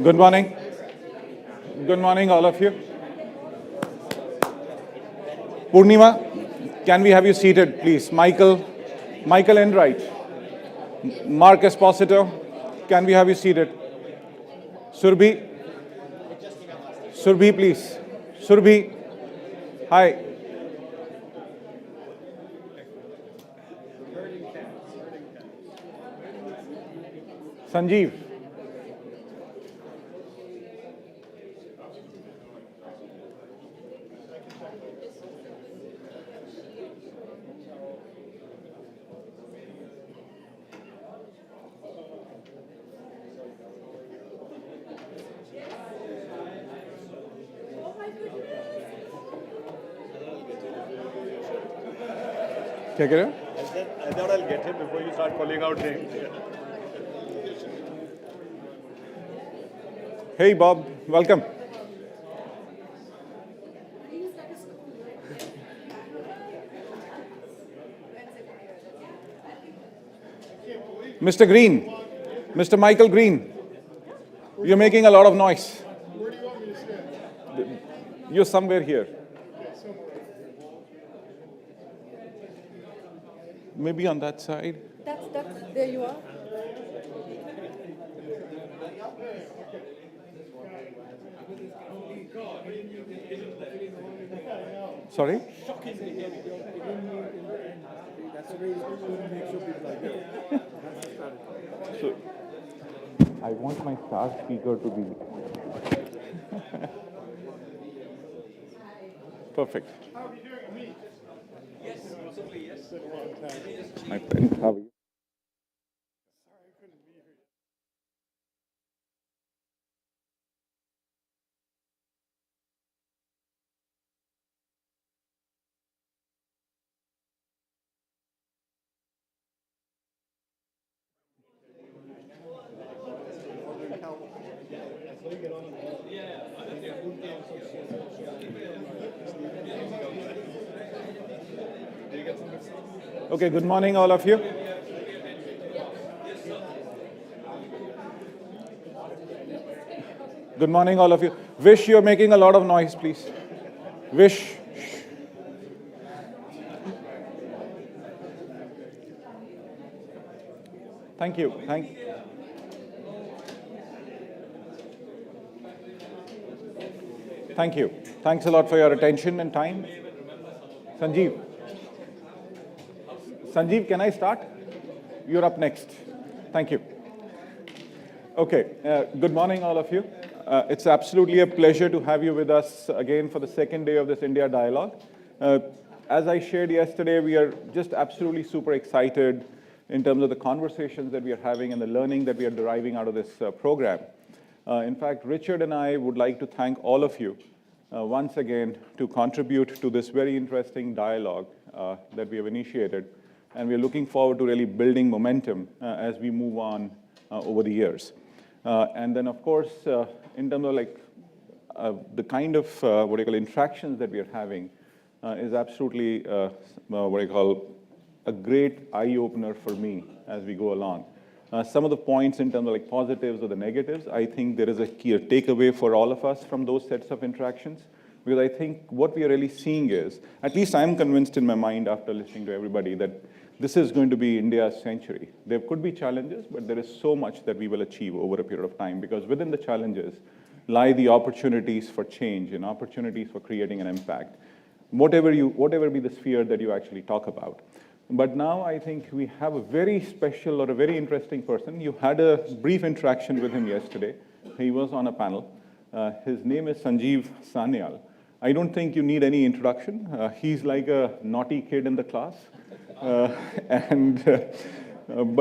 Good morning. Good morning, all of you. Purnima, can we have you seated, please? Michael Enright. Mark Esposito, can we have you seated? Surbhi, please. Surbhi, hi. Sanjeev. Take it. I thought I'll get him before you start calling out names. Hey, Bob, welcome. Mr. Green, Mr. Michael Green, you're making a lot of noise. Where do you want me to stand? You're somewhere here. Maybe on that side. That's, there you are. Sorry? So, I want my star speaker to be perfect. How are you doing, me? Yes, possibly, yes. Been a long time. My friend, how are you? Sorry, I couldn't be here. Okay, good morning, all of you. Good morning, all of you. Vish, you're making a lot of noise, please. Vish. Thank you. Thank you. Thanks a lot for your attention and time. Sanjeev. Sanjeev, can I start? You're up next. Thank you. Okay, good morning, all of you. It's absolutely a pleasure to have you with us again for the second day of this India Dialog. As I shared yesterday, we are just absolutely super excited in terms of the conversations that we are having and the learning that we are deriving out of this program. In fact, Richard and I would like to thank all of you once again to contribute to this very interesting dialogue that we have initiated. And we're looking forward to really building momentum as we move on over the years. And then, of course, in terms of the kind of what I call interactions that we are having is absolutely what I call a great eye-opener for me as we go along. Some of the points in terms of positives or the negatives, I think there is a key takeaway for all of us from those sets of interactions. Because I think what we are really seeing is, at least I'm convinced in my mind after listening to everybody, that this is going to be India's century. There could be challenges, but there is so much that we will achieve over a period of time, because within the challenges lie the opportunities for change and opportunities for creating an impact, whatever be the sphere that you actually talk about. But now I think we have a very special or a very interesting person. You had a brief interaction with him yesterday. He was on a panel. His name is Sanjeev Sanyal. I don't think you need any introduction. He's like a naughty kid in the class. But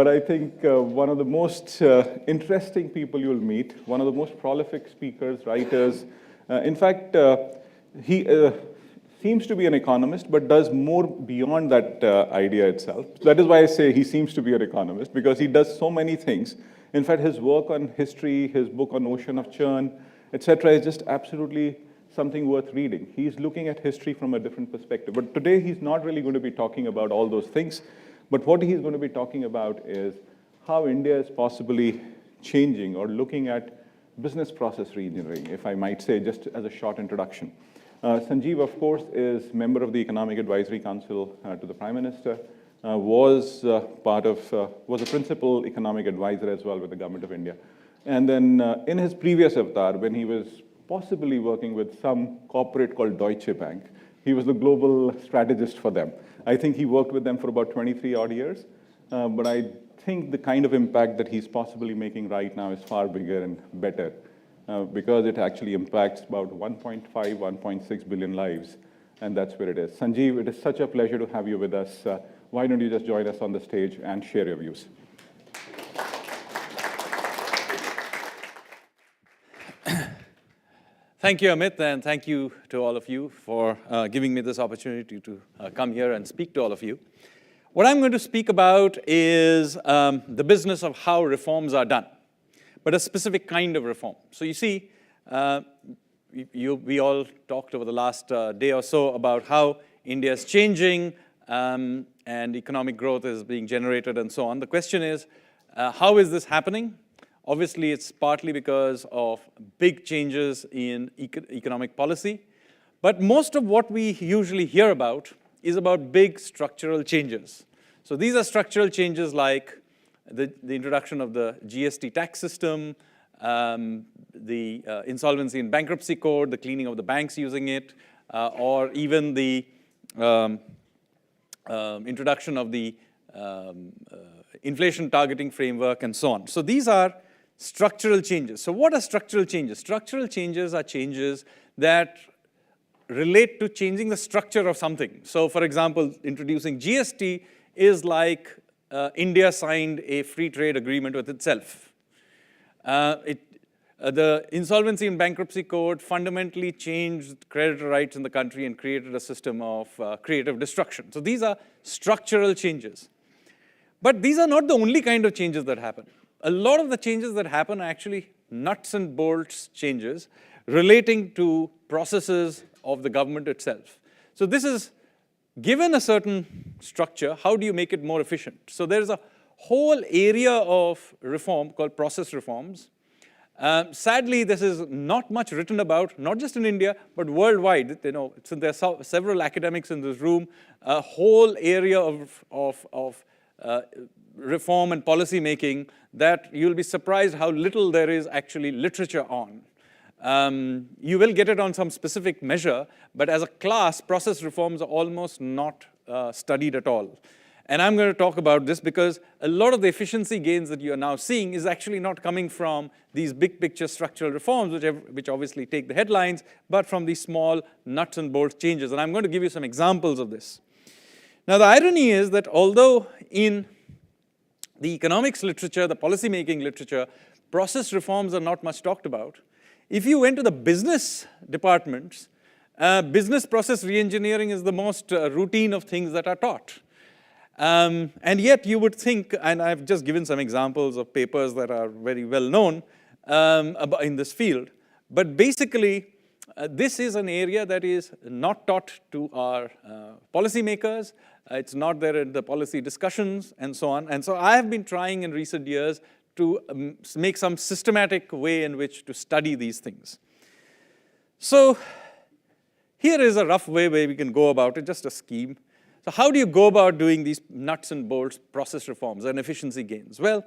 I think one of the most interesting people you'll meet, one of the most prolific speakers, writers. In fact, he seems to be an economist, but does more beyond that idea itself. That is why I say he seems to be an economist, because he does so many things. In fact, his work on history, his book on ocean of churn, etc., is just absolutely something worth reading. He's looking at history from a different perspective. But today, he's not really going to be talking about all those things. But what he's going to be talking about is how India is possibly changing or looking at business process reengineering, if I might say, just as a short introduction. Sanjeev, of course, is member of the Economic Advisory Council to the Prime Minister, was a principal economic advisor as well with the Government of India. And then in his previous avatar, when he was possibly working with some corporate called Deutsche Bank, he was the global strategist for them. I think he worked with them for about 23 odd years, but I think the kind of impact that he's possibly making right now is far bigger and better because it actually impacts about 1.5, 1.6 billion lives, and that's where it is. Sanjeev, it is such a pleasure to have you with us. Why don't you just join us on the stage and share your views? Thank you, Amit, and thank you to all of you for giving me this opportunity to come here and speak to all of you. What I'm going to speak about is the business of how reforms are done, but a specific kind of reform. So you see, we all talked over the last day or so about how India is changing and economic growth is being generated and so on. The question is, how is this happening? Obviously, it's partly because of big changes in economic policy, but most of what we usually hear about is about big structural changes. So these are structural changes like the introduction of the GST tax system, the insolvency and bankruptcy code, the cleaning of the banks using it, or even the introduction of the inflation targeting framework and so on. So these are structural changes. So what are structural changes? Structural changes are changes that relate to changing the structure of something. So for example, introducing GST is like India signed a free trade agreement with itself. The insolvency and bankruptcy code fundamentally changed creditor rights in the country and created a system of creative destruction. So these are structural changes. But these are not the only kind of changes that happen. A lot of the changes that happen are actually nuts and bolts changes relating to processes of the government itself. So this is, given a certain structure, how do you make it more efficient? So there's a whole area of reform called process reforms. Sadly, this is not much written about, not just in India, but worldwide. You know, so there are several academics in this room, a whole area of reform and policy making that you'll be surprised how little there is actually literature on. You will get it on some specific measure, but as a class, process reforms are almost not studied at all. And I'm going to talk about this because a lot of the efficiency gains that you are now seeing is actually not coming from these big picture structural reforms, which obviously take the headlines, but from these small nuts and bolts changes. And I'm going to give you some examples of this. Now, the irony is that although in the economics literature, the policy-making literature, process reforms are not much talked about, if you went to the business departments, business process reengineering is the most routine of things that are taught. And yet you would think, and I've just given some examples of papers that are very well known in this field, but basically this is an area that is not taught to our policymakers. It's not there in the policy discussions and so on. And so I have been trying in recent years to make some systematic way in which to study these things. So here is a rough way where we can go about it, just a scheme. So how do you go about doing these nuts and bolts process reforms and efficiency gains? Well,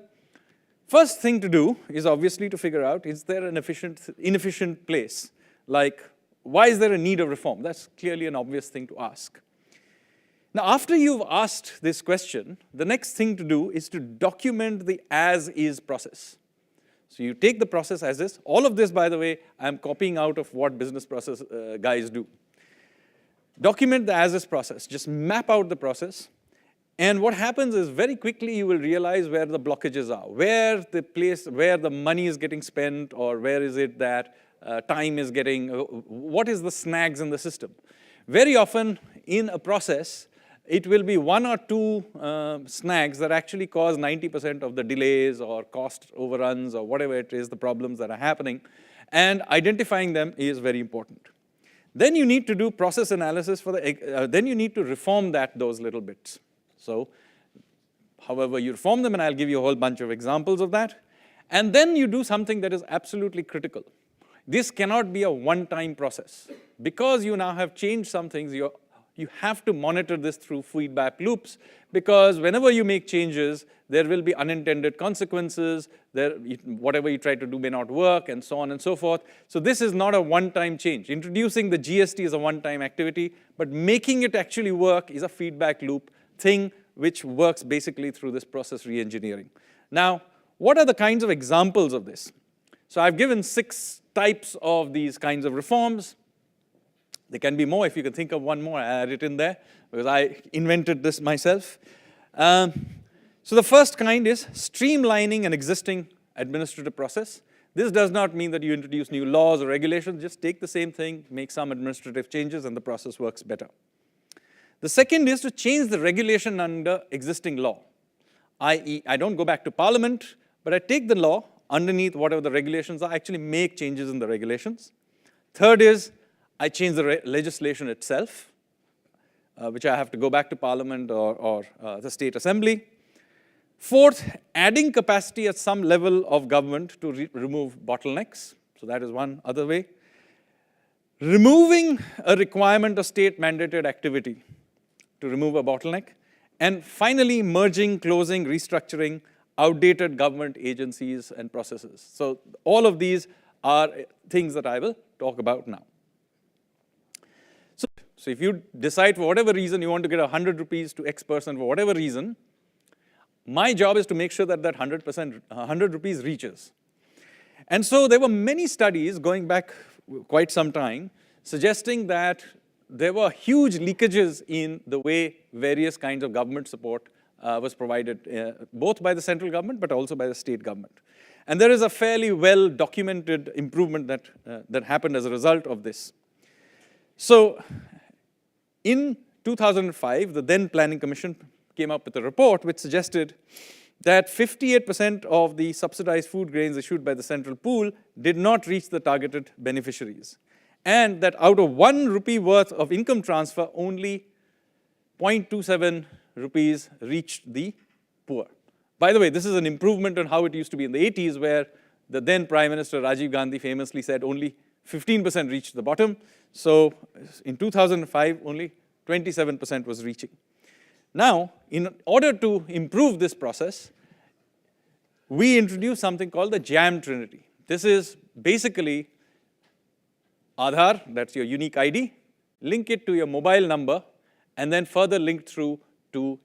first thing to do is obviously to figure out, is there an inefficient place? Like, why is there a need of reform? That's clearly an obvious thing to ask. Now, after you've asked this question, the next thing to do is to document the as-is process. So you take the process as is. All of this, by the way, I'm copying out of what business process guys do. Document the as-is process. Just map out the process. And what happens is very quickly you will realize where the blockages are, where the money is getting spent, or where is it that time is getting, what is the snags in the system. Very often in a process, it will be one or two snags that actually cause 90% of the delays or cost overruns or whatever it is, the problems that are happening. And identifying them is very important. Then you need to do process analysis for then you need to reform those little bits. So, however you reform them, and I'll give you a whole bunch of examples of that. And then you do something that is absolutely critical. This cannot be a one-time process. Because you now have changed some things, you have to monitor this through feedback loops, because whenever you make changes, there will be unintended consequences, whatever you try to do may not work, and so on and so forth. So this is not a one-time change. Introducing the GST is a one-time activity, but making it actually work is a feedback loop thing which works basically through this process reengineering. Now, what are the kinds of examples of this? So I've given 6 types of these kinds of reforms. There can be more. If you can think of one more, I add it in there, because I invented this myself. So the first kind is streamlining an existing administrative process. This does not mean that you introduce new laws or regulations. Just take the same thing, make some administrative changes, and the process works better. The second is to change the regulation under existing law, i.e., I don't go back to Parliament, but I take the law underneath whatever the regulations are, actually make changes in the regulations. Third is I change the legislation itself, which I have to go back to Parliament or the State Assembly. Fourth, adding capacity at some level of government to remove bottlenecks. So that is one other way. Removing a requirement of state-mandated activity to remove a bottleneck. And finally, merging, closing, restructuring outdated government agencies and processes. So all of these are things that I will talk about now. So if you decide for whatever reason you want to get 100 rupees to X person for whatever reason, my job is to make sure that that 100 rupees reaches. And so there were many studies going back quite some time suggesting that there were huge leakages in the way various kinds of government support was provided, both by the central government but also by the state government. And there is a fairly well-documented improvement that happened as a result of this. So in 2005, the then Planning Commission came up with a report which suggested that 58% of the subsidized food grains issued by the central pool did not reach the targeted beneficiaries. And that out of 1 rupee worth of income transfer, only 0.27 rupees reached the poor. By the way, this is an improvement on how it used to be in the 80s, where the then Prime Minister Rajiv Gandhi famously said only 15% reached the bottom. So in 2005, only 27% was reaching. Now, in order to improve this process, we introduced something called the JAM Trinity. This is basically Aadhaar, that's your unique ID, link it to your mobile number, and then further link through to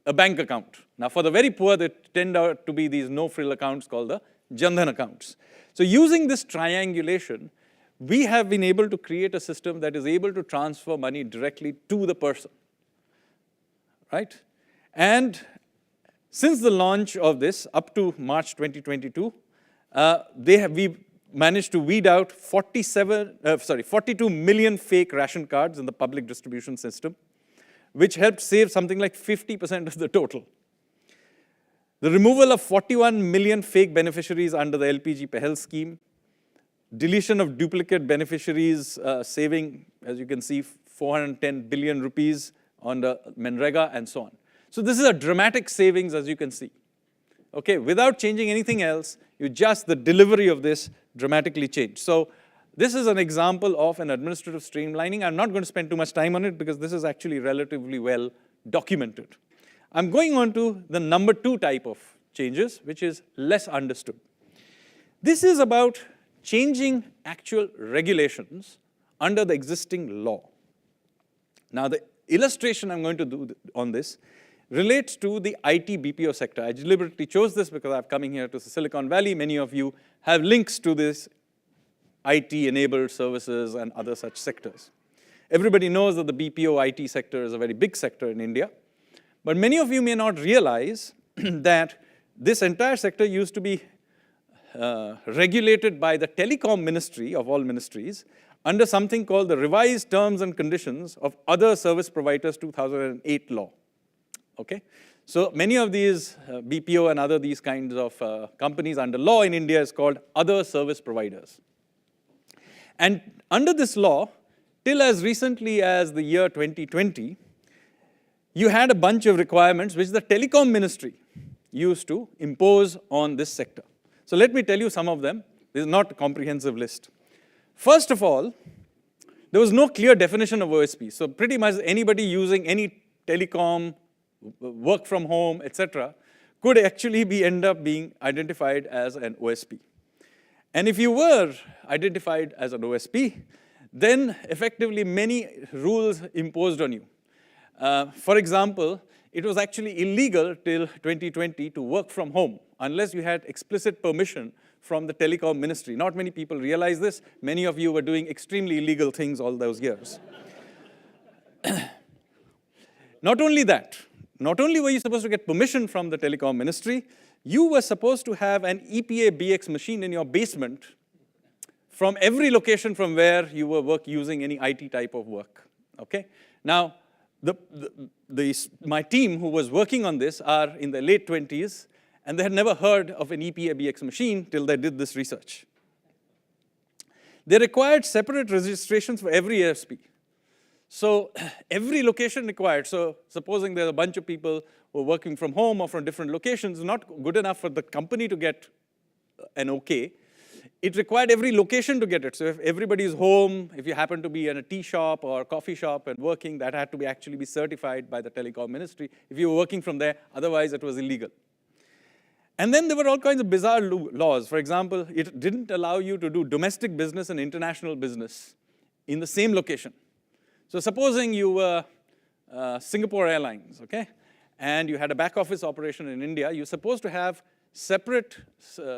a bank account. Now, for the very poor, they tend out to be these no-frill accounts called the Jan Dhan accounts. So using this triangulation, we have been able to create a system that is able to transfer money directly to the person, right? And since the launch of this up to March 2022, we managed to weed out 42 million fake ration cards in the public distribution system, which helped save something like 50% of the total. The removal of 41 million fake beneficiaries under the LPG Pehel scheme, deletion of duplicate beneficiaries, saving, as you can see, 410 billion rupees on the Manrega and so on. So this is a dramatic savings, as you can see. Okay, without changing anything else, the delivery of this dramatically changed. So this is an example of an administrative streamlining. I'm not going to spend too much time on it because this is actually relatively well documented. I'm going on to the number 2 type of changes, which is less understood. This is about changing actual regulations under the existing law. Now, the illustration I'm going to do on this relates to the IT BPO sector. I deliberately chose this because I'm coming here to Silicon Valley. Many of you have links to this IT-enabled services and other such sectors. Everybody knows that the BPO IT sector is a very big sector in India. But many of you may not realize that this entire sector used to be regulated by the telecom ministry of all ministries under something called the Revised Terms and Conditions of Other Service Providers 2008 law. Okay? So many of these BPO and other these kinds of companies under law in India is called other service providers. And under this law, till as recently as the year 2020, you had a bunch of requirements which the telecom ministry used to impose on this sector. So let me tell you some of them. This is not a comprehensive list. First of all, there was no clear definition of OSP. So pretty much anybody using any telecom, work from home, etc., could actually end up being identified as an OSP. And if you were identified as an OSP, then effectively many rules imposed on you. For example, it was actually illegal till 2020 to work from home unless you had explicit permission from the telecom ministry. Not many people realize this. Many of you were doing extremely illegal things all those years. Not only that, not only were you supposed to get permission from the telecom ministry, you were supposed to have an EPA BX machine in your basement from every location from where you were using any IT type of work, okay? Now, my team who was working on this are in their late 20s, and they had never heard of an EPA BX machine till they did this research. They required separate registrations for every ASP. So every location required, so supposing there's a bunch of people who are working from home or from different locations, not good enough for the company to get an okay. It required every location to get it. So if everybody's home, if you happen to be in a tea shop or coffee shop and working, that had to actually be certified by the telecom ministry if you were working from there, otherwise it was illegal. And then there were all kinds of bizarre laws. For example, it didn't allow you to do domestic business and international business in the same location. So supposing you were Singapore Airlines, okay, and you had a back office operation in India, you're supposed to have separate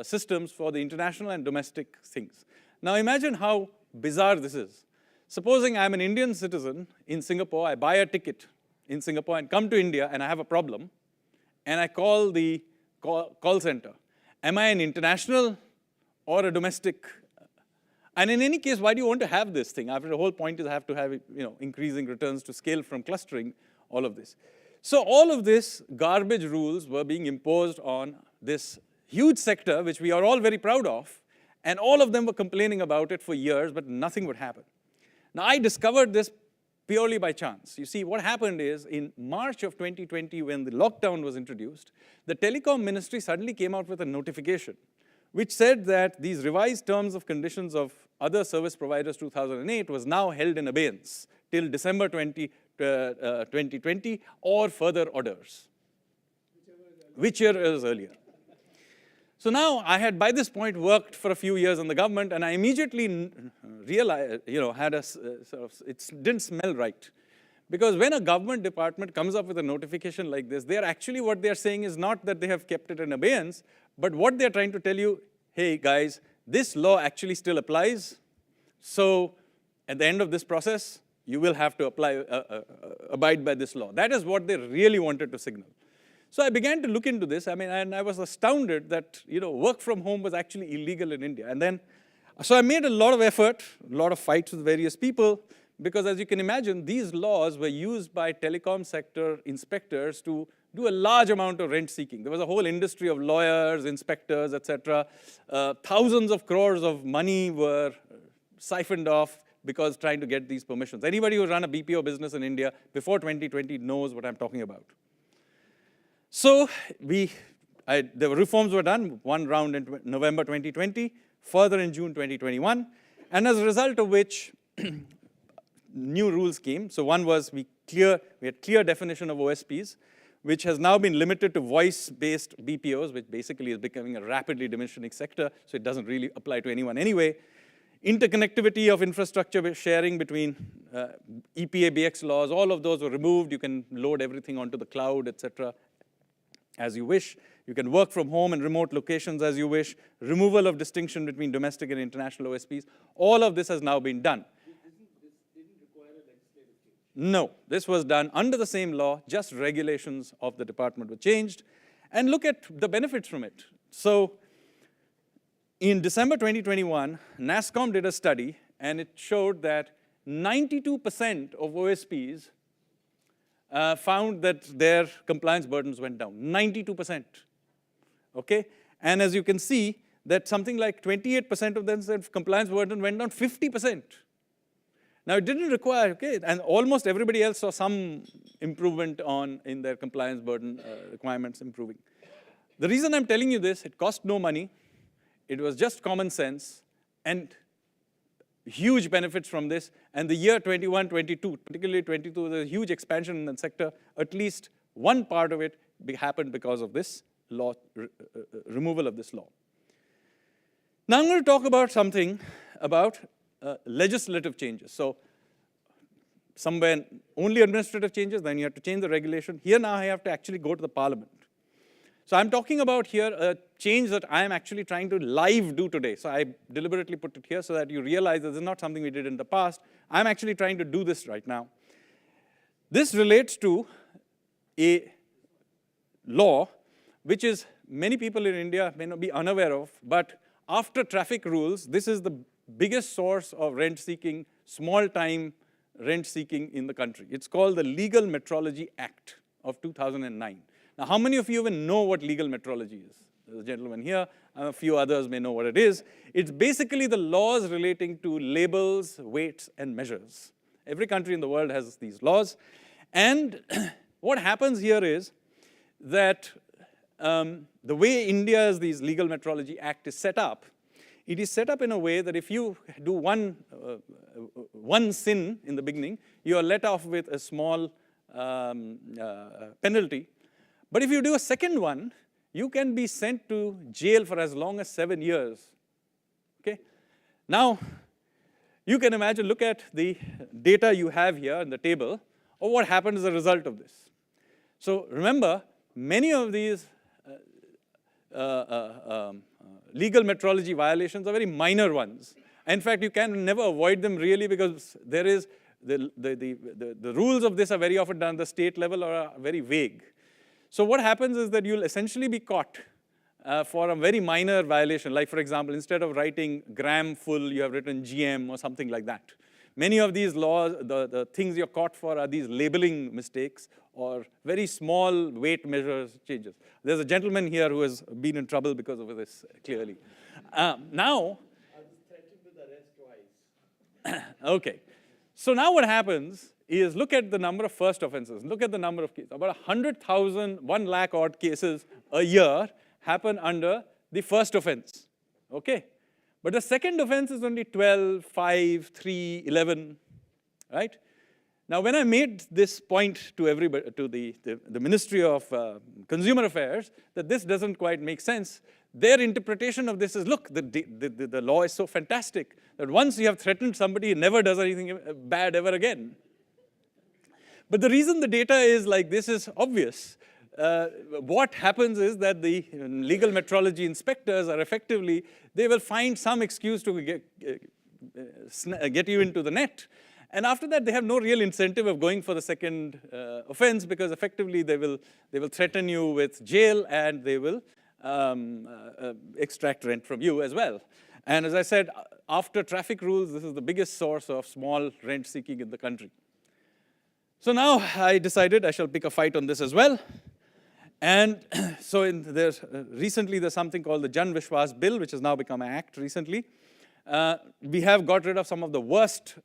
systems for the international and domestic things. Now imagine how bizarre this is. Supposing I'm an Indian citizen in Singapore, I buy a ticket in Singapore and come to India and I have a problem, and I call the call center. Am I an international or a domestic? And in any case, why do you want to have this thing? After the whole point is I have to have increasing returns to scale from clustering, all of this. So all of this garbage rules were being imposed on this huge sector, which we are all very proud of, and all of them were complaining about it for years, but nothing would happen. Now, I discovered this purely by chance. You see, what happened is in March of 2020, when the lockdown was introduced, the telecom ministry suddenly came out with a notification which said that these revised terms of conditions of other service providers 2008 was now held in abeyance till December 2020 or further orders, whichever is earlier. So now I had by this point worked for a few years in the government, and I immediately realized, it didn't smell right. Because when a government department comes up with a notification like this, what they're saying is not that they have kept it in abeyance, but what they're trying to tell you, hey guys, this law actually still applies. So at the end of this process, you will have to abide by this law. That is what they really wanted to signal. So I began to look into this, and I was astounded that, work from home was actually illegal in India. And then, so I made a lot of effort, a lot of fights with various people, because as you can imagine, these laws were used by telecom sector inspectors to do a large amount of rent seeking. There was a whole industry of lawyers, inspectors, etc. Thousands of crores of money were siphoned off because trying to get these permissions. Anybody who ran a BPO business in India before 2020 knows what I'm talking about. So there were reforms were done, one round in November 2020, further in June 2021, and as a result of which new rules came. So one was we had clear definition of OSPs, which has now been limited to voice-based BPOs, which basically is becoming a rapidly diminishing sector, so it doesn't really apply to anyone anyway. Interconnectivity of infrastructure sharing between EPA, BX laws, all of those were removed. You can load everything onto the cloud, etc., as you wish. You can work from home and remote locations as you wish. Removal of distinction between domestic and international OSPs. All of this has now been done. No, this was done under the same law, just regulations of the department were changed. And look at the benefits from it. So in December 2021, NASSCOM did a study, and it showed that 92% of OSPs found that their compliance burdens went down, 92%, okay? And as you can see, that something like 28% of them said compliance burden went down 50%. Now, it didn't require, okay, and almost everybody else saw some improvement in their compliance burden requirements improving. The reason I'm telling you this, it cost no money. it was just common sense, and huge benefits from this. And the year 21, 22, particularly 22, there's a huge expansion in that sector. At least one part of it happened because of this law, removal of this law. Now I'm going to talk about something about legislative changes. So somewhere only administrative changes, then you have to change the regulation. Here now I have to actually go to the parliament. So I'm talking about here a change that I am actually trying to live do today. So I deliberately put it here so that you realize this is not something we did in the past. I'm actually trying to do this right now. This relates to a law which is many people in India may not be unaware of, but after traffic rules, this is the biggest source of rent seeking, small time rent seeking in the country. It's called the Legal Metrology Act of 2009. Now, how many of you even know what legal metrology is? There's a gentleman here, a few others may know what it is. It's basically the laws relating to labels, weights, and measures. Every country in the world has these laws. And what happens here is that the way India's Legal Metrology Act is set up, it is set up in a way that if you do one sin in the beginning, you are let off with a small penalty. But if you do a second one, you can be sent to jail for as long as 7 years. Okay? Now, you can imagine, look at the data you have here in the table of what happened as a result of this. So remember, many of these legal metrology violations are very minor ones. In fact, you can never avoid them really because there is the rules of this are very often done at the state level or are very vague. So what happens is that you'll essentially be caught for a very minor violation. Like, for example, instead of writing gram full, you have written GM or something like that. Many of these laws, the things you're caught for are these labeling mistakes or very small weight measures changes. There's a gentleman here who has been in trouble because of this, clearly. Now, I was threatened with arrest twice. Okay. So now what happens is look at the number of first offenses. Look at the number of cases. About 100,000, 1 lakh odd cases a year happen under the first offense. Okay? But the second offense is only 12, 5, 3, 11, right? Now, when I made this point to everybody, to the Ministry of Consumer Affairs, that this doesn't quite make sense, their interpretation of this is, look, the law is so fantastic that once you have threatened somebody, it never does anything bad ever again. But the reason the data is like this is obvious. What happens is that the legal metrology inspectors are effectively, they will find some excuse to get you into the net. And after that, they have no real incentive of going for the second offense because effectively they will threaten you with jail and they will extract rent from you as well. And as I said, after traffic rules, this is the biggest source of small rent seeking in the country. So now I decided I shall pick a fight on this as well. And so recently there's something called the Jan Vishwas Bill, which has now become an act recently. We have got rid of some of the worst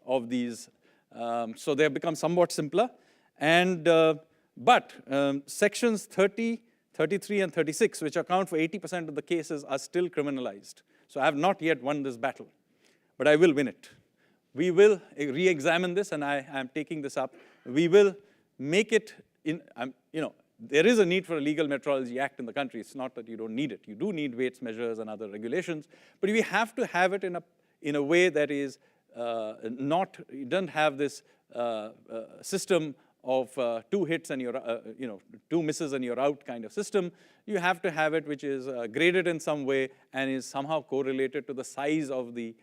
of these, so they have become somewhat simpler. And but sections 30, 33, and 36, which account for 80% of the cases, are still criminalized. So I have not yet won this battle, but I will win it. We will re-examine this, and I am taking this up. We will make it there is a need for a legal metrology act in the country. It's not that you don't need it. You do need weights, measures, and other regulations, but we have to have it in a way that is you don't have this system of 2 hits and you're, 2 misses and you're out kind of system. You have to have it which is graded in some way and is somehow correlated to the size of the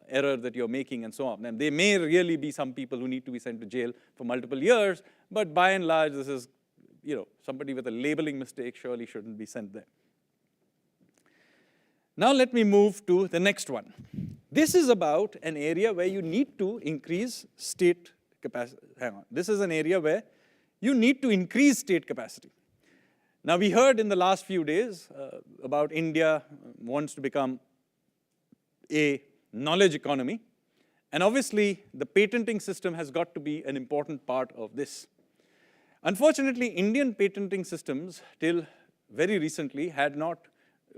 error that you're making and so on. And there may really be some people who need to be sent to jail for multiple years, but by and large, this is, somebody with a labeling mistake surely shouldn't be sent there. Now let me move to the next one. This is about an area where you need to increase state capacity. Hang on. This is an area where you need to increase state capacity. Now we heard in the last few days about India wants to become a knowledge economy. And obviously, the patenting system has got to be an important part of this. Unfortunately, Indian patenting systems, till very recently, had not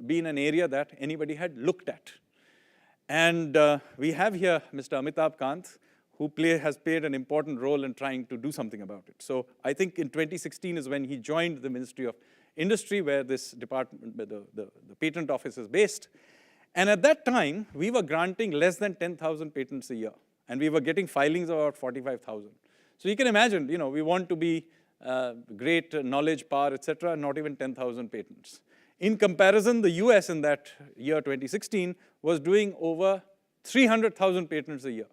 been an area that anybody had looked at. And we have here Mr. Amitabh Kant, who has played an important role in trying to do something about it. So I think in 2016 is when he joined the Ministry of Industry, where this department, the patent office is based. And at that time, we were granting less than 10,000 patents a year. And we were getting filings of about 45,000. So you can imagine, we want to be great knowledge, power, et cetera, not even 10,000 patents. In comparison, the US in that year, 2016, was doing over 300,000 patents a year.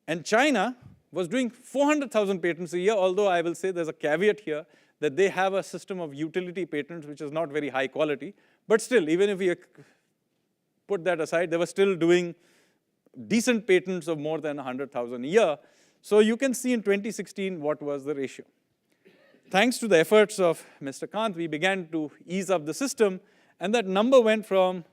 And China was doing 400,000 patents a year, although I will say there's a caveat here that they have a system of utility patents which is not very high quality. But still, even if we put that aside, they were still doing decent patents of more than 100,000 a year. So you can see in 2016 what was the ratio. Thanks to the efforts of Mr. Kant, we began to ease up the system, and that number went from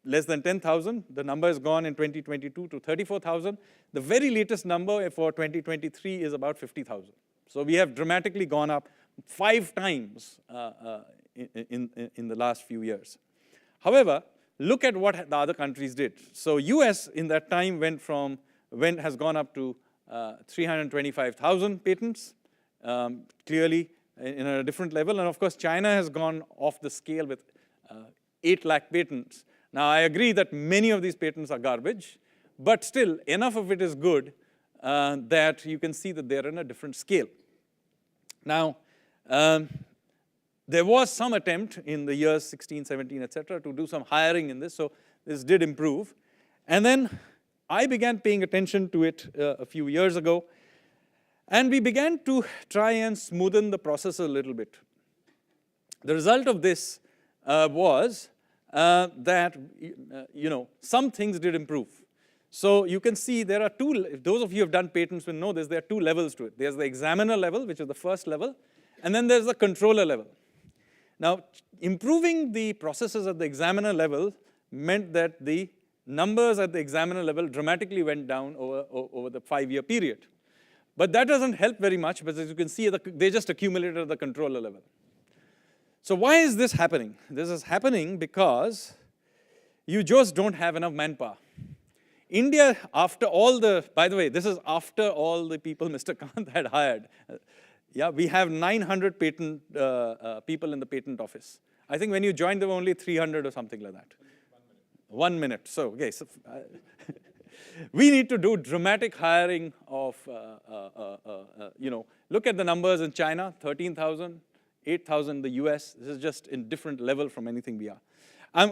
less than 10,000. The number has gone in 2022 to 34,000. The very latest number for 2023 is about 50,000. So we have dramatically gone up 5 times in the last few years. However, look at what the other countries did. So US in that time has gone up to 325,000 patents, clearly in a different level. And of course, China has gone off the scale with 8 lakh patents. Now, I agree that many of these patents are garbage, but still, enough of it is good that you can see that they're in a different scale. Now, there was some attempt in the years 16, 17, et cetera, to do some hiring in this, so this did improve. And then I began paying attention to it a few years ago, and we began to try and smoothen the process a little bit. The result of this was that some things did improve. So you can see there are those of you who have done patents will know this, there are 2 levels to it. There's the examiner level, which is the first level, and then there's the controller level. Now, improving the processes at the examiner level meant that the numbers at the examiner level dramatically went down over the 5-year period. But that doesn't help very much, because as you can see, they just accumulated at the controller level. So why is this happening? This is happening because you just don't have enough manpower. India, after all by the way, this is after all the people Mr. Kant had hired. Yeah, we have 900 patent people in the patent office. I think when you joined, there were only 300 or something like that. 1 minute. So, okay. So, we need to do dramatic hiring of, look at the numbers in China, 13,000, 8,000 in the US. This is just in different level from anything we are.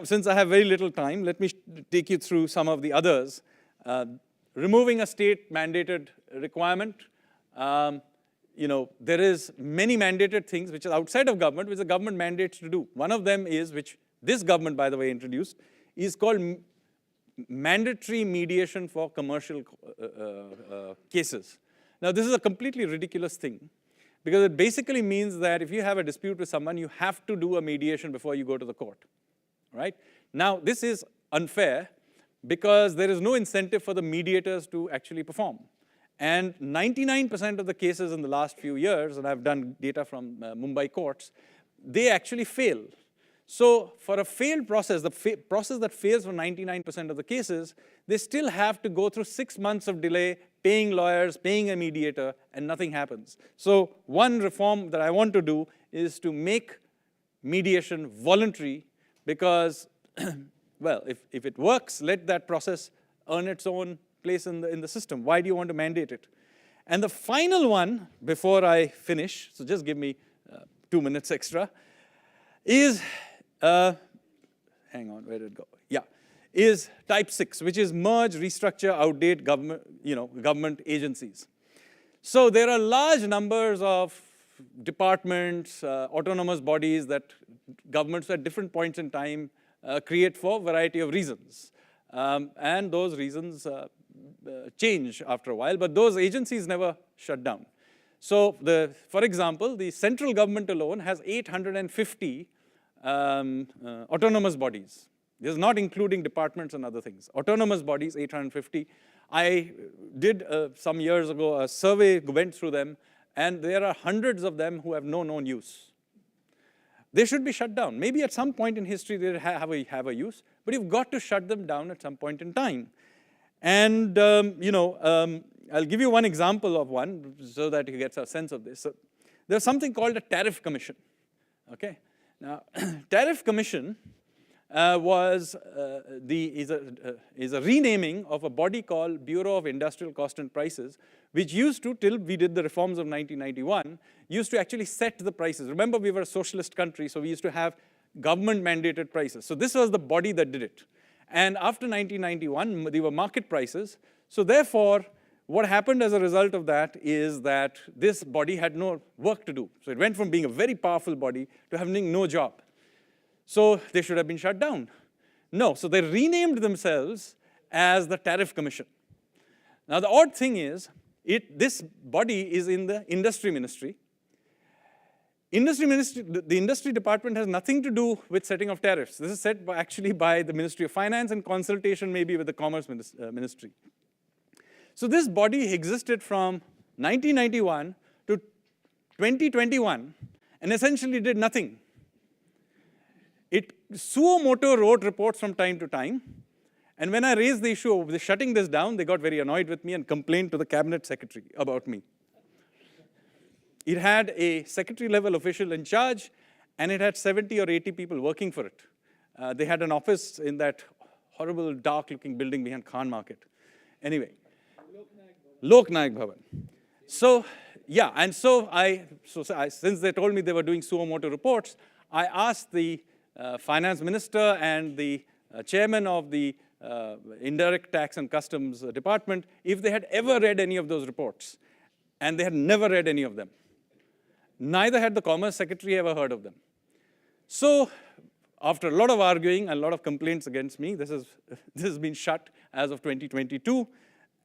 Since I have very little time, let me take you through some of the others. Removing a state-mandated requirement. There is many mandated things which are outside of government, which the government mandates to do. One of them is, which this government, by the way, introduced, is called mandatory mediation for commercial cases. Now, this is a completely ridiculous thing, because it basically means that if you have a dispute with someone, you have to do a mediation before you go to the court, right? Now, this is unfair because there is no incentive for the mediators to actually perform. And 99% of the cases in the last few years, and I've done data from Mumbai courts, they actually fail. So for a failed process, the process that fails for 99% of the cases, they still have to go through 6 months of delay, paying lawyers, paying a mediator, and nothing happens. So one reform that I want to do is to make mediation voluntary, because, well, if it works, let that process earn its own place in the system. Why do you want to mandate it? And the final one, before I finish, so just give me 2 minutes extra, is, hang on, where did it go? Yeah, is type 6, which is merge, restructure, outdate government agencies. So there are large numbers of departments, autonomous bodies that governments at different points in time create for a variety of reasons. And those reasons change after a while, but those agencies never shut down. So, for example, the central government alone has 850 autonomous bodies. This is not including departments and other things. Autonomous bodies, 850. I did, some years ago, a survey, went through them, and there are hundreds of them who have no known use. they should be shut down. Maybe at some point in history they have a use, but you've got to shut them down at some point in time. And I'll give you one example of one so that you get a sense of this. So there's something called a tariff commission. Okay, now tariff commission is a renaming of a body called Bureau of Industrial Cost and Prices, which used to, till we did the reforms of 1991, used to actually set the prices. Remember, we were a socialist country, so we used to have government-mandated prices. So this was the body that did it. And after 1991, they were market prices. So therefore, what happened as a result of that is that this body had no work to do. So it went from being a very powerful body to having no job. So they should have been shut down. No, so they renamed themselves as the Tariff Commission. Now the odd thing is, this body is in the Industry Ministry. The Industry Department has nothing to do with setting of tariffs. This is set actually by the Ministry of Finance in consultation maybe with the Commerce Ministry. So this body existed from 1991 to 2021 and essentially did nothing. It suo moto wrote reports from time to time. And when I raised the issue of shutting this down, they got very annoyed with me and complained to the cabinet secretary about me. It had a secretary-level official in charge, and it had 70 or 80 people working for it. They had an office in that horrible, dark-looking building behind Khan Market. Anyway, Lok Nayak Bhavan. So, yeah, and so since they told me they were doing suo moto reports, I asked the finance minister and the chairman of the Indirect Tax and Customs Department if they had ever read any of those reports. And they had never read any of them. Neither had the Commerce Secretary ever heard of them. So after a lot of arguing and a lot of complaints against me, this has been shut as of 2022.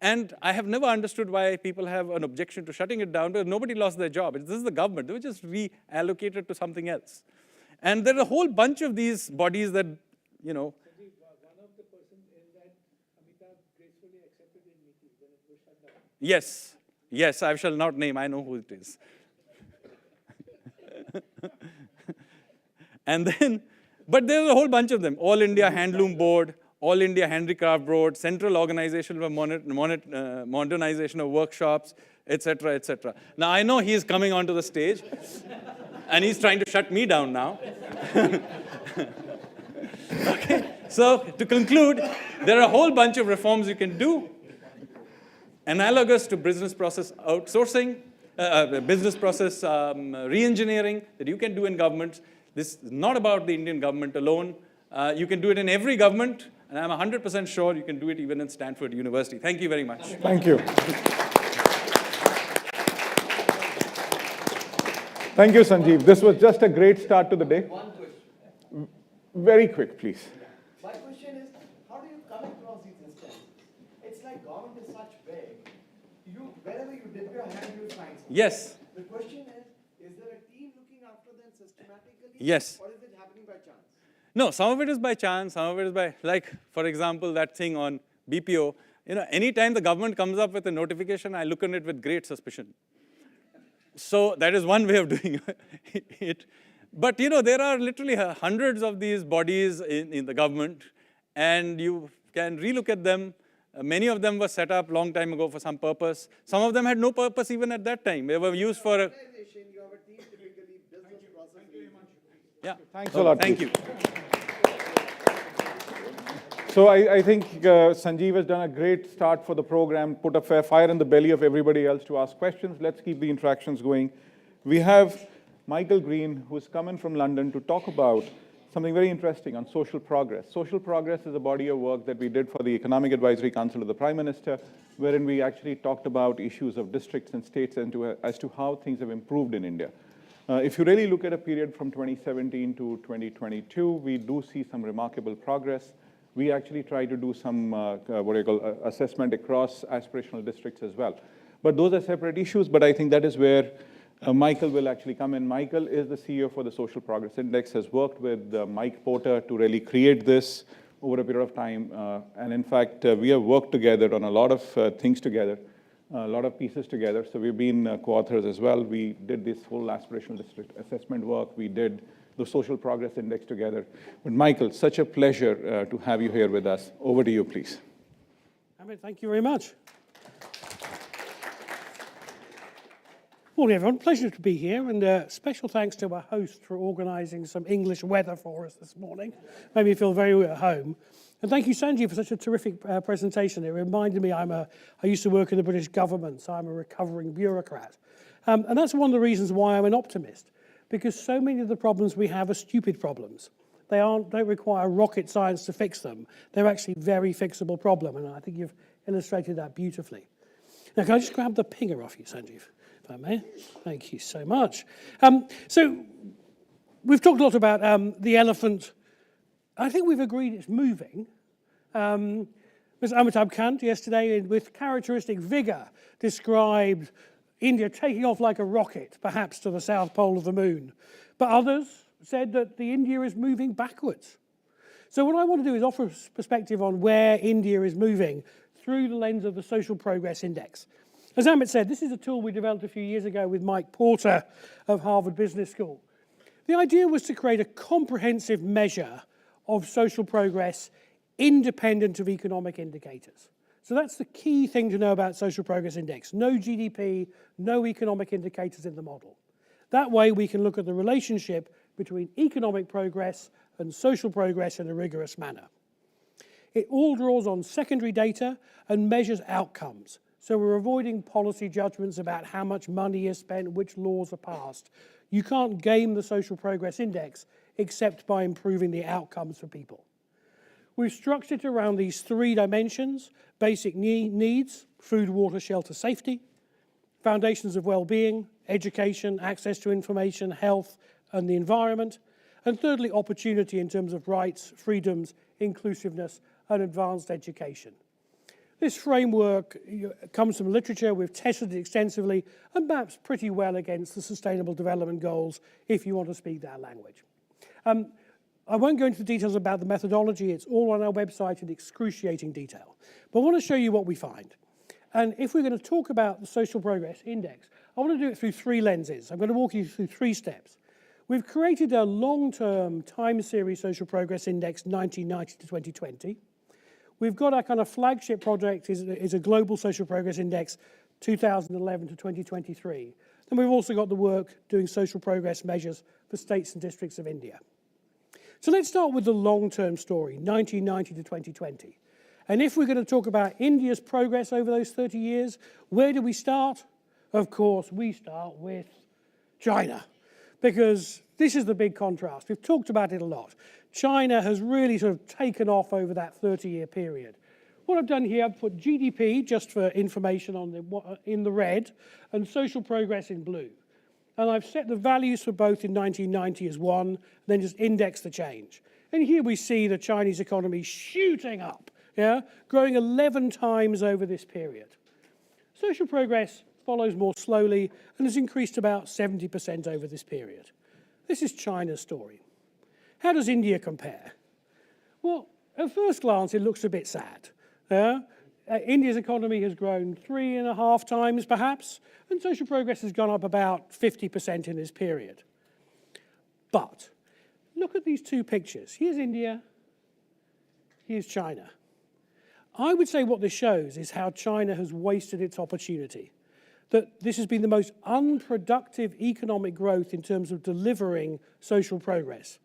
And I have never understood why people have an objection to shutting it down, because nobody lost their job. This is the government. They were just reallocated to something else. And there are a whole bunch of these bodies that, Sanjeev, one of the persons in that Amitabh gracefully accepted in meeting when it was shut down. Yes, yes, I shall not name. I know who it is. And then, but there's a whole bunch of them. All India Handloom Board, All India Handicraft Board, Central Organization for Modernization of Workshops, etc., etc. Now, I know he's coming onto the stage, and he's trying to shut me down now. Okay, so to conclude, there are a whole bunch of reforms you can do, analogous to business process outsourcing, business process reengineering that you can do in governments. This is not about the Indian government alone. You can do it in every government, and I'm 100% sure you can do it even in Stanford University. Thank you very much. Thank you. Thank you, Sanjeev. This was just a great start to the day. One question. Very quick, please. My question is, how do you come across these instances? It's like government is such big. Wherever you dip your hand, you find something. Yes. The question is there a team looking after them systematically? Yes. Or is it happening by chance? No, some of it is by chance, some of it is by, like, for example, that thing on BPO. Anytime the government comes up with a notification, I look on it with great suspicion. So that is one way of doing it. But, there are literally hundreds of these bodies in the government, and you can relook at them. Many of them were set up long time ago for some purpose. Some of them had no purpose even at that time. They were used for a... You have a team typically business processes. Yeah. Thanks a lot. Thank you. So I think Sanjeev has done a great start for the program, put a fair fire in the belly of everybody else to ask questions. Let's keep the interactions going. We have Michael Green, who's come in from London to talk about something very interesting on social progress. Social progress is a body of work that we did for the Economic Advisory Council of the Prime Minister, wherein we actually talked about issues of districts and states and as to how things have improved in India. If you really look at a period from 2017 to 2022, we do see some remarkable progress. We actually try to do some assessment across aspirational districts as well. But those are separate issues, but I think that is where Michael will actually come in. Michael is the CEO for the Social Progress Index, has worked with Mike Porter to really create this over a period of time. And in fact, we have worked together on a lot of things together, a lot of pieces together. So we've been co-authors as well. We did this whole aspirational district assessment work. We did the Social Progress Index together. But Michael, such a pleasure to have you here with us. Over to you, please. Amit, thank you very much. Morning, everyone. Pleasure to be here, and special thanks to our host for organising some English weather for us this morning. Made me feel very at home. And thank you, Sanjeev, for such a terrific presentation. It reminded me I used to work in the British government, so I'm a recovering bureaucrat. And that's one of the reasons why I'm an optimist, because so many of the problems we have are stupid problems. They don't require rocket science to fix them. They're actually very fixable problem, and I think you've illustrated that beautifully. Now, can I just grab the pinger off you, Sanjeev, if I may? Thank you so much. So we've talked a lot about the elephant. I think we've agreed it's moving. Mr. Amitabh Kant yesterday, with characteristic vigour, described India taking off like a rocket, perhaps to the south pole of the moon. But others said that the India is moving backwards. So what I want to do is offer a perspective on where India is moving through the lens of the Social Progress Index. As Amit said, this is a tool we developed a few years ago with Mike Porter of Harvard Business School. The idea was to create a comprehensive measure of social progress independent of economic indicators. So that's the key thing to know about Social Progress Index. No GDP, no economic indicators in the model. That way we can look at the relationship between economic progress and social progress in a rigorous manner. It all draws on secondary data and measures outcomes. So we're avoiding policy judgments about how much money is spent, which laws are passed. You can't game the Social Progress Index except by improving the outcomes for people. We've structured it around these three dimensions: basic needs, food, water, shelter, safety; foundations of well-being, education, access to information, health, and the environment; and thirdly, opportunity in terms of rights, freedoms, inclusiveness, and advanced education. This framework comes from literature. We've tested it extensively and maps pretty well against the Sustainable Development Goals, if you want to speak that language. I won't go into the details about the methodology. It's all on our website in excruciating detail. But I want to show you what we find. And if we're going to talk about the Social Progress Index, I want to do it through three lenses. I'm going to walk you through three steps. We've created a long-term time series Social Progress Index 1990 to 2020. We've got our kind of flagship project is a Global Social Progress Index 2011 to 2023. And we've also got the work doing social progress measures for states and districts of India. So let's start with the long-term story, 1990 to 2020. And if we're going to talk about India's progress over those 30 years, where do we start? Of course, we start with China, because this is the big contrast. We've talked about it a lot. China has really sort of taken off over that 30-year period. What I've done here, I've put GDP, just for information, in the red, and social progress in blue. And I've set the values for both in 1990 as 1, and then just index the change. And here we see the Chinese economy shooting up, growing 11 times over this period. Social progress follows more slowly and has increased about 70% over this period. This is China's story. How does India compare? Well, at first glance, it looks a bit sad. India's economy has grown 3.5 times, perhaps, and social progress has gone up about 50% in this period. But look at these two pictures. Here's India, here's China. I would say what this shows is how China has wasted its opportunity, that this has been the most unproductive economic growth in terms of delivering social progress,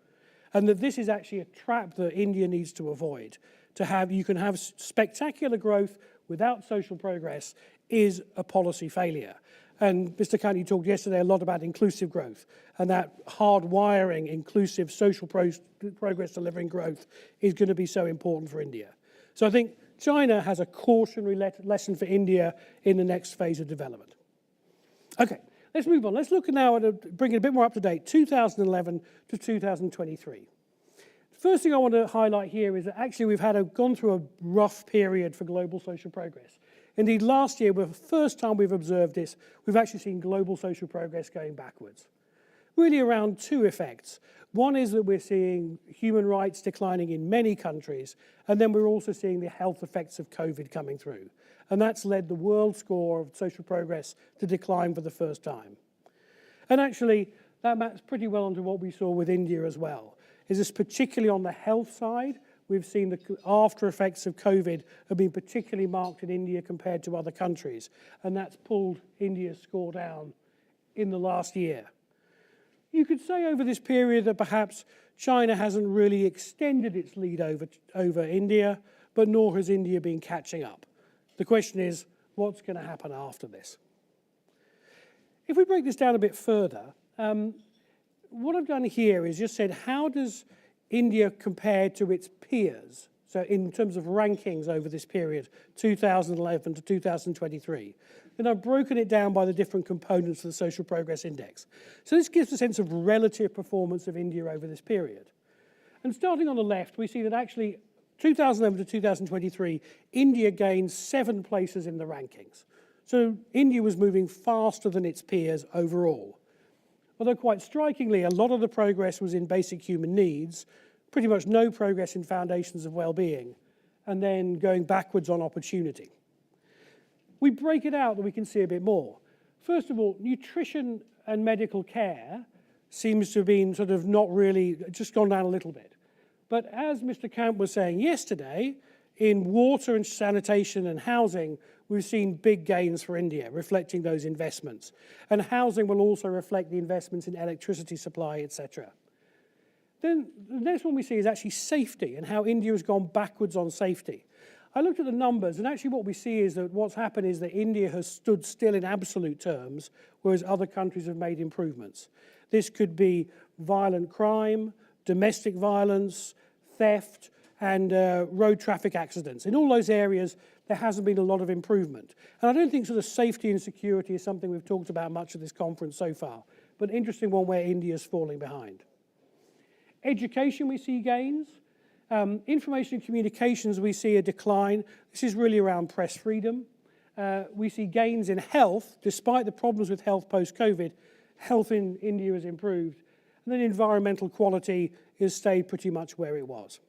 and that this is actually a trap that India needs to avoid. You can have spectacular growth without social progress is a policy failure. And Mr. Kant, you talked yesterday a lot about inclusive growth, and that hardwiring inclusive social progress delivering growth is going to be so important for India. So I think China has a cautionary lesson for India in the next phase of development. Okay, let's move on. Let's look now at bring it a bit more up to date, 2011 to 2023. First thing I want to highlight here is that actually we've gone through a rough period for global social progress. Indeed, last year, the first time we've observed this, we've actually seen global social progress going backwards. Really around two effects. One is that we're seeing human rights declining in many countries, and then we're also seeing the health effects of COVID coming through. And that's led the world score of social progress to decline for the first time. And actually, that maps pretty well onto what we saw with India as well. Is this particularly on the health side? We've seen the after effects of COVID have been particularly marked in India compared to other countries, and that's pulled India's score down in the last year. You could say over this period that perhaps China hasn't really extended its lead over India, but nor has India been catching up. The question is, what's going to happen after this? If we break this down a bit further, what I've done here is just said, how does India compare to its peers? So in terms of rankings over this period, 2011 to 2023. And I've broken it down by the different components of the Social Progress Index. So this gives a sense of relative performance of India over this period. And starting on the left, we see that actually 2011 to 2023, India gained 7 places in the rankings. So India was moving faster than its peers overall. Although quite strikingly, a lot of the progress was in basic human needs, pretty much no progress in foundations of well-being, and then going backwards on opportunity. We break it out that we can see a bit more. First of all, nutrition and medical care seems to have been sort of not really, just gone down a little bit. But as Mr. Camp was saying yesterday, in water and sanitation and housing, we've seen big gains for India, reflecting those investments. And housing will also reflect the investments in electricity supply, etc. Then the next one we see is actually safety and how India has gone backwards on safety. I looked at the numbers, and actually what we see is that what's happened is that India has stood still in absolute terms, whereas other countries have made improvements. This could be violent crime, domestic violence, theft, and road traffic accidents. In all those areas, there hasn't been a lot of improvement. And I don't think sort of safety and security is something we've talked about much at this conference so far, but an interesting one where India's falling behind. Education, we see gains. Information and communications, we see a decline. This is really around press freedom. We see gains in health. Despite the problems with health post-COVID, health in India has improved. And then environmental quality has stayed pretty much where it was.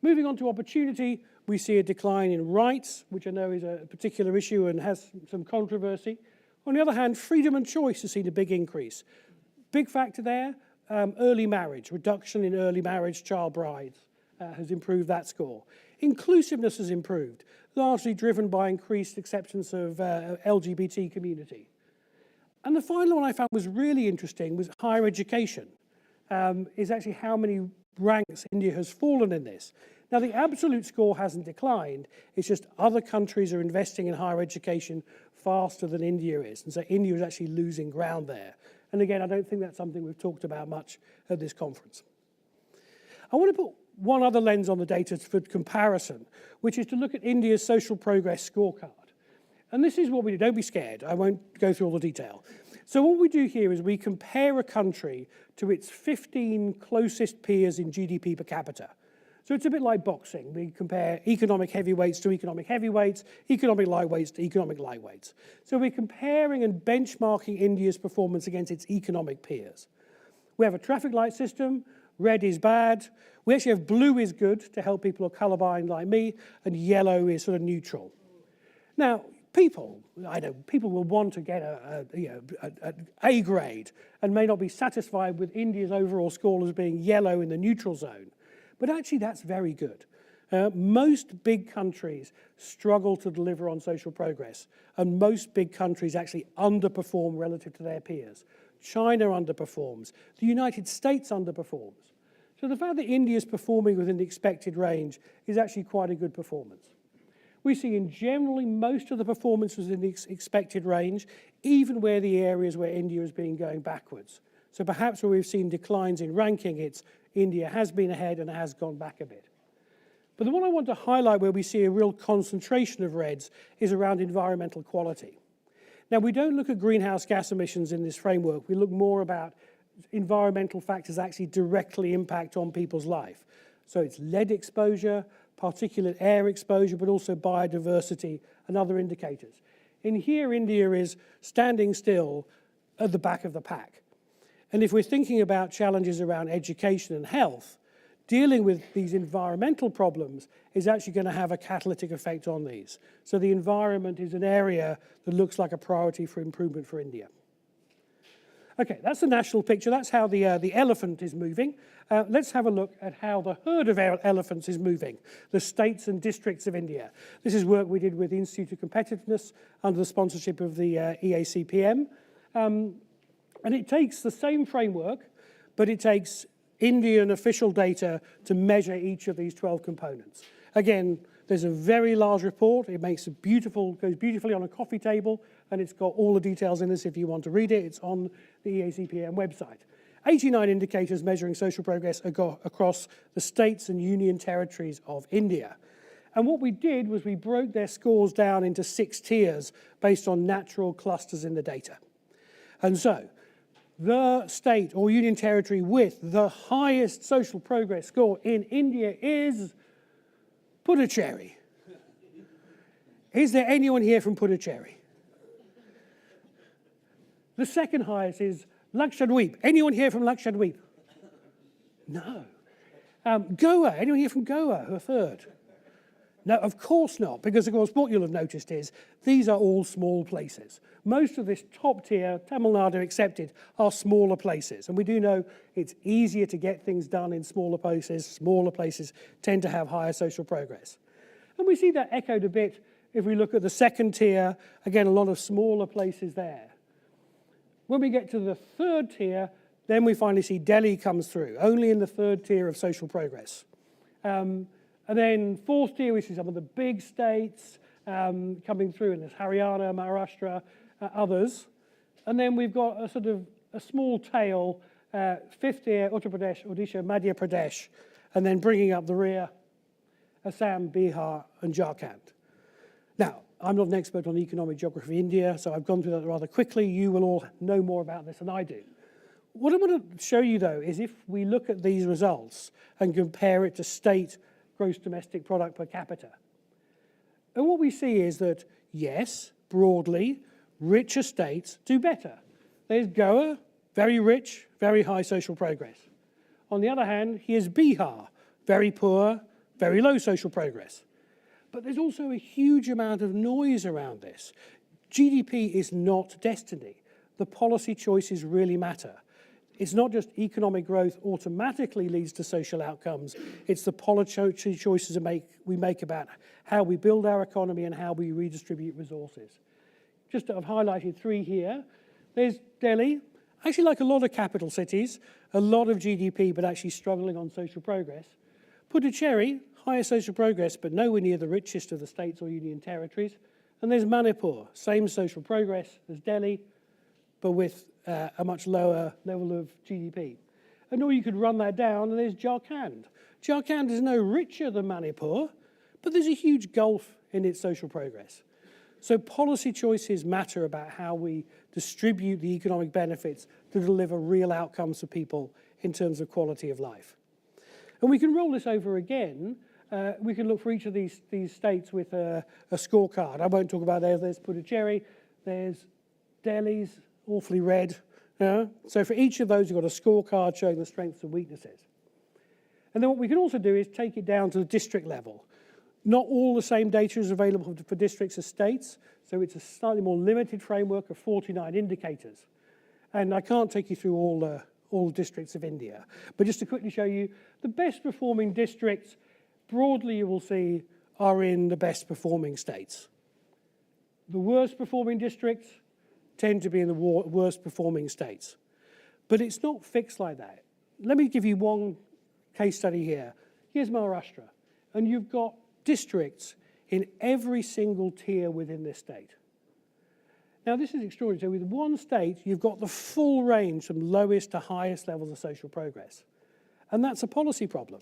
Moving on to opportunity, we see a decline in rights, which I know is a particular issue and has some controversy. On the other hand, freedom and choice has seen a big increase. Big factor there, early marriage, reduction in early marriage, child brides has improved that score. Inclusiveness has improved, largely driven by increased acceptance of LGBT community. And the final one I found was really interesting was higher education, is actually how many ranks India has fallen in this. Now, the absolute score hasn't declined. It's just other countries are investing in higher education faster than India is. And so India is actually losing ground there. And again, I don't think that's something we've talked about much at this conference. I want to put one other lens on the data for comparison, which is to look at India's social progress scorecard. And this is what we do. Don't be scared. I won't go through all the detail. So what we do here is we compare a country to its 15 closest peers in GDP per capita. So it's a bit like boxing. We compare economic heavyweights to economic heavyweights, economic lightweights to economic lightweights. So we're comparing and benchmarking India's performance against its economic peers. We have a traffic light system. Red is bad. We actually have blue is good to help people who are colorblind like me, and yellow is sort of neutral. Now, people will want to get an A grade and may not be satisfied with India's overall score as being yellow in the neutral zone. But actually, that's very good. Most big countries struggle to deliver on social progress, and most big countries actually underperform relative to their peers. China underperforms. The United States underperforms. So the fact that India is performing within the expected range is actually quite a good performance. We see in generally most of the performance was in the expected range, even where the areas where India has been going backwards. So perhaps where we've seen declines in ranking, it's India has been ahead and has gone back a bit. But the one I want to highlight where we see a real concentration of reds is around environmental quality. Now, we don't look at greenhouse gas emissions in this framework. We look more about environmental factors that actually directly impact on people's life. So it's lead exposure, particulate air exposure, but also biodiversity and other indicators. In here, India is standing still at the back of the pack. And if we're thinking about challenges around education and health, dealing with these environmental problems is actually going to have a catalytic effect on these. So the environment is an area that looks like a priority for improvement for India. Okay, that's the national picture. That's how the elephant is moving. Let's have a look at how the herd of elephants is moving, the states and districts of India. This is work we did with the Institute of Competitiveness under the sponsorship of the EACPM. And it takes the same framework, but it takes Indian official data to measure each of these 12 components. Again, there's a very large report. It makes it beautiful, goes beautifully on a coffee table, and it's got all the details in this if you want to read it. It's on the EACPM website. 89 indicators measuring social progress across the states and union territories of India. And what we did was we broke their scores down into 6 tiers based on natural clusters in the data. And so, the state or union territory with the highest social progress score in India is Puducherry. Is there anyone here from Puducherry? The second highest is Lakshadweep. Anyone here from Lakshadweep? No. Goa. Anyone here from Goa? A third. No, of course not, because of course what you'll have noticed is these are all small places. Most of this top tier, Tamil Nadu accepted, are smaller places. And we do know it's easier to get things done in smaller places. Smaller places tend to have higher social progress. And we see that echoed a bit if we look at the second tier. Again, a lot of smaller places there. When we get to the third tier, then we finally see Delhi comes through, only in the third tier of social progress. And then fourth tier, we see some of the big states coming through, and there's Haryana, Maharashtra, others. And then we've got a sort of a small tail, fifth tier, Uttar Pradesh, Odisha, Madhya Pradesh, and then bringing up the rear, Assam, Bihar, and Jharkhand. Now, I'm not an expert on economic geography of India, so I've gone through that rather quickly. You will all know more about this than I do. What I'm going to show you, though, is if we look at these results and compare it to state gross domestic product per capita. And what we see is that, yes, broadly, richer states do better. There's Goa, very rich, very high social progress. On the other hand, here's Bihar, very poor, very low social progress. But there's also a huge amount of noise around this. GDP is not destiny. The policy choices really matter. It's not just economic growth automatically leads to social outcomes. It's the policy choices we make about how we build our economy and how we redistribute resources. Just I've highlighted 3 here. There's Delhi. Actually, like a lot of capital cities, a lot of GDP, but actually struggling on social progress. Puducherry, higher social progress, but nowhere near the richest of the states or union territories. And there's Manipur, same social progress as Delhi, but with a much lower level of GDP. And or you could run that down, and there's Jharkhand. Jharkhand is no richer than Manipur, but there's a huge gulf in its social progress. So policy choices matter about how we distribute the economic benefits to deliver real outcomes for people in terms of quality of life. And we can roll this over again. We can look for each of these states with a scorecard. I won't talk about theirs. There's Puducherry, there's Delhi's, awfully red. So for each of those, you've got a scorecard showing the strengths and weaknesses. And then what we can also do is take it down to the district level. Not all the same data is available for districts as states, so it's a slightly more limited framework of 49 indicators. And I can't take you through all districts of India. But just to quickly show you, the best performing districts, broadly you will see, are in the best performing states. The worst performing districts tend to be in the worst performing states. But it's not fixed like that. Let me give you one case study here. Here's Maharashtra, and you've got districts in every single tier within this state. Now, this is extraordinary. So with one state, you've got the full range from lowest to highest levels of social progress. And that's a policy problem.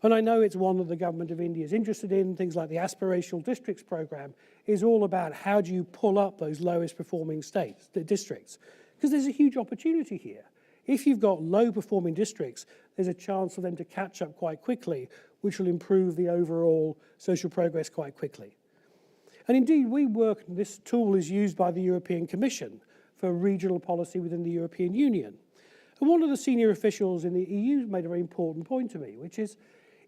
And I know it's one that the government of India is interested in. Things like the Aspirational Districts program is all about how do you pull up those lowest performing states, the districts. Because there's a huge opportunity here. If you've got low performing districts, there's a chance for them to catch up quite quickly, which will improve the overall social progress quite quickly. And indeed, this tool is used by the European Commission for regional policy within the European Union. And one of the senior officials in the EU made a very important point to me, which is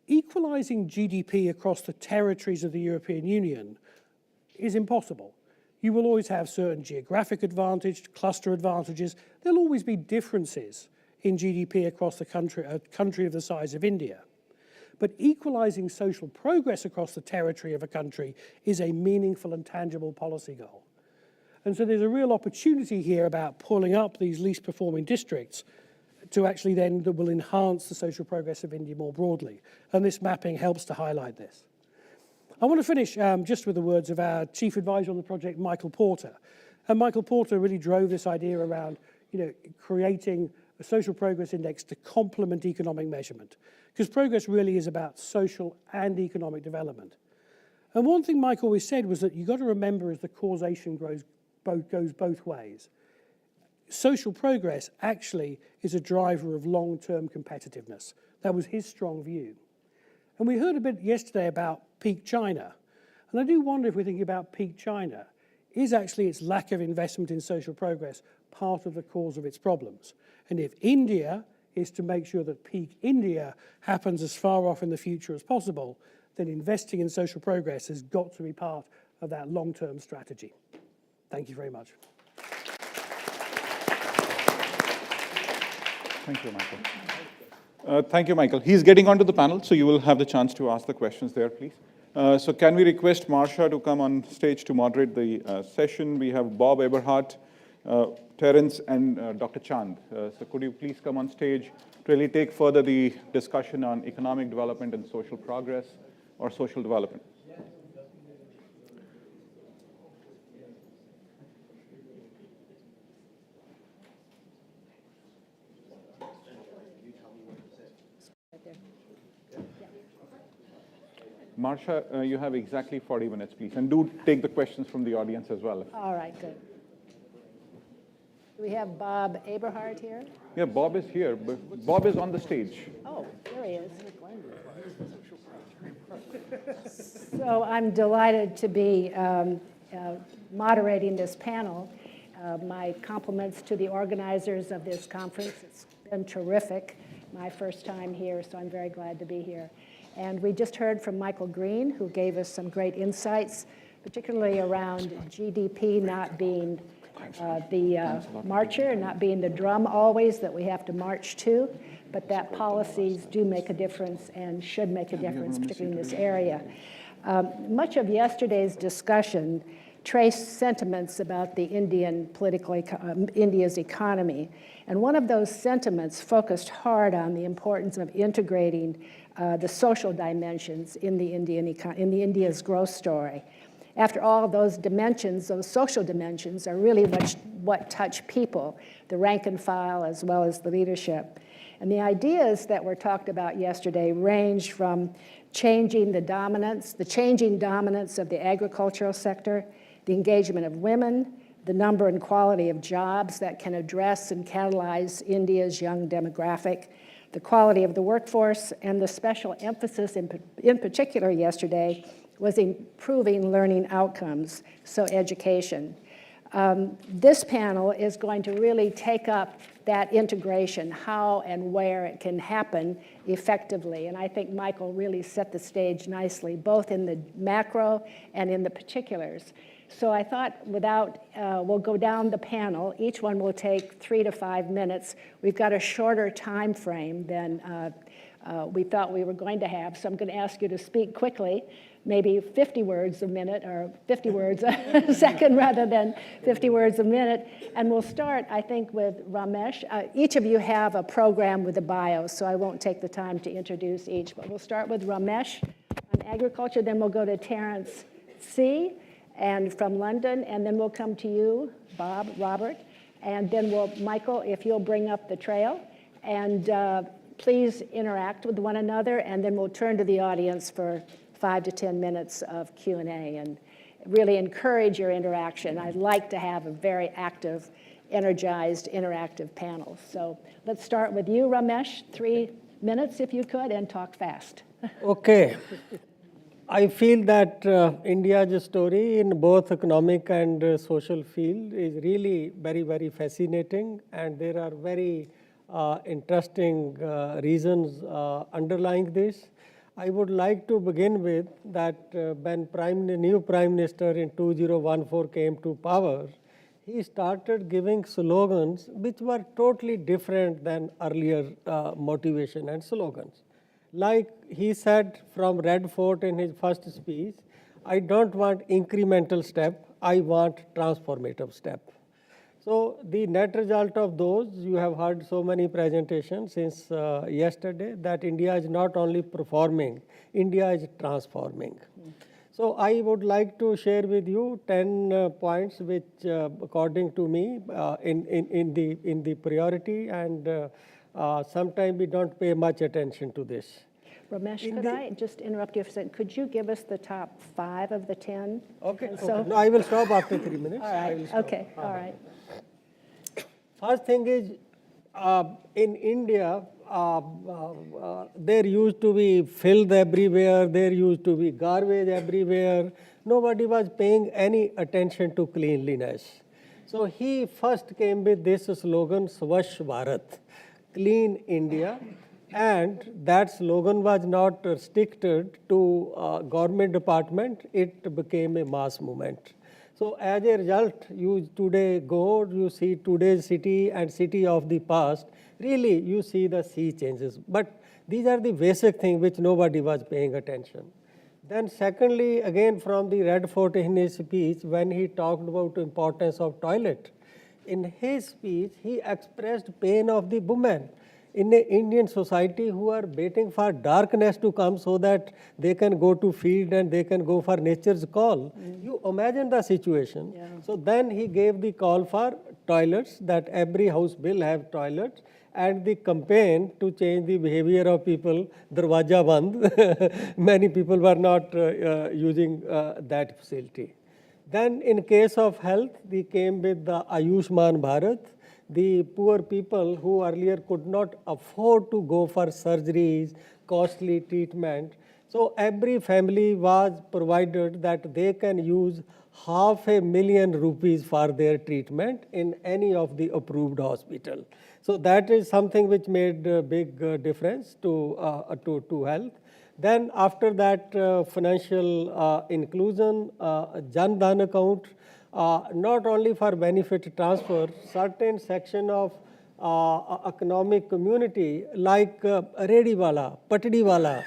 equalizing GDP across the territories of the European Union is impossible. You will always have certain geographic advantage, cluster advantages. There'll always be differences in GDP across the country, a country of the size of India. But equalizing social progress across the territory of a country is a meaningful and tangible policy goal. And so there's a real opportunity here about pulling up these least performing districts to actually then that will enhance the social progress of India more broadly. And this mapping helps to highlight this. I want to finish just with the words of our chief advisor on the project, Michael Porter. And Michael Porter really drove this idea around, creating a social progress index to complement economic measurement, because progress really is about social and economic development. And one thing Mike always said was that you've got to remember as the causation goes both ways. Social progress actually is a driver of long-term competitiveness. That was his strong view. And we heard a bit yesterday about peak China. And I do wonder if we're thinking about peak China, is actually its lack of investment in social progress part of the cause of its problems? And if India is to make sure that peak India happens as far off in the future as possible, then investing in social progress has got to be part of that long-term strategy. Thank you very much. Thank you, Michael. Thank you, Michael. He's getting onto the panel, so you will have the chance to ask the questions there, please. So can we request Marsha to come on stage to moderate the session? We have Bob Eberhardt, Terence, and Dr. Chand. So could you please come on stage to really take further the discussion on economic development and social progress or social development? Marsha, you have exactly 40 minutes, please. And do take the questions from the audience as well. All right, good. Do we have Bob Eberhardt here? Yeah, Bob is here. But Bob is on the stage. Oh, there he is. So I'm delighted to be moderating this panel. My compliments to the organizers of this conference. It's been terrific. My first time here, so I'm very glad to be here. And we just heard from Michael Green, who gave us some great insights, particularly around GDP not being the marcher, not being the drum always that we have to march to, but that policies do make a difference and should make a difference, particularly in this area. Much of yesterday's discussion traced sentiments about the India's economy. And one of those sentiments focused hard on the importance of integrating the social dimensions in the India's growth story. After all, those dimensions, those social dimensions, are really what touch people, the rank and file as well as the leadership. And the ideas that were talked about yesterday range from changing the changing dominance of the agricultural sector, the engagement of women, the number and quality of jobs that can address and catalyze India's young demographic, the quality of the workforce, and the special emphasis in particular yesterday was improving learning outcomes, so education. This panel is going to really take up that integration, how and where it can happen effectively. And I think Michael really set the stage nicely, both in the macro and in the particulars. So I thought we'll go down the panel. Each one will take 3 to 5 minutes. We've got a shorter time frame than we thought we were going to have. So I'm going to ask you to speak quickly, maybe 50 words a minute or 50 words a second rather than 50 words a minute. And we'll start, I think, with Ramesh. Each of you have a program with a bio, so I won't take the time to introduce each. But we'll start with Ramesh on agriculture, then we'll go to Terence C., and from London, and then we'll come to you, Robert, and then Michael, if you'll bring up the trail, and please interact with one another, and then we'll turn to the audience for 5 to 10 minutes of Q&A, and really encourage your interaction. I'd like to have a very active, energized, interactive panel. So let's start with you, Ramesh, 3 minutes if you could, and talk fast. Okay. I feel that India's story in both economic and social field is really very, very fascinating, and there are very interesting reasons underlying this. I would like to begin with that when new Prime Minister in 2014 came to power, he started giving slogans which were totally different than earlier motivation and slogans. Like he said from Red Fort in his first speech, I don't want incremental step, I want transformative step. So the net result of those, you have heard so many presentations since yesterday that India is not only performing, India is transforming. So I would like to share with you 10 points which according to me in the priority, and sometimes we don't pay much attention to this. Ramesh, could I just interrupt you for a second? Could you give us the top 5 of the 10? Okay, And okay. No, I will stop after 3 minutes. All right, okay, all right. First thing is, in India, there used to be filth everywhere, there used to be garbage everywhere. Nobody was paying any attention to cleanliness. So he first came with this slogan, Swachh Bharat, Clean India. And that slogan was not restricted to government department, it became a mass movement. So as a result, you today go, you see today's city and city of the past, really you see the sea changes. But these are the basic things which nobody was paying attention. Then secondly, again from the Red Fort in his speech, when he talked about the importance of toilet, in his speech, he expressed pain of the women in an Indian society who are waiting for darkness to come so that they can go to field and they can go for nature's call. You imagine the situation. Yeah. So then he gave the call for toilets, that every house will have toilets, and the campaign to change the behavior of people, Darwaja Band, many people were not using that facility. Then in case of health, they came with the Ayushman Bharat. The poor people who earlier could not afford to go for surgeries, costly treatment. So every family was provided that they can use ₹500,000 rupees for their treatment in any of the approved hospital. So that is something which made a big difference to health. Then after that, financial inclusion, Jan Dhan account, not only for benefit transfer, certain section of economic community like Rediwala, Patdiwala,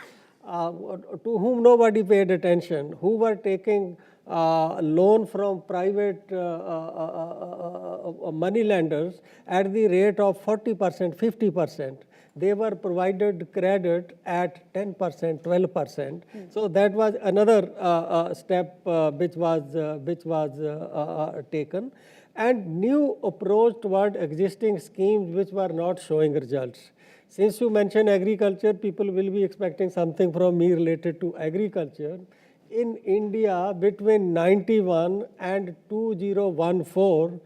to whom nobody paid attention, who were taking loan from private money lenders at the rate of 40%, 50%. They were provided credit at 10%, 12%. So that was another step which was taken. And new approach toward existing schemes which were not showing results. Since you mentioned agriculture, people will be expecting something from me related to agriculture. In India, between 91 and 2014,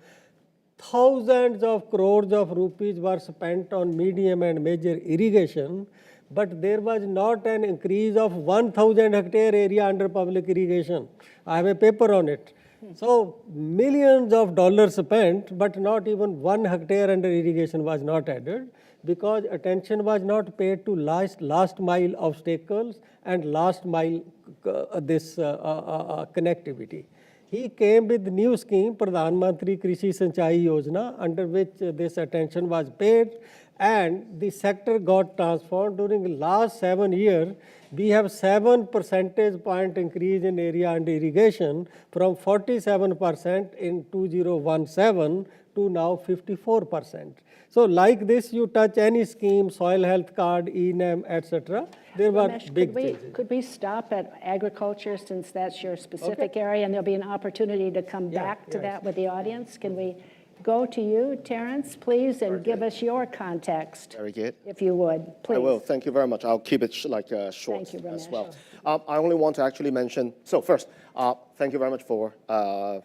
thousands of crores of rupees were spent on medium and major irrigation, but there was not an increase of 1,000 hectare area under public irrigation. I have a paper on it. So millions of dollars spent, but not even 1 hectare under irrigation was not added, because attention was not paid to last mile obstacles and last mile connectivity. He came with new scheme, Pradhan Mantri Krishi Sinchai Yojana, under which this attention was paid, and the sector got transformed. During the last 7 years, we have 7 percentage point increase in area under irrigation from 47% in 2017 to now 54%. So like this, you touch any scheme, soil health card, ENAM, etc. There were Ramesh, big changes. could we stop at agriculture, since that's your specific area, and there'll be an opportunity to come back to that with the audience? Can we go to you, Terence, please, and give us your context? Very good. If you would, please. I will. Thank you very much. I'll keep it short Thank you, as Ramesh. well. I only want to actually mention. So first, thank you very much for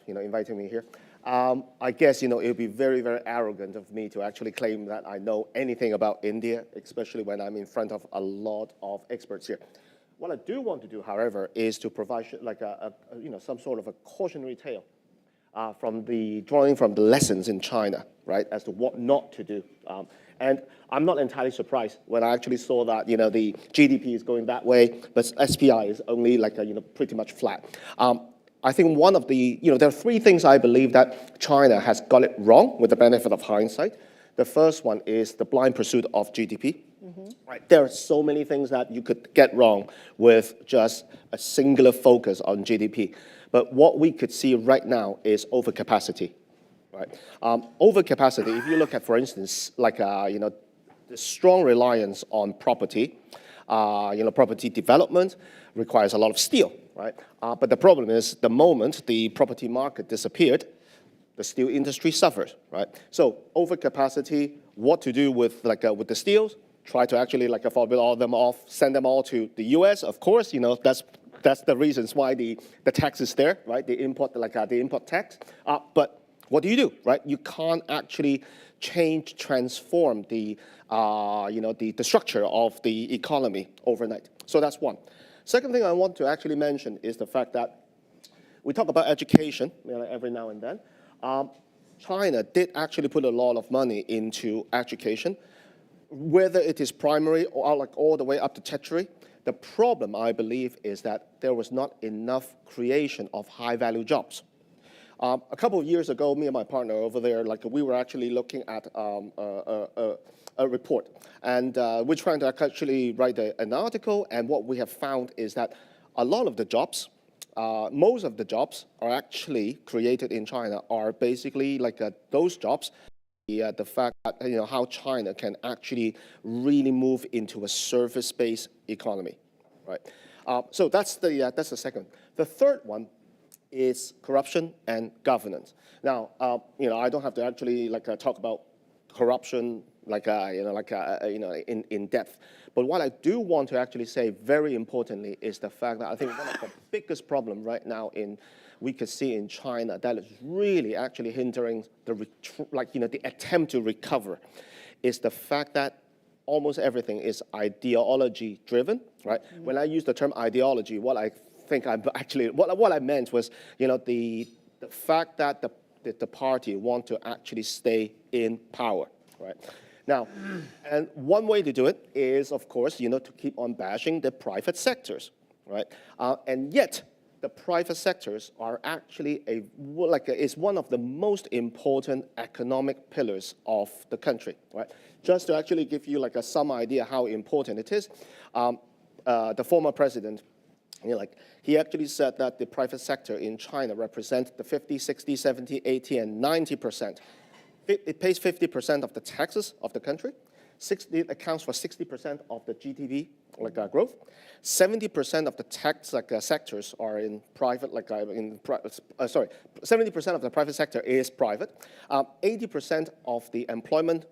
inviting me here. I guess it would be very, very arrogant of me to actually claim that I know anything about India, especially when I'm in front of a lot of experts here. What I do want to do, however, is to provide like some sort of a cautionary tale drawing from the lessons in China, right, as to what not to do. And I'm not entirely surprised when I actually saw that, the GDP is going that way, but SPI is only like, pretty much flat. I think one of the, there are three things I believe that China has got it wrong with the benefit of hindsight. The first one is the blind pursuit of GDP. Right. There are so many things that you could get wrong with just a singular focus on GDP. But what we could see right now is overcapacity. Right. Overcapacity, if you look at, for instance, like, the strong reliance on property, property development requires a lot of steel, right? But the problem is the moment the property market disappeared, the steel industry suffers, right? So overcapacity, what to do with the steels? Try to actually forbid all of them off, send them all to the US, of course, that's the reasons why the tax is there, right? The import, the import tax. But what do you do, right? You can't actually transform the structure of the economy overnight. So that's one. Second thing I want to actually mention is the fact that we talk about education every now and then. China did actually put a lot of money into education, whether it is primary or all the way up to tertiary. The problem, I believe, is that there was not enough creation of high-value jobs. A couple of years ago, me and my partner over there, we were actually looking at a report, and we're trying to actually write an article, and what we have found is that a lot of the jobs, most of the jobs are actually created in China are basically those jobs, the fact that, how China can actually really move into a service-based economy, right? So that's the second. The third one is corruption and governance. Now, I don't have to actually talk about corruption in depth. But what I do want to actually say very importantly is the fact that I think one of the biggest problem right now we could see in China that is really actually hindering the attempt to recover is the fact that almost everything is ideology driven, right? When I use the term ideology, what I meant was, the fact that the party want to actually stay in power, right? Now, and one way to do it is, of course, to keep on bashing the private sectors, right? And yet, the private sectors are actually is one of the most important economic pillars of the country, right? Just to actually give you some idea how important it is, the former president, he actually said that the private sector in China represents the 50, 60, 70, 80, and 90%. It pays 50% of the taxes of the country. It accounts for 60% of the GDP growth. 70% of the tax sectors are in private, 70% of the private sector is private. 80% of the employment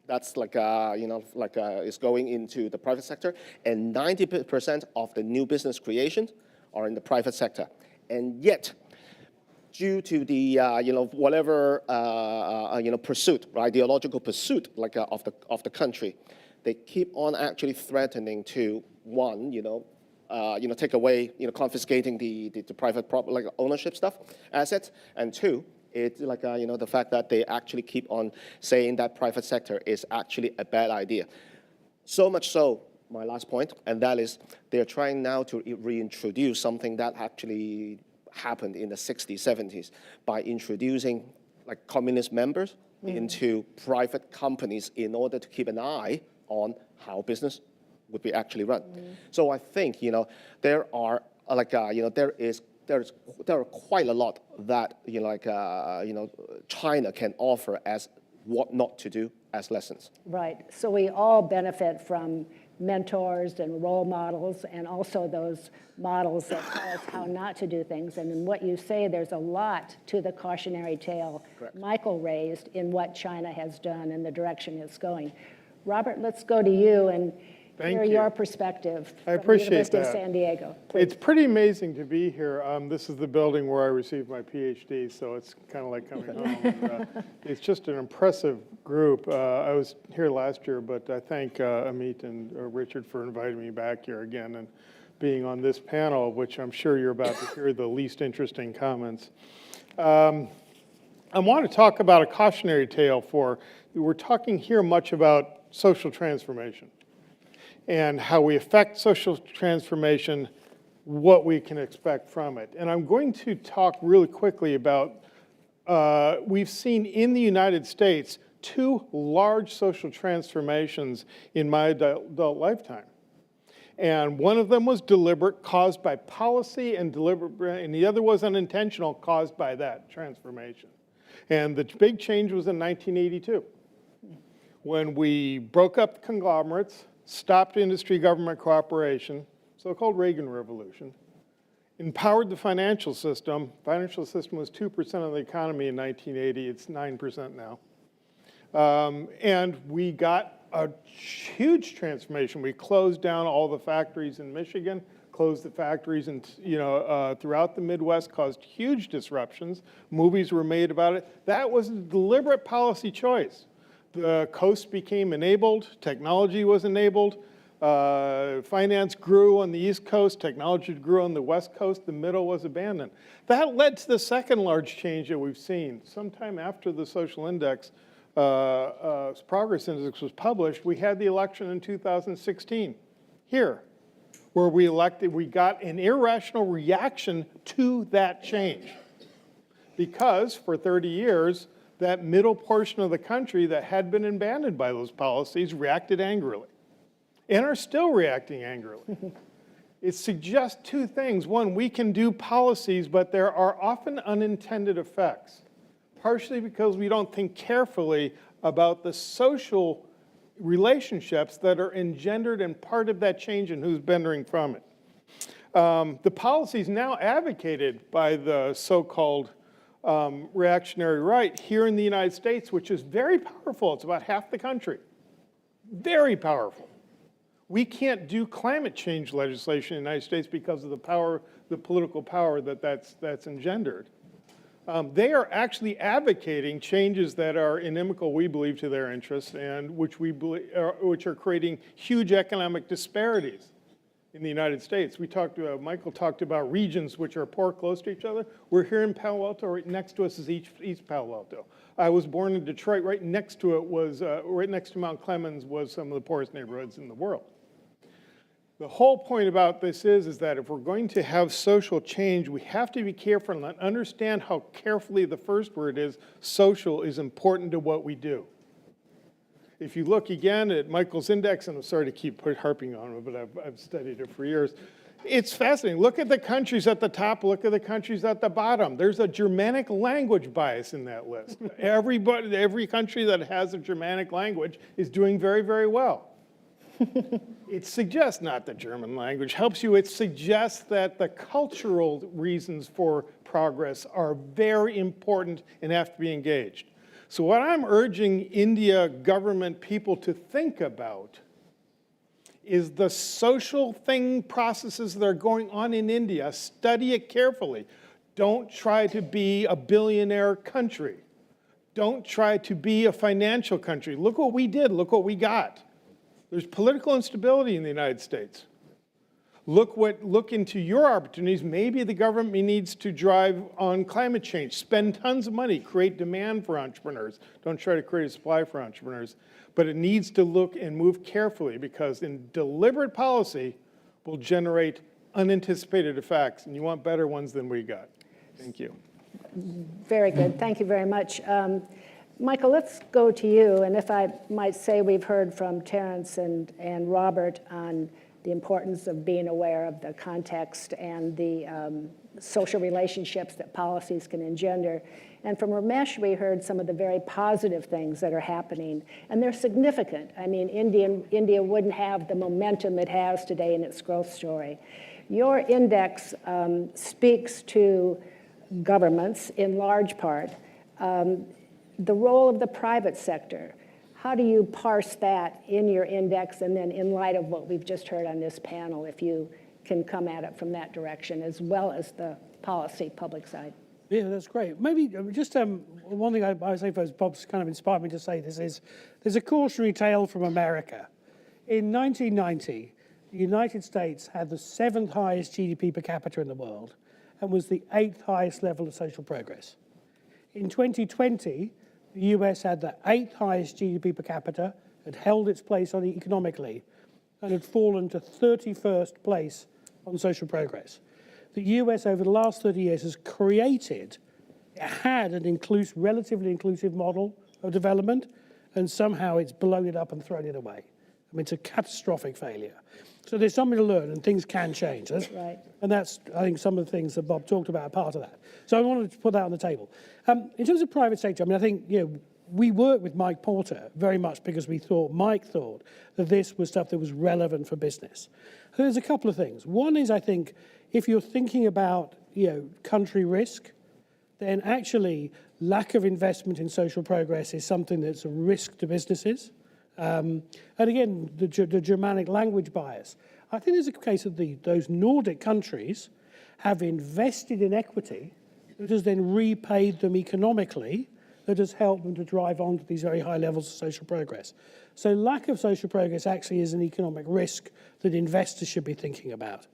that's is going into the private sector, and 90% of the new business creations are in the private sector. And yet, due to the whatever pursuit, ideological pursuit of the country, they keep on actually threatening to take away confiscating the private property ownership assets, and two, it's the fact that they actually keep on saying that private sector is actually a bad idea. So much so, my last point, and that is they're trying now to reintroduce something that actually happened in the 60s, 70s by introducing communist members into private companies in order to keep an eye on how business would be actually run. So I think there are there are quite a lot that China can offer as what not to do as lessons. Right. So we all benefit from mentors and role models, and also those models that tell us how not to do things. And in what you say, there's a lot to the cautionary tale Michael raised in what China has done and the direction it's going. Robert, let's go to you and hear your perspective from the University of San Diego. Please. It's pretty amazing to be here. This is the building where I received my PhD, so it's kind of like coming home. And, it's just an impressive group. I was here last year, but I thank Amit and Richard for inviting me back here again and being on this panel, which I'm sure you're about to hear the least interesting comments. I want to talk about a cautionary tale we're talking here much about social transformation and how we affect social transformation, what we can expect from it. And I'm going to talk really quickly about, we've seen in the United States 2 large social transformations in my adult lifetime. And one of them was deliberate, caused by policy, and the other was unintentional, caused by that transformation. And the big change was in 1982, when we broke up the conglomerates, stopped industry-government cooperation, so-called Reagan Revolution, empowered the financial system. Financial system was 2% of the economy in 1980. It's 9% now. And we got a huge transformation. We closed down all the factories in Michigan, closed the factories throughout the Midwest, caused huge disruptions. Movies were made about it. That was a deliberate policy choice. The coast became enabled, technology was enabled, finance grew on the East Coast, technology grew on the West Coast, the middle was abandoned. That led to the second large change that we've seen. Sometime after the social index, progress index was published, we had the election in 2016 here, where we got an irrational reaction to that change. Because for 30 years, that middle portion of the country that had been abandoned by those policies reacted angrily, and are still reacting angrily. It suggests 2 things. One, we can do policies, but there are often unintended effects, partially because we don't think carefully about the social relationships that are engendered and part of that change and who's benefiting from it. The policies now advocated by the so-called reactionary right here in the United States, which is very powerful. It's about half the country. Very powerful. We can't do climate change legislation in the United States because of the political power that's engendered. They are actually advocating changes that are inimical, we believe, to their interests, and which are creating huge economic disparities in the United States. Michael talked about regions which are poor close to each other. We're here in Palo Alto. Right next to us is East Palo Alto. I was born in Detroit. Right next to it was, right next to Mount Clemens was some of the poorest neighborhoods in the world. The whole point about this is that if we're going to have social change, we have to be careful and understand how carefully the first word is, social, is important to what we do. If you look again at Michael's index, and I'm sorry to keep harping on it, but I've studied it for years, it's fascinating. Look at the countries at the top, look at the countries at the bottom. There's a Germanic language bias in that list. Every country that has a Germanic language is doing very, very well. It suggests, not the German language helps you, it suggests that the cultural reasons for progress are very important and have to be engaged. So what I'm urging India government people to think about is the social processes that are going on in India. Study it carefully. Don't try to be a billionaire country. Don't try to be a financial country. Look what we did, look what we got. There's political instability in the United States. Look into your opportunities. Maybe the government needs to drive on climate change, spend tons of money, create demand for entrepreneurs. Don't try to create a supply for entrepreneurs. But it needs to look and move carefully, because in deliberate policy will generate unanticipated effects, and you want better ones than we got. Thank you. Very good. Thank you very much. Michael, let's go to you. And if I might say, we've heard from Terence and Robert on the importance of being aware of the context and the social relationships that policies can engender. And from Ramesh, we heard some of the very positive things that are happening, and they're significant. I mean, India wouldn't have the momentum it has today in its growth story. Your index speaks to governments in large part, the role of the private sector. How do you parse that in your index, and then in light of what we've just heard on this panel, if you can come at it from that direction as well as the policy public side? Yeah, that's great. Maybe just one thing I say first, Bob's kind of inspired me to say this, is there's a cautionary tale from America. In 1990, the United States had the 7th highest GDP per capita in the world and was the 8th highest level of social progress. In 2020, the US had the 8th highest GDP per capita, had held its place on economically, and had fallen to 31st place on social progress. The US over the last 30 years has had an relatively inclusive model of development, and somehow it's blown it up and thrown it away. I mean, it's a catastrophic failure. So there's something to learn, and things can change. Right. And that's, I think, some of the things that Bob talked about are part of that. So I wanted to put that on the table. In terms of private sector, I mean, I think, we worked with Mike Porter very much because Mike thought that this was stuff that was relevant for business. So there's a couple of things. One is, I think, if you're thinking about, country risk, then actually lack of investment in social progress is something that's a risk to businesses. And again, the Germanic language bias. I think there's a case of those Nordic countries have invested in equity that has then repaid them economically, that has helped them to drive on to these very high levels of social progress. So lack of social progress actually is an economic risk that investors should be thinking about.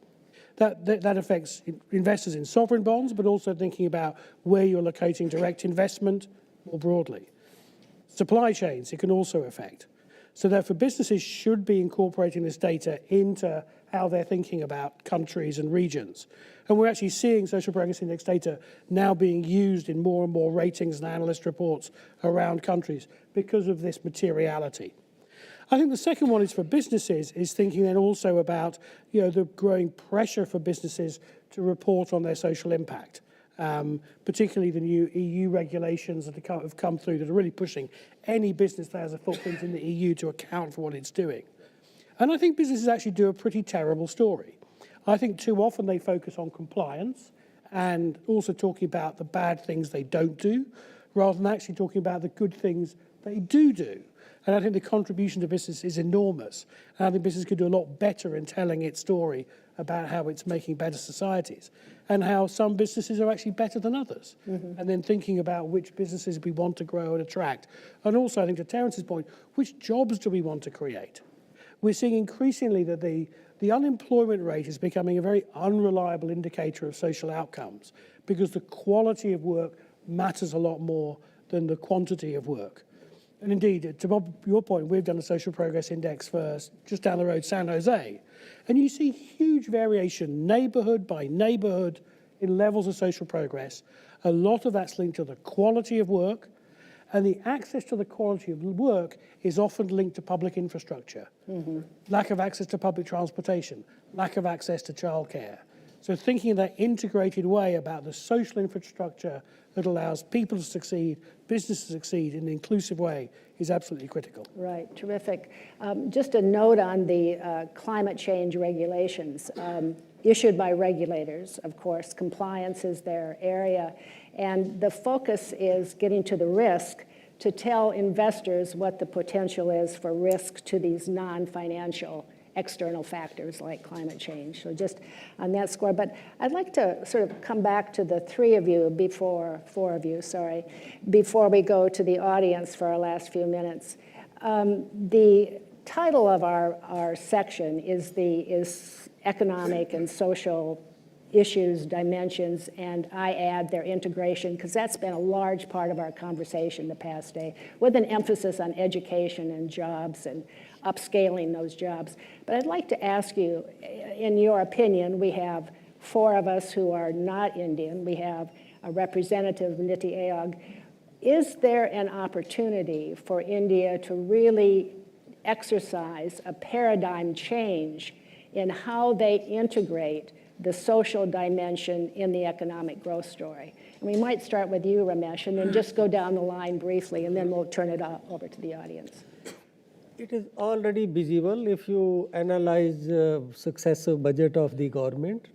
That affects investors in sovereign bonds, but also thinking about where you're locating direct investment more broadly. Supply chains, it can also affect. So therefore, businesses should be incorporating this data into how they're thinking about countries and regions. And we're actually seeing social progress index data now being used in more and more ratings and analyst reports around countries because of this materiality. I think the second one is for businesses, is thinking then also about the growing pressure for businesses to report on their social impact. Particularly the new EU regulations that have come through that are really pushing any business that has a footprint in the EU to account for what it's doing. And I think businesses actually do a pretty terrible story. I think too often they focus on compliance and also talking about the bad things they don't do, rather than actually talking about the good things they do. And I think the contribution to business is enormous. And I think business could do a lot better in telling its story about how it's making better societies and how some businesses are actually better than others. And then thinking about which businesses we want to grow and attract. And also, I think to Terence's point, which jobs do we want to create? We're seeing increasingly that the unemployment rate is becoming a very unreliable indicator of social outcomes because the quality of work matters a lot more than the quantity of work. And indeed, to Bob, your point, we've done a social progress index for just down the road, San Jose. And you see huge variation, neighborhood by neighborhood, in levels of social progress. A lot of that's linked to the quality of work, and the access to the quality of work is often linked to public infrastructure. Lack of access to public transportation, lack of access to childcare. So thinking in that integrated way about the social infrastructure that allows people to succeed, business to succeed in an inclusive way is absolutely critical. Right, terrific. Just a note on the climate change regulations issued by regulators, of course. Compliance is their area. And the focus is getting to the risk to tell investors what the potential is for risk to these non-financial external factors like climate change. So just on that score, but I'd like to sort of come back to the four of you, before we go to the audience for our last few minutes. The title of our section is economic and social issues, dimensions, and I add their integration, because that's been a large part of our conversation the past day, with an emphasis on education and jobs and upscaling those jobs. But I'd like to ask you, in your opinion, we have four of us who are not Indian. We have a representative, Niti Aayog. Is there an opportunity for India to really exercise a paradigm change in how they integrate the social dimension in the economic growth story? And we might start with you, Ramesh, and then just go down the line briefly, and then we'll turn it over to the audience. It is already visible if you analyze successive budget of the government.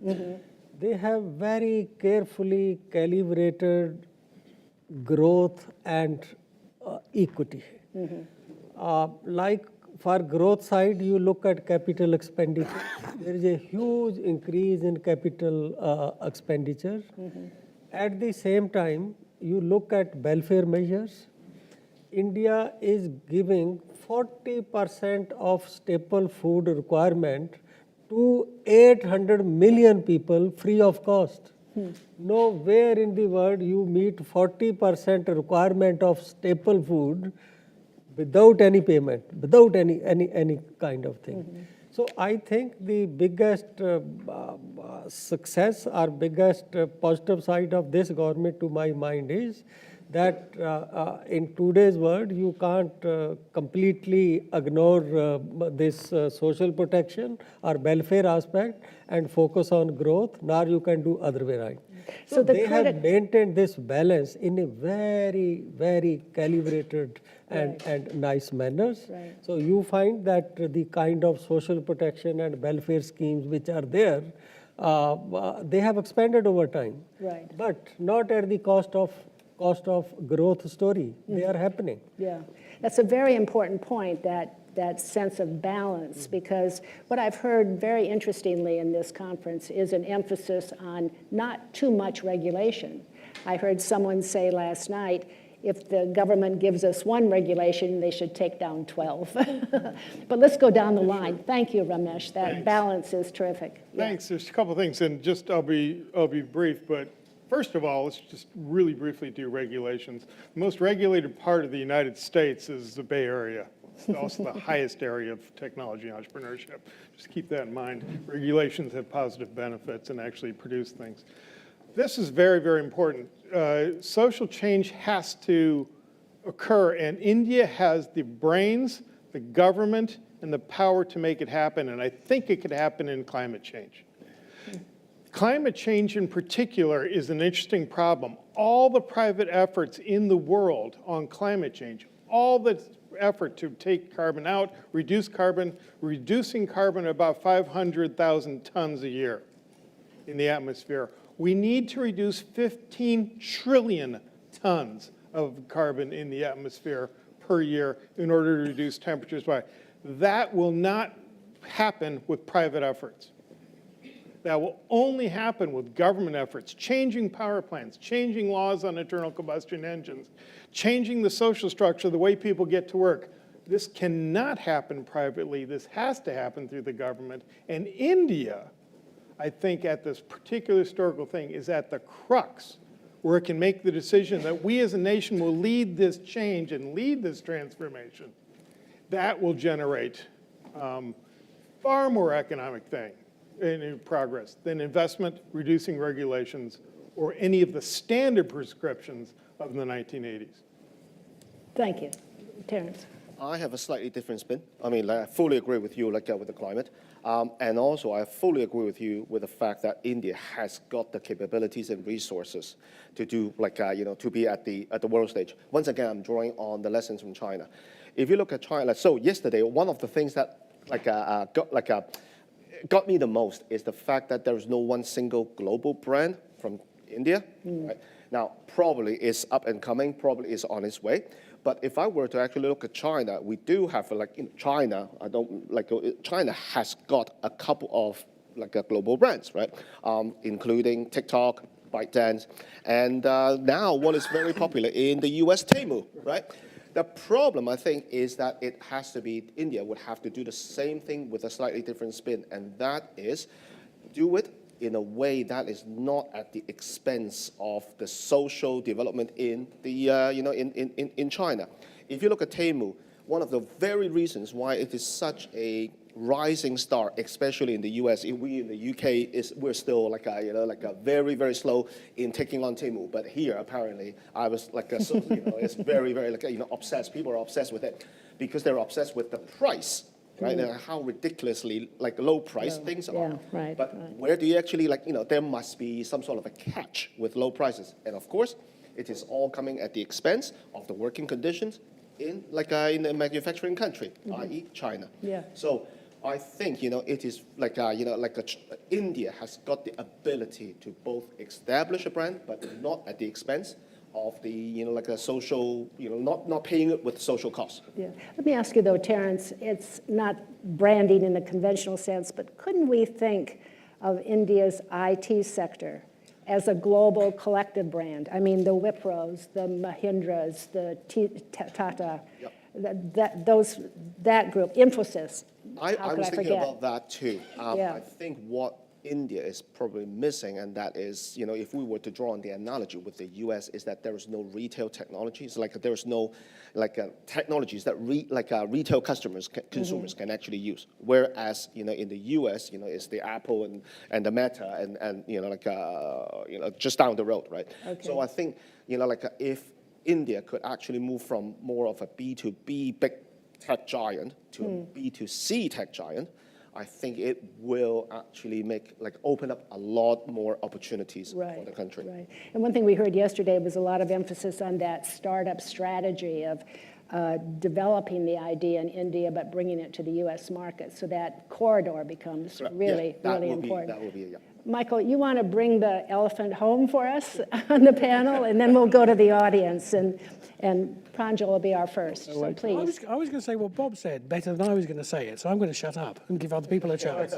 They have very carefully calibrated growth and equity. Like for growth side, you look at capital expenditure. There is a huge increase in capital expenditure. At the same time, you look at welfare measures. India is giving 40% of staple food requirement to 800 million people free of cost. Nowhere in the world you meet 40% requirement of staple food without any payment, without any kind of thing. So I think the biggest success or biggest positive side of this government to my mind is that in today's world you can't completely ignore this social protection or welfare aspect and focus on growth, nor you can do other way right. So they have maintained this balance in a very, very calibrated and nice manners. Right. So you find that the kind of social protection and welfare schemes which are there, they have expanded over time. Right. But not at the cost of growth story. They are happening. Yeah, that's a very important point, that sense of balance, because what I've heard very interestingly in this conference is an emphasis on not too much regulation. I heard someone say last night, if the government gives us one regulation, they should take down 12. But let's go down the line. Thank you, Ramesh. That Thanks. balance is terrific. Yeah. Thanks. There's a couple of things, and just I'll be brief, but first of all, let's just really briefly do regulations. The most regulated part of the United States is the Bay Area. It's also the highest area of technology and entrepreneurship. Just keep that in mind. Regulations have positive benefits and actually produce things. This is very, very important. Social change has to occur, and India has the brains, the government, and the power to make it happen, and I think it could happen in climate change. Climate change in particular is an interesting problem. All the private efforts in the world on climate change, all the effort to take carbon out, reduce carbon, reducing carbon about 500,000 tons a year in the atmosphere. We need to reduce 15 trillion tons of carbon in the atmosphere per year in order to reduce temperatures by. That will not happen with private efforts. That will only happen with government efforts, changing power plants, changing laws on internal combustion engines, changing the social structure, the way people get to work. This cannot happen privately. This has to happen through the government. And India, I think, at this particular historical thing, is at the crux where it can make the decision that we as a nation will lead this change and lead this transformation. That will generate far more economic thing in progress than investment, reducing regulations, or any of the standard prescriptions of the 1980s. Thank you. Terence. I have a slightly different spin. I mean, I fully agree with you, with the climate. And also, I fully agree with you with the fact that India has got the capabilities and resources to do, to be at the world stage. Once again, I'm drawing on the lessons from China. If you look at China, so yesterday, one of the things that got me the most is the fact that there is no one single global brand from India. Right? Now, probably is up and coming, probably is on its way. But if I were to actually look at China, we do have China. China has got a couple of global brands, right? Including TikTok, ByteDance, and now what is very popular in the US, Temu, right? The problem, I think, is that it has to be, India would have to do the same thing with a slightly different spin, and that is do it in a way that is not at the expense of the social development in the, in China. If you look at Temu, one of the very reasons why it is such a rising star, especially in the US. We in the UK we're still very, very slow in taking on Temu. But here apparently I was it's very, very obsessed. People are obsessed with it because they're obsessed with the price, right? And how ridiculously low price things are. Yeah, right. But where do you actually there must be some sort of a catch with low prices, and of course it is all coming at the expense of the working conditions in in a manufacturing country, i.e. China. Yeah. So I think it is India has got the ability to both establish a brand, but not at the expense of the a social not paying it with social costs. Yeah. Let me ask you though, Terence. It's not branding in the conventional sense, but couldn't we think of India's IT sector as a global collective brand? I mean, the Wipros, the Mahindras, the Tata, that group, Infosys. I was thinking about that too. Yeah. I think what India is probably missing, and that is, if we were to draw on the analogy with the US, is that there is no retail technologies, there is no technologies that retail consumers can actually use. Whereas, in the US, it's the Apple and the Meta and just down the road, right? Okay. So I think, if India could actually move from more of a B2B big tech giant to a B2C tech giant, I think it will actually open up a lot more opportunities for the country. Right. And one thing we heard yesterday was a lot of emphasis on that startup strategy of developing the idea in India but bringing it to the U.S. market. So that corridor becomes really important. That will be, yeah. Michael, you want to bring the elephant home for us on the panel, and then we'll go to the audience, and Pranjal will be our first, so please. I was going to say what Bob said better than I was going to say it, so I'm going to shut up and give other people a chance.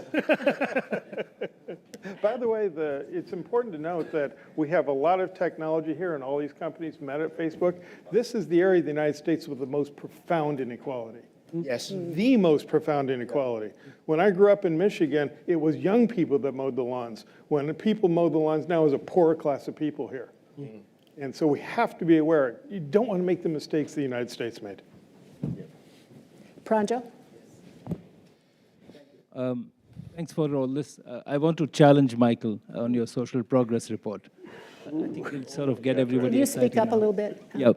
By the way, it's important to note that we have a lot of technology here, and all these companies met at Facebook. This is the area of the United States with the most profound inequality. Yes. The most profound inequality. When I grew up in Michigan, it was young people that mowed the lawns. When people mow the lawns now, is a poorer class of people here. And so we have to be aware. You don't want to make the mistakes the United States made. Pranjal? Thanks for all this. I want to challenge Michael on your social progress report. I think it'll sort of get everybody Can you excited speak up now. a little bit? Yeah.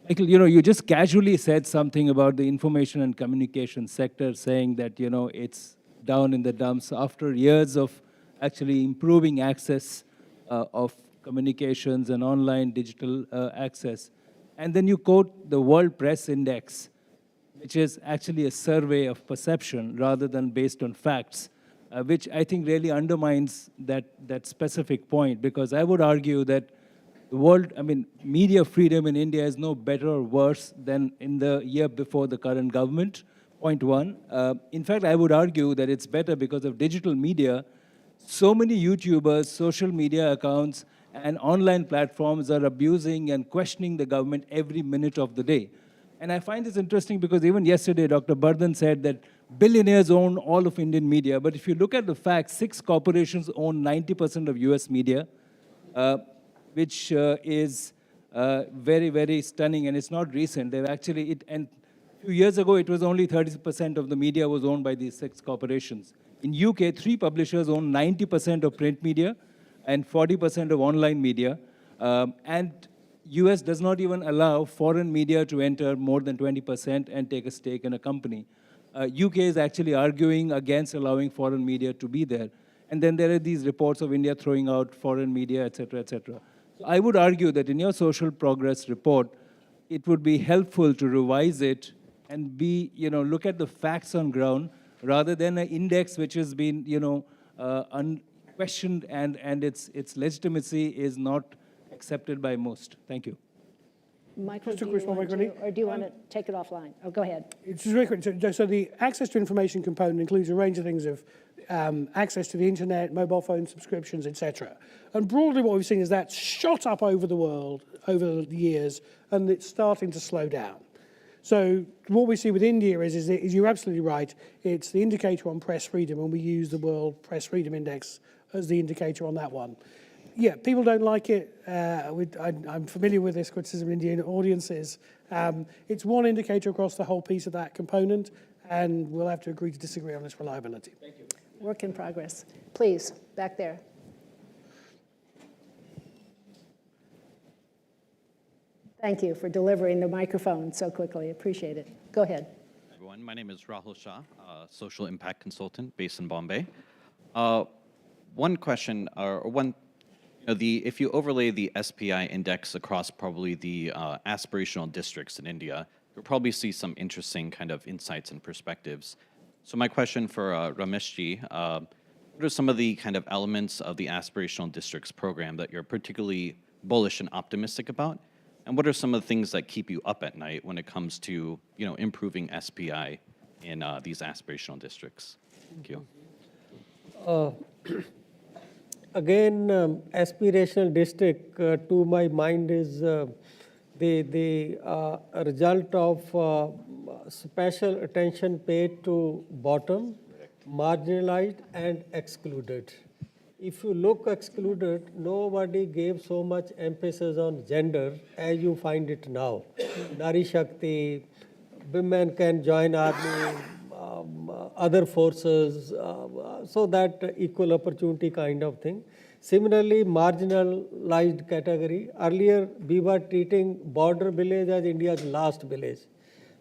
Michael, you just casually said something about the information and communication sector, saying that, it's down in the dumps after years of actually improving access of communications and online digital access. And then you quote the World Press Index, which is actually a survey of perception rather than based on facts, which I think really undermines that specific point, because I would argue that media freedom in India is no better or worse than in the year before the current government, point one. In fact, I would argue that it's better because of digital media. So many YouTubers, social media accounts, and online platforms are abusing and questioning the government every minute of the day. And I find this interesting because even yesterday, Dr. Bardhan said that billionaires own all of Indian media. But if you look at the facts, 6 corporations own 90% of US media, which is very, very stunning, and it's not recent. They've actually, and a few years ago, it was only 30% of the media was owned by these 6 corporations. In UK, 3 publishers own 90% of print media and 40% of online media. And US does not even allow foreign media to enter more than 20% and take a stake in a company. UK is actually arguing against allowing foreign media to be there. And then there are these reports of India throwing out foreign media, et cetera, et cetera. So I would argue that in your social progress report, it would be helpful to revise it and look at the facts on ground rather than an index which has been, unquestioned and its legitimacy is not accepted by most. Thank you. Michael, Just a do quick you one, want Michael. to, or do you want to take it offline? Oh, go ahead. It's just very quick. So the access to information component includes a range of things of access to the internet, mobile phone subscriptions, etc. And broadly what we've seen is that's shot up over the world over the years, and it's starting to slow down. So what we see with India is you're absolutely right. It's the indicator on press freedom, and we use the World Press Freedom Index as the indicator on that one. Yeah, people don't like it. I'm familiar with this criticism in Indian audiences. It's one indicator across the whole piece of that component, and we'll have to agree to disagree on its reliability. Thank you. Work in progress. Please, back there. Thank you for delivering the microphone so quickly. Appreciate it. Go ahead. Hi, everyone. My name is Rahul Shah, social impact consultant based in Bombay. One question, if you overlay the SPI index across probably the aspirational districts in India, you'll probably see some interesting kind of insights and perspectives. So my question for Rameshji, what are some of the kind of elements of the aspirational districts program that you're particularly bullish and optimistic about? And what are some of the things that keep you up at night when it comes to, improving SPI in these aspirational districts? Thank you. Again, aspirational district, to my mind, is the result of special attention paid to bottom, marginalized and excluded. If you look excluded, nobody gave so much emphasis on gender as you find it now. Nari Shakti, women can join army, other forces, so that equal opportunity kind of thing. Similarly, marginalized category. Earlier, we were treating border village as India's last village.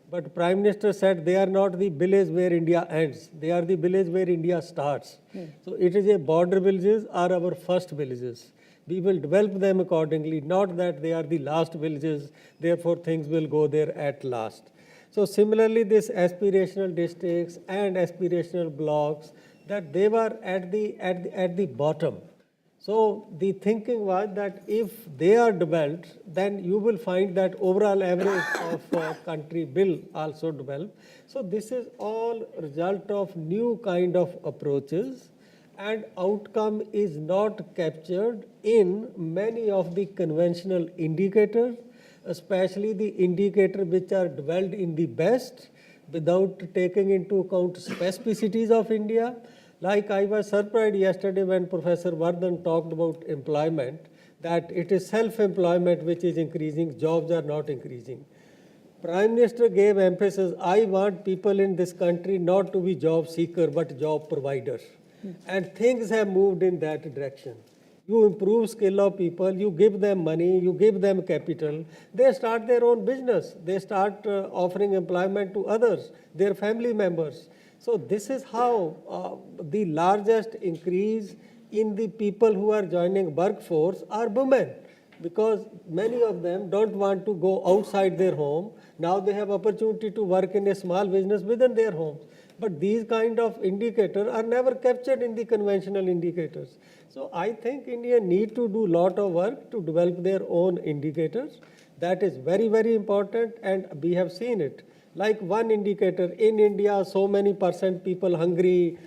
But Prime Minister said they are not the village where India ends. They are the village where India starts. So it is a border villages are our first villages. We will develop them accordingly, not that they are the last villages, therefore things will go there at last. So similarly, this aspirational districts and aspirational blocks, that they were at the bottom. So the thinking was that if they are developed, then you will find that overall average of country will also develop. So this is all result of new kind of approaches, and outcome is not captured in many of the conventional indicators, especially the indicators which are developed in the West without taking into account specificities of India. Like I was surprised yesterday when Professor Vardhan talked about employment, that it is self-employment which is increasing, jobs are not increasing. Prime Minister gave emphasis, I want people in this country not to be job seeker but job providers. And things have moved in that direction. You improve skill of people, you give them money, you give them capital, they start their own business, they start offering employment to others, their family members. So this is how the largest increase in the people who are joining workforce are women, because many of them don't want to go outside their home. Now they have opportunity to work in a small business within their homes. But these kind of indicators are never captured in the conventional indicators. So I think India need to do a lot of work to develop their own indicators. That is very, very important, and we have seen it. Like one indicator, in India, so many % people hungry.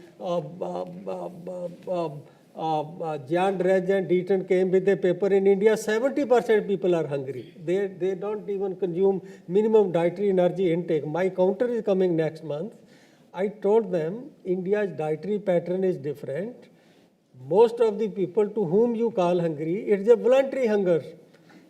Jan Raj and Indian came with a paper in India, 70% people are hungry. They don't even consume minimum dietary energy intake. My counter is coming next month. I told them India's dietary pattern is different. Most of the people to whom you call hungry, it's a voluntary hunger.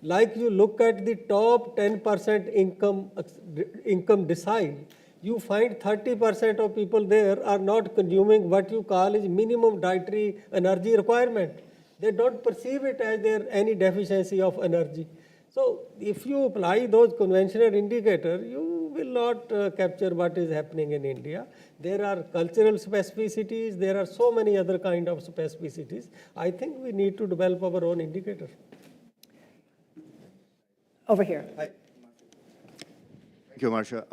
Like you look at the top 10% income decile, you find 30% of people there are not consuming what you call is minimum dietary energy requirement. They don't perceive it as there any deficiency of energy. So if you apply those conventional indicators, you will not capture what is happening in India. There are cultural specificities, there are so many other kind of specificities. I think we need to develop our own indicator. Over here. Thank you, Marsha.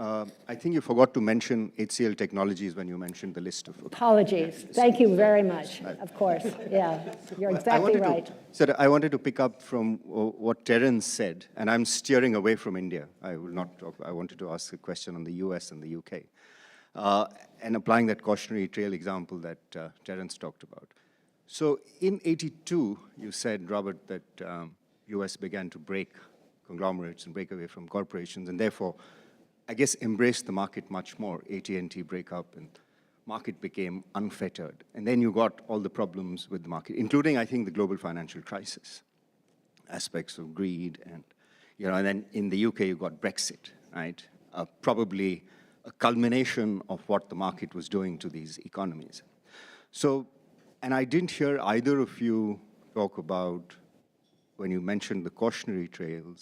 I think you forgot to mention HCL Technologies when you mentioned the list of... Apologies. Thank you very much. Of course. Yeah, you're exactly right. Sir, I wanted to pick up from what Terence said, and I'm steering away from India. I will not talk. I wanted to ask a question on the US and the UK. And applying that cautionary trail example that Terence talked about. So in '82, you said, Robert, that US began to break conglomerates and break away from corporations, and therefore, I guess, embraced the market much more. AT&T breakup, and market became unfettered. And then you got all the problems with the market, including, I think, the global financial crisis, aspects of greed, and and then in the UK, you got Brexit, right? Probably a culmination of what the market was doing to these economies. So, and I didn't hear either of you talk about, when you mentioned the cautionary trail,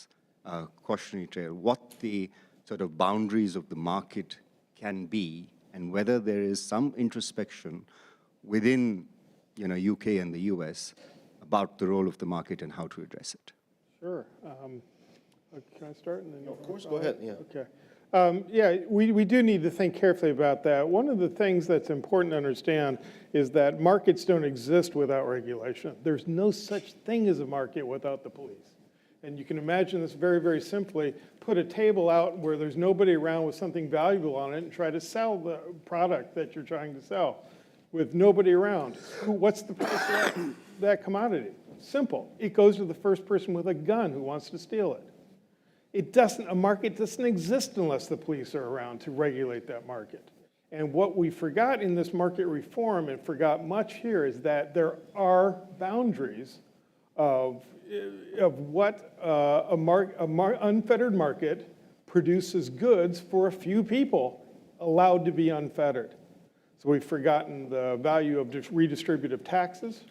what the sort of boundaries of the market can be, and whether there is some introspection within, UK and the US about the role of the market and how to address it. Sure. Can I start? And then Of course, go ahead. Yeah. Okay. We do need to think carefully about that. One of the things that's important to understand is that markets don't exist without regulation. There's no such thing as a market without the police. And you can imagine this very, very simply. Put a table out where there's nobody around with something valuable on it and try to sell the product that you're trying to sell with nobody around. What's the price of that commodity? Simple. It goes to the first person with a gun who wants to steal it. A market doesn't exist unless the police are around to regulate that market. And what we forgot in this market reform, and forgot much here, is that there are boundaries of what unfettered market produces goods for a few people allowed to be unfettered. So we've forgotten the value of redistributive taxes.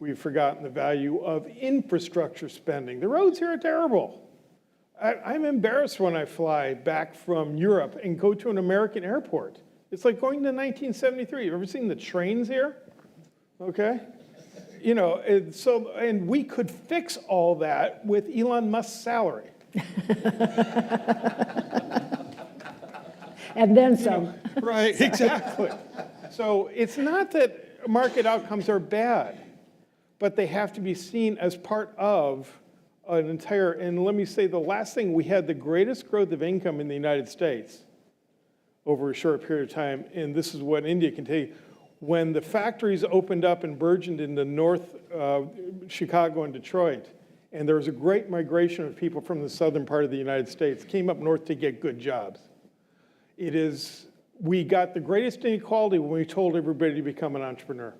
We've forgotten the value of infrastructure spending. The roads here are terrible. I'm embarrassed when I fly back from Europe and go to an American airport. It's like going to 1973. You've ever seen the trains here? Okay. You know, and we could fix all that with Elon Musk's salary. And then some. Right, exactly. So it's not that market outcomes are bad, but they have to be seen as part of an entire, and let me say the last thing, we had the greatest growth of income in the United States over a short period of time, and this is what India can tell you. When the factories opened up and burgeoned in the north, Chicago and Detroit, and there was a great migration of people from the southern part of the United States, came up north to get good jobs. We got the greatest inequality when we told everybody to become an entrepreneur.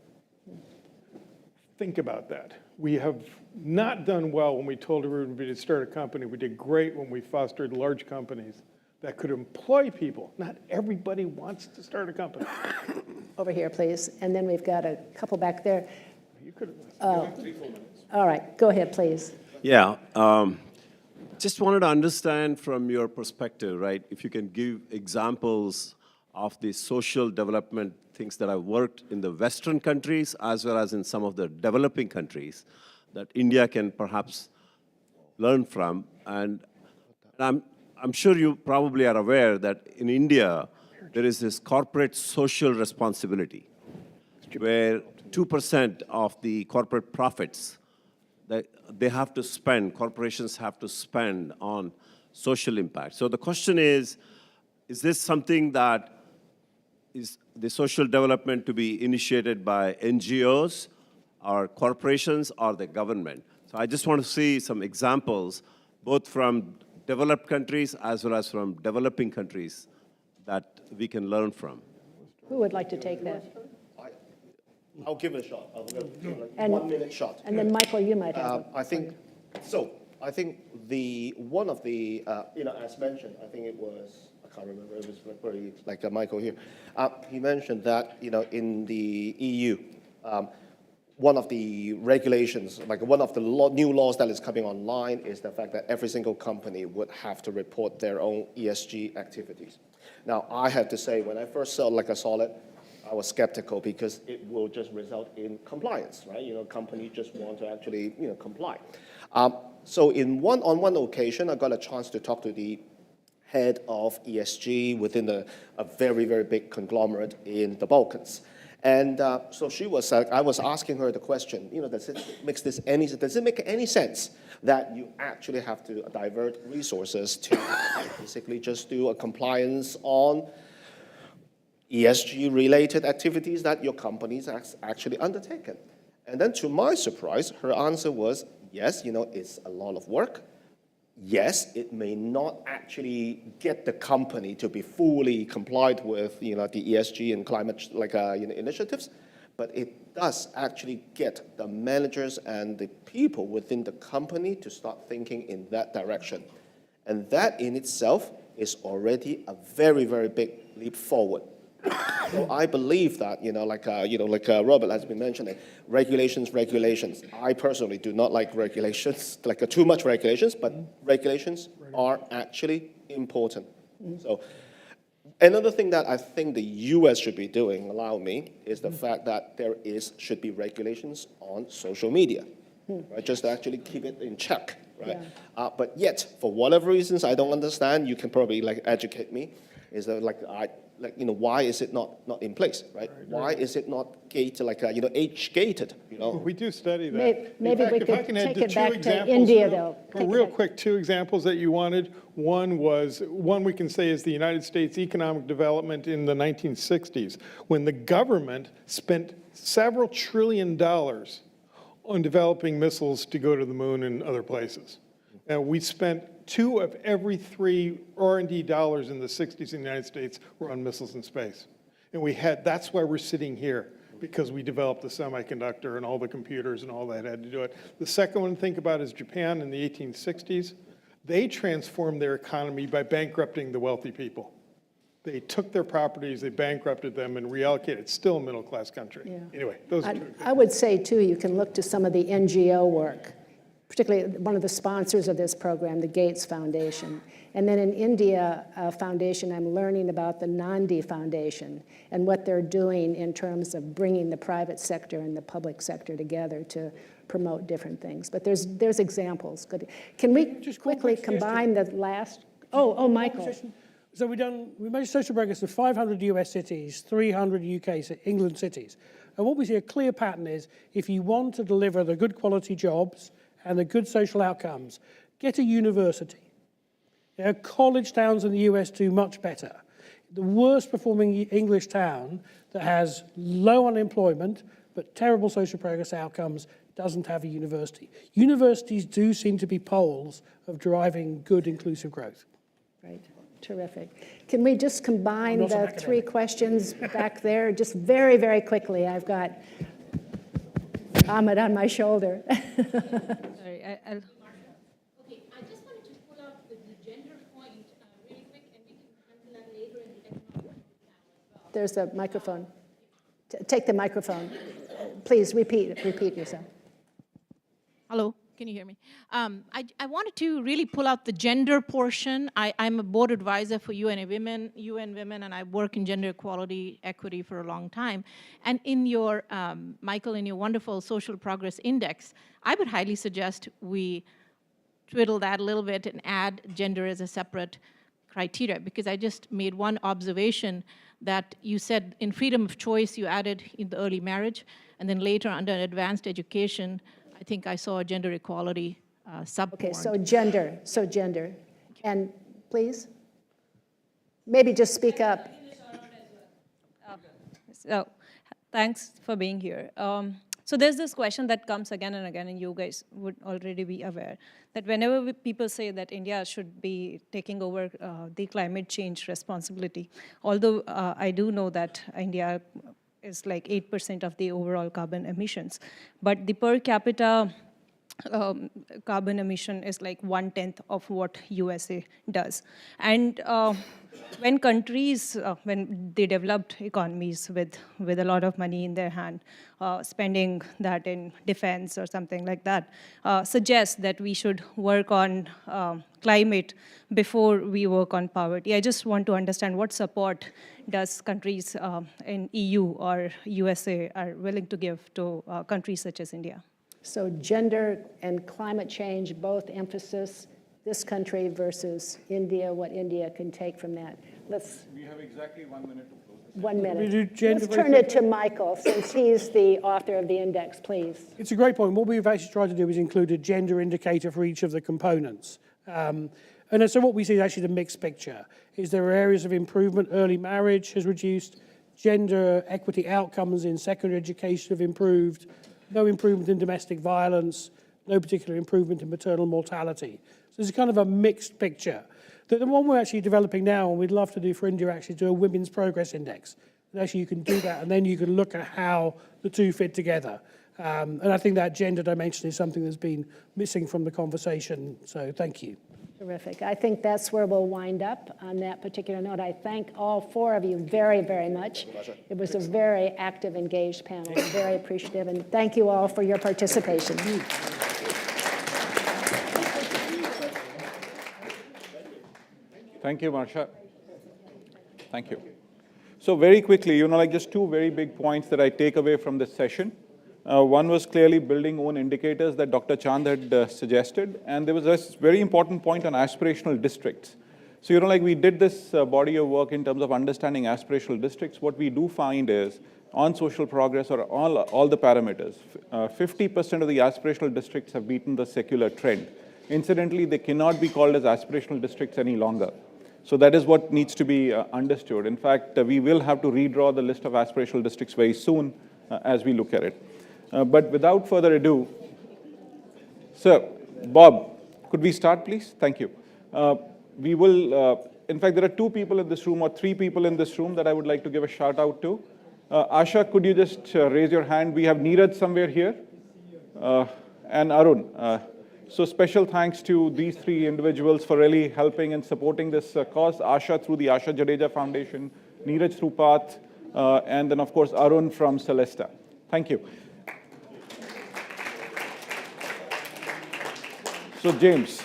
Think about that. We have not done well when we told everybody to start a company. We did great when we fostered large companies that could employ people. Not everybody wants to start a company. Over here, please. And then we've got a couple back there. You could have 3-4 minutes. All right, go ahead, please. Yeah, just wanted to understand from your perspective, right, if you can give examples of the social development things that have worked in the Western countries as well as in some of the developing countries that India can perhaps learn from. And I'm sure you probably are aware that in India, there is this corporate social responsibility where 2% of the corporate profits that they have to spend, corporations have to spend on social impact. So the question is this something that is the social development to be initiated by NGOs or corporations or the government? So I just want to see some examples, both from developed countries as well as from developing countries that we can learn from. Who would like to take that? I'll give it a shot. I'll give it like And- 1 minute shot. And then, Michael, you might have one. I think one of the, as mentioned, I think it was, I can't remember, it was like Michael here. He mentioned that, in the EU, one of the regulations, like one of the new laws that is coming online is the fact that every single company would have to report their own ESG activities. Now, I have to say, when I first saw it, I was skeptical because it will just result in compliance, right? Companies just want to actually, comply. So on one occasion, I got a chance to talk to the head of ESG within a very, very big conglomerate in the Balkans. And so I was asking her the question, does it make any sense that you actually have to divert resources to basically just do a compliance on ESG-related activities that your companies actually undertaken? And then to my surprise, her answer was, yes, it's a lot of work. Yes, it may not actually get the company to be fully complied with, the ESG and climate initiatives, but it does actually get the managers and the people within the company to start thinking in that direction. And that in itself is already a very, very big leap forward. So I believe that, like Robert has been mentioning, regulations. I personally do not like regulations, too much regulations, but regulations are actually important. So another thing that I think the US should be doing, allow me, is the fact that should be regulations on social media, right? Just to actually keep it in check, right? Yeah. But yet, for whatever reasons I don't understand, you can probably educate me, is that why is it not in place, right? Why is it not gated, age-gated, We do study that. Maybe we if I could can add take it two back to examples India, though. Real quick, two examples that you wanted. One we can say is the United States economic development in the 1960s, when the government spent several $1 trillion on developing missiles to go to the moon and other places. And we spent 2 of every 3 R&D dollars in the 60s in the United States were on missiles and space. And that's why we're sitting here, because we developed the semiconductor and all the computers and all that had to do it. The second one to think about is Japan in the 1860s. They transformed their economy by bankrupting the wealthy people. They took their properties, they bankrupted them, and reallocated. It's still a middle-class country. Yeah. Anyway, those are two. I would say, too, you can look to some of the NGO work, particularly one of the sponsors of this program, the Gates Foundation. And then in India Foundation, I'm learning about the Nandi Foundation and what they're doing in terms of bringing the private sector and the public sector together to promote different things. But there's examples. Good. Can we just quickly combine the last? Oh, Michael. So we made social progress in 500 US cities, 300 England cities. And what we see a clear pattern is, if you want to deliver the good quality jobs and the good social outcomes, get a university. College towns in the US do much better. The worst performing English town that has low unemployment but terrible social progress outcomes doesn't have a university. Universities do seem to be poles of driving good inclusive growth. Right. Terrific. Can we just combine the 3 questions back there? Just very, very quickly. I've got Ahmed on my shoulder. Sorry, I'll... Okay, I just wanted to pull up the gender point really quick, and we can handle that later in the economic panel as well. There's a microphone. Take the microphone. Please repeat yourself. Hello, can you hear me? I wanted to really pull out the gender portion. I'm a board advisor for UN Women, and I work in gender equality, equity for a long time. And in your, Michael, in your wonderful social progress index, I would highly suggest we twiddle that a little bit and add gender as a separate criteria, because I just made one observation that you said in freedom of choice you added in the early marriage, and then later under advanced education, I think I saw a gender equality sub-point. Okay, so gender. And please, maybe just speak up. So, thanks for being here. So there's this question that comes again and again, and you guys would already be aware, that whenever people say that India should be taking over the climate change responsibility, although I do know that India is like 8% of the overall carbon emissions, but the per capita carbon emission is like 1/10 of what USA does. And when countries, when they developed economies with a lot of money in their hand, spending that in defense or something like that, suggests that we should work on climate before we work on poverty. I just want to understand what support does countries in EU or USA are willing to give to countries such as India? So gender and climate change, both emphasis, this country versus India, what India can take from that. We have exactly 1 minute to close. 1 minute. Let's turn it to Michael, since he's the author of the index, please. It's a great point. What we've actually tried to do is include a gender indicator for each of the components. And so what we see is actually the mixed picture. Is there are areas of improvement? Early marriage has reduced. Gender equity outcomes in secondary education have improved. No improvement in domestic violence. No particular improvement in maternal mortality. So there's kind of a mixed picture. The one we're actually developing now, and we'd love to do for India, actually do a women's progress index. And actually you can do that, and then you can look at how the two fit together. And I think that gender dimension is something that's been missing from the conversation, so thank you. Terrific. I think that's where we'll wind up on that particular note. I thank all 4 of you very, very much. It was a very active, engaged panel. I'm very appreciative, and thank you all for your participation. Thank you, Marsha. Thank you. So very quickly, like just 2 very big points that I take away from this session. One was clearly building own indicators that Dr. Chand had suggested, and there was a very important point on aspirational districts. So, we did this body of work in terms of understanding aspirational districts. What we do find is, on social progress or all the parameters, 50% of the aspirational districts have beaten the secular trend. Incidentally, they cannot be called as aspirational districts any longer. So that is what needs to be understood. In fact, we will have to redraw the list of aspirational districts very soon as we look at it. But without further ado, sir, Bob, could we start, please? Thank you. We will, in fact, there are 2 people in this room or 3 people in this room that I would like to give a shout out to. Asha, could you just raise your hand? We have Neeraj somewhere here, and Arun. So special thanks to these 3 individuals for really helping and supporting this cause. Asha through the Asha Jadeja Foundation, Neeraj through PATH, and then of course Arun from Celesta. Thank you. So James,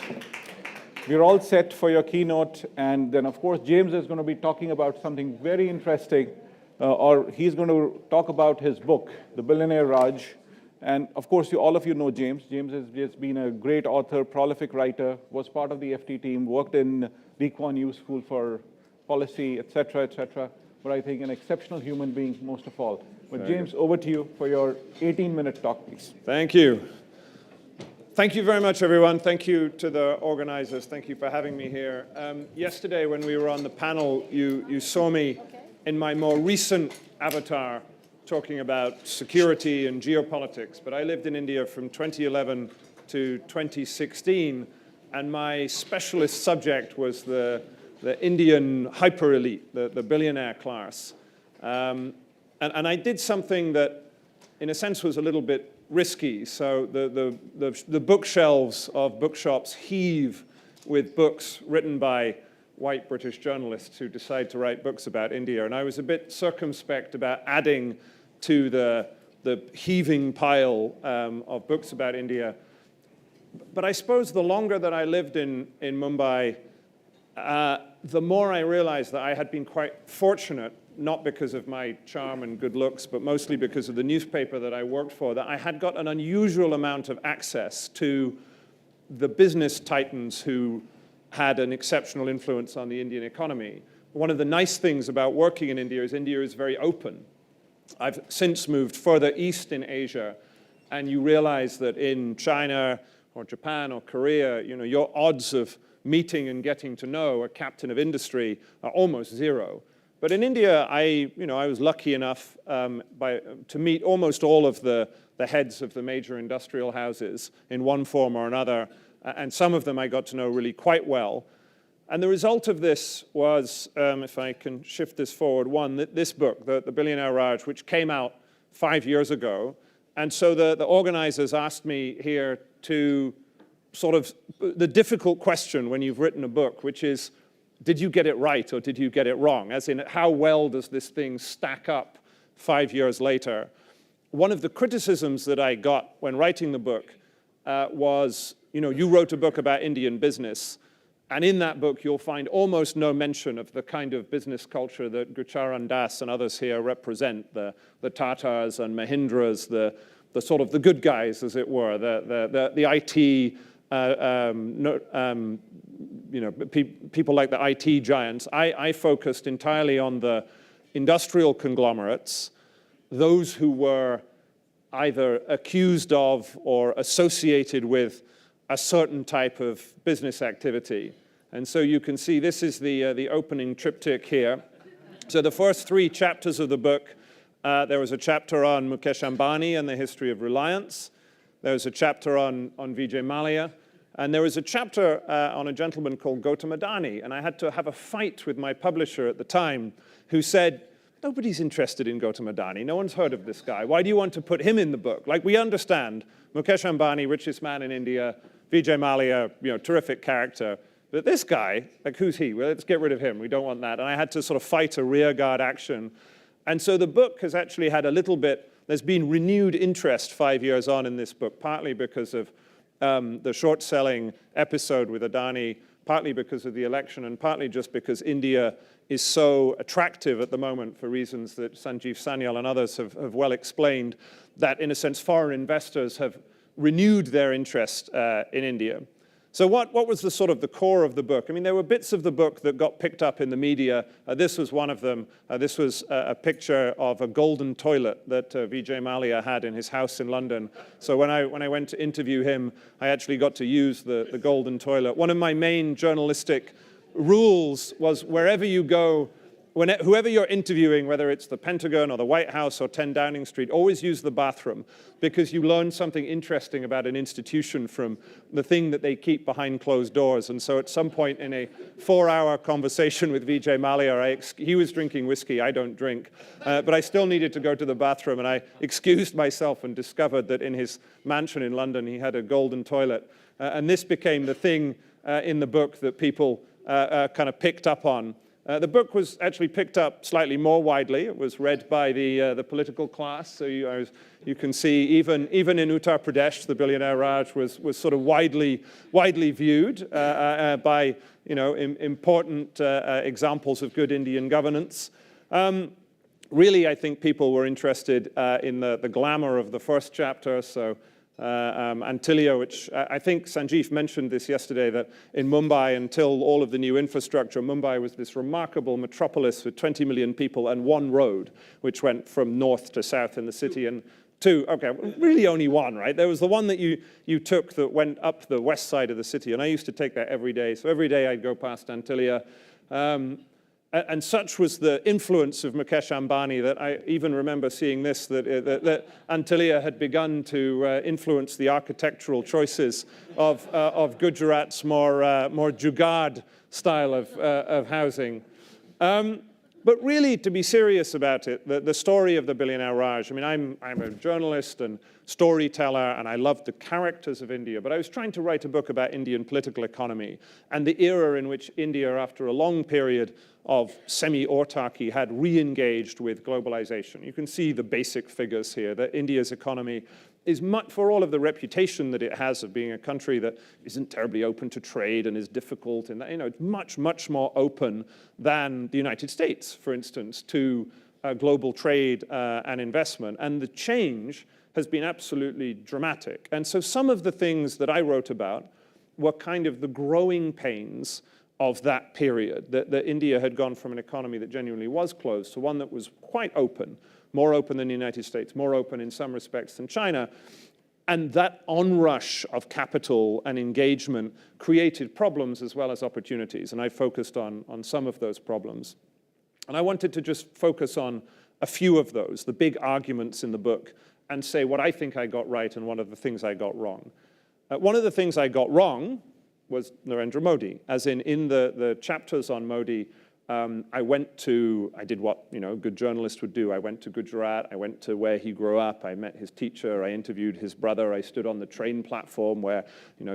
we're all set for your keynote, and then of course James is going to be talking about something very interesting, or he's going to talk about his book, The Billionaire Raj. And of course, all of you know James. James has just been a great author, prolific writer, was part of the FT team, worked in Lee Kuan Yew School for Policy, et cetera, but I think an exceptional human being most of all. But James, over to you for your 18-minute talk, please. Thank you. Thank you very much, everyone. Thank you to the organizers. Thank you for having me here. Yesterday, when we were on the panel, you saw me in my more recent avatar talking about security and geopolitics. But I lived in India from 2011 to 2016, and my specialist subject was the Indian hyper-elite, the billionaire class. And I did something that, in a sense, was a little bit risky. So the bookshelves of bookshops heave with books written by white British journalists who decide to write books about India. And I was a bit circumspect about adding to the heaving pile of books about India. But I suppose the longer that I lived in Mumbai, the more I realized that I had been quite fortunate, not because of my charm and good looks, but mostly because of the newspaper that I worked for, that I had got an unusual amount of access to the business titans who had an exceptional influence on the Indian economy. One of the nice things about working in India is very open. I've since moved further east in Asia, and you realize that in China or Japan or Korea, your odds of meeting and getting to know a captain of industry are almost zero. But in India, I was lucky enough to meet almost all of the heads of the major industrial houses in one form or another, and some of them I got to know really quite well. And the result of this was, if I can shift this forward, this book, The Billionaire Raj, which came out 5 years ago. And so the organizers asked me here to sort of, the difficult question when you've written a book, which is, did you get it right or did you get it wrong? As in, how well does this thing stack up 5 years later? One of the criticisms that I got when writing the book was, you wrote a book about Indian business, and in that book, you'll find almost no mention of the kind of business culture that Gurcharan Das and others here represent, the Tatas and Mahindras, the sort of the good guys, as it were, the IT, people like the IT giants. I focused entirely on the industrial conglomerates, those who were either accused of or associated with a certain type of business activity. And so you can see this is the opening triptych here. So the first 3 chapters of the book, there was a chapter on Mukesh Ambani and the history of Reliance. There was a chapter on Vijay Mallya. And there was a chapter on a gentleman called Gautam Adani. And I had to have a fight with my publisher at the time who said, nobody's interested in Gautam Adani. No one's heard of this guy. Why do you want to put him in the book? Like, we understand Mukesh Ambani, richest man in India, Vijay Mallya, terrific character. But this guy, like, who's he? Well, let's get rid of him. We don't want that. And I had to sort of fight a rearguard action. And so the book has actually had a little bit, there's been renewed interest 5 years on in this book, partly because of the short-selling episode with Adani, partly because of the election, and partly just because India is so attractive at the moment for reasons that Sanjeev, Sanyal, and others have well explained, that, in a sense, foreign investors have renewed their interest in India. So what was the sort of the core of the book? I mean, there were bits of the book that got picked up in the media. This was one of them. This was a picture of a golden toilet that Vijay Mallya had in his house in London. So when I went to interview him, I actually got to use the golden toilet. One of my main journalistic rules was wherever you go whoever you're interviewing, whether it's the Pentagon or the White House or 10 Downing Street, always use the bathroom because you learn something interesting about an institution from the thing that they keep behind closed doors. And so at some point in a 4-hour conversation with Vijay Mallya, he was drinking whiskey, I don't drink, but I still needed to go to the bathroom, and I excused myself and discovered that in his mansion in London he had a golden toilet. And this became the thing in the book that people kind of picked up on. The book was actually picked up slightly more widely. It was read by the political class. So you can see even in Uttar Pradesh, the Billionaire Raj was sort of widely viewed by important examples of good Indian governance. Really, I think people were interested in the glamour of the first chapter. So Antilia, which I think Sanjeev mentioned this yesterday, that in Mumbai, until all of the new infrastructure, Mumbai was this remarkable metropolis with 20 million people and one road, which went from north to south in the city. And really only one, right? There was the one that you took that went up the west side of the city, and I used to take that every day. So every day I'd go past Antilia. And such was the influence of Mukesh Ambani that I even remember seeing this, that Antilia had begun to influence the architectural choices of Gujarat's more jugaad style of housing. But really, to be serious about it, the story of the Billionaire Raj, I mean, I'm a journalist and storyteller, and I love the characters of India, but I was trying to write a book about Indian political economy and the era in which India, after a long period of semi-autarky, had re-engaged with globalization. You can see the basic figures here, that India's economy is much, for all of the reputation that it has of being a country that isn't terribly open to trade and is difficult, and it's much, much more open than the United States, for instance, to global trade and investment. And the change has been absolutely dramatic. And so some of the things that I wrote about were kind of the growing pains of that period, that India had gone from an economy that genuinely was closed to one that was quite open, more open than the United States, more open in some respects than China. And that onrush of capital and engagement created problems as well as opportunities. And I focused on some of those problems. And I wanted to just focus on a few of those, the big arguments in the book, and say what I think I got right and one of the things I got wrong. One of the things I got wrong was Narendra Modi, as in the chapters on Modi, I did what a good journalist would do. I went to Gujarat, I went to where he grew up, I met his teacher, I interviewed his brother, I stood on the train platform where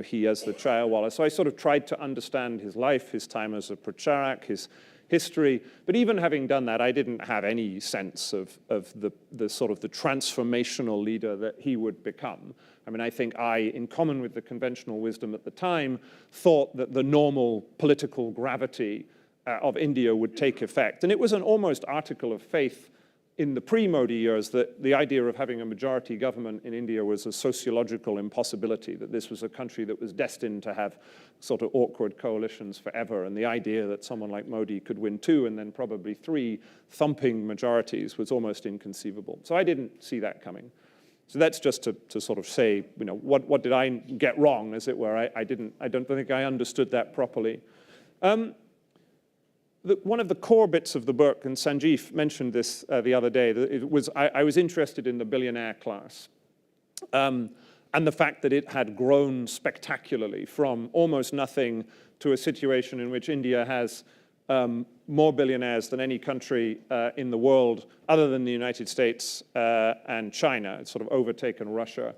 he as the chayawala. So I sort of tried to understand his life, his time as a pracharak, his history. But even having done that, I didn't have any sense of the sort of the transformational leader that he would become. I mean, I think in common with the conventional wisdom at the time, thought that the normal political gravity of India would take effect. And it was an almost article of faith in the pre-Modi years that the idea of having a majority government in India was a sociological impossibility, that this was a country that was destined to have sort of awkward coalitions forever. And the idea that someone like Modi could win 2 and then probably 3 thumping majorities was almost inconceivable. So I didn't see that coming. So that's just to sort of say, what did I get wrong, as it were? I don't think I understood that properly. One of the core bits of the book, and Sanjeev mentioned this the other day, I was interested in the billionaire class and the fact that it had grown spectacularly from almost nothing to a situation in which India has more billionaires than any country in the world other than the United States and China. It's sort of overtaken Russia.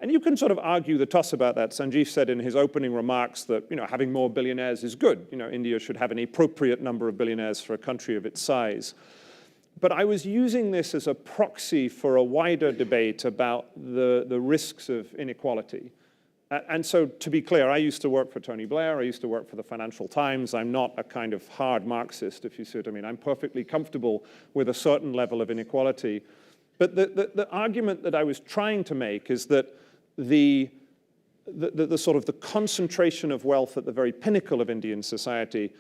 And you can sort of argue the toss about that. Sanjeev said in his opening remarks that having more billionaires is good. India should have an appropriate number of billionaires for a country of its size. But I was using this as a proxy for a wider debate about the risks of inequality. And so, to be clear, I used to work for Tony Blair. I used to work for the Financial Times. I'm not a kind of hard Marxist, if you see what I mean. I'm perfectly comfortable with a certain level of inequality. But the argument that I was trying to make is that the sort of the concentration of wealth at the very pinnacle of Indian society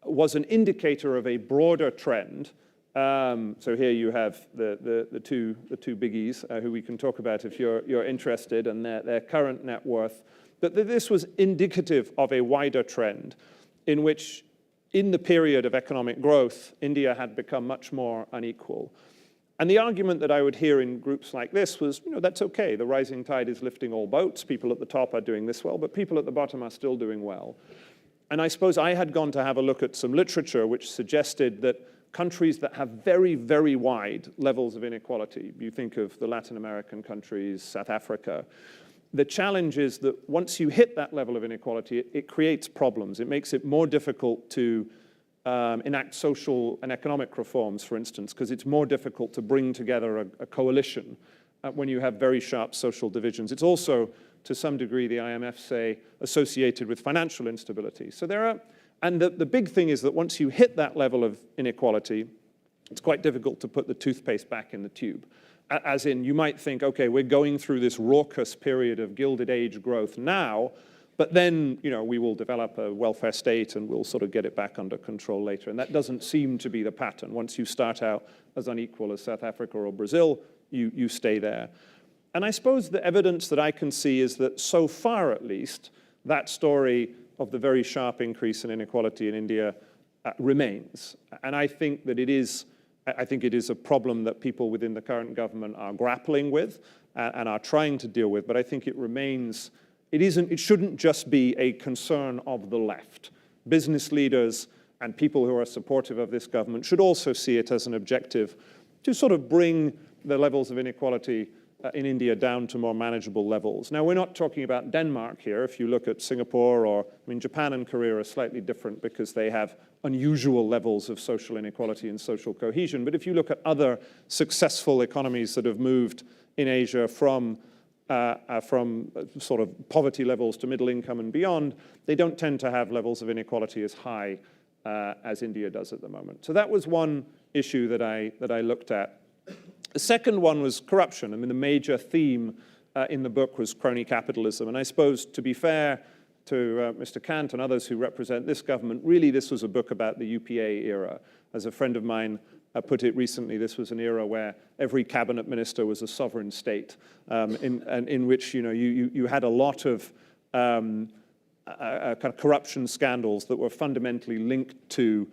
was an indicator of a broader trend. So here you have the two biggies who we can talk about if you're interested, and their current net worth. But this was indicative of a wider trend in which in the period of economic growth, India had become much more unequal. And the argument that I would hear in groups like this was, that's okay, the rising tide is lifting all boats, people at the top are doing this well, but people at the bottom are still doing well. And I suppose I had gone to have a look at some literature which suggested that countries that have very, very wide levels of inequality, you think of the Latin American countries, South Africa, the challenge is that once you hit that level of inequality, it creates problems. It makes it more difficult to enact social and economic reforms, for instance, because it's more difficult to bring together a coalition when you have very sharp social divisions. It's also, to some degree, the IMF say, associated with financial instability. So there are, and the big thing is that once you hit that level of inequality, it's quite difficult to put the toothpaste back in the tube. As in, you might think, okay, we're going through this raucous period of Gilded Age growth now, but then, we will develop a welfare state and we'll sort of get it back under control later. And that doesn't seem to be the pattern. Once you start out as unequal as South Africa or Brazil, you stay there. And I suppose the evidence that I can see is that so far, at least, that story of the very sharp increase in inequality in India remains. And I think that it is a problem that people within the current government are grappling with and are trying to deal with, but I think it remains. It shouldn't just be a concern of the left. Business leaders and people who are supportive of this government should also see it as an objective to sort of bring the levels of inequality in India down to more manageable levels. Now, we're not talking about Denmark here. If you look at Singapore or, Japan and Korea are slightly different because they have unusual levels of social inequality and social cohesion. But if you look at other successful economies that have moved in Asia from sort of poverty levels to middle income and beyond, they don't tend to have levels of inequality as high as India does at the moment. So that was one issue that I looked at. The second one was corruption. The major theme in the book was crony capitalism. And I suppose, to be fair to Mr. Kant and others who represent this government, really this was a book about the UPA era. As a friend of mine put it recently, this was an era where every cabinet minister was a sovereign state, in which you had a lot of kind of corruption scandals that were fundamentally linked to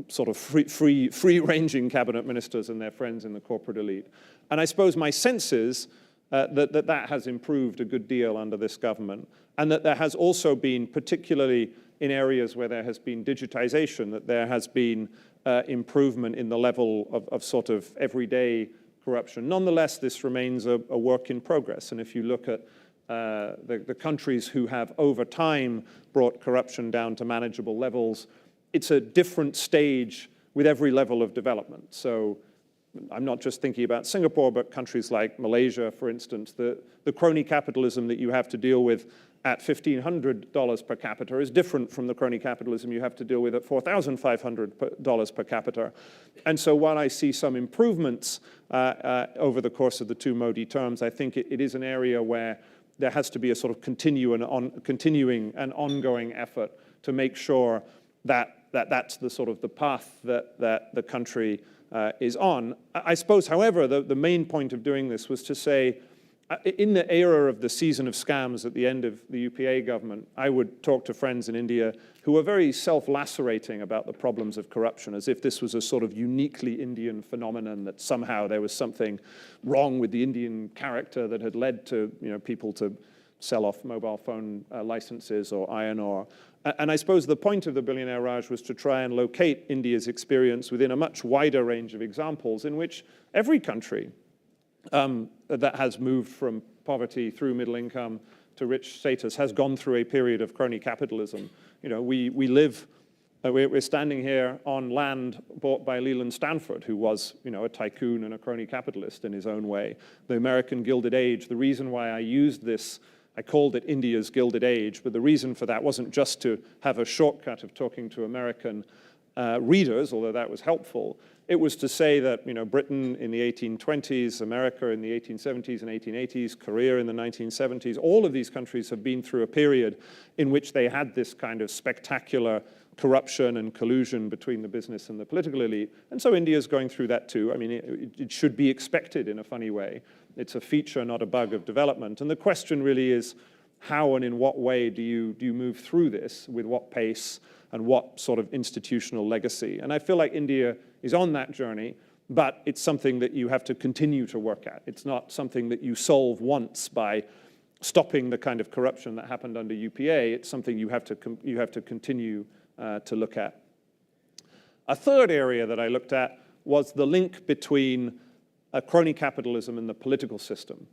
sort of free-ranging cabinet ministers and their friends in the corporate elite. And I suppose my sense is that has improved a good deal under this government, and that there has also been, particularly in areas where there has been digitization, that there has been improvement in the level of sort of everyday corruption. Nonetheless, this remains a work in progress. And if you look at the countries who have over time brought corruption down to manageable levels, it's a different stage with every level of development. So I'm not just thinking about Singapore, but countries like Malaysia, for instance. The crony capitalism that you have to deal with at $1,500 per capita is different from the crony capitalism you have to deal with at $4,500 per capita. And so while I see some improvements over the course of the two Modi terms, I think it is an area where there has to be a sort of continuing and ongoing effort to make sure that that's the sort of the path that the country is on. I suppose, however, the main point of doing this was to say, in the era of the season of scams at the end of the UPA government, I would talk to friends in India who were very self-lacerating about the problems of corruption, as if this was a sort of uniquely Indian phenomenon, that somehow there was something wrong with the Indian character that had led to people to sell off mobile phone licenses or iron ore. And I suppose the point of the Billionaire Raj was to try and locate India's experience within a much wider range of examples in which every country that has moved from poverty through middle income to rich status has gone through a period of crony capitalism. We're standing here on land bought by Leland Stanford, who was, a tycoon and a crony capitalist in his own way. The American Gilded Age, the reason why I used this, I called it India's Gilded Age, but the reason for that wasn't just to have a shortcut of talking to American readers, although that was helpful. It was to say that Britain in the 1820s, America in the 1870s and 1880s, Korea in the 1970s, all of these countries have been through a period in which they had this kind of spectacular corruption and collusion between the business and the political elite. And so India is going through that too. It should be expected in a funny way. It's a feature, not a bug of development. And the question really is, how and in what way do you move through this, with what pace? and what sort of institutional legacy. And I feel like India is on that journey, but it's something that you have to continue to work at. It's not something that you solve once by stopping the kind of corruption that happened under UPA. It's something you have to continue to look at. A third area that I looked at was the link between crony capitalism and the political system,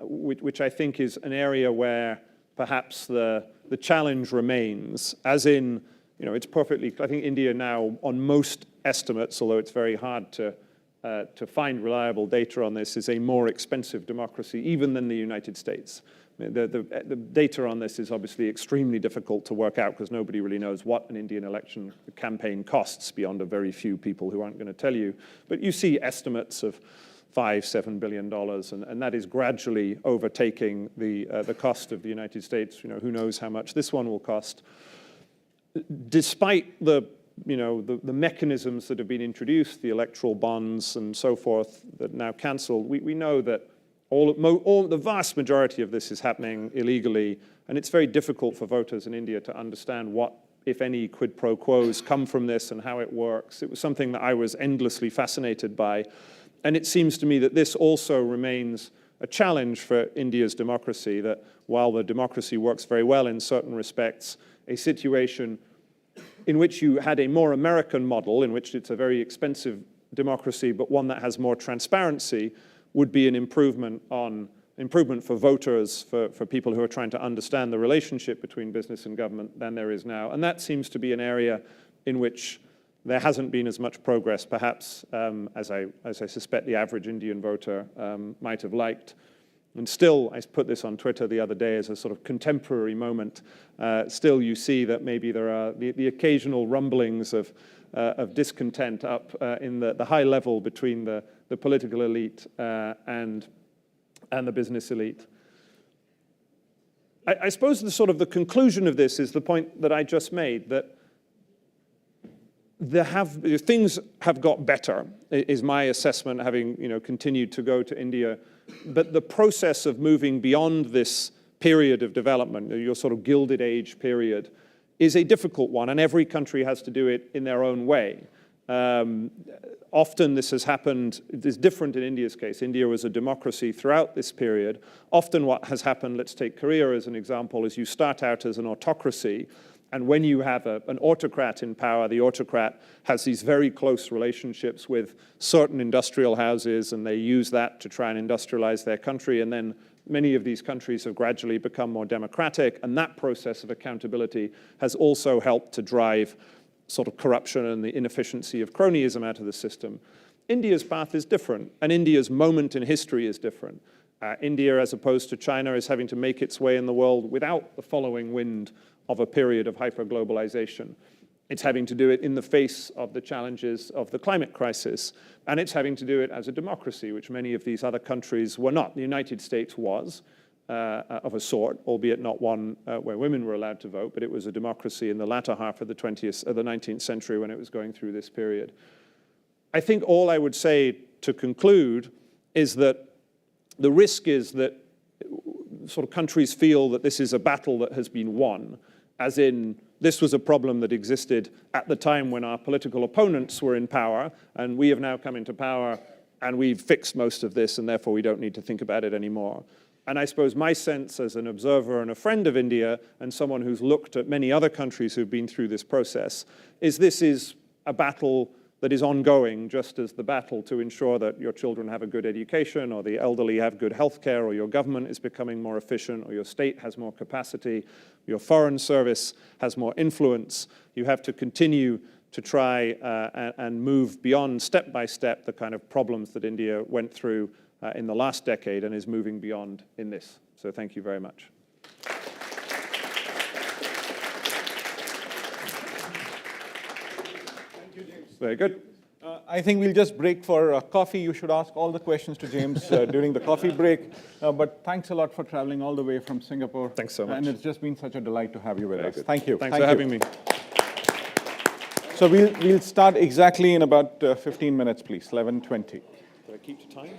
which I think is an area where perhaps the challenge remains, as in, it's perfectly, I think India now, on most estimates, although it's very hard to find reliable data on this, is a more expensive democracy even than the United States. The data on this is obviously extremely difficult to work out because nobody really knows what an Indian election campaign costs beyond a very few people who aren't going to tell you. But you see estimates of $5–7 billion, and that is gradually overtaking the cost of the United States. Who knows how much this one will cost. Despite the mechanisms that have been introduced, the electoral bonds and so forth that are now cancelled, we know that the vast majority of this is happening illegally, and it's very difficult for voters in India to understand what, if any, quid pro quos come from this and how it works. It was something that I was endlessly fascinated by, and it seems to me that this also remains a challenge for India's democracy, that while the democracy works very well in certain respects, a situation in which you had a more American model, in which it's a very expensive democracy, but one that has more transparency, would be an improvement for voters, for people who are trying to understand the relationship between business and government than there is now. And that seems to be an area in which there hasn't been as much progress, perhaps, as I suspect the average Indian voter might have liked. And still, I put this on Twitter the other day as a sort of contemporary moment, still you see that maybe there are the occasional rumblings of discontent up in the high level between the political elite and the business elite. I suppose the conclusion of this is the point that I just made, that things have got better, is my assessment, having continued to go to India. But the process of moving beyond this period of development, your sort of Gilded Age period, is a difficult one, and every country has to do it in their own way. Often this has happened, it's different in India's case. India was a democracy throughout this period. Often what has happened, let's take Korea as an example, is you start out as an autocracy, and when you have an autocrat in power, the autocrat has these very close relationships with certain industrial houses, and they use that to try and industrialize their country, and then many of these countries have gradually become more democratic, and that process of accountability has also helped to drive sort of corruption and the inefficiency of cronyism out of the system. India's path is different, and India's moment in history is different. India, as opposed to China, is having to make its way in the world without the following wind of a period of hyper-globalization. It's having to do it in the face of the challenges of the climate crisis, and it's having to do it as a democracy, which many of these other countries were not. The United States was, of a sort, albeit not one where women were allowed to vote, but it was a democracy in the latter half of the 19th century when it was going through this period. I think all I would say to conclude is that the risk is that sort of countries feel that this is a battle that has been won, as in this was a problem that existed at the time when our political opponents were in power, and we have now come into power and we've fixed most of this, and therefore we don't need to think about it anymore. And I suppose my sense as an observer and a friend of India, and someone who's looked at many other countries who've been through this process, is this is a battle that is ongoing, just as the battle to ensure that your children have a good education, or the elderly have good health care, or your government is becoming more efficient, or your state has more capacity, your foreign service has more influence. You have to continue to try and move beyond, step by step, the kind of problems that India went through in the last decade and is moving beyond in this. So thank you very much. Very good. I think we'll just break for coffee. You should ask all the questions to James during the coffee break. But thanks a lot for traveling all the way from Singapore. Thanks so much. And it's just been such a delight to have you with us. Thank you. Thanks for having me. So we'll start exactly in about 15 minutes, please, 11:20. Did I keep to time?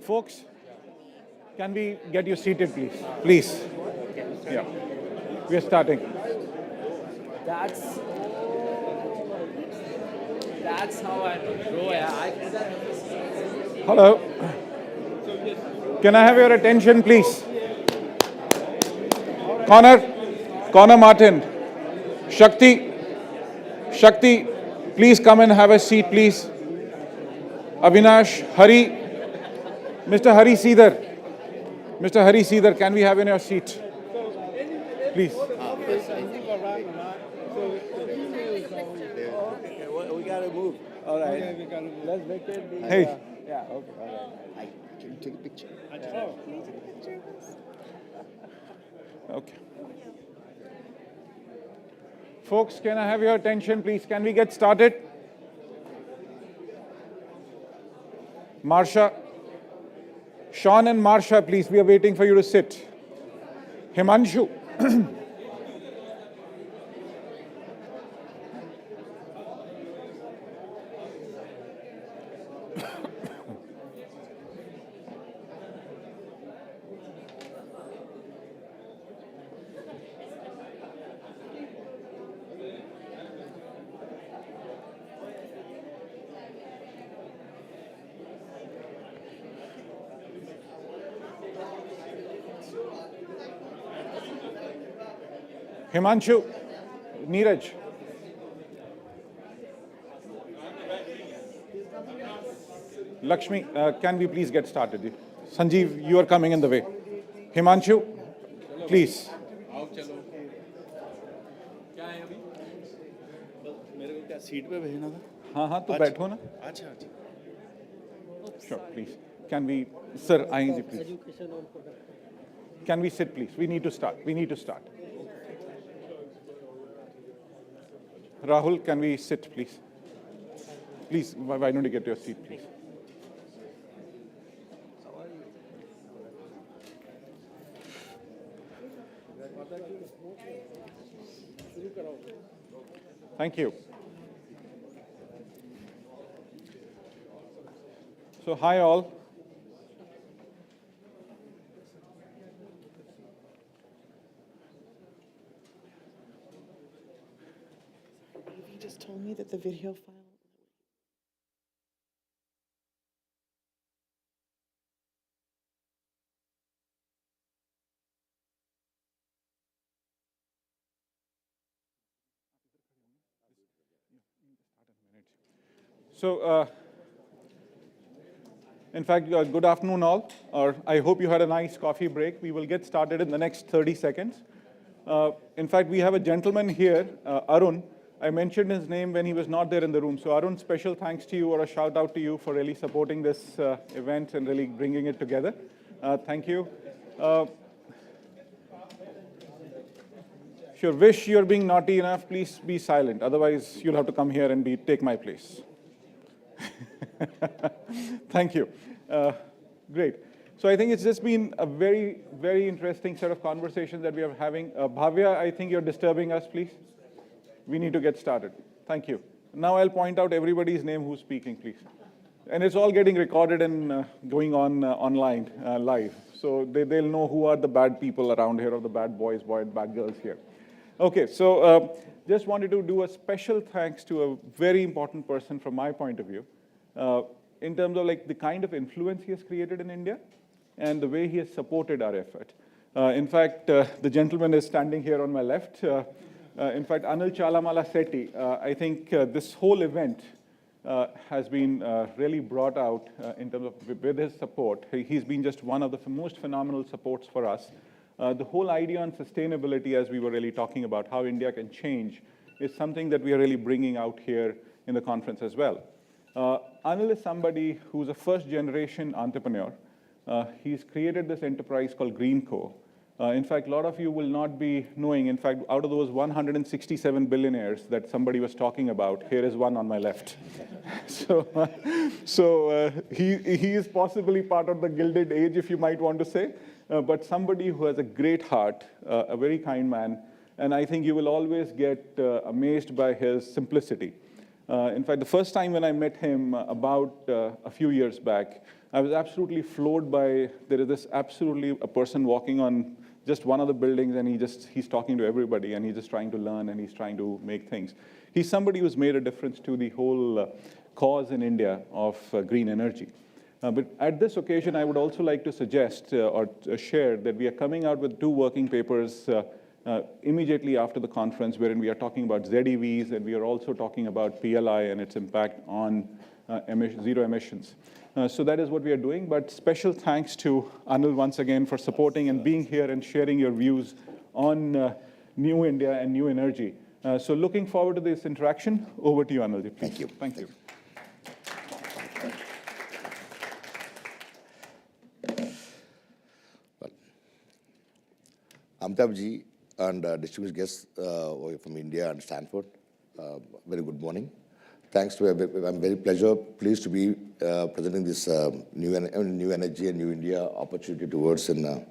Folks, can we get you seated, please? Please. Yeah. We are starting. That's how I grow. Hello. Can I have your attention, please? Connor Martin. Shakti, please come and have a seat, please. Avinash, Hari, Mr. Hari Seether, can we have in your seat? Please. We gotta move. All right. Okay, we gotta move. Let's vacate the. Hey. Yeah. Okay. All right. Can you take a picture? Okay. Folks, can I have your attention, please? Can we get started? Marsha. Sean and Marsha, please, we are waiting for you to sit. Himanshu. Himanshu, Neeraj. Lakshmi, can we please get started? Sanjeev, you are coming in the way. Himanshu, please. Seat पे भेजना था हाँ तो बैठो ना अच्छा Sure, please. Can we, sir, ING, please. Can we sit, please? We need to start. Rahul, can we sit, please? Please, why don't you get your seat, please? Thank you. So, hi all. He just told me that the video file. So, in fact, good afternoon all, or I hope you had a nice coffee break. We will get started in the next 30 seconds. In fact, we have a gentleman here, Arun. I mentioned his name when he was not there in the room. So Arun, special thanks to you, or a shout out to you for really supporting this event and really bringing it together. Thank you. If you wish you're being naughty enough, please be silent. Otherwise, you'll have to come here and take my place. Thank you. Great. So I think it's just been a very, very interesting set of conversations that we are having. Bhavya, I think you're disturbing us, please. We need to get started. Thank you. Now I'll point out everybody's name who's speaking, please. And it's all getting recorded and going on online, live. So they'll know who are the bad people around here, or the bad boys, bad girls here. Okay, so just wanted to do a special thanks to a very important person from my point of view, in terms of like the kind of influence he has created in India and the way he has supported our effort. In fact, the gentleman is standing here on my left. In fact, Anil Chalamala Sethi, I think this whole event has been really brought out in terms of with his support. He's been just one of the most phenomenal supports for us. The whole idea on sustainability, as we were really talking about, how India can change, is something that we are really bringing out here in the conference as well. Anil is somebody who's a first-generation entrepreneur. He's created this enterprise called GreenCo. In fact, a lot of you will not be knowing, in fact, out of those 167 billionaires that somebody was talking about, here is one on my left. So he is possibly part of the Gilded Age, if you might want to say, but somebody who has a great heart, a very kind man, and I think you will always get amazed by his simplicity. In fact, the first time when I met him about a few years back, I was absolutely floored by, there is this absolutely a person walking on just one of the buildings, and he's talking to everybody, and he's just trying to learn, and he's trying to make things. He's somebody who's made a difference to the whole cause in India of green energy. But at this occasion, I would also like to suggest or share that we are coming out with 2 working papers immediately after the conference, wherein we are talking about ZEVs, and we are also talking about PLI and its impact on zero emissions. So that is what we are doing, but special thanks to Anil once again for supporting and being here and sharing your views on New India and new energy. So looking forward to this interaction. Over to you, Anil. Thank you. Thank you. Amitabh ji and distinguished guests from India and Stanford, very good morning. Thanks to, I'm very pleased to be presenting this new energy and new India opportunity towards to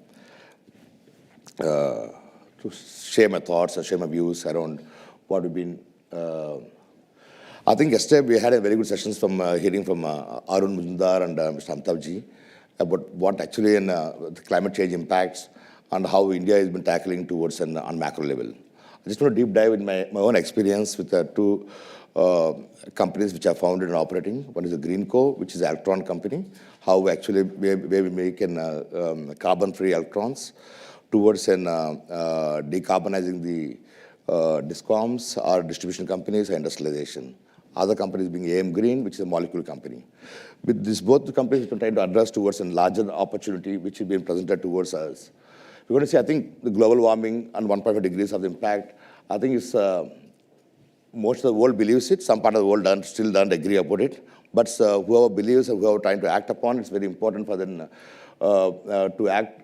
share my thoughts and share my views around what we've been. I think yesterday we had a very good sessions from hearing from Arun Majumdar and Mr. Amitabh ji about what actually the climate change impacts and how India has been tackling towards on macro level. I just want to deep dive in my own experience with 2 companies which are founded and operating. One is a Greenco, which is an electron company, how we actually where we make carbon-free electrons towards decarbonizing the discoms, our distribution companies, and industrialization. Other companies being AM Green, which is a molecule company. With this, both the companies are trying to address towards a larger opportunity which is being presented towards us. We're going to see, I think, the global warming and 1.5 degrees of the impact. I think it's most of the world believes it. Some part of the world still don't agree about it. But whoever believes and whoever trying to act upon, it's very important for them to act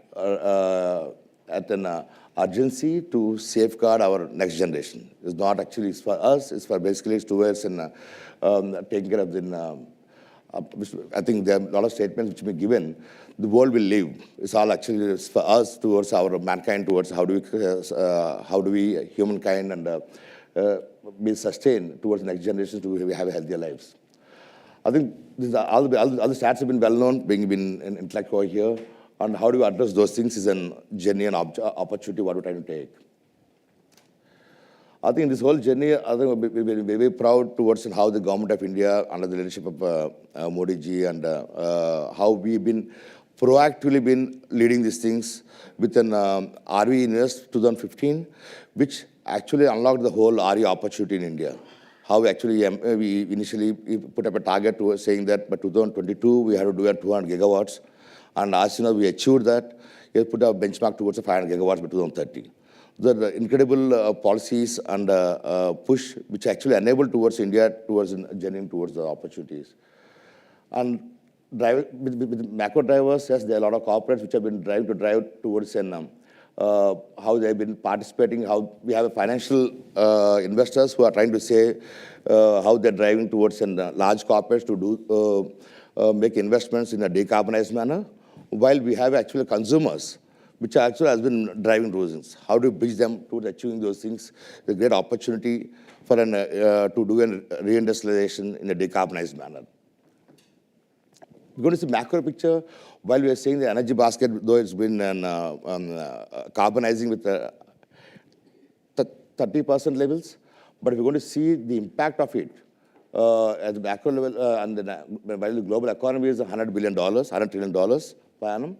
at an urgency to safeguard our next generation. It's not actually it's for us. It's for basically it's towards taking care of the. I think there are a lot of statements which have been given. The world will live. It's all actually it's for us towards our mankind, towards how do we humankind and be sustained towards the next generation to have healthier lives. I think all the stats have been well known, being intellectual here, and how do we address those things is a genuine opportunity what we're trying to take. I think this whole journey, I think we're very proud towards how the government of India, under the leadership of Modi ji, and how we've been proactively leading these things with an RV Invest 2015, which actually unlocked the whole RE opportunity in India. How we actually, we initially put up a target to saying that by 2022, we had to do 200 gigawatts. And as you know, we achieved that. We put a benchmark towards 500 gigawatts by 2030. The incredible policies and push, which actually enabled towards India, towards genuine towards the opportunities. And with macro drivers, yes, there are a lot of corporates which have been drive towards how they've been participating, how we have financial investors who are trying to say how they're driving towards large corporates to do make investments in a decarbonized manner, while we have actually consumers, which actually has been driving those things. How do we bridge them towards achieving those things? The great opportunity for to do a reindustrialization in a decarbonized manner. We're going to see macro picture. While we are saying the energy basket, though it's been carbonizing with 30% levels, but we're going to see the impact of it at the macro level, and while the global economy is $100 trillion per annum.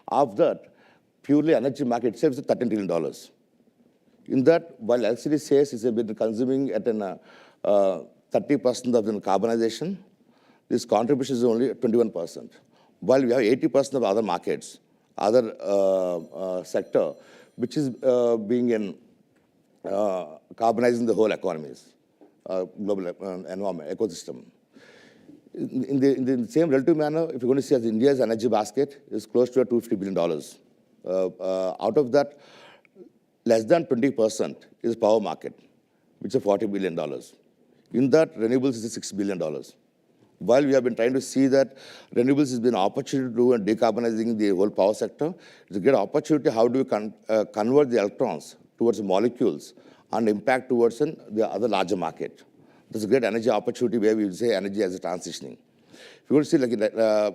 Of that, purely energy market itself is $13 trillion. In that, while LCD says it's been consuming at 30% of the carbonization, this contribution is only 21%. While we have 80% of other markets, other sector, which is being in carbonizing the whole economies, global environment, ecosystem. In the same relative manner, if you're going to see as India's energy basket is close to $250 billion. Out of that, less than 20% is power market, which is $40 billion. In that, renewables is $6 billion. While we have been trying to see that renewables has been an opportunity to do and decarbonizing the whole power sector, it's a great opportunity. How do we convert the electrons towards molecules and impact towards the other larger market? There's a great energy opportunity where we say energy as a transitioning. If you want to see like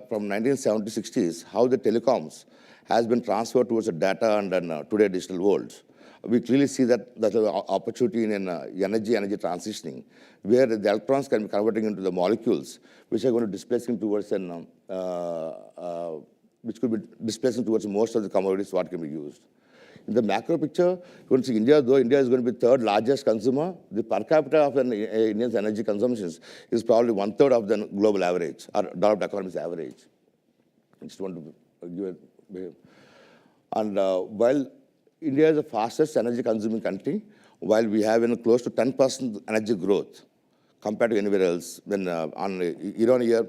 from 1970s, 60s, how the telecoms has been transferred towards the data and then today digital world, we clearly see that there's an opportunity in energy transitioning, where the electrons can be converting into the molecules, which are going to displacing towards which could be displacing towards most of the commodities what can be used. In the macro picture, you can see India, though India is going to be third largest consumer, the per capita of India's energy consumption is probably 1/3 of the global average, or developed economies average. I just want to give it. And while India is the fastest energy consuming country, while we have close to 10% energy growth compared to anywhere else, when on year-on-year,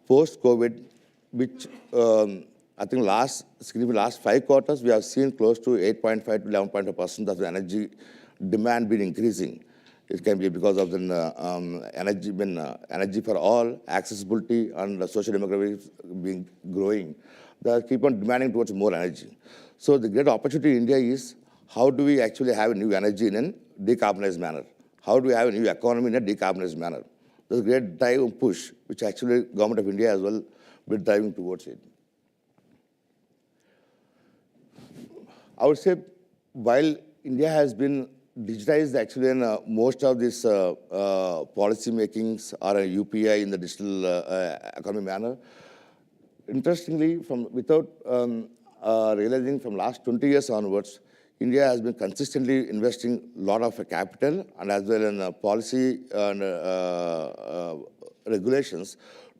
post-COVID, which I think last 5 quarters, we have seen close to 8.5 to 11.5% of the energy demand been increasing. It can be because of the energy for all, accessibility, and the social demographics being growing. They keep on demanding towards more energy. So the great opportunity in India is how do we actually have a new energy in a decarbonized manner? How do we have a new economy in a decarbonized manner? There's a great drive and push, which actually government of India as well will be driving towards it. I would say while India has been digitized actually in most of these policy makings or a UPI in the digital economy manner, interestingly, without realizing from last 20 years onwards, India has been consistently investing a lot of capital and as well in policy and regulations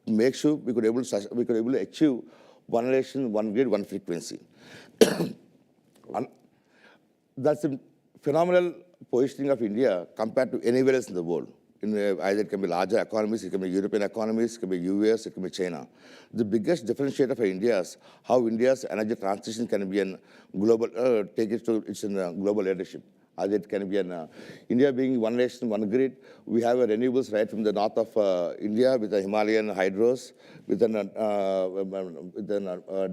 to make sure we could able to achieve one nation, one grid, one frequency. And that's a phenomenal positioning of India compared to anywhere else in the world. Either it can be larger economies, it can be European economies, it can be US, it can be China. The biggest differentiator for India is how India's energy transition can be a global, take it to its global leadership. Either it can be India being one nation, one grid. We have renewables right from the north of India with the Himalayan hydros, with the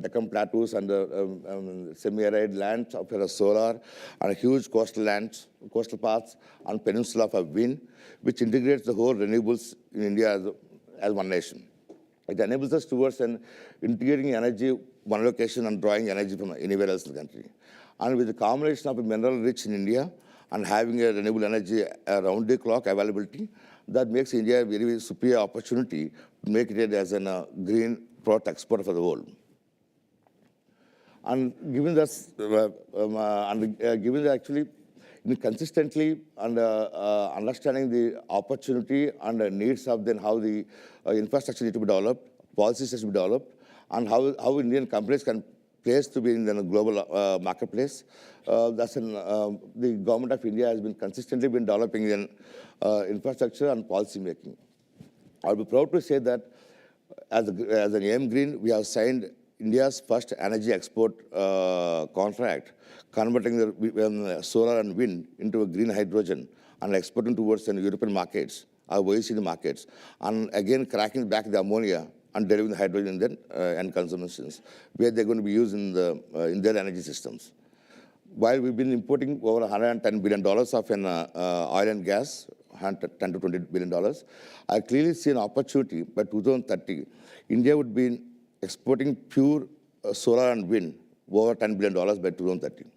Deccan plateaus and the semi-arid lands of solar, and huge coastal lands, coastal paths, and peninsula of wind, which integrates the whole renewables in India as one nation. It enables us towards integrating energy one location and drawing energy from anywhere else in the country. And with the combination of a mineral rich in India and having a renewable energy round-the-clock availability, that makes India a very, very superior opportunity to make it as a green product exporter for the world. And given that, actually consistently and understanding the opportunity and the needs of then how the infrastructure needs to be developed, policies has to be developed, and how Indian companies can place to be in the global marketplace. The government of India has been consistently developing infrastructure and policy making. I'll be proud to say that as an AM Green, we have signed India's first energy export contract, converting the solar and wind into a green hydrogen and exporting towards the European markets, our OECD markets, and again cracking back the ammonia and delivering the hydrogen then and consumptions, where they're going to be used in their energy systems. While we've been importing over $110 billion of oil and gas, $10 to $20 billion, I clearly see an opportunity by 2030, India would be exporting pure solar and wind over $10 billion by 2030. I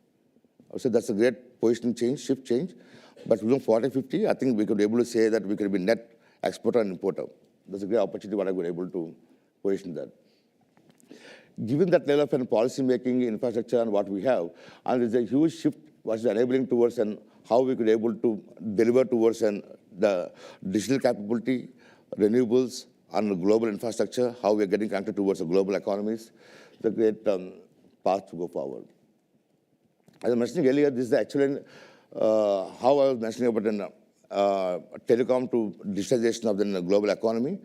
would say that's a great positioning change, shift change. But within 40-50, I think we could be able to say that we could be net exporter and importer. That's a great opportunity what I would be able to position that. Given that level of policy making, infrastructure, and what we have, and there's a huge shift what is enabling towards and how we could be able to deliver towards the digital capability, renewables, and global infrastructure, how we are getting connected towards the global economies, the great path to go forward. As I mentioned earlier, this is actually how I was mentioning about telecom to digitalization of the global economy.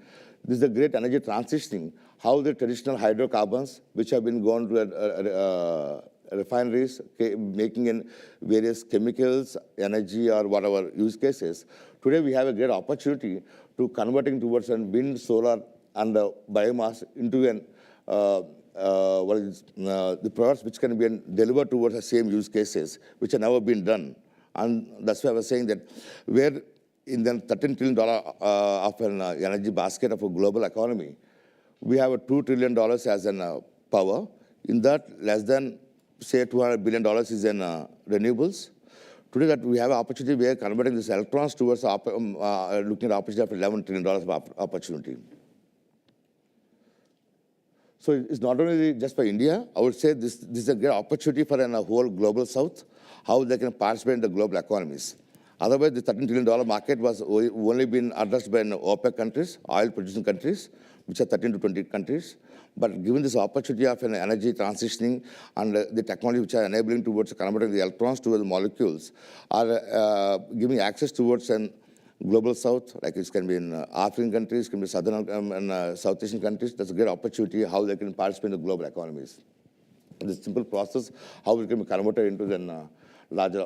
This is a great energy transitioning, how the traditional hydrocarbons, which have been gone to refineries, making in various chemicals, energy, or whatever use cases. Today, we have a great opportunity to converting towards wind, solar, and biomass into the products which can be delivered towards the same use cases, which have never been done. And that's why I was saying that we're in the $13 trillion of an energy basket of a global economy, We have a $2 trillion as an power. In that, less than, say, $200 billion is in renewables. Today, that we have an opportunity, we are converting these electrons towards looking at opportunity of $11 trillion of opportunity. So it's not only just for India. I would say this is a great opportunity for a whole global South, how they can participate in the global economies. Otherwise, the $13 trillion market was only been addressed by OPEC countries, oil-producing countries, which are 13 to 20 countries. But given this opportunity of an energy transitioning and the technology which are enabling towards converting the electrons towards the molecules, are giving access towards an global South, like it can be in African countries, can be Southern and South Asian countries. That's a great opportunity how they can participate in the global economies. This simple process, how it can be converted into then larger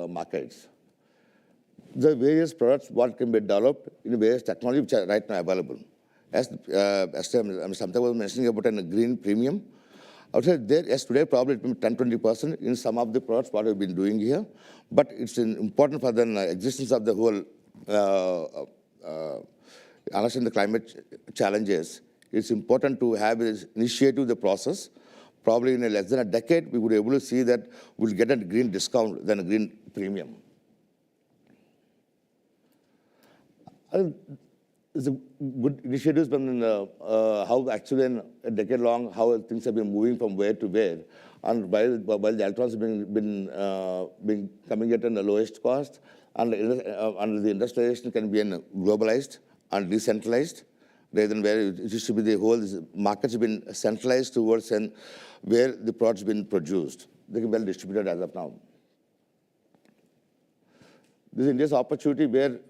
markets. The various products, what can be developed in various technology which are right now available. As Samantha was mentioning about a green premium, I would say there, yes, today probably it will be 10-20% in some of the products what we've been doing here, but it's important for the existence of the whole, understand the climate challenges. It's important to have this initiative the process. Probably in less than a decade, we would be able to see that we'll get a green discount than a green premium. It's a good initiatives, but how actually in a decade long, how things have been moving from where to where. And while the electrons have been coming at the lowest cost, and the industrialization can be globalized and decentralized, rather than where it used to be the whole markets have been centralized towards where the products have been produced. They can be well distributed as of now. This is India's opportunity where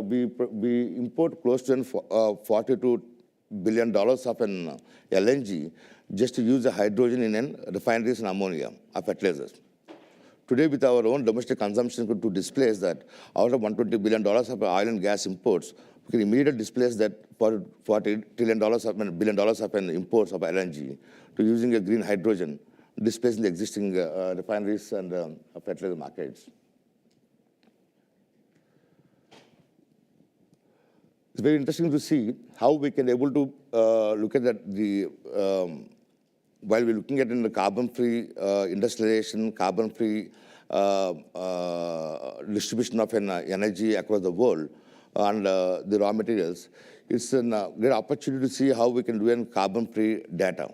we import close to $42 billion of an LNG just to use the hydrogen in refineries and ammonia of fertilizers. Today, with our own domestic consumption to displace that, out of $120 billion of oil and gas imports, we can immediately displace that $40 billion of an imports of LNG to using a green hydrogen, displacing the existing refineries and fertilizer markets. It's very interesting to see how we can able to look at that while we're looking at in the carbon-free industrialization, carbon-free distribution of energy across the world and the raw materials, it's a great opportunity to see how we can do carbon-free data.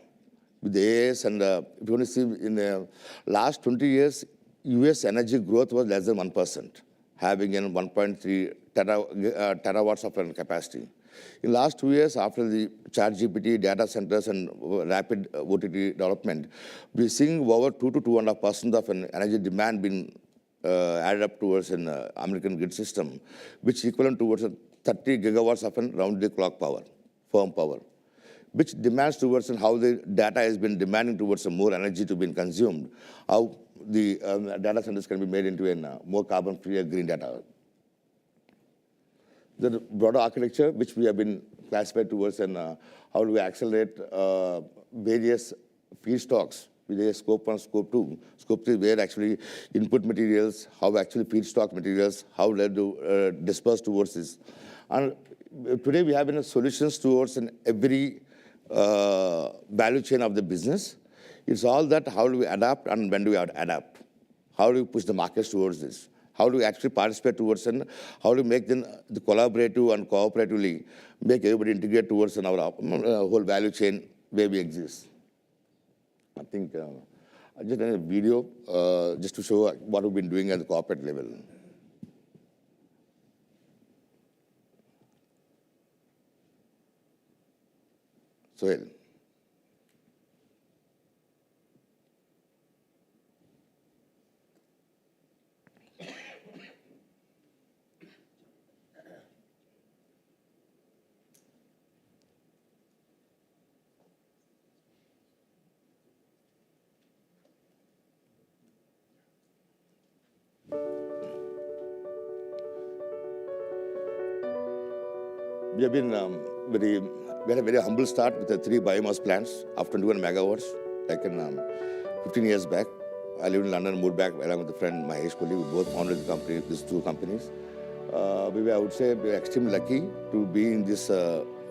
With the AS and if you want to see in the last 20 years, US energy growth was less than 1%, having 1.3 terawatts of capacity. In the last 2 years, after the ChatGPT data centers and rapid OTT development, we're seeing over 2 to 2.5% of energy demand being added up towards an American grid system, which equivalent towards 30 gigawatts of round-the-clock power, firm power, which demands towards how the data has been demanding towards more energy to be consumed, how the data centers can be made into a more carbon-free green data. The broader architecture, which we have been classified towards, and how do we accelerate various feedstocks, with a scope 1, scope 2, scope 3, where actually input materials, how actually feedstock materials, how they do disperse towards this. And today we have solutions towards every value chain of the business. It's all that how do we adapt and when do we adapt? How do we push the markets towards this? How do we actually participate towards how do we make the collaborative and cooperatively make everybody integrate towards our whole value chain where we exist? I think I just did a video just to show what we've been doing at the corporate level. Sohail. We have been we had a very humble start with the 3 biomass plants of 21 megawatts, like 15 years back. I lived in London, moved back along with a friend, Mahesh Kohli. We both founded the company, these 2 companies. I would say we are extremely lucky to be in this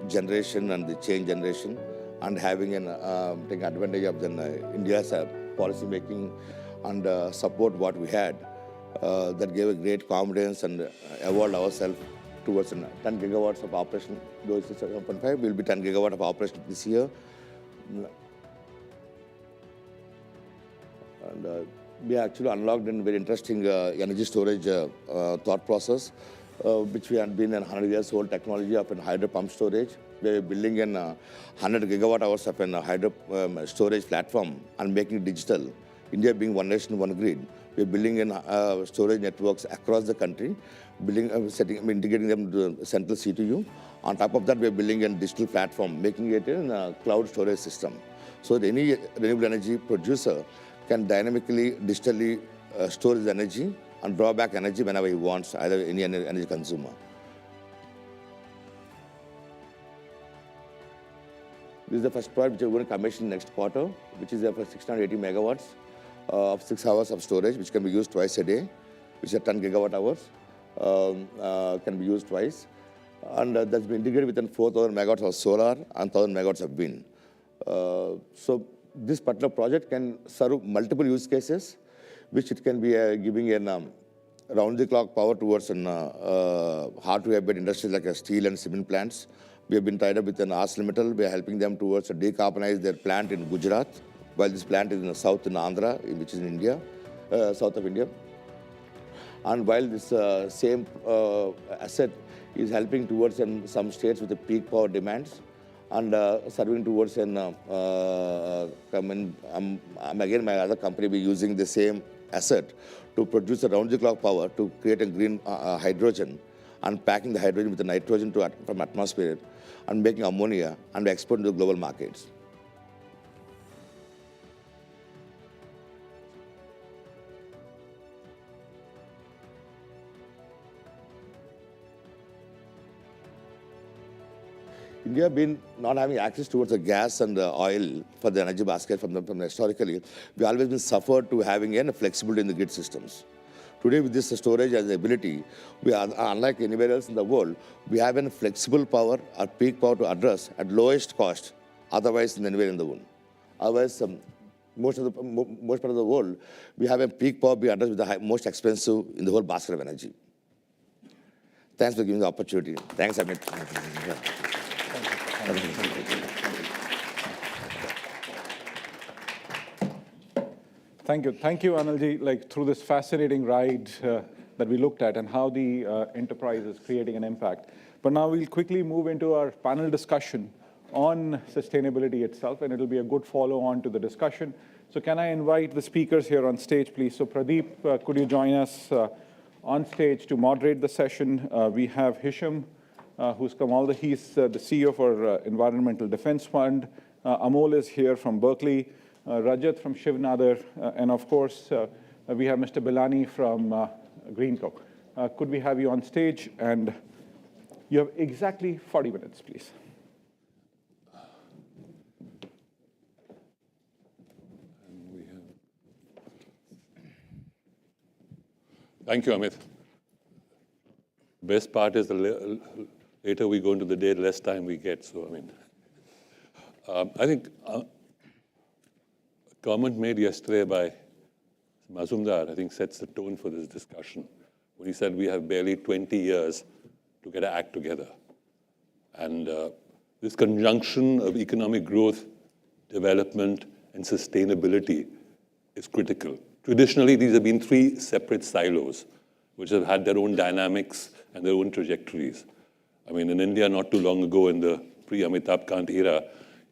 generation and the change generation, and having taking advantage of India's policy making and support what we had. That gave a great confidence and evolved ourselves towards 10 gigawatts of operation. Though it's 7.5, will be 10 gigawatt of operation this year. And we actually unlocked a very interesting energy storage thought process, which we had been a 100 years old technology of hydro pump storage. We are building 100 gigawatt hours of a hydro storage platform and making it digital. India being one nation, one grid, we are building storage networks across the country, integrating them to the central CPU. On top of that, we are building a digital platform, making it a cloud storage system. So that any renewable energy producer can dynamically, digitally store his energy and draw back energy whenever he wants, either any energy consumer. This is the first project which we're going to commission next quarter, which is for 680 megawatts of 6 hours of storage, which can be used twice a day, which is 10 gigawatt hours, can be used twice. And that's been integrated within 4,000 megawatts of solar and 1,000 megawatts of wind. So this particular project can serve multiple use cases, which it can be giving round-the-clock power towards hard-to-abate industries like steel and cement plants. We have been tied up with ArcelorMittal. We are helping them towards decarbonize their plant in Gujarat, while this plant is in the south in Andhra, which is in India, south of India. And while this same asset is helping towards some states with the peak power demands, and serving towards again, my other company will be using the same asset to produce a round-the-clock power to create a green hydrogen, and packing the hydrogen with the nitrogen from atmosphere and making ammonia and exporting to the global markets. India been not having access towards the gas and the oil for the energy basket from historically, we always been suffered to having a flexibility in the grid systems. Today, with this storage as ability, we are unlike anywhere else in the world. We have a flexible power or peak power to address at lowest cost, otherwise than anywhere in the world. Otherwise, most part of the world, we have a peak power being addressed with the most expensive in the whole basket of energy. Thanks for giving the opportunity. Thanks, Amit. Thank you. Thank you, Anilji, through this fascinating ride that we looked at and how the enterprise is creating an impact. But now we'll quickly move into our panel discussion on sustainability itself, and it'll be a good follow-on to the discussion. So can I invite the speakers here on stage, please? So Pradeep, could you join us on stage to moderate the session? We have Hisham, who's come all the, he's the CEO for Environmental Defense Fund. Amol is here from Berkeley. Rajat from Shiv Nadar, and of course, we have Mr. Bilani from Greenco. Could we have you on stage? And you have exactly 40 minutes, please. Thank you, Amit. Best part is the later we go into the day, the less time we get. So, I think comment made yesterday by Mazumdar, I think, sets the tone for this discussion when he said we have barely 20 years to get our act together. And this conjunction of economic growth, development, and sustainability is critical. Traditionally, these have been three separate silos, which have had their own dynamics and their own trajectories. I mean, in India, not too long ago, in the pre-Amitabh Kant era,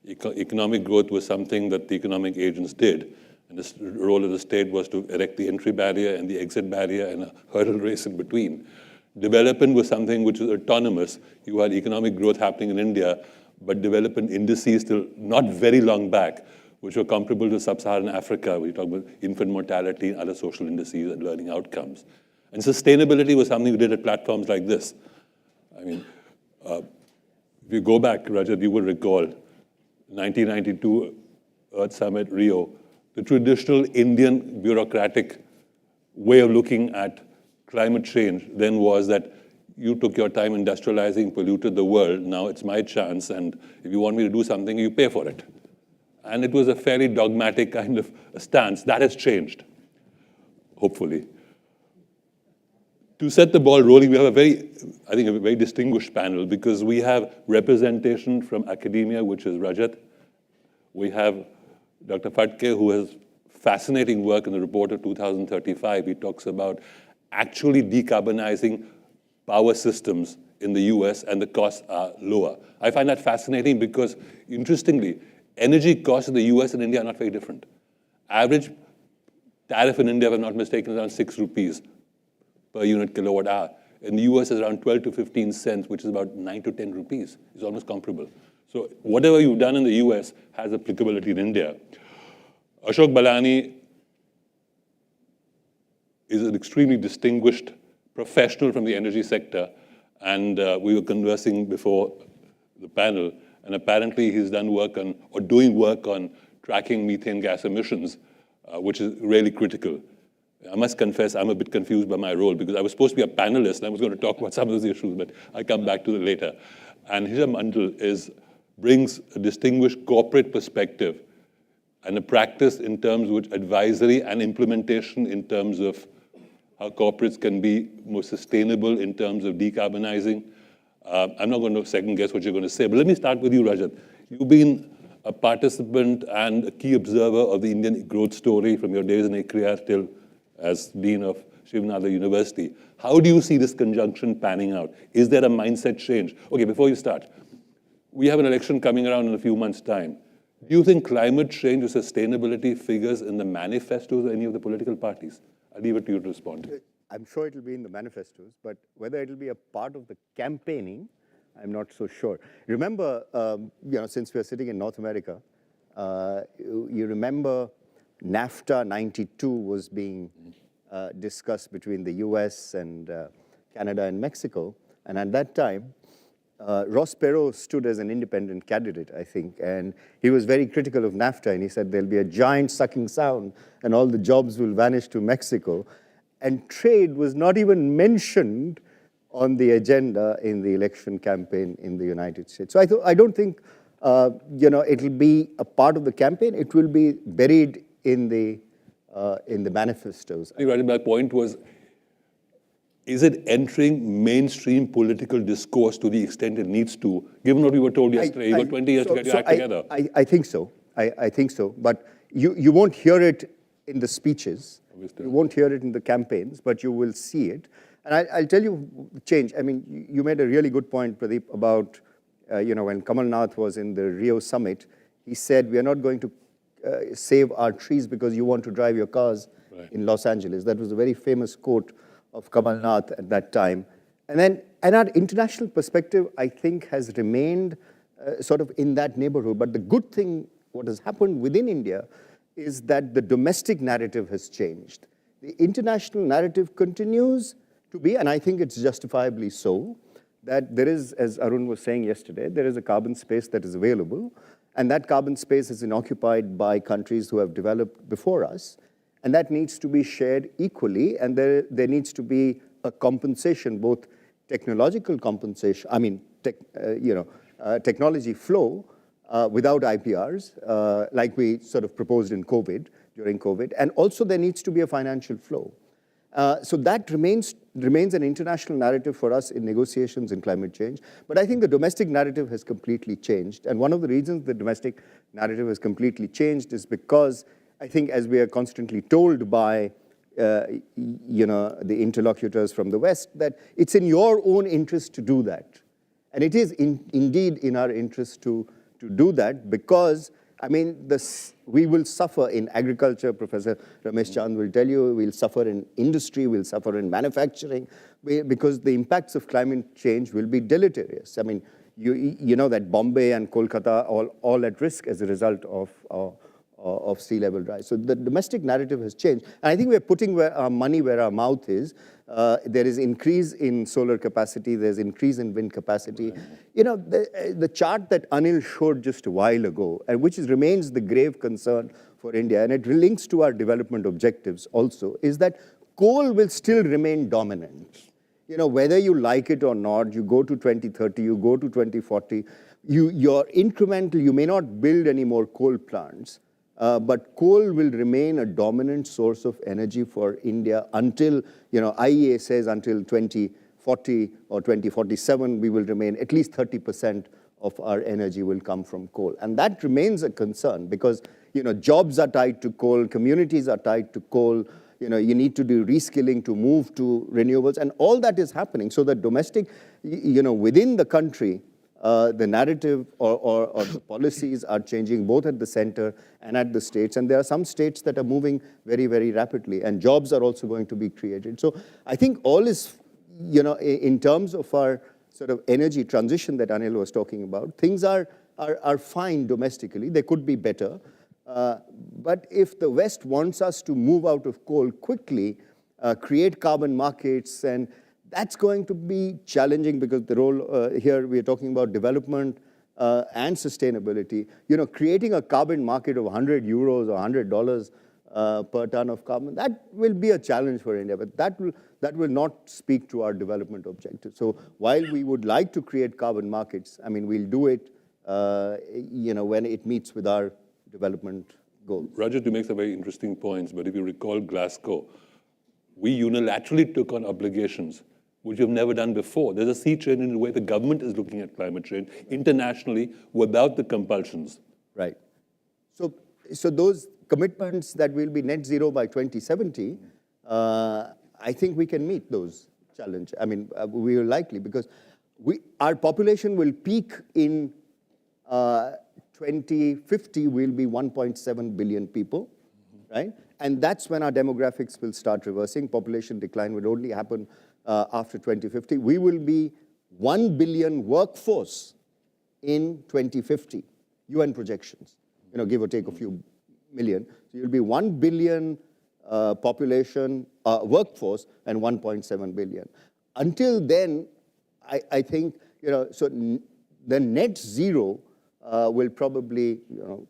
economic growth was something that the economic agents did. And the role of the state was to erect the entry barrier and the exit barrier and a hurdle race in between. Development was something which was autonomous. You had economic growth happening in India, but development indices till not very long back, which were comparable to sub-Saharan Africa, where you talk about infant mortality and other social indices and learning outcomes. And sustainability was something we did at platforms like this. I mean, if you go back, Rajat, you will recall, 1992 Earth Summit, Rio, the traditional Indian bureaucratic way of looking at climate change then was that you took your time industrializing, polluted the world, now it's my chance, and if you want me to do something, you pay for it. And it was a fairly dogmatic kind of stance. That has changed, hopefully. To set the ball rolling, we have I think, a very distinguished panel because we have representation from academia, which is Rajat. We have Dr. Fatke, who has fascinating work in the report of 2035. He talks about actually decarbonizing power systems in the US, and the costs are lower. I find that fascinating because, interestingly, energy costs in the US and India are not very different. Average tariff in India, if I'm not mistaken, is around 6 rupees per unit kilowatt hour. In the US, is around 12 to 15 cents, which is about 9 to 10 rupees. It's almost comparable. So whatever you've done in the US has applicability in India. Ashok Balani is an extremely distinguished professional from the energy sector, and we were conversing before the panel, and apparently he's done work on, or doing work on, tracking methane gas emissions, which is really critical. I must confess, I'm a bit confused by my role because I was supposed to be a panelist and I was going to talk about some of those issues, but I'll come back to it later. And Hisham Mandal brings a distinguished corporate perspective and a practice in terms of advisory and implementation in terms of how corporates can be more sustainable in terms of decarbonizing. I'm not going to second guess what you're going to say, but let me start with you, Rajat. You've been a participant and a key observer of the Indian growth story from your days in ICRIA till as Dean of Shivananda University. How do you see this conjunction panning out? Is there a mindset change? Okay, before you start, we have an election coming around in a few months' time. Do you think climate change or sustainability figures in the manifestos of any of the political parties? I'll leave it to you to respond. I'm sure it'll be in the manifestos, but whether it'll be a part of the campaigning, I'm not so sure. Remember, since we're sitting in North America, you remember NAFTA 92 was being discussed between the US and Canada and Mexico. And at that time, Ross Perot stood as an independent candidate, I think, and he was very critical of NAFTA, and he said there'll be a giant sucking sound and all the jobs will vanish to Mexico. And trade was not even mentioned on the agenda in the election campaign in the United States. So I don't think it'll be a part of the campaign. It will be buried in the manifestos. I think my point was, is it entering mainstream political discourse to the extent it needs to? Given what we were told yesterday, you've got 20 years to get your act together. I think so. I think so. But you won't hear it in the speeches. You won't hear it in the campaigns, but you will see it. And I'll tell you the change. I mean, you made a really good point, Pradeep, about when Kamal Nath was in the Rio summit, he said, we are not going to save our trees because you want to drive your cars in Los Angeles. That was a very famous quote of Kamal Nath at that time. And our international perspective, I think, has remained sort of in that neighborhood. But the good thing, what has happened within India, is that the domestic narrative has changed. The international narrative continues to be, and I think it's justifiably so, that there is, as Arun was saying yesterday, there is a carbon space that is available, and that carbon space is occupied by countries who have developed before us, and that needs to be shared equally, and there needs to be a compensation, both technological compensation, technology flow without IPRs, like we sort of proposed in during COVID, and also there needs to be a financial flow. So that remains an international narrative for us in negotiations in climate change. But I think the domestic narrative has completely changed. And one of the reasons the domestic narrative has completely changed is because I think, as we are constantly told by the interlocutors from the West, that it's in your own interest to do that. And it is indeed in our interest to do that because, we will suffer in agriculture. Professor Ramesh Chand will tell you, we'll suffer in industry, we'll suffer in manufacturing, because the impacts of climate change will be deleterious. You know that Bombay and Kolkata are all at risk as a result of sea level rise. So the domestic narrative has changed. And I think we're putting our money where our mouth is. There is increase in solar capacity, there's increase in wind capacity. The chart that Anil showed just a while ago, and which remains the grave concern for India, and it links to our development objectives also, is that coal will still remain dominant. whether you like it or not, you go to 2030, you go to 2040, you're incremental, you may not build any more coal plants, but coal will remain a dominant source of energy for India until, IEA says until 2040 or 2047, we will remain at least 30% of our energy will come from coal. And that remains a concern because, jobs are tied to coal, communities are tied to coal, you need to do reskilling to move to renewables, and all that is happening. So the domestic, within the country, the narrative or the policies are changing both at the center and at the states. And there are some states that are moving very, very rapidly, and jobs are also going to be created. So I think all is, in terms of our sort of energy transition that Anil was talking about, things are fine domestically. They could be better. But if the West wants us to move out of coal quickly, create carbon markets, and that's going to be challenging because the role here we are talking about development and sustainability. Creating a carbon market of 100 euros or $100 per ton of carbon, that will be a challenge for India, but that will not speak to our development objectives. So while we would like to create carbon markets, I mean, we'll do it, when it meets with our development goals. Rajat, you make some very interesting points, but if you recall Glasgow, we unilaterally took on obligations which we've never done before. There's a sea change in the way the government is looking at climate change internationally without the compulsions. Right. So those commitments that will be net zero by 2070, I think we can meet those challenges. I mean, we are likely because our population will peak in 2050 will be 1.7 billion people, right? And that's when our demographics will start reversing. Population decline will only happen after 2050. We will be 1 billion workforce in 2050, UN projections, give or take a few million. So you'll be 1 billion population workforce and 1.7 billion. Until then, I think, so the net zero will probably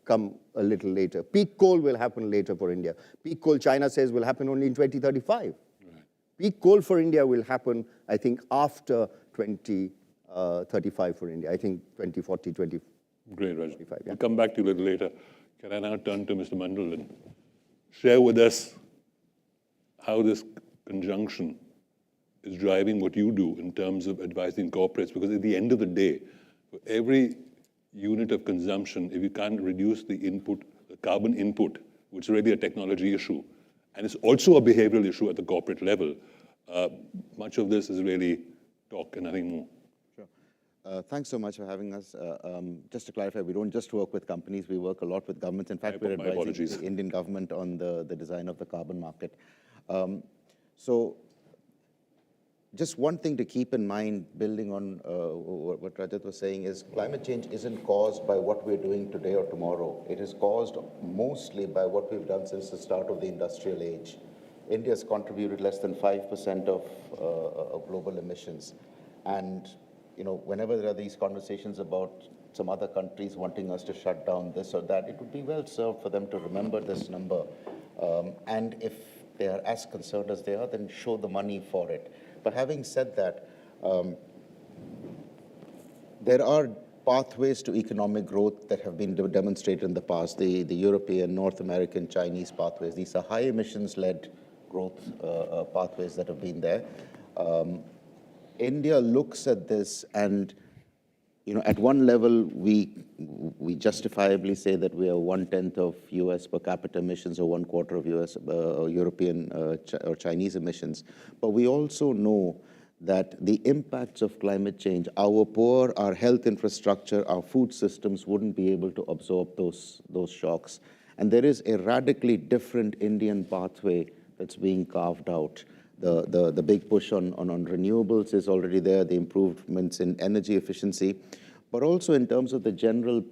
come a little later. Peak coal will happen later for India. Peak coal, China says, will happen only in 2035. Right. Peak coal for India will happen, I think, after 2035 for India. I think 2040, 2035. Great, Raj. Yeah. We'll come back to you a little later. Can I now turn to Mr. Mandal and share with us how this conjunction is driving what you do in terms of advising corporates? Because at the end of the day, for every unit of consumption, if you can't reduce the input, the carbon input, which is really a technology issue, and it's also a behavioral issue at the corporate level, much of this is really talk and nothing more. Sure. Thanks so much for having us. Just to clarify, we don't just work with companies, we work a lot with governments. In fact, we're advising the Indian government on the design of the carbon market. So just one thing to keep in mind, building on what Rajat was saying, is climate change isn't caused by what we're doing today or tomorrow. It is caused mostly by what we've done since the start of the industrial age. India's contributed less than 5% of global emissions. And whenever there are these conversations about some other countries wanting us to shut down this or that, it would be well served for them to remember this number. And if they are as concerned as they are, then show the money for it. But having said that, there are pathways to economic growth that have been demonstrated in the past, the European, North American, Chinese pathways. These are high emissions-led growth pathways that have been there. India looks at this and, at one level, we justifiably say that we are 1/10 of US per capita emissions or 1/4 of US European or Chinese emissions. But we also know that the impacts of climate change, our poor, our health infrastructure, our food systems wouldn't be able to absorb those shocks. And there is a radically different Indian pathway that's being carved out. The big push on renewables is already there, the improvements in energy efficiency, but also in terms of the general,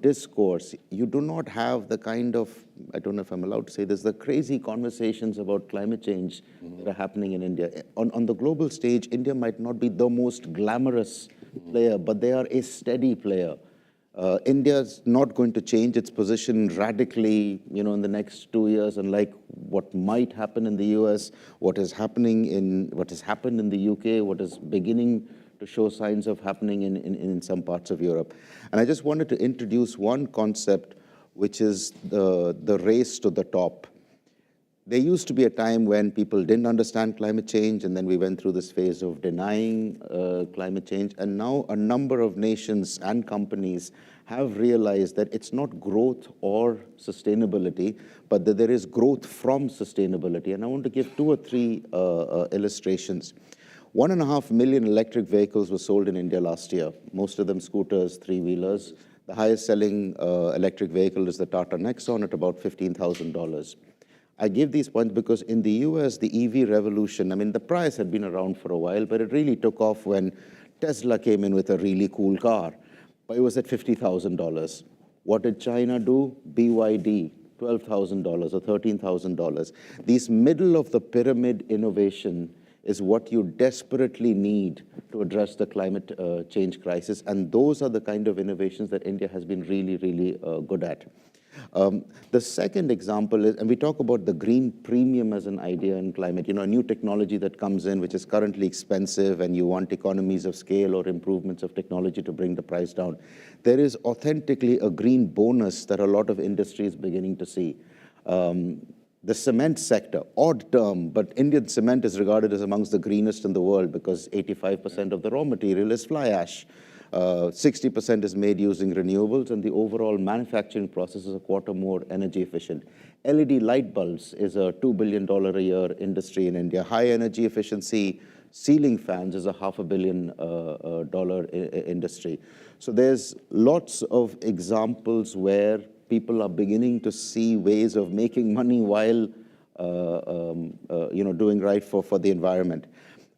discourse. You do not have the kind of, I don't know if I'm allowed to say this, the crazy conversations about climate change that are happening in India. On the global stage, India might not be the most glamorous player, but they are a steady player. India's not going to change its position radically, in the next 2 years, unlike what might happen in the US, what has happened in the UK, what is beginning to show signs of happening in some parts of Europe. And I just wanted to introduce one concept, which is the race to the top. There used to be a time when people didn't understand climate change, and then we went through this phase of denying climate change. And now a number of nations and companies have realized that it's not growth or sustainability, but that there is growth from sustainability. And I want to give 2 or 3 illustrations. 1.5 million electric vehicles were sold in India last year, most of them scooters, 3-wheelers. The highest selling electric vehicle is the Tata Nexon at about $15,000. I give these points because in the US, the EV revolution, I mean, the price had been around for a while, but it really took off when Tesla came in with a really cool car. But it was at $50,000. What did China do? BYD, $12,000 or $13,000. These middle of the pyramid innovation is what you desperately need to address the climate change crisis. And those are the kind of innovations that India has been really, really good at. The second example is, and we talk about the green premium as an idea in climate, a new technology that comes in, which is currently expensive, and you want economies of scale or improvements of technology to bring the price down. There is authentically a green bonus that a lot of industry is beginning to see. The cement sector, odd term, but Indian cement is regarded as amongst the greenest in the world because 85% of the raw material is fly ash. 60% is made using renewables, and the overall manufacturing process is a quarter more energy efficient. LED light bulbs is a $2 billion a year industry in India. High energy efficiency ceiling fans is a $500 million industry. So there's lots of examples where people are beginning to see ways of making money while doing right for the environment.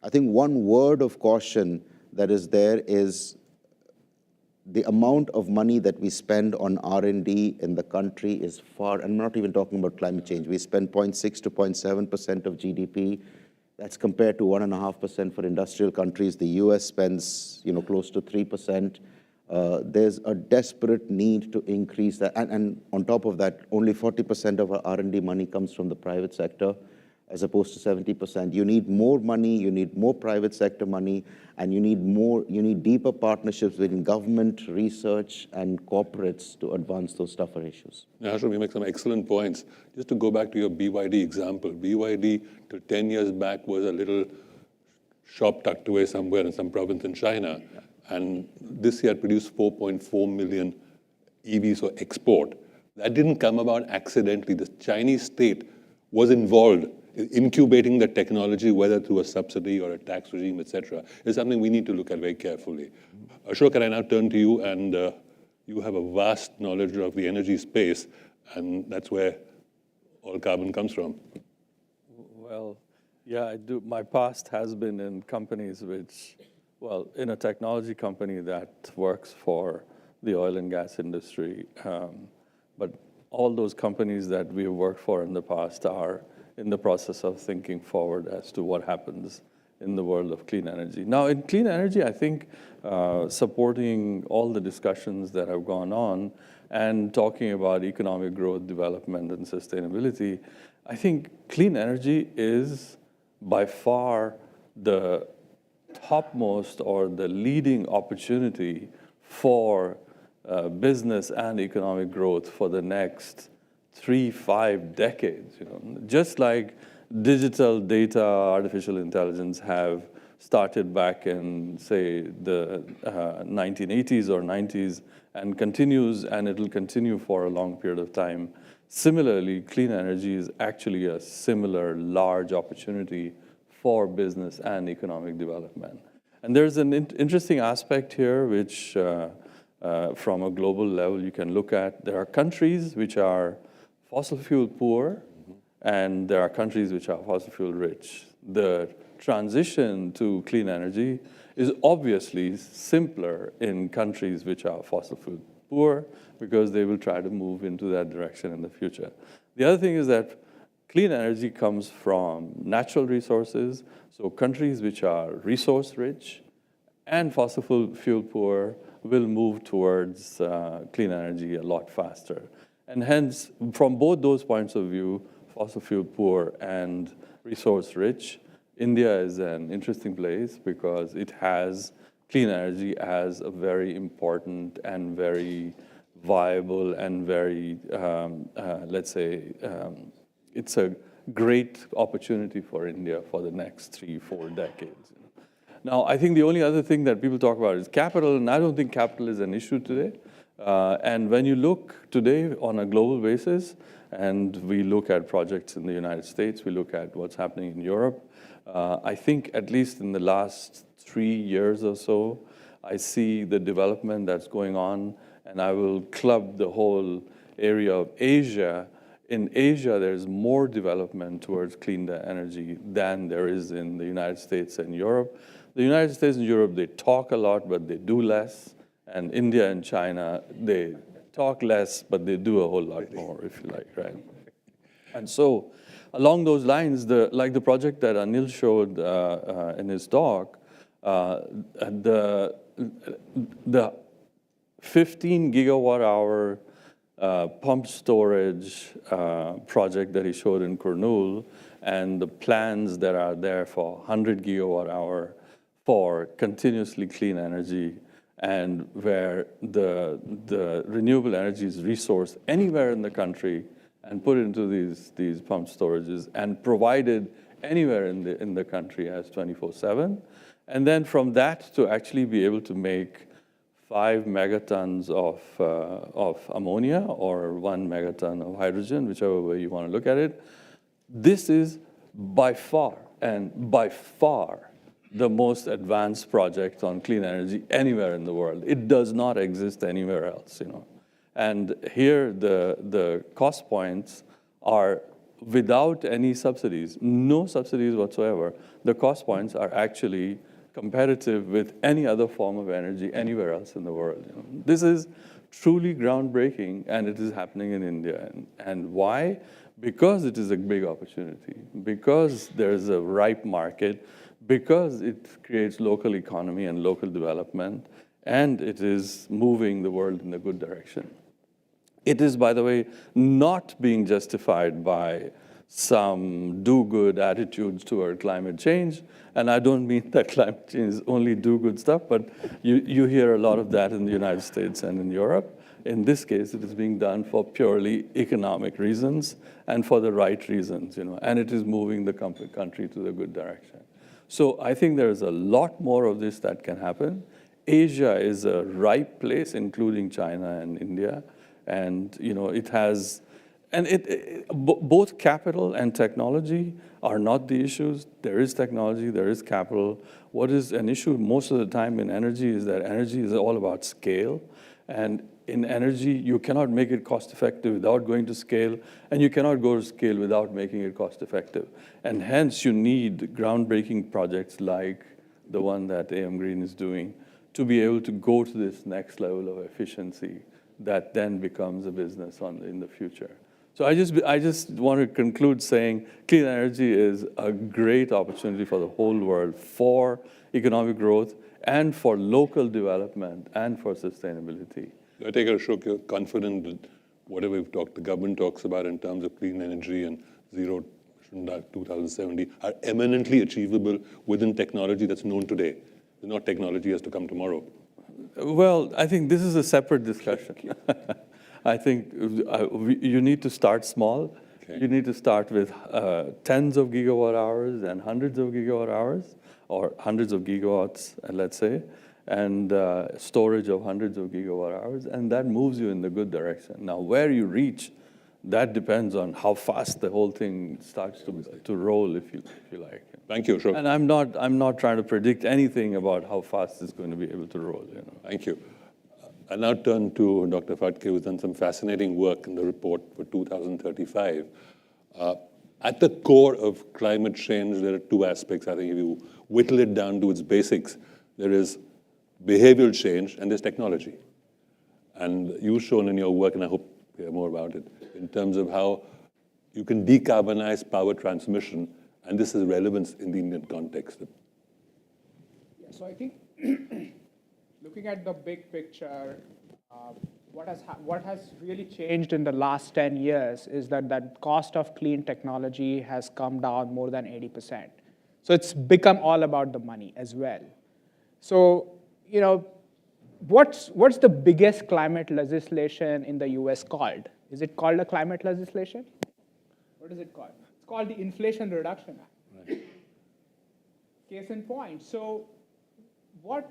I think one word of caution that is there is the amount of money that we spend on R&D in the country is far, and I'm not even talking about climate change. We spend 0.6 to 0.7% of GDP. That's compared to 1.5% for industrial countries. The US spends, close to 3%. There's a desperate need to increase that. And on top of that, only 40% of our R&D money comes from the private sector, as opposed to 70%. You need more money, you need more private sector money, and you need deeper partnerships between government, research, and corporates to advance those tougher issues. Yeah, Ashram, you make some excellent points. Just to go back to your BYD example, BYD till 10 years back was a little shop tucked away somewhere in some province in China. Yeah. And this year produced 4.4 million EVs for export. That didn't come about accidentally. The Chinese state was involved in incubating the technology, whether through a subsidy or a tax regime, etc., is something we need to look at very carefully. Ashok, can I now turn to you? And you have a vast knowledge of the energy space, and that's where all carbon comes from. Well, yeah, I do. My past has been in companies which, well, in a technology company that works for the oil and gas industry. But all those companies that we have worked for in the past are in the process of thinking forward as to what happens in the world of clean energy. Now, in clean energy, I think supporting all the discussions that have gone on and talking about economic growth, development, and sustainability, I think clean energy is by far the topmost or the leading opportunity for business and economic growth for the next 3-5 decades. Just like digital data, artificial intelligence have started back in, say, the 1980s or 90s and continues, and it'll continue for a long period of time. Similarly, clean energy is actually a similar large opportunity for business and economic development. And there's an interesting aspect here, which from a global level you can look at. There are countries which are fossil fuel poor, and there are countries which are fossil fuel rich. The transition to clean energy is obviously simpler in countries which are fossil fuel poor because they will try to move into that direction in the future. The other thing is that clean energy comes from natural resources, so countries which are resource rich and fossil fuel poor will move towards clean energy a lot faster. And hence, from both those points of view, fossil fuel poor and resource rich, India is an interesting place because it has clean energy as a very important and very viable and very, let's say, it's a great opportunity for India for the next 3-4 decades. Now, I think the only other thing that people talk about is capital, and I don't think capital is an issue today. And when you look today on a global basis, and we look at projects in the United States, we look at what's happening in Europe, I think at least in the last 3 years or so, I see the development that's going on, and I will club the whole area of Asia. In Asia, there's more development towards clean energy than there is in the United States and Europe. The United States and Europe, they talk a lot, but they do less. And India and China, they talk less, but they do a whole lot more, if you like, right? And so along those lines, like the project that Anil showed in his talk, the 15 gigawatt hour pump storage project that he showed in Kurnool, and the plans that are there for 100 gigawatt hour for continuously clean energy, and where the renewable energy is resourced anywhere in the country and put into these pump storages and provided anywhere in the country as 24/7. And then from that to actually be able to make 5 megatons of ammonia or 1 megaton of hydrogen, whichever way you want to look at it. This is by far the most advanced project on clean energy anywhere in the world. It does not exist anywhere else, you know. And here the cost points are without any subsidies, no subsidies whatsoever. The cost points are actually competitive with any other form of energy anywhere else in the world. You know. This is truly groundbreaking, and it is happening in India. And why? Because it is a big opportunity, because there's a ripe market, because it creates local economy and local development, and it is moving the world in a good direction. It is, by the way, not being justified by some do-good attitudes toward climate change. And I don't mean that climate change is only do-good stuff, but you hear a lot of that in the United States and in Europe. In this case, it is being done for purely economic reasons and for the right reasons, you know, and it is moving the country to the good direction. So I think there's a lot more of this that can happen. Asia is a ripe place, including China and India. And, you know, it has, and both capital and technology are not the issues. There is technology, there is capital. What is an issue most of the time in energy is that energy is all about scale. And in energy, you cannot make it cost effective without going to scale, and you cannot go to scale without making it cost effective. And hence, you need groundbreaking projects like the one that AM Green is doing to be able to go to this next level of efficiency that then becomes a business in the future. So I just want to conclude saying clean energy is a great opportunity for the whole world, for economic growth and for local development and for sustainability. I take it, Ashok, you're confident that whatever the government talks about in terms of clean energy and zero 2070 are eminently achievable within technology that's known today. It's not technology has to come tomorrow. Well, I think this is a separate discussion. I think you need to start small. Okay. You need to start with tens of gigawatt hours and hundreds of gigawatt hours, or hundreds of gigawatts, let's say, and storage of hundreds of gigawatt hours, and that moves you in the good direction. Now, where you reach, that depends on how fast the whole thing starts to roll, if you like. Thank you, Ashok. And I'm not trying to predict anything about how fast it's going to be able to roll. You know. Thank you. I'll now turn to Dr. Phadke, who's done some fascinating work in the report for 2035. At the core of climate change, there are two aspects. I think if you whittle it down to its basics, there is behavioral change and there's technology. And you've shown in your work, and I hope you hear more about it, in terms of how you can decarbonize power transmission, and this has relevance in the Indian context. Yeah, so I think, look, looking at the big picture, what has really changed in the last 10 years is that cost of clean technology has come down more than 80%. So it's become all about the money as well. So, what's the biggest climate legislation in the US called? Is it called a climate legislation? What is it called? It's called the Inflation Reduction Act. Right. Case in point. So what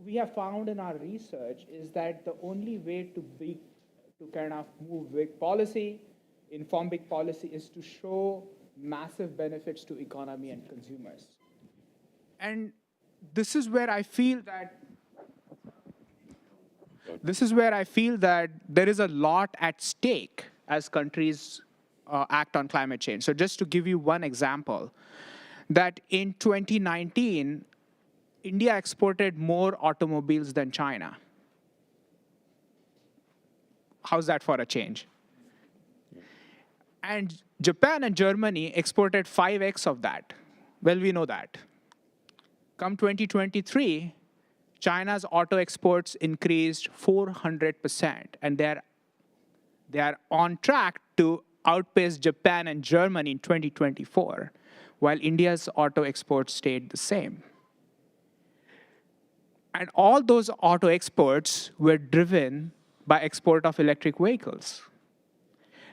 we have found in our research is that the only way to kind of move big policy, inform big policy, is to show massive benefits to economy and consumers. And this is where I feel that there is a lot at stake as countries act on climate change. So just to give you one example, that in 2019, India exported more automobiles than China. How's that for a change? And Japan and Germany exported 5x of that. Well, we know that. Come 2023, China's auto exports increased 400%, and they are on track to outpace Japan and Germany in 2024, while India's auto exports stayed the same. And all those auto exports were driven by export of electric vehicles.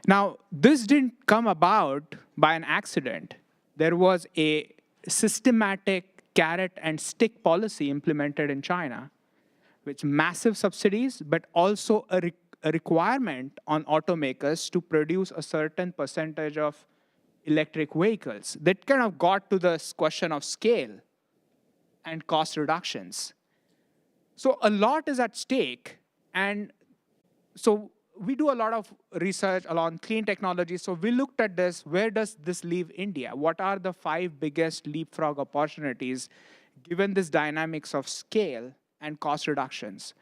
Now, this didn't come about by an accident. There was a systematic carrot and stick policy implemented in China, with massive subsidies, but also a requirement on automakers to produce a certain percentage of electric vehicles. That kind of got to this question of scale and cost reductions. So a lot is at stake, and so we do a lot of research along clean technology. So we looked at this, where does this leave India? What are the 5 biggest leapfrog opportunities given this dynamics of scale and cost reductions?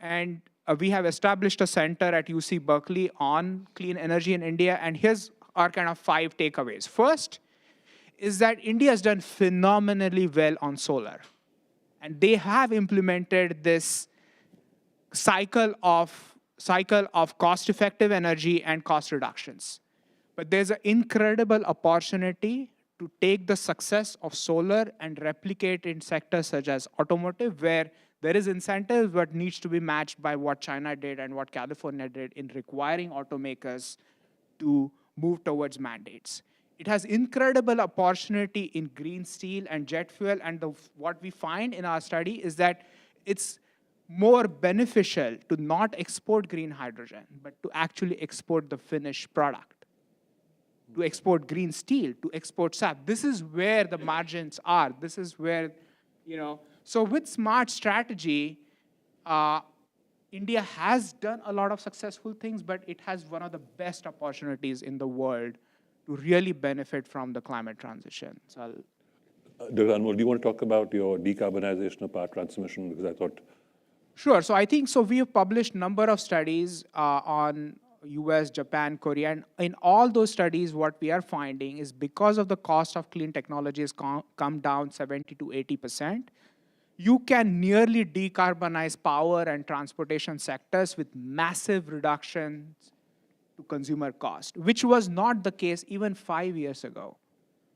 And we have established a center at UC Berkeley on clean energy in India, and here's our kind of 5 takeaways. First is that India has done phenomenally well on solar. And they have implemented this cycle of cost-effective energy and cost reductions. But there's an incredible opportunity to take the success of solar and replicate in sectors such as automotive, where there is incentive but needs to be matched by what China did and what California did in requiring automakers to move towards mandates. It has incredible opportunity in green steel and jet fuel, and what we find in our study is that it's more beneficial to not export green hydrogen, but to actually export the finished product, to export green steel, to export SAP. This is where the margins are. This is where, so with smart strategy, India has done a lot of successful things, but it has one of the best opportunities in the world to really benefit from the climate transition. So Dr. Anmol, do you want to talk about your decarbonization of power transmission? Because I thought... Sure. So I think, we have published a number of studies on US, Japan, Korea, and in all those studies, what we are finding is because of the cost of clean technologies come down 70 to 80%, you can nearly decarbonize power and transportation sectors with massive reductions to consumer cost, which was not the case even 5 years ago.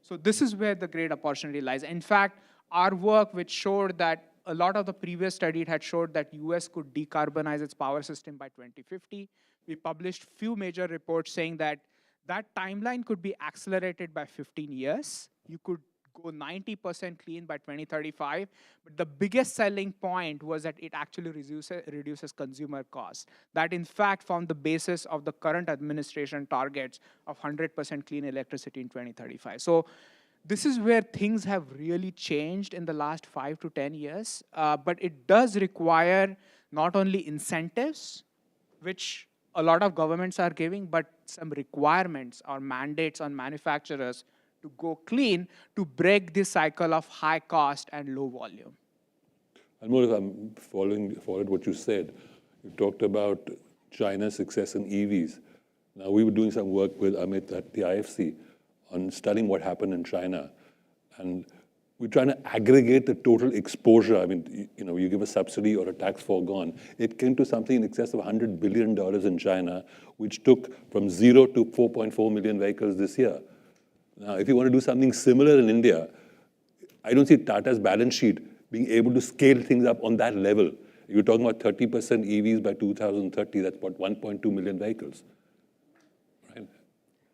So this is where the great opportunity lies. In fact, our work, which showed that a lot of the previous study had showed that US could decarbonize its power system by 2050. We published few major reports saying that that timeline could be accelerated by 15 years. You could go 90% clean by 2035. But the biggest selling point was that it actually reduces consumer costs. That, in fact, formed the basis of the current administration targets of 100% clean electricity in 2035. So this is where things have really changed in the last 5 to 10 years. But it does require not only incentives, which a lot of governments are giving, but some requirements or mandates on manufacturers to go clean to break this cycle of high cost and low volume. Anmol, if I'm followed what you said, you talked about China's success in EVs. Now, we were doing some work with Amit at the IFC on studying what happened in China. And we're trying to aggregate the total exposure. I mean, you give a subsidy or a tax foregone. It came to something in excess of $100 billion in China, which took from 0 to 4.4 million vehicles this year. Now, if you want to do something similar in India, I don't see Tata's balance sheet being able to scale things up on that level. You're talking about 30% EVs by 2030. That's about 1.2 million vehicles.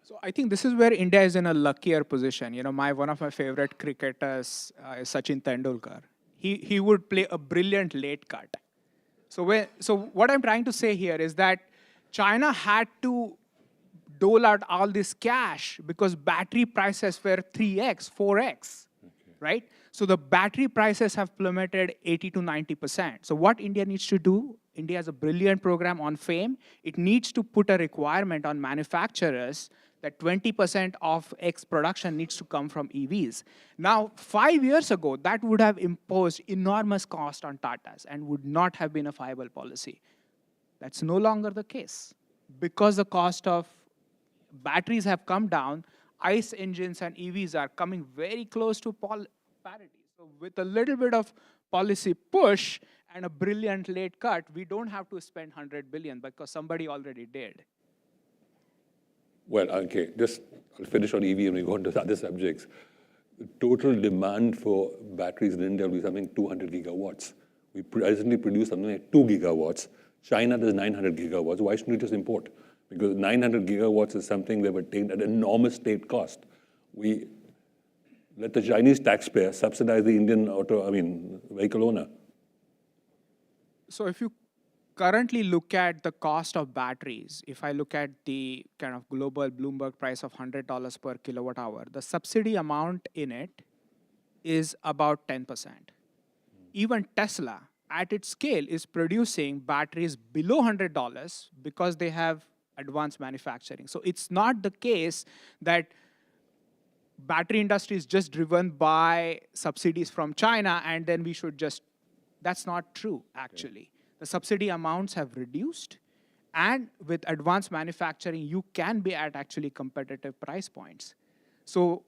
So I think this is where India is in a luckier position. One of my favorite cricketers is Sachin Tendulkar. He would play a brilliant late cut. So what I'm trying to say here is that China had to dole out all this cash because battery prices were 3x, 4x, right? So the battery prices have plummeted 80 to 90%. So what India needs to do, India has a brilliant program on FAME. It needs to put a requirement on manufacturers that 20% of X production needs to come from EVs. Now, 5 years ago, that would have imposed enormous cost on Tatas and would not have been a viable policy. That's no longer the case. Because the cost of batteries have come down, ICE engines and EVs are coming very close to parity. So with a little bit of policy push and a brilliant late cut, we don't have to spend 100 billion because somebody already did. Well, okay, I'll finish on EV and we go on to other subjects. The total demand for batteries in India will be something 200 gigawatts. We presently produce something like 2 gigawatts. China does 900 gigawatts. Why shouldn't we just import? Because 900 gigawatts is something they've attained at enormous state cost. We let the Chinese taxpayer subsidize the Indian vehicle owner. So if you currently look at the cost of batteries, if I look at the kind of global Bloomberg price of $100 per kilowatt hour, the subsidy amount in it is about 10%. Even Tesla, at its scale, is producing batteries below $100 because they have advanced manufacturing. So it's not the case that battery industry is just driven by subsidies from China and then we should just, that's not true, actually. The subsidy amounts have reduced, and with advanced manufacturing, you can be at actually competitive price points. So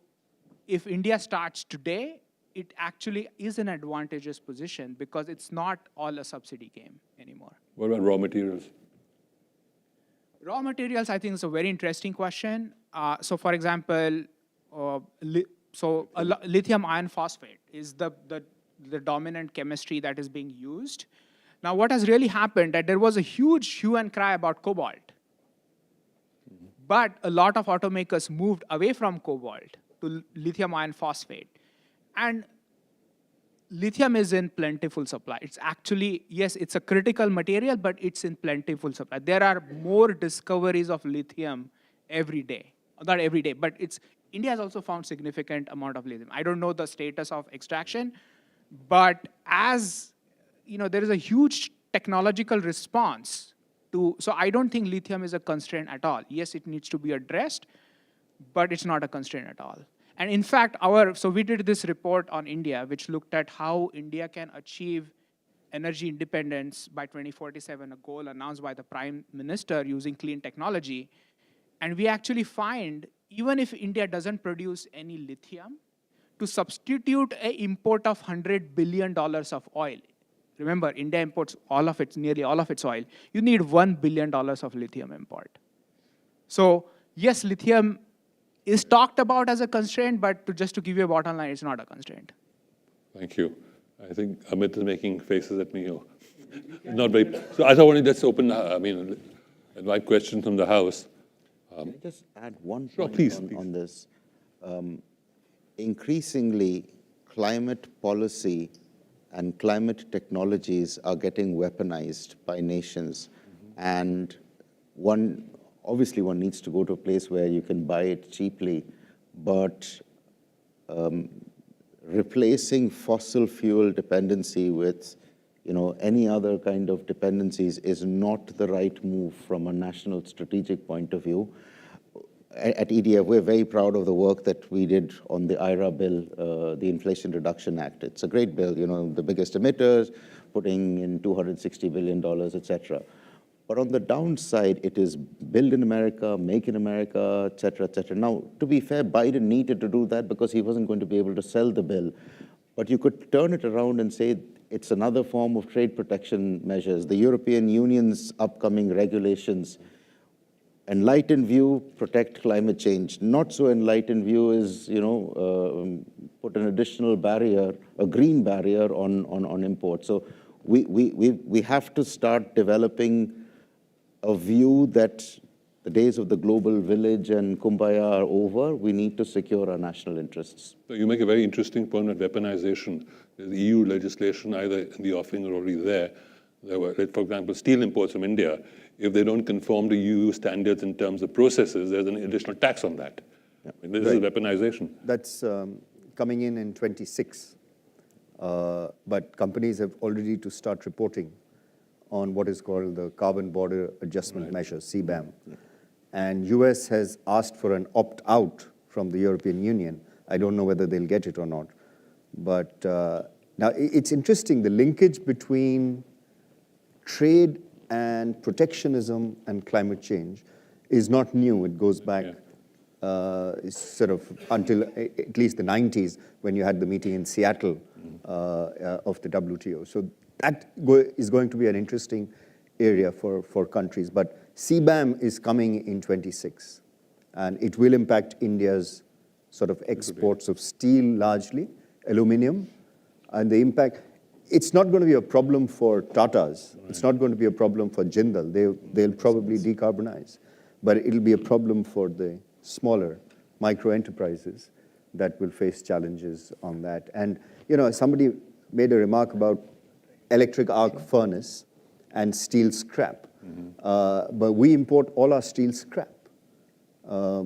if India starts today, it actually is an advantageous position because it's not all a subsidy game anymore. What about raw materials? Raw materials, I think, is a very interesting question. So for example, lithium iron phosphate is the dominant chemistry that is being used. Now, what has really happened that there was a huge hue and cry about cobalt. But a lot of automakers moved away from cobalt to lithium iron phosphate. And lithium is in plentiful supply. It's actually, yes, it's a critical material, but it's in plentiful supply. There are more discoveries of lithium every day. Not every day, but India has also found significant amount of lithium. I don't know the status of extraction, but there is a huge technological response so I don't think lithium is a constraint at all. Yes, it needs to be addressed, but it's not a constraint at all. And in fact, so we did this report on India, which looked at how India can achieve energy independence by 2047, a goal announced by the Prime Minister using clean technology. And we actually find, even if India doesn't produce any lithium, to substitute an import of $100 billion of oil. Remember, India imports nearly all of its oil. You need $1 billion of lithium import. So yes, lithium is talked about as a constraint, but just to give you a bottom line, it's not a constraint. Thank you. I think Amit is making faces at me here. Not very. So I want to just open, invite questions from the House. Can I just add one point on this? Increasingly, climate policy and climate technologies are getting weaponized by nations. And obviously one needs to go to a place where you can buy it cheaply, but replacing fossil fuel dependency with any other kind of dependencies is not the right move from a national strategic point of view. At EDF, we're very proud of the work that we did on the IRA bill, the Inflation Reduction Act. It's a great bill, the biggest emitters, putting in $260 billion, et cetera. But on the downside, it is build in America, make in America, et cetera, et cetera. Now, to be fair, Biden needed to do that because he wasn't going to be able to sell the bill. But you could turn it around and say it's another form of trade protection measures. The European Union's upcoming regulations, enlightened view, protect climate change. Not so enlightened view is, put an additional barrier, a green barrier on imports. So we have to start developing a view that the days of the global village and kumbaya are over. We need to secure our national interests. So you make a very interesting point on weaponization. There's EU legislation either in the offing or already there. There were, for example, steel imports from India. If they don't conform to EU standards in terms of processes, there's an additional tax on that. Yeah. I mean, this is weaponization. That's coming in 26. But companies have already to start reporting on what is called the Carbon Border Adjustment Measure, CBAM. And US has asked for an opt-out from the European Union. I don't know whether they'll get it or not. But now it's interesting, the linkage between trade and protectionism and climate change is not new. It goes back sort of until at least the 90s when you had the meeting in Seattle of the WTO. So that is going to be an interesting area for countries. But CBAM is coming in 26, and it will impact India's sort of exports of steel largely, aluminum, and the impact. It's not going to be a problem for Tatas. It's not going to be a problem for Jindal. They'll probably decarbonize. But it'll be a problem for the smaller micro enterprises that will face challenges on that. And, somebody made a remark about electric arc furnace and steel scrap. But we import all our steel scrap.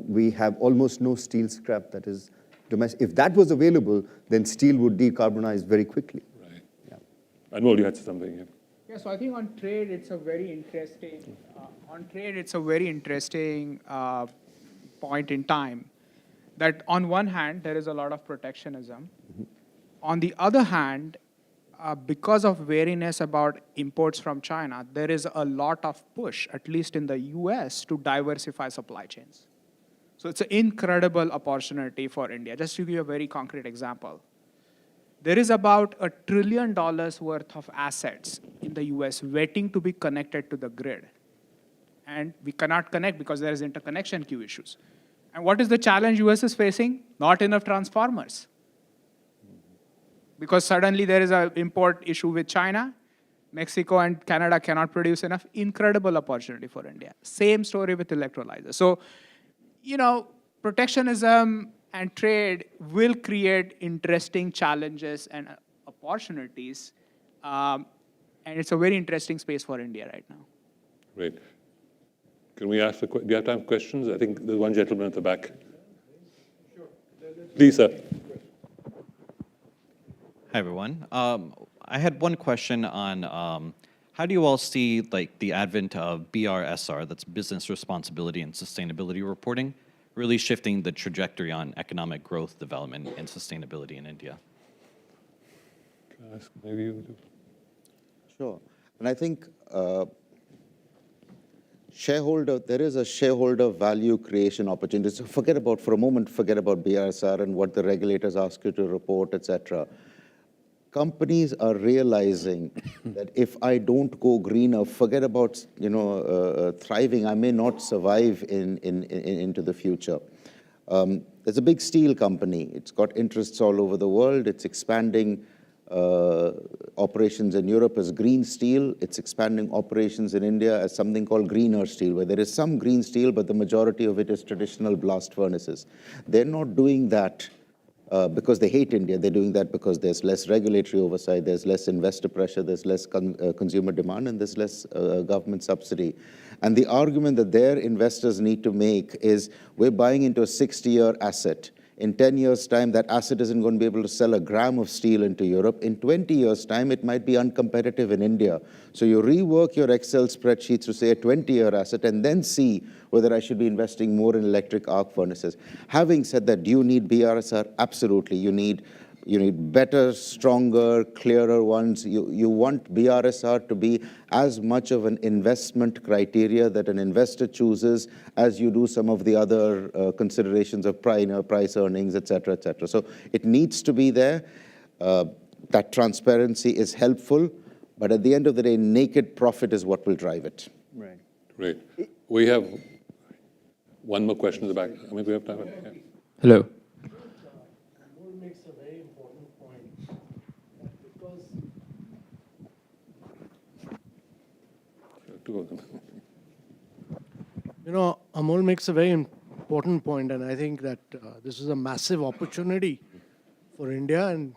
We have almost no steel scrap that is domestic. If that was available, then steel would decarbonize very quickly. Right. Yeah. Anmol, you had something here. Yeah, so I think on trade, it's a very interesting, point in time. That on one hand, there is a lot of protectionism. On the other hand, because of wariness about imports from China, there is a lot of push, at least in the US, to diversify supply chains. So it's an incredible opportunity for India. Just to give you a very concrete example, there is about $1 trillion worth of assets in the US waiting to be connected to the grid. And we cannot connect because there is interconnection queue issues. And what is the challenge US is facing? Not enough transformers. Because suddenly there is an import issue with China, Mexico and Canada cannot produce enough. Incredible opportunity for India. Same story with electrolyzers. So, protectionism and trade will create interesting challenges and opportunities. And it's a very interesting space for India right now. Great. Can we ask, do you have time for questions? I think there's one gentleman at the back. Sure. Please, sir. Hi, everyone. I had one question on how do you all see the advent of BRSR, that's business responsibility and sustainability reporting, really shifting the trajectory on economic growth, development, and sustainability in India? Can I ask, maybe you do? Sure. And I think there is a shareholder value creation opportunity. So forget about BRSR and what the regulators ask you to report, etc. Companies are realizing that if I don't go greener, forget about thriving, I may not survive into the future. There's a big steel company. It's got interests all over the world. It's expanding operations in Europe as green steel. It's expanding operations in India as something called greener steel, where there is some green steel, but the majority of it is traditional blast furnaces. They're not doing that because they hate India. They're doing that because there's less regulatory oversight, there's less investor pressure, there's less consumer demand, and there's less government subsidy. And the argument that their investors need to make is, we're buying into a 60-year asset. In 10 years' time, that asset isn't going to be able to sell a gram of steel into Europe. In 20 years' time, it might be uncompetitive in India. So you rework your Excel spreadsheets to say a 20-year asset and then see whether I should be investing more in electric arc furnaces. Having said that, do you need BRSR? Absolutely. You need better, stronger, clearer ones. You want BRSR to be as much of an investment criteria that an investor chooses as you do some of the other considerations of price earnings, et cetera, et cetera. So it needs to be there. That transparency is helpful, but at the end of the day, naked profit is what will drive it. Right. Great. We have one more question in the back. I mean, we have time. Yeah. Hello. Amol makes a very important point that because Two of them. you know, Amol makes a very important point, and I think that this is a massive opportunity for India. And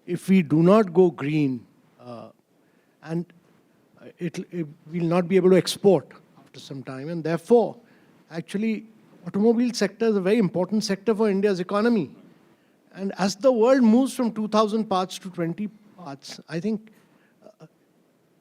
if we do not go green, and it will not be able to export after some time, and therefore, actually, automobile sector is a very important sector for India's economy. And as the world moves from 2,000 parts to 20 parts, I think,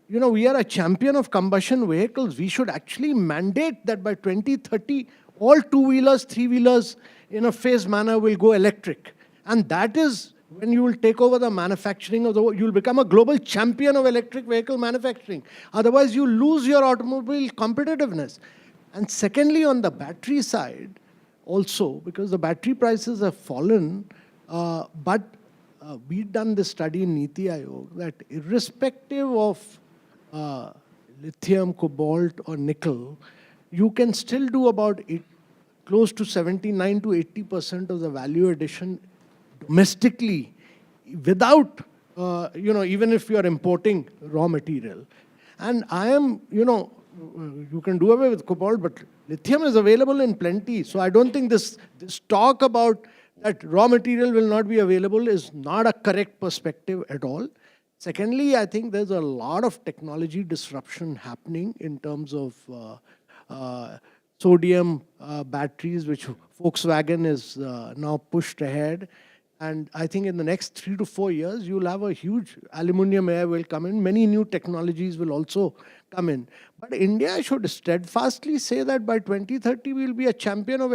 you know, we are a champion of combustion vehicles. We should actually mandate that by 2030, all two-wheelers, three-wheelers in a phased manner will go electric. And that is when you will take over the manufacturing of the world. You'll become a global champion of electric vehicle manufacturing. Otherwise, you lose your automobile competitiveness. And secondly, on the battery side, also, because the battery prices have fallen, but we've done this study in Niti Aayog that irrespective of lithium, cobalt, or nickel, you can still do about close to 79 to 80% of the value addition domestically without, you know, even if you are importing raw material. And I am, you know, you can do away with cobalt, but lithium is available in plenty. So I don't think this talk about that raw material will not be available is not a correct perspective at all. Secondly, I think there's a lot of technology disruption happening in terms of sodium batteries, which Volkswagen is now pushed ahead. And I think in the next 3 to 4 years, you'll have a huge aluminum air will come in. Many new technologies will also come in. But India should steadfastly say that by 2030, we'll be a champion of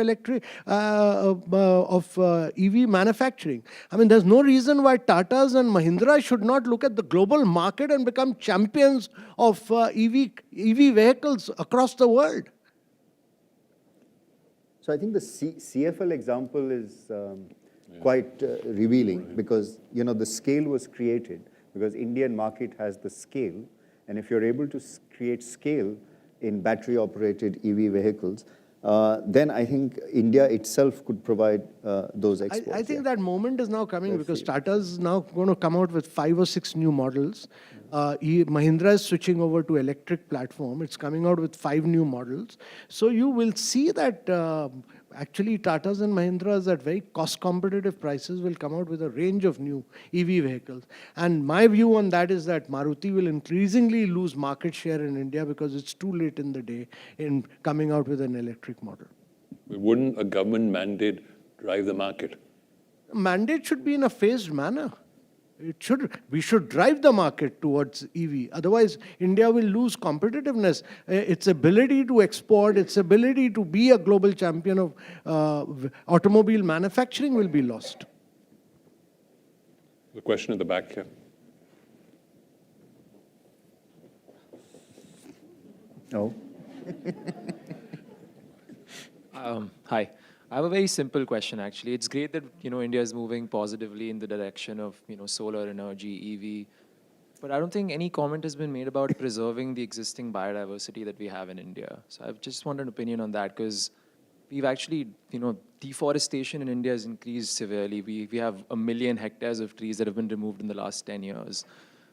EV manufacturing. I mean, there's no reason why Tatas and Mahindra should not look at the global market and become champions of EV vehicles across the world. So I think the CFL example is quite revealing because, you know, the scale was created because Indian market has the scale. And if you're able to create scale in battery-operated EV vehicles, then I think India itself could provide those exports. I think that moment is now coming because Tata is now going to come out with 5 or 6 new models. Mahindra is switching over to electric platform. It's coming out with 5 new models. So you will see that actually Tatas and Mahindras at very cost-competitive prices will come out with a range of new EV vehicles. And my view on that is that Maruti will increasingly lose market share in India because it's too late in the day in coming out with an electric model. Wouldn't a government mandate drive the market? Mandate should be in a phased manner. We should drive the market towards EV. Otherwise, India will lose competitiveness. Its ability to export, its ability to be a global champion of automobile manufacturing will be lost. The question at the back here. Oh. Hi. I have a very simple question, actually. It's great that, you know, India is moving positively in the direction of, you know, solar energy, EV. But I don't think any comment has been made about preserving the existing biodiversity that we have in India. So I just want an opinion on that because we've actually, you know, deforestation in India has increased severely. We have 1 million hectares of trees that have been removed in the last 10 years.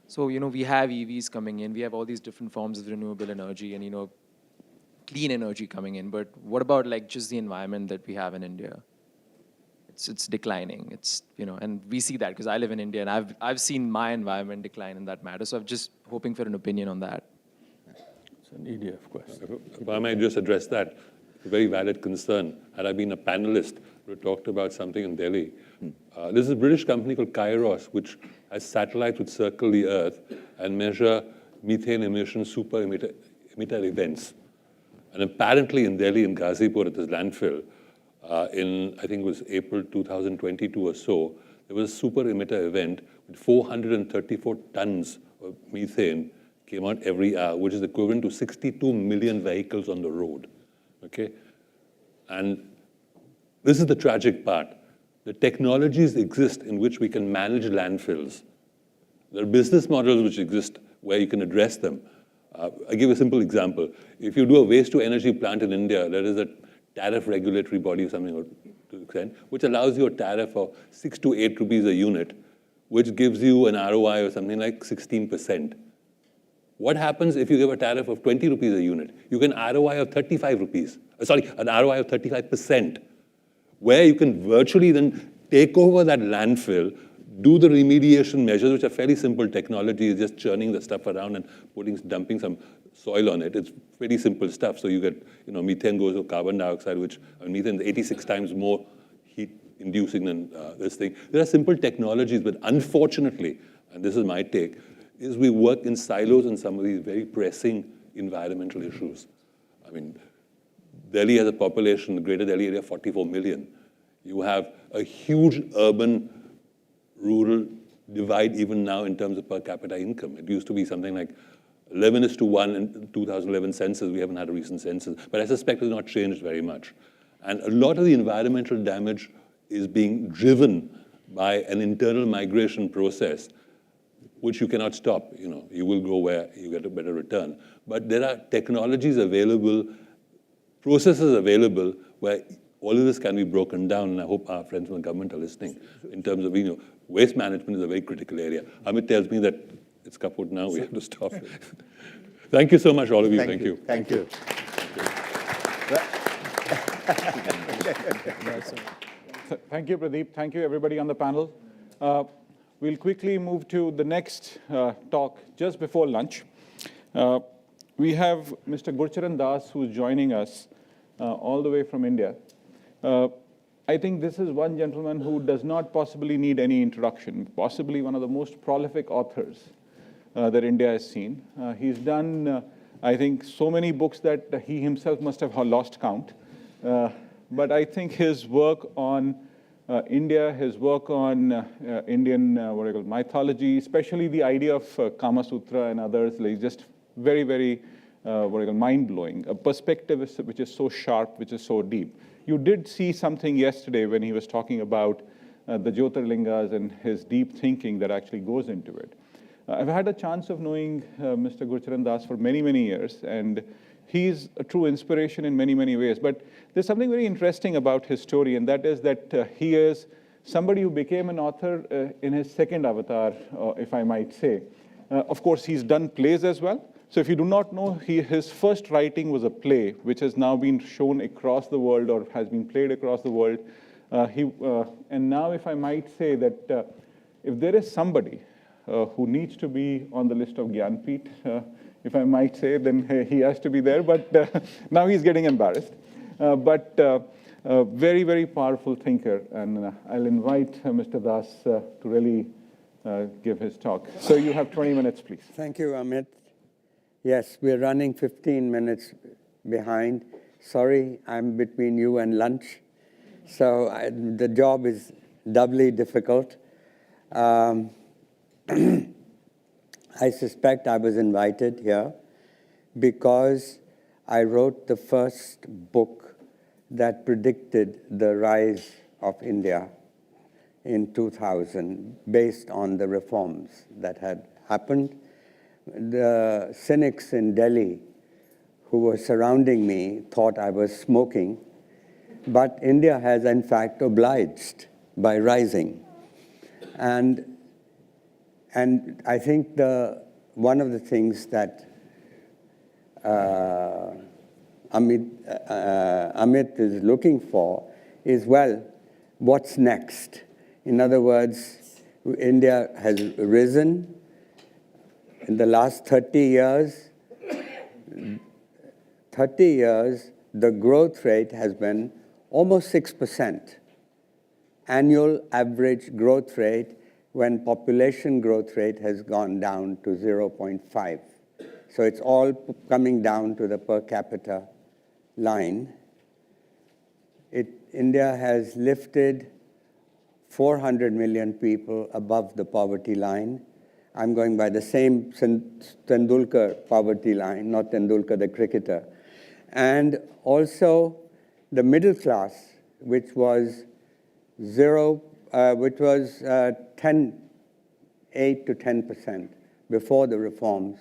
So, you know, we have EVs coming in. We have all these different forms of renewable energy and, you know, clean energy coming in, but what about like just the environment that we have in India? It's declining. It's, you know, and we see that because I live in India and I've seen my environment decline in that matter. So I'm just hoping for an opinion on that. It's an EDF question. If I might just address that, it's a very valid concern. Had I been a panelist who talked about something in Delhi, there's a British company called Kairos, which has satellites which circle the Earth and measure methane emission super emitter events. And apparently in Delhi, in Ghazipur, at this landfill, in, I think it was April 2022 or so, there was a super emitter event with 434 tons of methane came out every hour, which is equivalent to 62 million vehicles on the road, okay? And this is the tragic part. The technologies exist in which we can manage landfills. There are business models which exist where you can address them. I give a simple example. If you do a waste-to-energy plant in India, there is a tariff regulatory body or something to the extent, which allows you a tariff of 6 to 8 rupees a unit, which gives you an ROI of something like 16%. What happens if you give a tariff of 20 rupees a unit? You get an ROI of 35 rupees. An ROI of 35%, where you can virtually then take over that landfill, do the remediation measures, which are fairly simple technology, just churning the stuff around and dumping some soil on it. It's pretty simple stuff. So you get, methane goes to carbon dioxide, which methane is 86 times more heat-inducing than this thing. There are simple technologies, but unfortunately, and this is my take, is we work in silos on some of these very pressing environmental issues. I mean, Delhi has a population, the greater Delhi area, 44 million. You have a huge urban-rural divide even now in terms of per capita income. It used to be something like 11:1 in 2011 census. We haven't had a recent census, but I suspect it's not changed very much. And a lot of the environmental damage is being driven by an internal migration process, which you cannot stop. You will go where you get a better return. But there are technologies available, processes available where all of this can be broken down, and I hope our friends from the government are listening. In terms of, waste management is a very critical area. Amit tells me that it's kaput now, we have to stop. Thank you so much, all of you. Thank you. Thank you. Thank you, Pradeep. Thank you, everybody on the panel. We'll quickly move to the next talk just before lunch. We have Mr. Gurcharan Das, who's joining us all the way from India. I think this is one gentleman who does not possibly need any introduction, possibly one of the most prolific authors that India has seen. He's done, I think, so many books that he himself must have lost count. But I think his work on India, his work on Indian mythology, especially the idea of Kama Sutra and others, is just very, very mind-blowing. A perspective which is so sharp, which is so deep. You did see something yesterday when he was talking about the Jyotirlingas and his deep thinking that actually goes into it. I've had a chance of knowing Mr. Gurcharan Das for many, many years, and he's a true inspiration in many, many ways. But there's something very interesting about his story, and that is that he is somebody who became an author in his second avatar, if I might say. Of course, he's done plays as well. So if you do not know, his first writing was a play, which has now been shown across the world or has been played across the world. And now, if I might say that if there is somebody who needs to be on the list of Gyanpith, if I might say, then he has to be there. But now he's getting embarrassed. But very, very powerful thinker. And I'll invite Mr. Das to really give his talk. So you have 20 minutes, please. Thank you, Amit. Yes, we're running 15 minutes behind. Sorry, I'm between you and lunch. So the job is doubly difficult. I suspect I was invited here because I wrote the first book that predicted the rise of India in 2000 based on the reforms that had happened. The cynics in Delhi who were surrounding me thought I was smoking, but India has in fact obliged by rising. And I think one of the things that Amit is looking for is, well, what's next? In other words, India has risen. In the last 30 years, the growth rate has been almost 6%. Annual average growth rate when population growth rate has gone down to 0.5. So it's all coming down to the per capita line. India has lifted 400 million people above the poverty line. I'm going by the same Tendulkar poverty line, not Tendulkar the cricketer. And also the middle class, which was which was 8 to 10% before the reforms,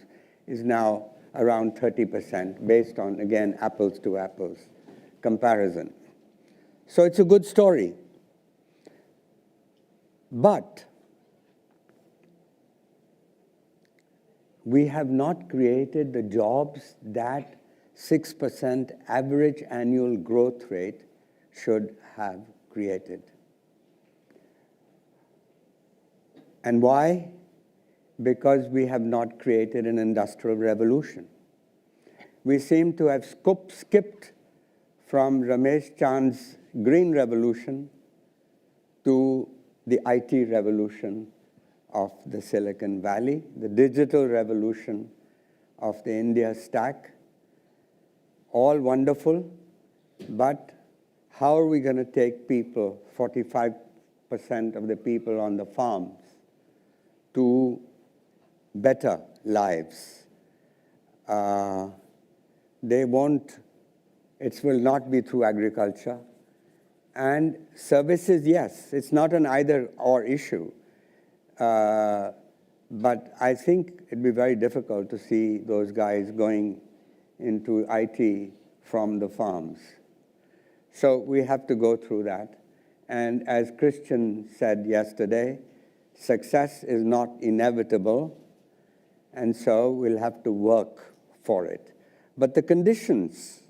is now around 30% based on, again, apples to apples comparison. So it's a good story. But we have not created the jobs that 6% average annual growth rate should have created. And why? Because we have not created an industrial revolution. We seem to have skipped from Ramesh Chand's green revolution to the IT revolution of the Silicon Valley, the digital revolution of the India stack. All wonderful, but how are we going to take people, 45% of the people on the farms, to better lives? They won't, it will not be through agriculture. And services, yes, it's not an either-or issue. But I think it'd be very difficult to see those guys going into IT from the farms. So we have to go through that. And as Christian said yesterday, success is not inevitable, and so we'll have to work for it. But the conditions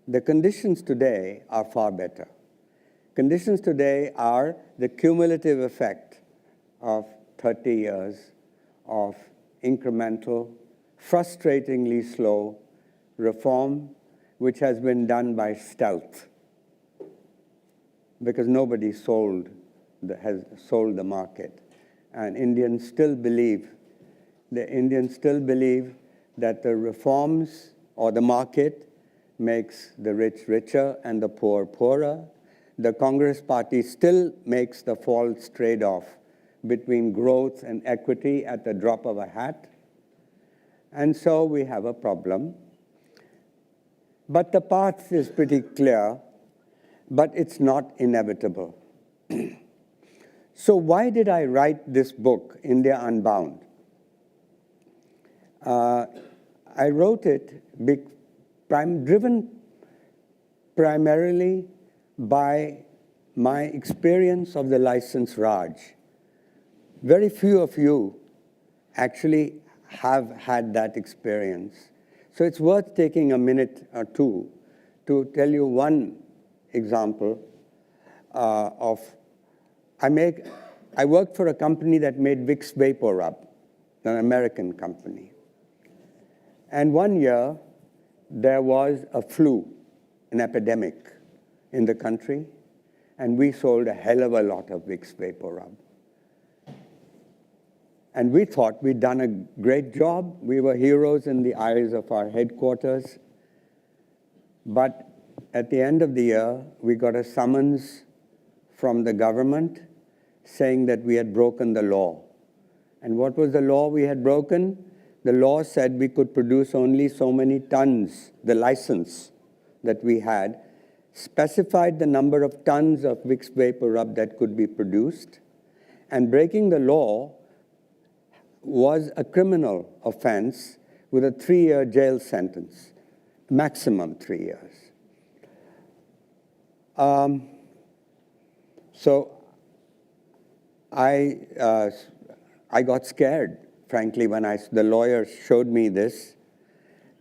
today are far better. Conditions today are the cumulative effect of 30 years of incremental, frustratingly slow reform, which has been done by stealth, because nobody has sold the market. And Indians still believe that the reforms or the market makes the rich richer and the poor poorer. The Congress party still makes the false trade-off between growth and equity at the drop of a hat. And so we have a problem. But the path is pretty clear, but it's not inevitable. So why did I write this book, India Unbound? I wrote it driven primarily by my experience of the licensed Raj. Very few of you actually have had that experience. So it's worth taking a minute or two to tell you one example of, I worked for a company that made Vicks Vapor Rub, an American company. And one year, there was a flu, an epidemic in the country, and we sold a hell of a lot of Vicks Vapor Rub. And we thought we'd done a great job. We were heroes in the eyes of our headquarters. But at the end of the year, we got a summons from the government saying that we had broken the law. And what was the law we had broken? The law said we could produce only so many tons. The license that we had specified the number of tons of Vicks Vapor Rub that could be produced. And breaking the law was a criminal offense with a 3-year jail sentence, maximum 3 years. So I got scared, frankly, when the lawyer showed me this.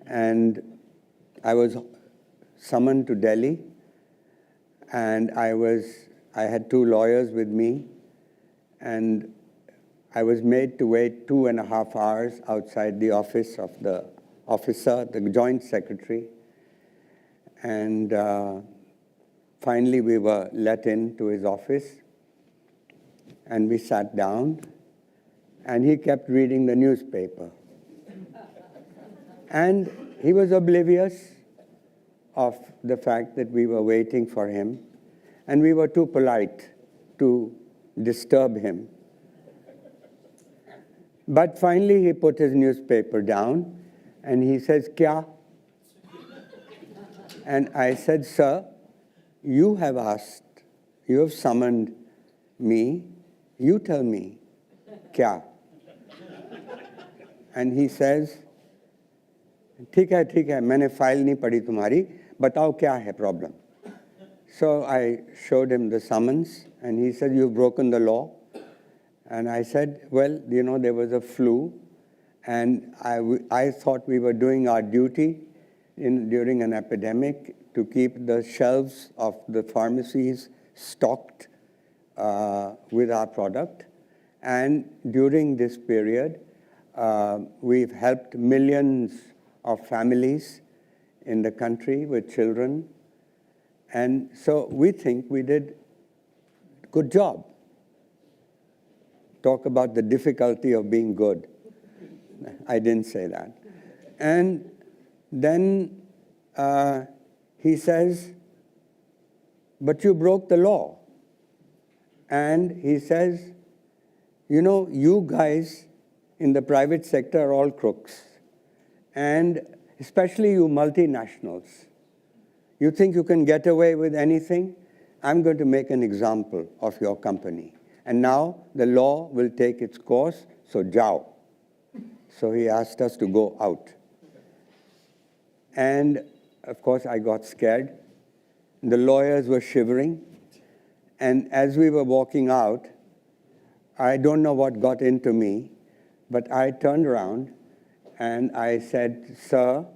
And I was summoned to Delhi, and I had 2 lawyers with me, and I was made to wait 2.5 hours outside the office of the officer, the joint secretary. And finally, we were let into his office, and we sat down, and he kept reading the newspaper. And he was oblivious of the fact that we were waiting for him, and we were too polite to disturb him. But finally, he put his newspaper down, and he says, "Kya?" And I said, "Sir, you have asked you have summoned me, you tell me, kya? And he says, ठीक है, मैंने file नहीं पढ़ी तुम्हारी, बताओ क्या है problem? So I showed him the summons, and he said, you've broken the law. And I said, well, you know, there was a flu, and I thought we were doing our duty during an epidemic to keep the shelves of the pharmacies stocked with our product. And during this period, we've helped millions of families in the country with children. And so we think we did a good job. Talk about the difficulty of being good. I didn't say that. And then he says, but you broke the law. And he says, you know, you guys in the private sector are all crooks. And especially you multinationals. You think you can get away with anything? I'm going to make an example of your company. And now the law will take its course, so jao. So he asked us to go out. And of course, I got scared. The lawyers were shivering. And as we were walking out, I don't know what got into me, but I turned around and I said, sir,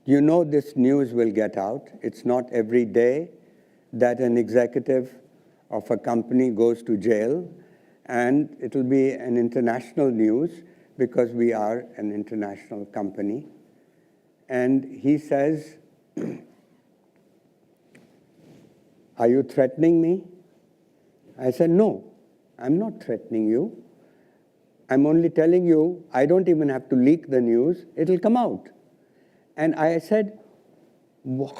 you know this news will get out. It's not every day that an executive of a company goes to jail, and it'll be an international news because we are an international company. And he says, are you threatening me? I said, no, I'm not threatening you. I'm only telling you, I don't even have to leak the news, it'll come out. And I said,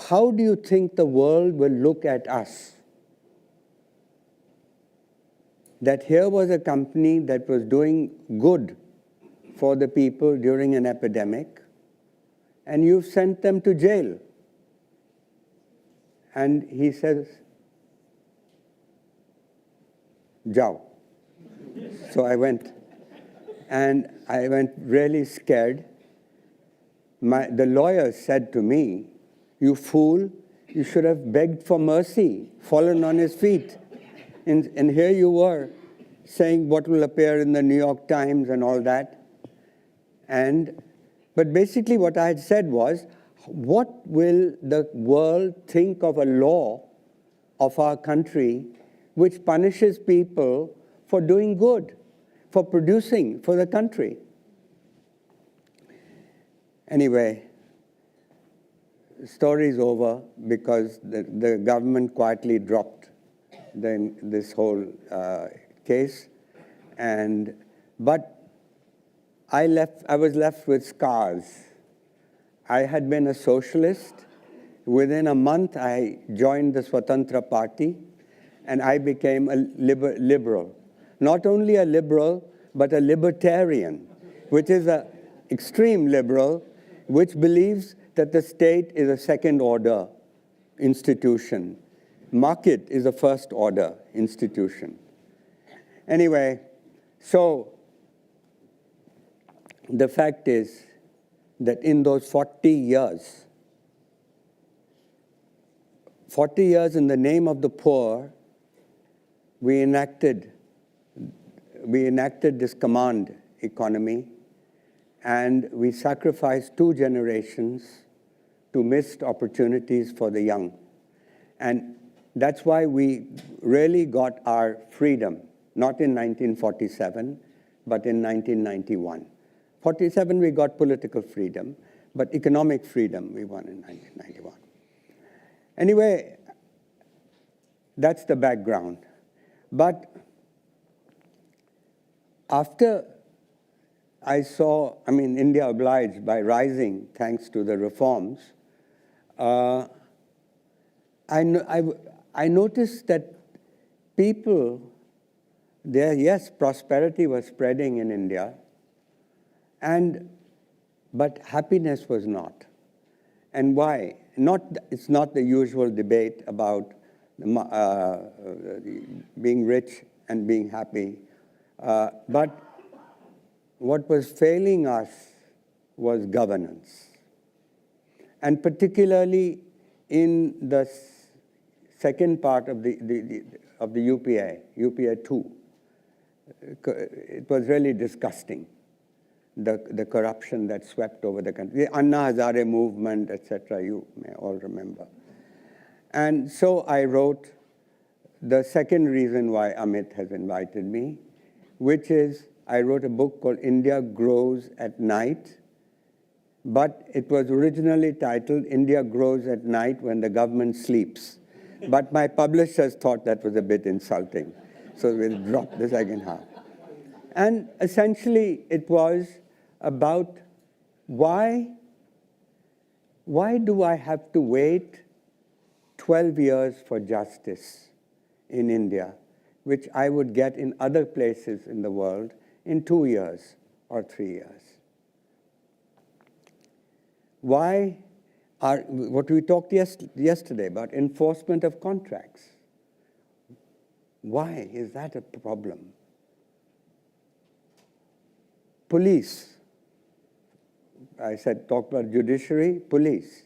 how do you think the world will look at us? That here was a company that was doing good for the people during an epidemic, and you've sent them to jail. And he says, jao. So I went. And I went really scared. The lawyer said to me, you fool, you should have begged for mercy, fallen on his feet. And here you were saying what will appear in the New York Times and all that. But basically what I had said was, what will the world think of a law of our country which punishes people for doing good, for producing for the country? Anyway, the story's over because the government quietly dropped this whole case. But I was left with scars. I had been a socialist. Within a month, I joined the Swatantra Party, and I became a liberal. Not only a liberal, but a libertarian, which is an extreme liberal, which believes that the state is a second-order institution. Market is a first-order institution. Anyway, so the fact is that in those 40 years in the name of the poor, we enacted this command economy, and we sacrificed 2 generations to missed opportunities for the young. And that's why we really got our freedom, not in 1947, but in 1991. 47, we got political freedom, but economic freedom we won in 1991. Anyway, that's the background. But after I saw, India obliged by rising thanks to the reforms, I noticed that people there, yes, prosperity was spreading in India, but happiness was not. And why? It's not the usual debate about being rich and being happy, but what was failing us was governance. And particularly in the second part of the UPA 2, it was really disgusting, the corruption that swept over the country. The Anna Hazare movement, etc., you may all remember. And so I wrote the second reason why Amit has invited me, which is I wrote a book called India Grows at Night, but it was originally titled India Grows at Night When the Government Sleeps. But my publishers thought that was a bit insulting, so we'll drop the second half. And essentially, it was about why do I have to wait 12 years for justice in India, which I would get in other places in the world in 2 years or 3 years? Why are, what we talked yesterday about enforcement of contracts, why is that a problem? Police, I said, talk about judiciary, police.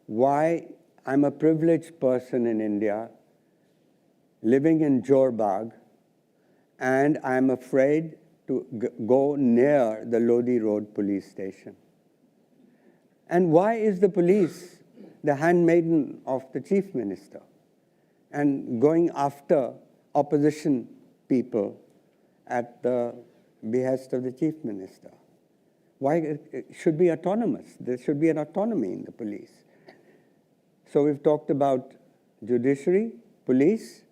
Why? I'm a privileged person in India, living in Jorbagh, and I'm afraid to go near the Lodi Road police station. And why is the police the handmaiden of the chief minister and going after opposition people at the behest of the chief minister? Why it should be autonomous? There should be an autonomy in the police. So we've talked about judiciary, police,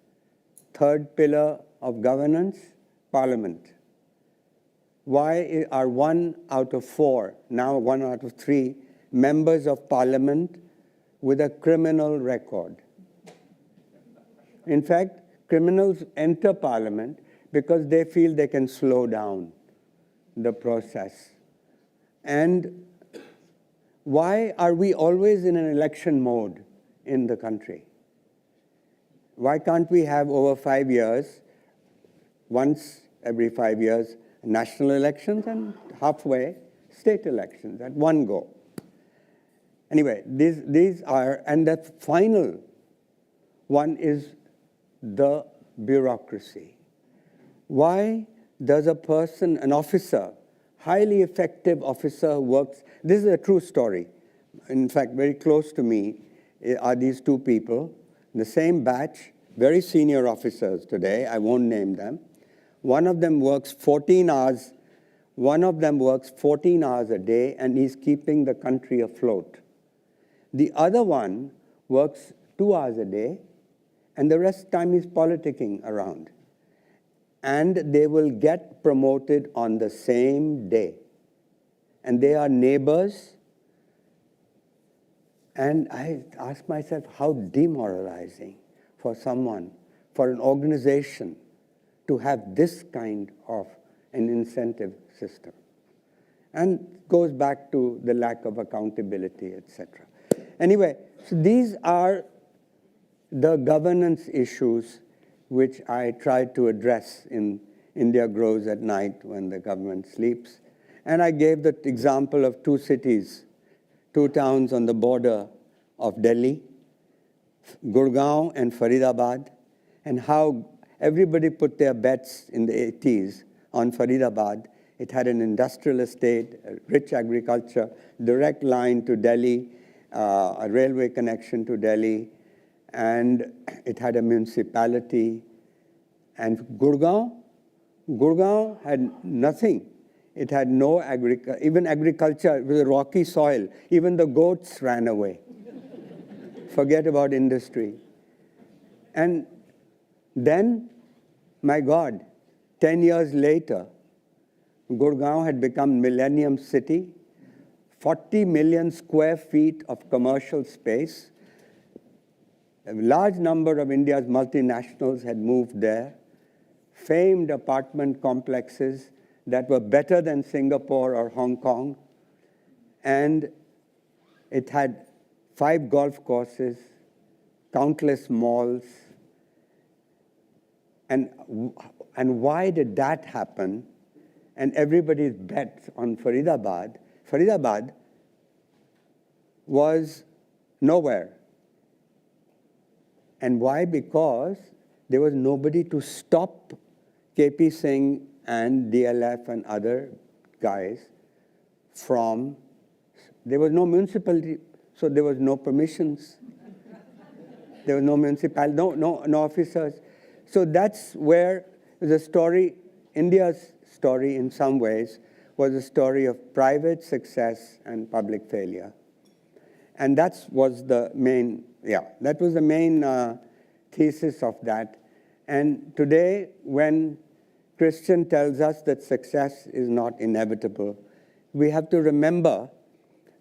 third pillar of governance, parliament. Why are 1 out of 4, now 1 out of 3, members of parliament with a criminal record? In fact, criminals enter parliament because they feel they can slow down the process. And why are we always in an election mode in the country? Why can't we have over 5 years, once every 5 years, national elections and halfway state elections at one go? Anyway, these are, and the final one is the bureaucracy. Why does a person, an officer, highly effective officer who works, this is a true story. In fact, very close to me are these two people, the same batch, very senior officers today, I won't name them. One of them works 14 hours, a day, and he's keeping the country afloat. The other one works 2 hours a day, and the rest of the time he's politicking around. And they will get promoted on the same day. And they are neighbors. And I ask myself, how demoralizing for someone, for an organization, to have this kind of an incentive system. And it goes back to the lack of accountability, etc. Anyway, so these are the governance issues which I tried to address in India Grows at Night When the Government Sleeps. And I gave the example of 2 cities, 2 towns on the border of Delhi, Gurgaon and Faridabad, and how everybody put their bets in the 80s on Faridabad. It had an industrial estate, a rich agriculture, direct line to Delhi, a railway connection to Delhi, and it had a municipality. And Gurgaon had nothing. It had no even agriculture, it was a rocky soil. Even the goats ran away. Forget about industry. And then, my God, 10 years later, Gurgaon had become Millennium City, 40 million square feet of commercial space. A large number of India's multinationals had moved there, famed apartment complexes that were better than Singapore or Hong Kong. and it had 5 golf courses, countless malls. And why did that happen? And everybody's bet on Faridabad. Faridabad was nowhere. And why? Because there was nobody to stop KP Singh and DLF and other guys from, there was no municipality, so there was no permissions. There was no municipality, no officers. So that's where the story, India's story in some ways, was a story of private success and public failure. And that was the main, that was the main thesis of that. And today, when Christian tells us that success is not inevitable, we have to remember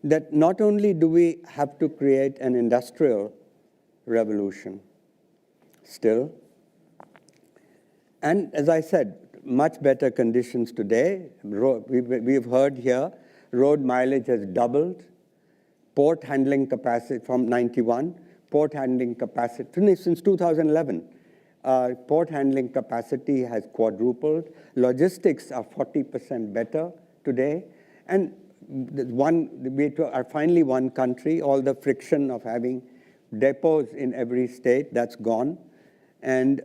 that not only do we have to create an industrial revolution still, and as I said, much better conditions today. We've heard here, road mileage has doubled, port handling capacity from 91, port handling capacity, since 2011, port handling capacity has quadrupled. Logistics are 40% better today. And we are finally one country. All the friction of having depots in every state, that's gone. And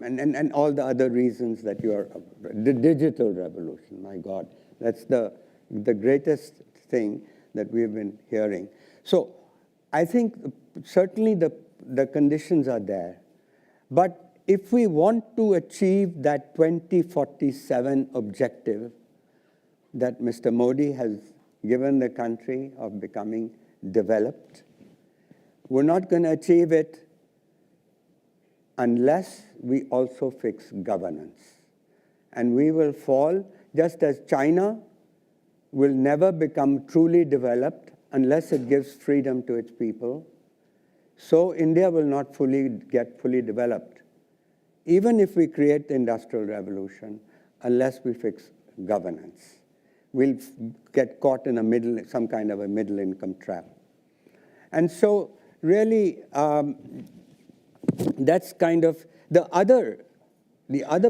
and all the other reasons that you are, the digital revolution, my God, that's the greatest thing that we've been hearing. So I think certainly the conditions are there. But if we want to achieve that 2047 objective that Mr. Modi has given the country of becoming developed, we're not going to achieve it unless we also fix governance. And we will fall, just as China will never become truly developed unless it gives freedom to its people, so India will not get fully developed, even if we create the Industrial Revolution, unless we fix governance. We'll get caught in some kind of a middle income trap. And so really, that's kind of the other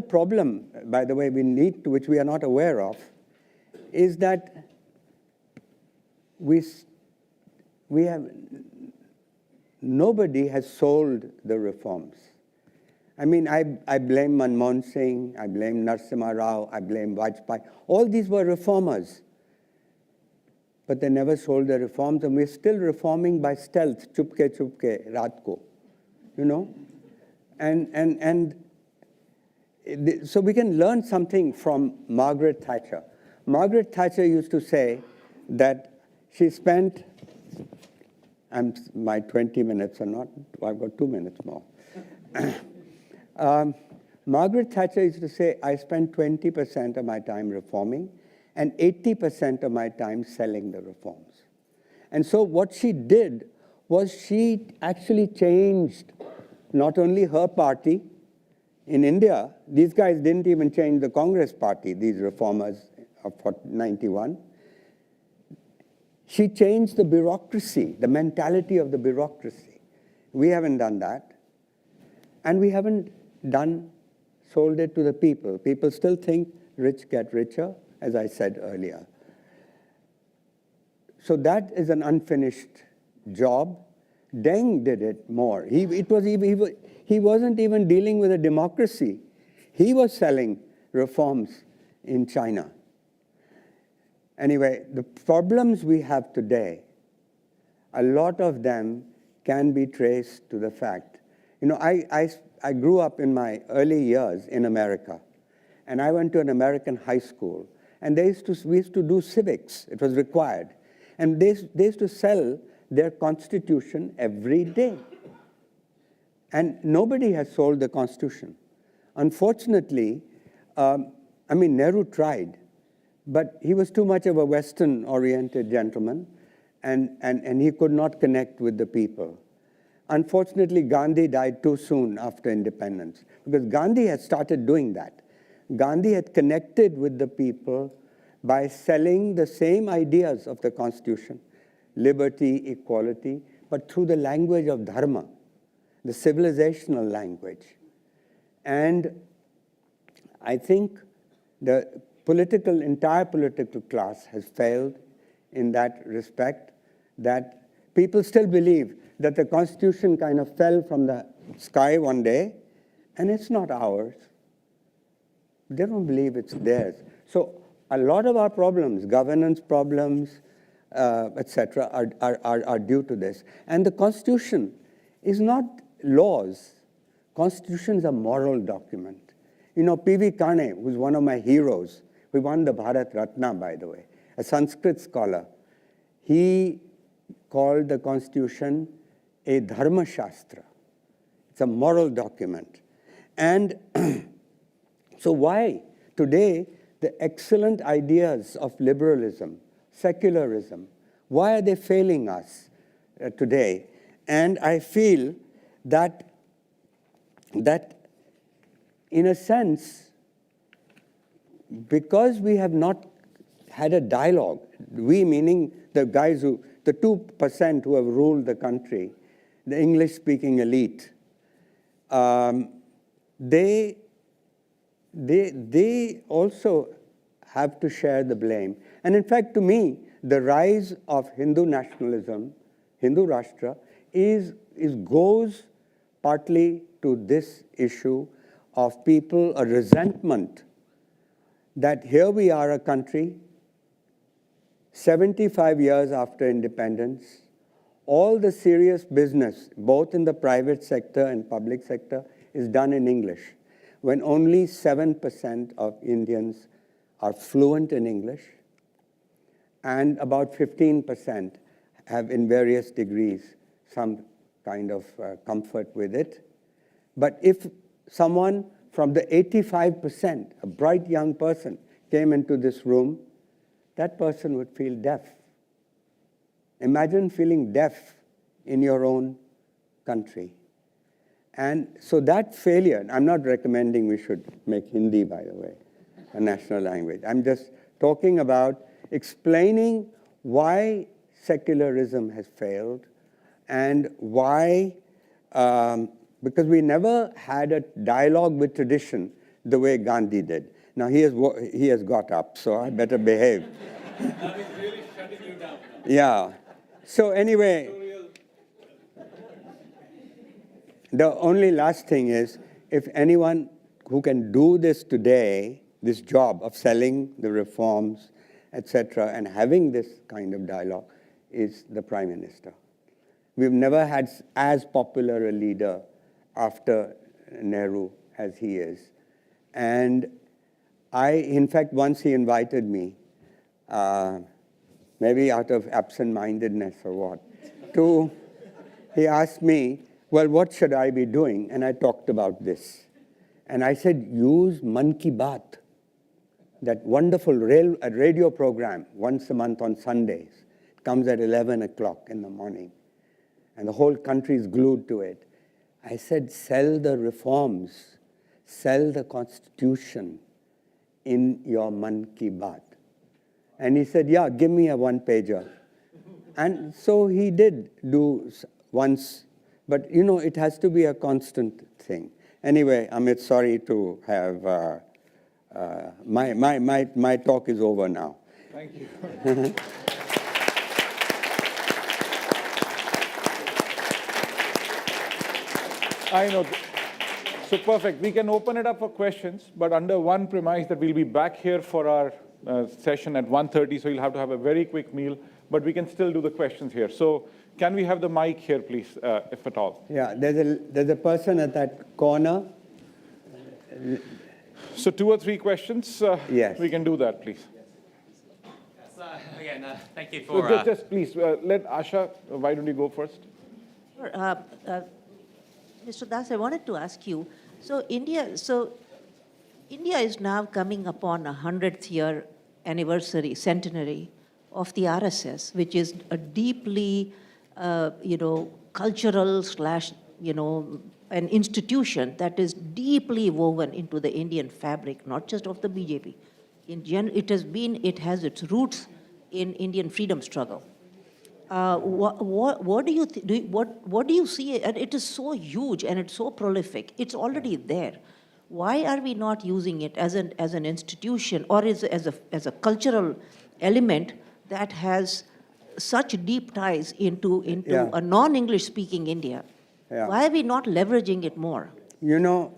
problem, by the way, which we are not aware of, is that nobody has sold the reforms. I mean, I blame Manmohan Singh, I blame Narasimha Rao, I blame Vajpayee. All these were reformers. But they never sold the reforms, and we're still reforming by stealth, chupke chupke, raat ko, you know? So we can learn something from Margaret Thatcher. Margaret Thatcher used to say that she spent, my 20 minutes are not, I've got 2 minutes more. Margaret Thatcher used to say, I spend 20% of my time reforming and 80% of my time selling the reforms. And so what she did was she actually changed not only her party. In India, these guys didn't even change the Congress party, these reformers of 91. She changed the bureaucracy, the mentality of the bureaucracy. We haven't done that. And we haven't sold it to the people. People still think rich get richer, as I said earlier. So that is an unfinished job. Deng did it more. He wasn't even dealing with a democracy. He was selling reforms in China. Anyway, the problems we have today, a lot of them can be traced to the fact. You know, I grew up in my early years in America, and I went to an American high school, and we used to do civics. It was required. And they used to sell their constitution every day. And nobody has sold the constitution. Unfortunately, Nehru tried, but he was too much of a Western-oriented gentleman, and he could not connect with the people. Unfortunately, Gandhi died too soon after independence, because Gandhi had started doing that. Gandhi had connected with the people by selling the same ideas of the Constitution, liberty, equality, but through the language of dharma, the civilizational language. And I think the entire political class has failed in that respect, that people still believe that the Constitution kind of fell from the sky one day, and it's not ours. They don't believe it's theirs. So a lot of our problems, governance problems, etc., are due to this. And the Constitution is not laws. Constitution is a moral document. You know, P.V. Kane, who's one of my heroes, who won the Bharat Ratna, by the way, a Sanskrit scholar, he called the Constitution a Dharma Shastra. It's a moral document. And so why today the excellent ideas of liberalism, secularism, why are they failing us today? And I feel that in a sense, because we have not had a dialogue, we meaning the guys the 2% who have ruled the country, the English-speaking elite, they also have to share the blame. And in fact, to me, the rise of Hindu nationalism, Hindu Rashtra, goes partly to this issue of people, a resentment that here we are, a country, 75 years after independence, all the serious business, both in the private sector and public sector, is done in English, when only 7% of Indians are fluent in English, and about 15% have, in various degrees, some kind of comfort with it. But if someone from the 85%, a bright young person, came into this room, that person would feel deaf. Imagine feeling deaf in your own country. And so that failure, I'm not recommending we should make Hindi, by the way, a national language. I'm just talking about explaining why secularism has failed and why, because we never had a dialogue with tradition the way Gandhi did. Now he has got up, so I better behave. Now he's really shutting you down. Yeah. So anyway, the only last thing is, if anyone who can do this today, this job of selling the reforms, etc., and having this kind of dialogue, is the Prime Minister. We've never had as popular a leader after Nehru as he is. And in fact, once he invited me, maybe out of absent-mindedness or what, he asked me, well, what should I be doing? And I talked about this. And I said, use Man Ki Baat, that wonderful radio program once a month on Sundays. It comes at 11 o'clock in the morning. And the whole country is glued to it. I said, sell the reforms, sell the Constitution in your Man Ki Baat. And he said, yeah, give me a one-pager. And so he did do once, but you know, it has to be a constant thing. Anyway, Amit, sorry to have, my talk is over now. Thank you. I know. So perfect. We can open it up for questions, but under one premise that we'll be back here for our session at 1:30, so you'll have to have a very quick meal, but we can still do the questions here. So can we have the mic here, please, if at all? Yeah, there's a person at that corner. So 2 or 3 questions, yes. We can do that, please. Yes, again, thank you for... Just please, let Asha, why don't you go first? Sure. Mr. Das, I wanted to ask you, so India is now coming upon a 100th year anniversary, centenary of the RSS, which is a deeply, cultural / an institution that is deeply woven into the Indian fabric, not just of the BJP, it has its roots in Indian freedom struggle. What do you what do you see? And it is so huge and it's so prolific. It's already there. Why are we not using it as an institution or as a cultural element that has such deep ties into a non-English speaking India? Yeah. Why are we not leveraging it more? You know,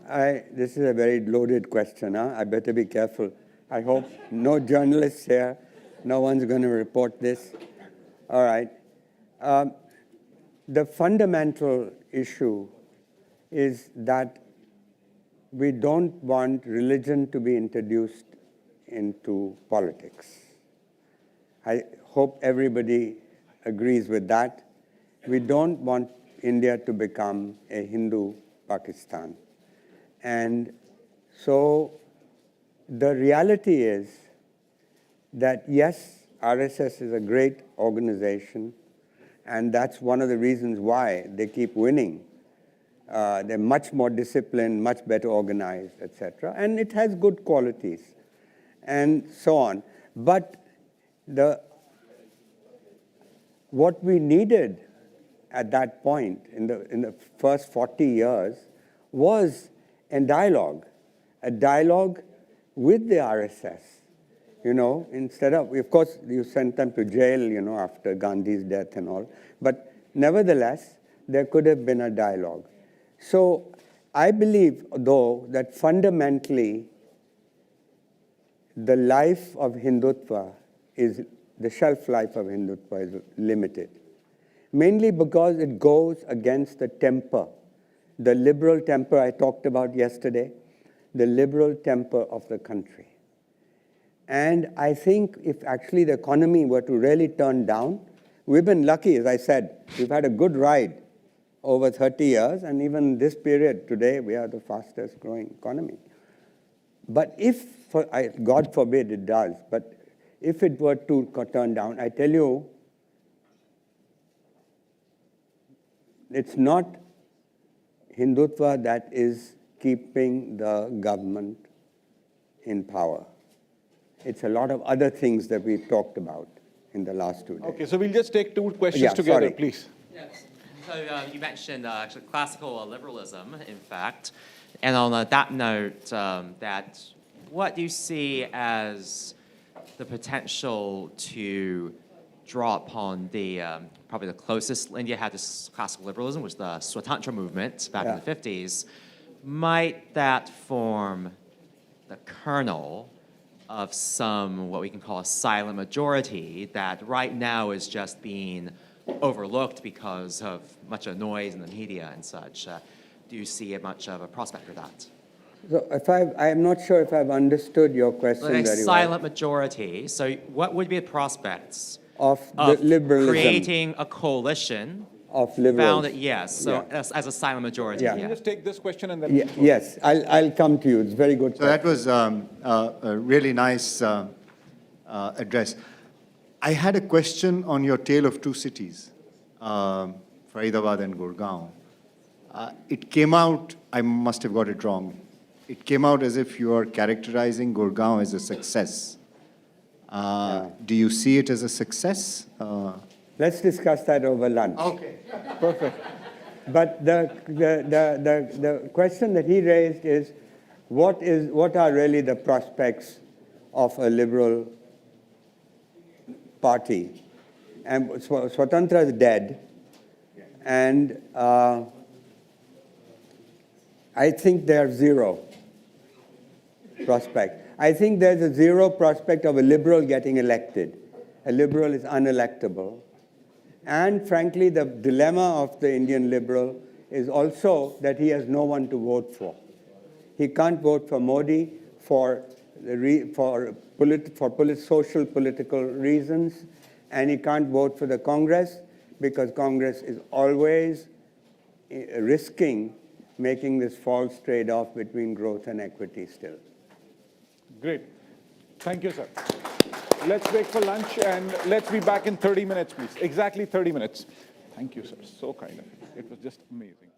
this is a very loaded question. Huh? I better be careful. I hope no journalists here, no one's going to report this. All right. The fundamental issue is that we don't want religion to be introduced into politics. I hope everybody agrees with that. We don't want India to become a Hindu Pakistan. And so the reality is that, yes, RSS is a great organization, and that's one of the reasons why they keep winning. They're much more disciplined, much better organized, etc. And it has good qualities, and so on. But what we needed at that point, in the first 40 years, was a dialogue with the RSS. You know, instead of course, you sent them to jail, you know, after Gandhi's death and all. But nevertheless, there could have been a dialogue. So I believe, though, that fundamentally, the life of Hindutva the shelf life of Hindutva is limited. Mainly because it goes against the temper, the liberal temper I talked about yesterday, the liberal temper of the country. And I think if actually the economy were to really turn down, we've been lucky, as I said, we've had a good ride over 30 years, and even this period today, we are the fastest growing economy. But if, God forbid it does, but if it were to turn down, I tell you, it's not Hindutva that is keeping the government in power. It's a lot of other things that we've talked about in the last 2 days. Okay, so we'll just take two questions together, please. Yes. So you mentioned actually classical liberalism, in fact. And on that note, that what do you see as the potential to draw upon the, probably the closest India had to classical liberalism was the Swatantra movement back in the 50s. Might that form the kernel of some, what we can call a silent majority that right now is just being overlooked because of much of noise in the media and such? Do you see much of a prospect for that? So I'm not sure if I've understood your question very well. Silent majority. So what would be the prospects of liberalism, creating a coalition of liberals? As a silent majority. Can you just take this question and then... Yes, I'll come to you. It's very good. So that was a really nice address. I had a question on your tale of two cities, Faridabad and Gurgaon. It came out, I must have got it wrong, it came out as if you are characterizing Gurgaon as a success. Do you see it as a success? Let's discuss that over lunch. Okay. Perfect. But the question that he raised is, what are really the prospects of a liberal party? And Swatantra is dead, and I think there's zero prospect. I think there's a zero prospect of a liberal getting elected. A liberal is unelectable. And frankly, the dilemma of the Indian liberal is also that he has no one to vote for. He can't vote for Modi for social political reasons, and he can't vote for the Congress because Congress is always risking making this false trade-off between growth and equity still. Great. Thank you, sir. Let's break for lunch, and let's be back in 30 minutes, please. Exactly 30 minutes. Thank you, sir. So kind of you. It was just amazing.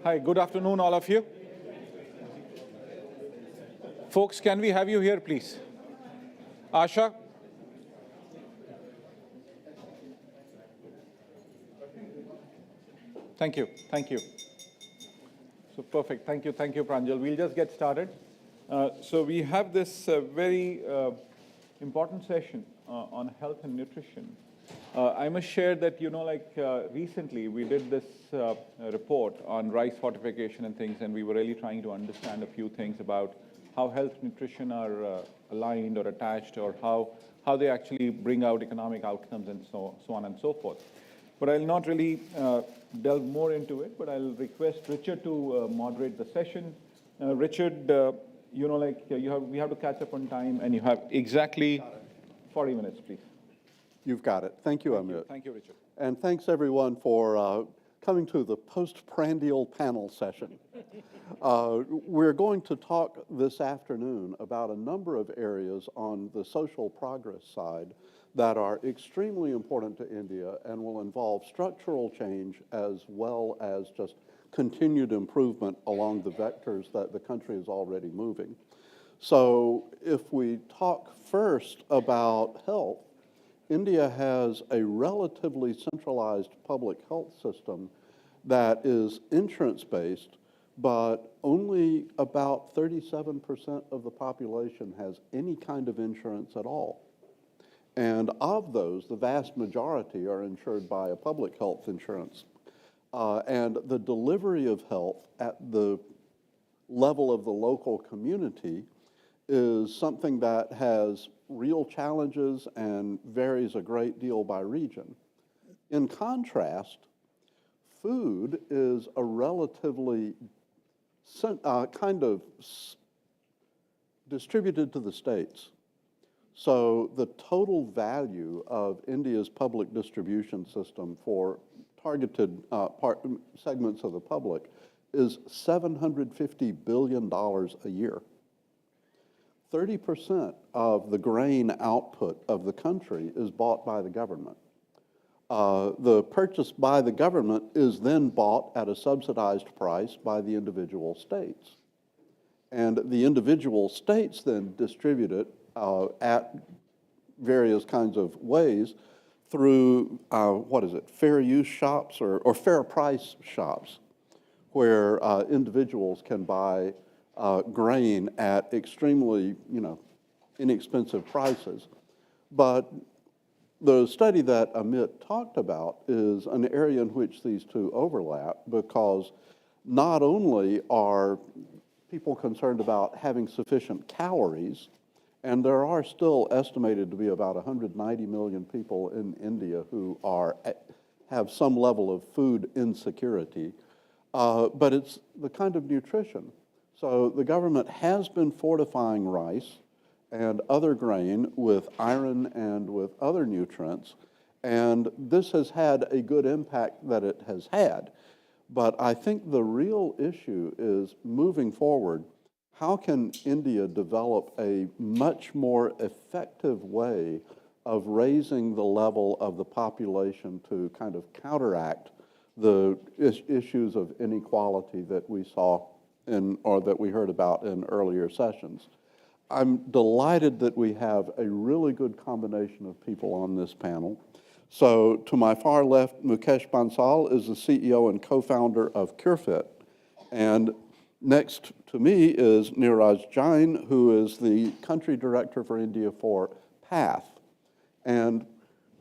Hi, good afternoon, all of you. Folks, can we have you here, please? Asha? Thank you, thank you. So perfect, thank you, Pranjal. We'll just get started. So we have this very important session on health and nutrition. I must share that, recently we did this report on rice fortification and things, and we were really trying to understand a few things about how health and nutrition are aligned or attached, or how they actually bring out economic outcomes and so on and so forth. But I'll not really delve more into it, but I'll request Richard to moderate the session. Richard, we have to catch up on time, and you have exactly 40 minutes, please. You've got it. Thank you, Amit. Thank you, Richard. And thanks, everyone, for coming to the postprandial panel session. We're going to talk this afternoon about a number of areas on the social progress side that are extremely important to India and will involve structural change as well as just continued improvement along the vectors that the country is already moving. So if we talk first about health, India has a relatively centralized public health system that is insurance-based, but only about 37% of the population has any kind of insurance at all. And of those, the vast majority are insured by a public health insurance. And the delivery of health at the level of the local community is something that has real challenges and varies a great deal by region. In contrast, food is a relatively kind of distributed to the states. So the total value of India's public distribution system for targeted segments of the public is $750 billion a year. 30% of the grain output of the country is bought by the government. The purchase by the government is then bought at a subsidized price by the individual states. And the individual states then distribute it at various kinds of ways through, fair use shops or fair price shops, where individuals can buy grain at extremely, inexpensive prices. But the study that Amit talked about is an area in which these two overlap, because not only are people concerned about having sufficient calories, and there are still estimated to be about 190 million people in India who have some level of food insecurity, but it's the kind of nutrition. So the government has been fortifying rice and other grain with iron and with other nutrients, and this has had a good impact that it has had. But I think the real issue is, moving forward, how can India develop a much more effective way of raising the level of the population to kind of counteract the issues of inequality that we saw or that we heard about in earlier sessions? I'm delighted that we have a really good combination of people on this panel. So to my far left, Mukesh Bansal is the CEO and co-founder of CureFit. And next to me is Neeraj Jain, who is the country director for India for PATH. And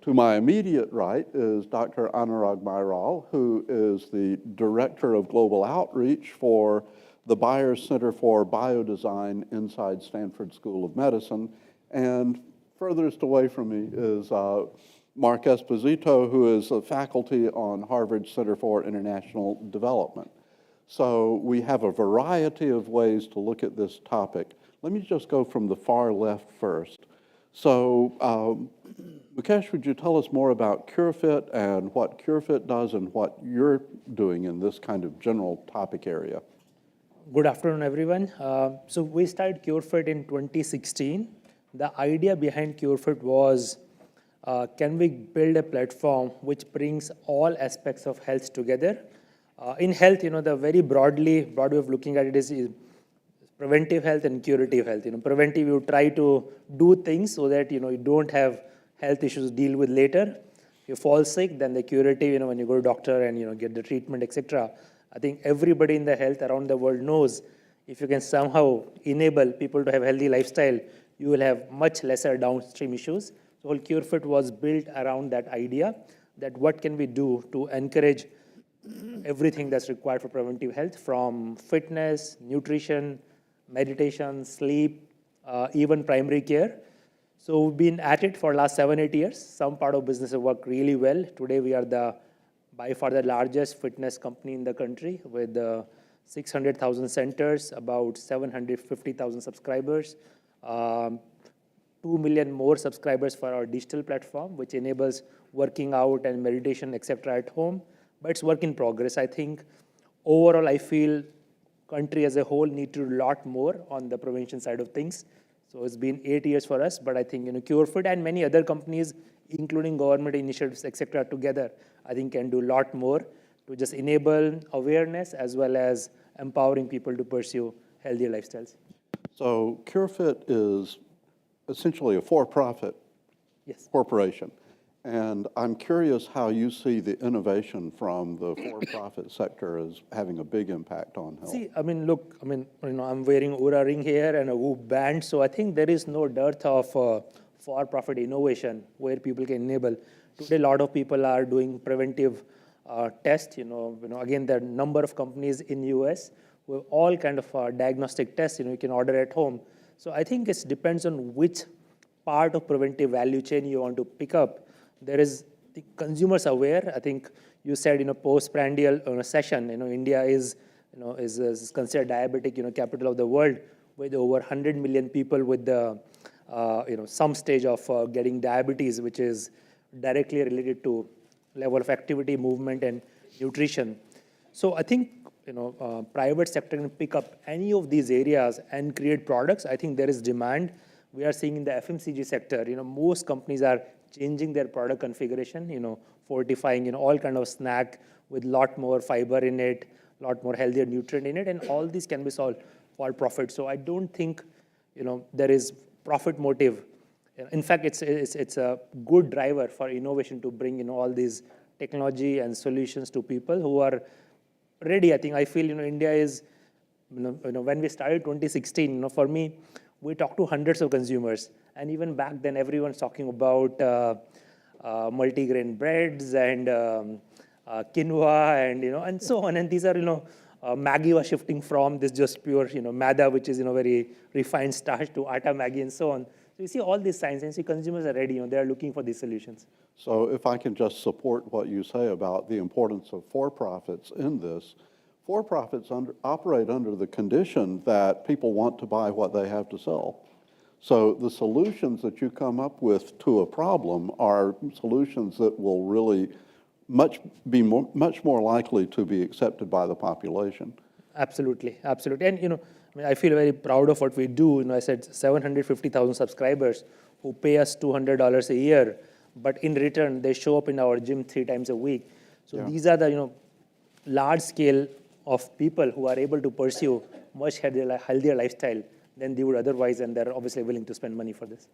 to my immediate right is Dr. Anurag Mairal, who is the director of global outreach for the Byers Center for Biodesign inside Stanford School of Medicine. And furthest away from me is Mark Esposito, who is a faculty on Harvard Center for International Development. So we have a variety of ways to look at this topic. Let me just go from the far left first. So Mukesh, would you tell us more about CureFit and what CureFit does and what you're doing in this kind of general topic area? Good afternoon, everyone. So we started CureFit in 2016. The idea behind CureFit was, can we build a platform which brings all aspects of health together In health, the very broad way of looking at it is preventive health and curative health. Preventive, you try to do things so that, you don't have health issues to deal with later. If you fall sick, then the curative, when you go to doctor and, get the treatment, etc. I think everybody in the health around the world knows if you can somehow enable people to have healthy lifestyle, you will have much lesser downstream issues. So whole CureFit was built around that idea that what can we do to encourage everything that's required for preventive health, from fitness, nutrition, meditation, sleep, even primary care. So we've been at it for the last 7-8 years. Some part of business have worked really well. Today we are by far the largest fitness company in the country with 600,000 centers, about 750,000 subscribers, 2 million more subscribers for our digital platform, which enables working out and meditation, etc. at home. But it's work in progress. I think overall, I feel country as a whole need to do a lot more on the prevention side of things. So it's been 8 years for us, but I think CureFit and many other companies, including government initiatives, etc., together, I think can do a lot more to just enable awareness as well as empowering people to pursue healthier lifestyles. So CureFit is essentially a for-profit corporation. And I'm curious how you see the innovation from the for-profit sector as having a big impact on health. See, look, I'm wearing Oura ring here and a Whoop band, so I think there is no dearth of for-profit innovation where people can enable. Today, a lot of people are doing preventive tests. Again, there are a number of companies in US with all kind of diagnostic tests. You can order at home. So I think it depends on which part of preventive value chain you want to pick up. There is the consumers aware. I think you said postprandial session. India is considered diabetic capital of the world with over 100 million people with the some stage of getting diabetes, which is directly related to level of activity, movement, and nutrition. So I think private sector can pick up any of these areas and create products. I think there is demand. We are seeing in the FMCG sector, most companies are changing their product configuration, fortifying, all kind of snack with lot more fiber in it, lot more healthier nutrient in it, and all these can be solved for profit. So I don't think, there is profit motive. In fact, it's a good driver for innovation to bring, all these technology and solutions to people who are ready. I feel, India is, when we started 2016, for me, we talked to hundreds of consumers. And even back then, everyone's talking about multigrain breads and quinoa and, and so on. And these are, Maggi was shifting from this just pure, maida, which is, very refined starch, to atta Maggi and so on. So you see all these signs, and you see consumers are ready, they are looking for these solutions. So if I can just support what you say about the importance of for-profits in this, for-profits operate under the condition that people want to buy what they have to sell. So the solutions that you come up with to a problem are solutions that will really be much more likely to be accepted by the population. Absolutely, absolutely. And I feel very proud of what we do. I said 750,000 subscribers who pay us $200 a year, but in return they show up in our gym 3 times a week. So these are the large scale of people who are able to pursue much healthier lifestyle than they would otherwise, and they're obviously willing to spend money for this.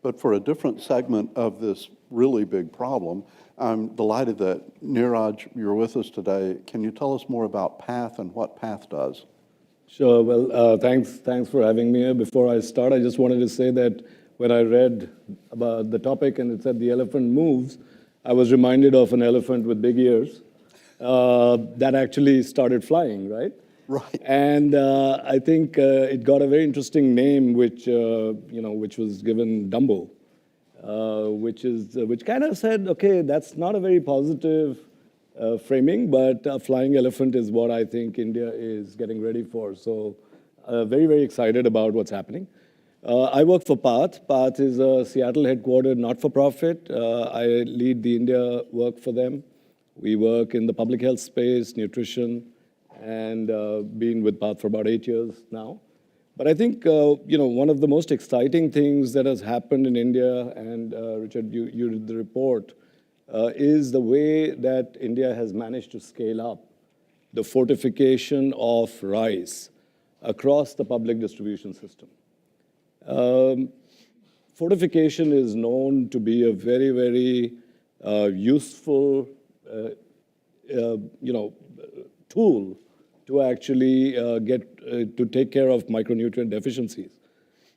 But for a different segment of this really big problem, I'm delighted that Neeraj, you're with us today. Can you tell us more about PATH and what PATH does? Sure. Well, thanks for having me here. Before I start, I just wanted to say that when I read about the topic and it said the elephant moves, I was reminded of an elephant with big ears that actually started flying, right? Right. And I think it got a very interesting name, which was given Dumbo, which kind of said, okay, that's not a very positive framing, but a flying elephant is what I think India is getting ready for. So very, very excited about what's happening. I work for PATH. PATH is a Seattle headquartered not-for-profit. I lead the India work for them. We work in the public health space, nutrition, and been with PATH for about 8 years now. But I think, one of the most exciting things that has happened in India, and Richard, you did the report, is the way that India has managed to scale up the fortification of rice across the public distribution system. Fortification is known to be a very, very useful, tool to actually to take care of micronutrient deficiencies.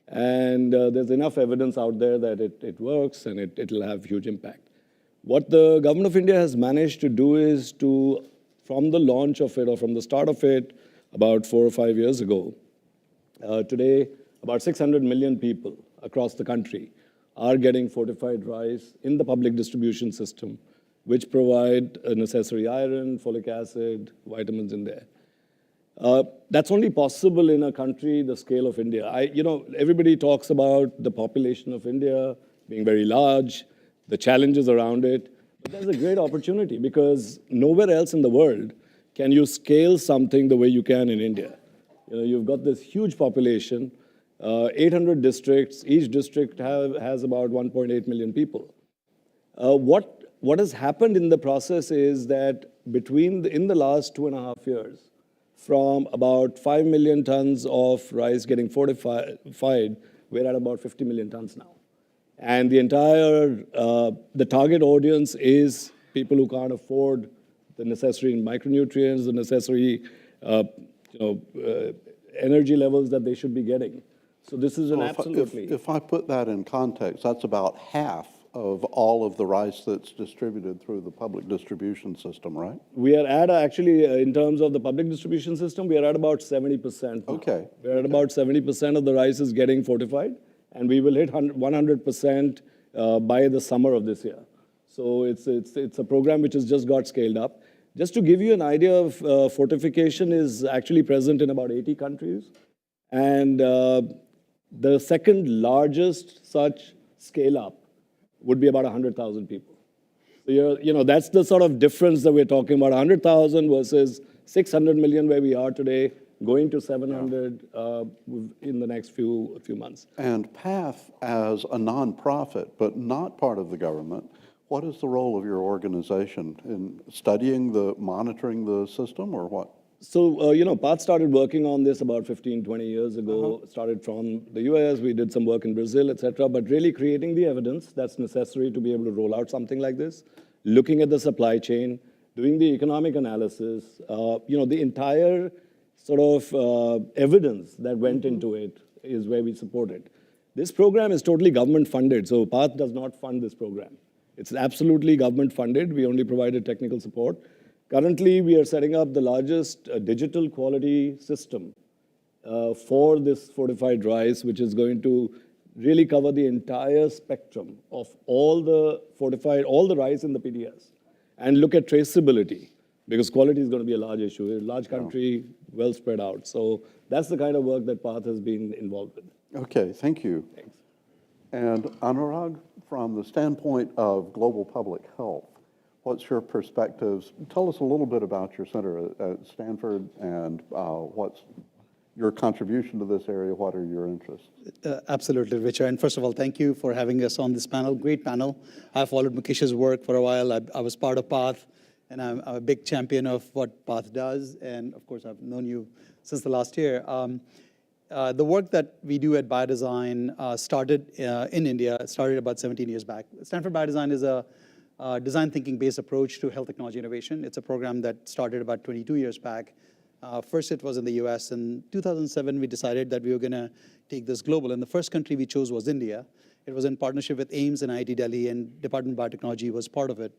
And there's enough evidence out there that it works and it'll have huge impact. What the government of India has managed to do is to, from the launch of it or from the start of it about 4 or 5 years ago, today about 600 million people across the country are getting fortified rice in the public distribution system, which provide necessary iron, folic acid, vitamins in there. That's only possible in a country the scale of India. Everybody talks about the population of India being very large, the challenges around it, but there's a great opportunity because nowhere else in the world can you scale something the way you can in India. You've got this huge population, 800 districts, each district has about 1.8 million people. What has happened in the process is that in the last 2.5 years, from about 5 million tons of rice getting fortified, we're at about 50 million tons now. And the target audience is people who can't afford the necessary micronutrients, the necessary, energy levels that they should be getting. So this is an absolutely... If I put that in context, that's about half of all of the rice that's distributed through the public distribution system, right? We are at, actually, in terms of the public distribution system, we are at about 70%. Okay. We're at about 70% of the rice is getting fortified, and we will hit 100% by the summer of this year. So it's a program which has just got scaled up. Just to give you an idea of fortification is actually present in about 80 countries. And the second largest such scale-up would be about 100,000 people. So that's the sort of difference that we're talking about, 100,000 versus 600 million where we are today, going to 700 in the next few months. And PATH, as a nonprofit, but not part of the government, what is the role of your organization in studying monitoring the system, or what? So, PATH started working on this about 15, 20 years ago, started from the US, we did some work in Brazil, etc., but really creating the evidence that's necessary to be able to roll out something like this, looking at the supply chain, doing the economic analysis, the entire sort of evidence that went into it is where we support it. This program is totally government funded, so PATH does not fund this program. It's absolutely government funded, we only provided technical support. Currently, we are setting up the largest digital quality system for this fortified rice, which is going to really cover the entire spectrum of all the rice in the PDS, and look at traceability, because quality is going to be a large issue. A large country, well spread out. So that's the kind of work that PATH has been involved in. Okay, thank you. Thanks. And Anurag, from the standpoint of global public health, what's your perspectives? Tell us a little bit about your center at Stanford and what's your contribution to this area. What are your interests? Absolutely, Richard. And first of all, thank you for having us on this panel. Great panel. I followed Mukesh's work for a while. I was part of PATH, and I'm a big champion of what PATH does. And of course, I've known you since the last year. The work that we do at Biodesign started in India, started about 17 years back. Stanford Biodesign is a design thinking-based approach to health technology innovation. It's a program that started about 22 years back. First, it was in the US. In 2007, we decided that we were going to take this global. And the first country we chose was India. It was in partnership with AIIMS and IIT Delhi, and Department of Biotechnology was part of it.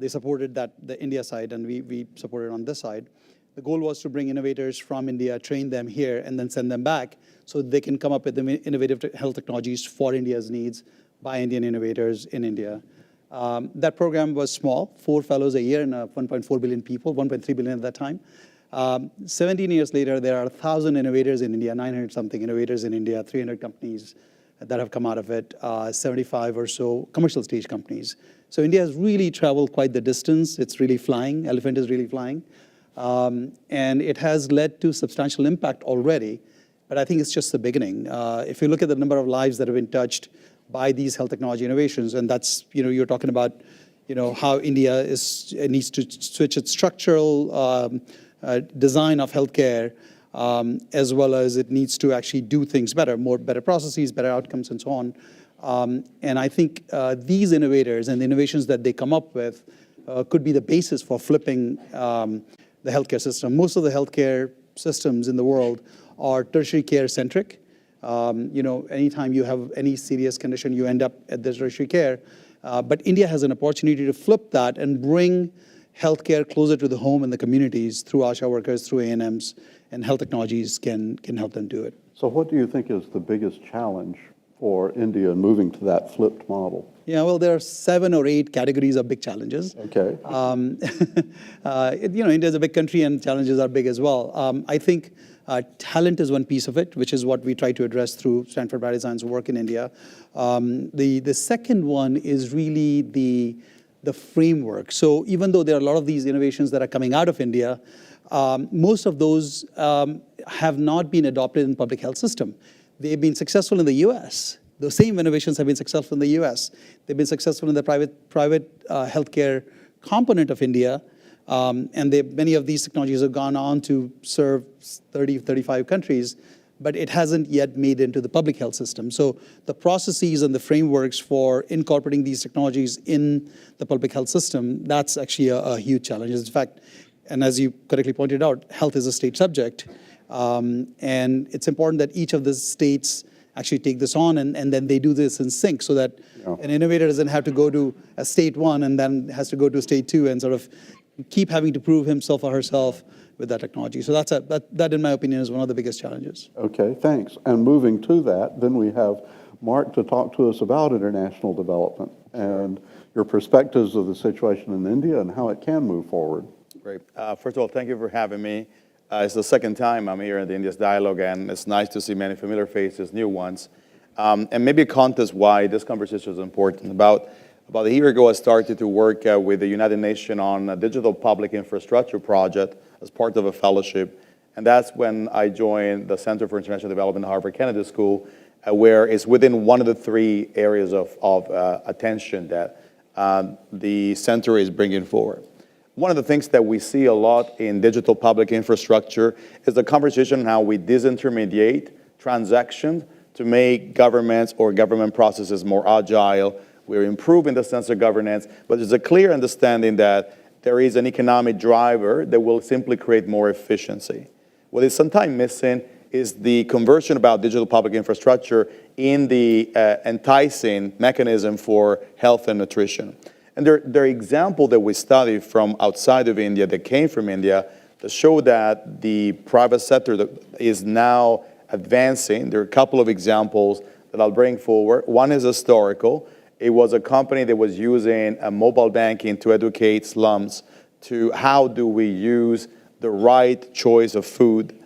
They supported the India side, and we supported on this side. The goal was to bring innovators from India, train them here, and then send them back so they can come up with the innovative health technologies for India's needs by Indian innovators in India. That program was small, 4 fellows a year and 1.4 billion people, 1.3 billion at that time. 17 years later, there are 1,000 innovators in India, 900-something innovators in India, 300 companies that have come out of it, 75 or so commercial stage companies. So India has really traveled quite the distance. It's really flying. Elephant is really flying. And it has led to substantial impact already, but I think it's just the beginning. If you look at the number of lives that have been touched by these health technology innovations, and that's, you're talking about, how India needs to switch its structural design of healthcare, as well as it needs to actually do things better, better processes, better outcomes, and so on. And I think these innovators and the innovations that they come up with could be the basis for flipping the healthcare system. Most of the healthcare systems in the world are tertiary care centric. Anytime you have any serious condition, you end up at the tertiary care. But India has an opportunity to flip that and bring healthcare closer to the home and the communities through ASHA workers, through A&Ms, and health technologies can help them do it. So what do you think is the biggest challenge for India in moving to that flipped model? Yeah, well, there are 7 or 8 categories of big challenges. Okay. India is a big country and challenges are big as well. I think talent is one piece of it, which is what we try to address through Stanford Bradison's work in India. The second one is really the framework. So even though there are a lot of these innovations that are coming out of India, most of those have not been adopted in the public health system. They've been successful in the US. Those same innovations have been successful in the US. They've been successful in the private healthcare component of India. And many of these technologies have gone on to serve 30, 35 countries, but it hasn't yet made into the public health system. So the processes and the frameworks for incorporating these technologies in the public health system, that's actually a huge challenge. In fact, and as you correctly pointed out, health is a state subject. And it's important that each of the states actually take this on and then they do this in sync so that an innovator doesn't have to go to a state 1 and then has to go to state 2 and sort of keep having to prove himself or herself with that technology. So that, in my opinion, is one of the biggest challenges. Okay, thanks. And moving to that, then we have Mark to talk to us about international development and your perspectives of the situation in India and how it can move forward. Great. First of all, thank you for having me. It's the second time I'm here in the India Dialog, and it's nice to see many familiar faces, new ones. And maybe a context why this conversation is important. About a year ago, I started to work with the United Nations on a digital public infrastructure project as part of a fellowship. And that's when I joined the Center for International Development at Harvard Kennedy School, where it's within one of the 3 areas of attention that the center is bringing forward. One of the things that we see a lot in digital public infrastructure is the conversation on how we disintermediate transactions to make governments or government processes more agile. We're improving the sense of governance, but there's a clear understanding that there is an economic driver that will simply create more efficiency. What is sometimes missing is the conversion about digital public infrastructure in the enticing mechanism for health and nutrition. And there are examples that we studied from outside of India that came from India that show that the private sector that is now advancing. There are a couple of examples that I'll bring forward. One is historical. It was a company that was using mobile banking to educate slums to how do we use the right choice of food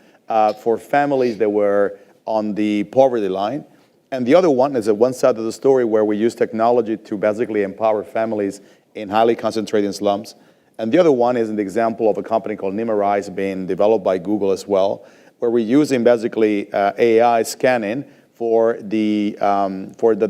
for families that were on the poverty line. And the other one is one side of the story where we use technology to basically empower families in highly concentrated slums. And the other one is an example of a company called Nimarize being developed by Google as well, where we're using basically AI scanning for the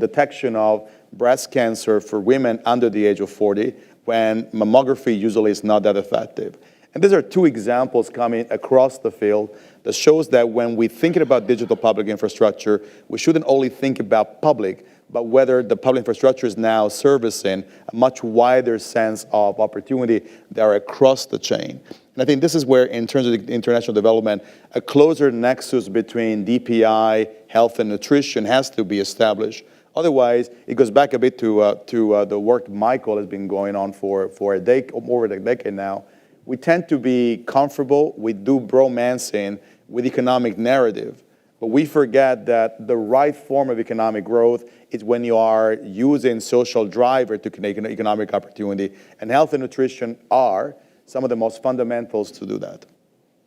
detection of breast cancer for women under the age of 40 when mammography usually is not that effective. And these are 2 examples coming across the field that shows that when we're thinking about digital public infrastructure, we shouldn't only think about public, but whether the public infrastructure is now servicing a much wider sense of opportunity that are across the chain. And I think this is where, in terms of international development, a closer nexus between DPI, health and nutrition has to be established. Otherwise, it goes back a bit to the work Michael has been going on for over a decade now. We tend to be comfortable, we do bromancing with economic narrative, but we forget that the right form of economic growth is when you are using social driver to create economic opportunity, and health and nutrition are some of the most fundamentals to do that.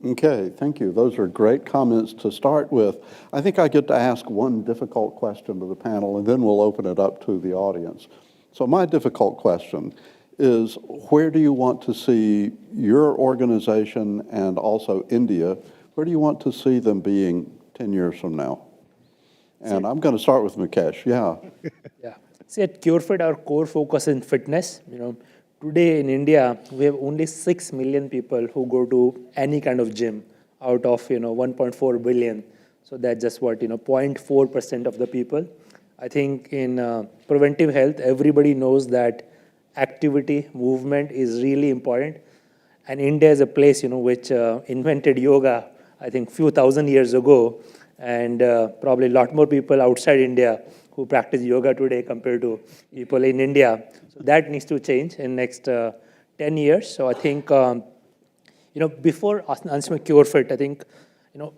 Okay, thank you. Those are great comments to start with. I think I get to ask one difficult question to the panel, and then we'll open it up to the audience. So my difficult question is, where do you want to see your organization and also India, where do you want to see them being 10 years from now? And I'm going to start with Mukesh. Yeah. See, at CureFit, our core focus is fitness. Today in India, we have only 6 million people who go to any kind of gym out of 1.4 billion. So that's just what 0.4% of the people. I think in preventive health, everybody knows that activity, movement is really important. And India is a place which invented yoga, I think, few thousand years ago, and probably a lot more people outside India who practice yoga today compared to people in India. So that needs to change in next 10 years. So I think, before answering CureFit, I think,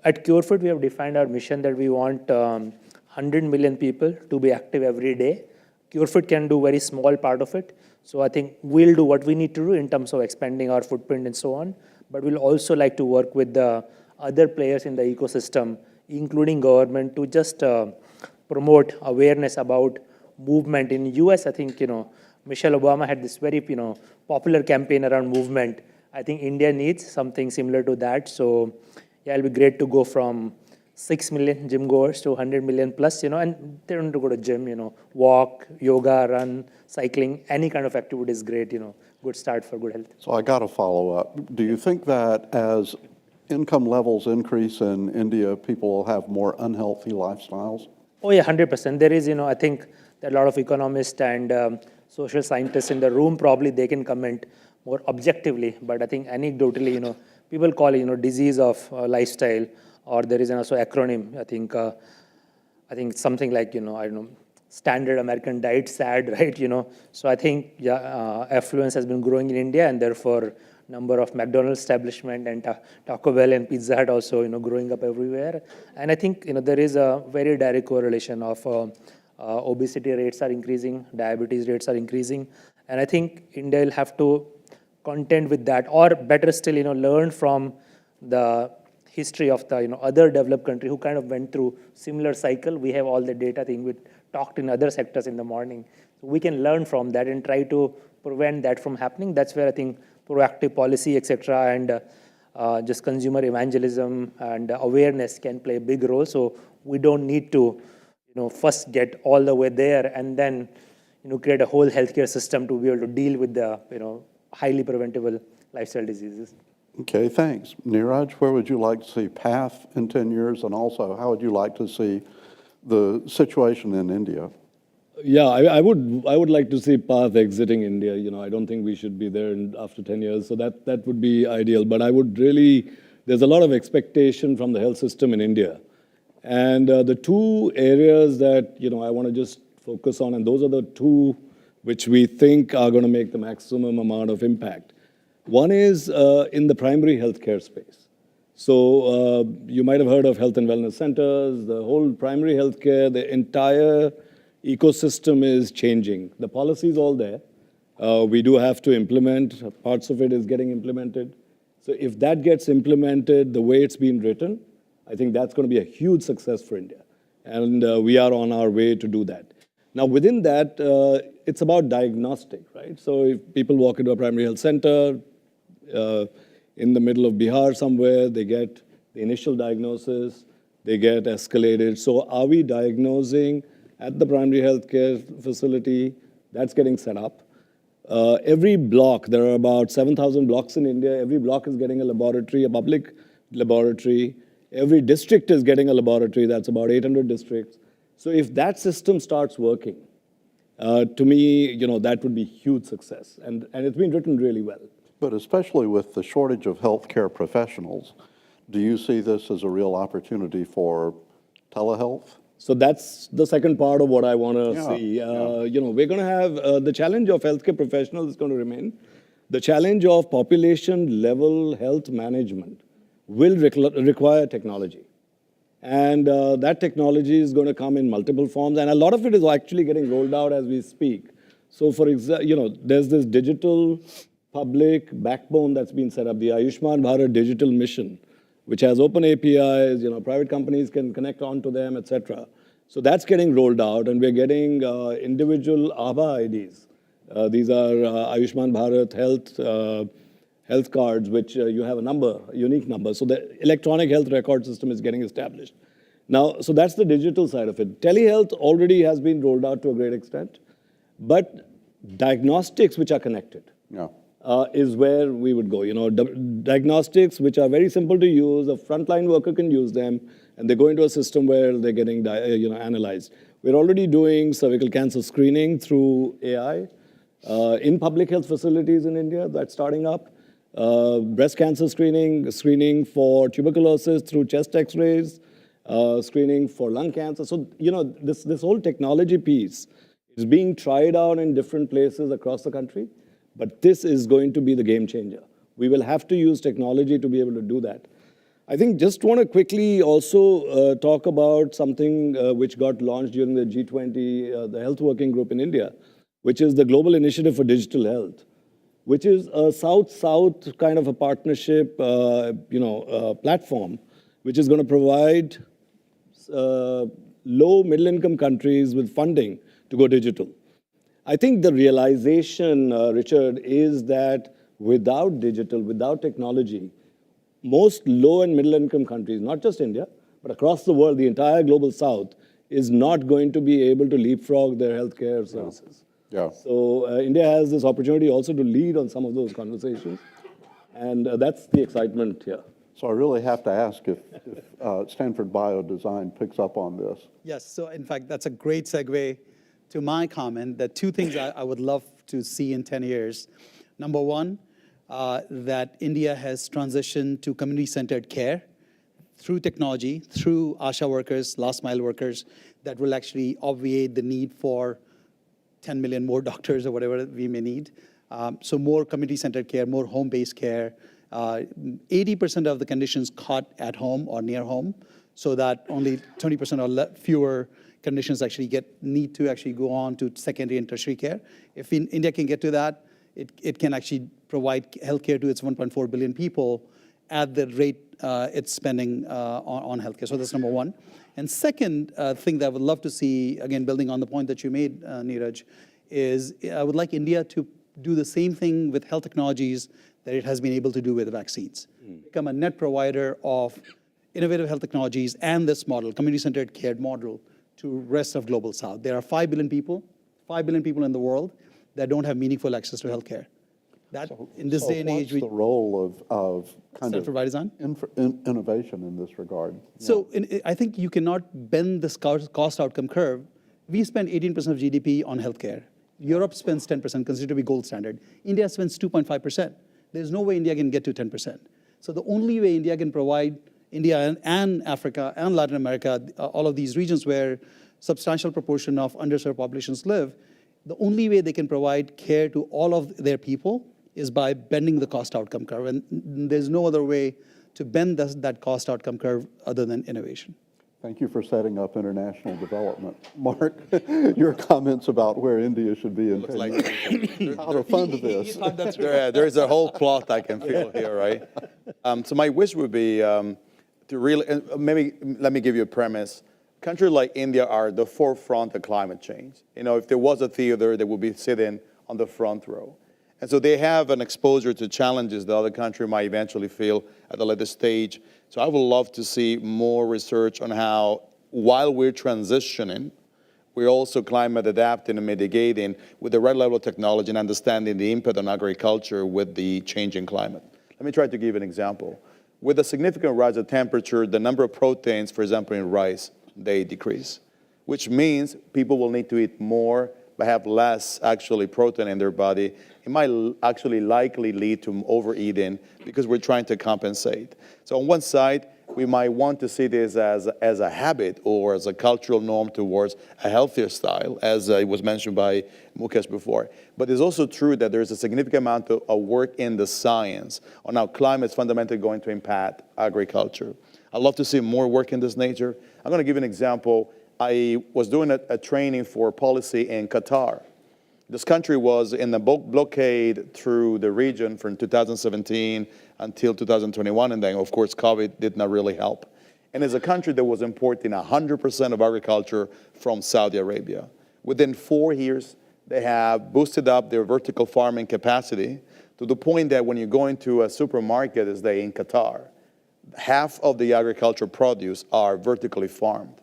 at CureFit, we have defined our mission that we want 100 million people to be active every day. CureFit can do very small part of it. So I think we'll do what we need to do in terms of expanding our footprint and so on. But we'll also like to work with the other players in the ecosystem, including government, to just promote awareness about movement. In US, I think, Michelle Obama had this very, popular campaign around movement. I think India needs something similar to that. So yeah, it'll be great to go from 6 million gym goers to 100 million plus, and they don't need to go to gym, walk, yoga, run, cycling, any kind of activity is great, good start for good health. So I got to follow up. Do you think that as income levels increase in India, people will have more unhealthy lifestyles? Oh yeah, 100%. There is, I think there are a lot of economists and social scientists in the room, probably they can comment more objectively, but I think anecdotally, people call it, disease of lifestyle, or there is also acronym. I think something like, I don't know, standard American diet, SAD, right? So I think, yeah, affluence has been growing in India, and therefore number of McDonald's establishment and Taco Bell and Pizza Hut also, growing up everywhere. And I think, there is a very direct correlation of obesity rates are increasing, diabetes rates are increasing. And I think India will have to contend with that, or better still, learn from the history of the other developed country who kind of went through similar cycle. We have all the data. I think we talked in other sectors in the morning. So we can learn from that and try to prevent that from happening. That's where I think proactive policy, etc., and just consumer evangelism and awareness can play a big role. So we don't need to, first get all the way there and then, create a whole healthcare system to be able to deal with the, highly preventable lifestyle diseases. Okay, thanks. Neeraj, where would you like to see PATH in 10 years? And also, how would you like to see the situation in India? Yeah, I would like to see PATH exiting India. I don't think we should be there after 10 years. So that would be ideal. But I would really, there's a lot of expectation from the health system in India. And the two areas that, I want to just focus on, and those are the two which we think are going to make the maximum amount of impact. One is in the primary healthcare space. So you might have heard of health and wellness centers, the whole primary healthcare, the entire ecosystem is changing. The policy is all there. We do have to implement, parts of it is getting implemented. So if that gets implemented the way it's been written, I think that's going to be a huge success for India. And we are on our way to do that. Now, within that, it's about diagnostic, right? So if people walk into a primary health center in the middle of Bihar somewhere, they get the initial diagnosis, they get escalated. So are we diagnosing at the primary health care facility? That's getting set up. Every block, there are about 7,000 blocks in India. Every block is getting a laboratory, a public laboratory. Every district is getting a laboratory. That's about 800 districts. So if that system starts working, to me, that would be huge success. And it's been written really well. But especially with the shortage of healthcare professionals, do you see this as a real opportunity for telehealth? So that's the second part of what I want to see. We're going to have the challenge of healthcare professionals is going to remain. The challenge of population-level health management will require technology. And that technology is going to come in multiple forms. And a lot of it is actually getting rolled out as we speak. So for example, there's this digital public backbone that's been set up, the Ayushman Bharat Digital Mission, which has open APIs, private companies can connect onto them, etc. So that's getting rolled out, and we're getting individual ABHA IDs. These are Ayushman Bharat health cards, which you have a number, a unique number. So the electronic health record system is getting established. Now, so that's the digital side of it. Telehealth already has been rolled out to a great extent. But diagnostics which are connected is where we would go. Diagnostics which are very simple to use, a frontline worker can use them, and they go into a system where they're getting analyzed. We're already doing cervical cancer screening through AI in public health facilities in India. That's starting up. Breast cancer screening for tuberculosis through chest X-rays, screening for lung cancer. So, this whole technology piece is being tried out in different places across the country, but this is going to be the game changer. We will have to use technology to be able to do that. I think just want to quickly also talk about something which got launched during the G20, the Health Working Group in India, which is the Global Initiative for Digital Health, which is a South-South kind of a partnership, platform, which is going to provide low, middle-income countries with funding to go digital. I think the realization, Richard, is that without digital, without technology, most low and middle-income countries, not just India, but across the world, the entire global South, is not going to be able to leapfrog their healthcare services. So India has this opportunity also to lead on some of those conversations, and that's the excitement here. So I really have to ask if Stanford Biodesign picks up on this. Yes, so in fact, that's a great segue to my comment that two things I would love to see in 10 years. Number one, that India has transitioned to community-centered care through technology, through ASHA workers, last mile workers, that will actually obviate the need for 10 million more doctors or whatever we may need. So more community-centered care, more home-based care. 80% of the conditions caught at home or near home, so that only 20% or fewer conditions actually need to actually go on to secondary and tertiary care. If India can get to that, it can actually provide healthcare to its 1.4 billion people at the rate it's spending on healthcare. So that's number one. And second thing that I would love to see, again, building on the point that you made, Neeraj, is I would like India to do the same thing with health technologies that it has been able to do with vaccines. Become a net provider of innovative health technologies and this model, community-centered care model, to rest of global South. There are 5 billion people in the world that don't have meaningful access to healthcare. In this day and age, what's the role of kind Stanford Biodesign? Innovation in this regard? So I think you cannot bend this cost outcome curve. We spend 18% of GDP on healthcare. Europe spends 10%, considered to be gold standard. India spends 2.5%. There's no way India can get to 10%. So the only way India can provide, India and Africa and Latin America, all of these regions where substantial proportion of underserved populations live, the only way they can provide care to all of their people is by bending the cost outcome curve. And there's no other way to bend that cost outcome curve other than innovation. Thank you for setting up international development. Mark, your comments about where India should be in 10 years, how to fund this. There's a whole plot I can feel here, right? So my wish would be to really, maybe let me give you a premise. Countries like India are the forefront of climate change. If there was a theater, they would be sitting on the front row. And so they have an exposure to challenges that other countries might eventually feel at a later stage. So I would love to see more research on how, while we're transitioning, we're also climate adapting and mitigating with the right level of technology and understanding the impact on agriculture with the changing climate. Let me try to give an example. With a significant rise of temperature, the number of proteins, for example, in rice, they decrease, which means people will need to eat more but have less actually protein in their body. It might actually likely lead to overeating because we're trying to compensate. So on one side, we might want to see this as a habit or as a cultural norm towards a healthier style, as it was mentioned by Mukesh before. But it's also true that there's a significant amount of work in the science on how climate is fundamentally going to impact agriculture. I'd love to see more work in this nature. I'm going to give you an example. I was doing a training for policy in Qatar. This country was in the blockade through the region from 2017 until 2021, and then, of course, COVID did not really help. And it's a country that was importing 100% of agriculture from Saudi Arabia. Within 4 years, they have boosted up their vertical farming capacity to the point that when you go into a supermarket, as they in Qatar, half of the agricultural produce are vertically farmed.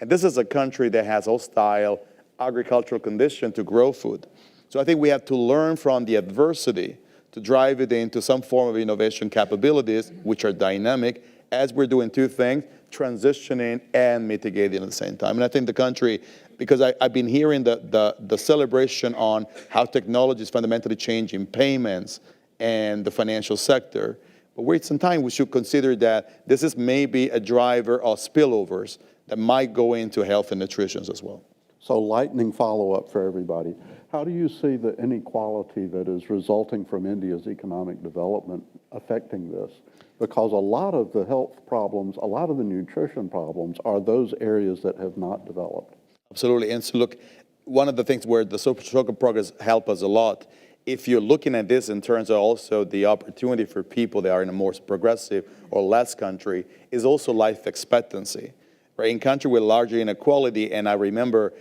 And this is a country that has hostile agricultural condition to grow food. So I think we have to learn from the adversity to drive it into some form of innovation capabilities, which are dynamic, as we're doing two things, transitioning and mitigating at the same time. And I think the country, because I've been hearing the celebration on how technology is fundamentally changing payments and the financial sector, but wait some time, we should consider that this is maybe a driver of spillovers that might go into health and nutrition as well. So lightning follow-up for everybody. How do you see the inequality that is resulting from India's economic development affecting this? Because a lot of the health problems, a lot of the nutrition problems are those areas that have not developed. Absolutely. And so look, one of the things where the social progress help us a lot, if you're looking at this in terms of also the opportunity for people that are in a more progressive or less country, is also life expectancy. Right? In country with larger inequality, and I remember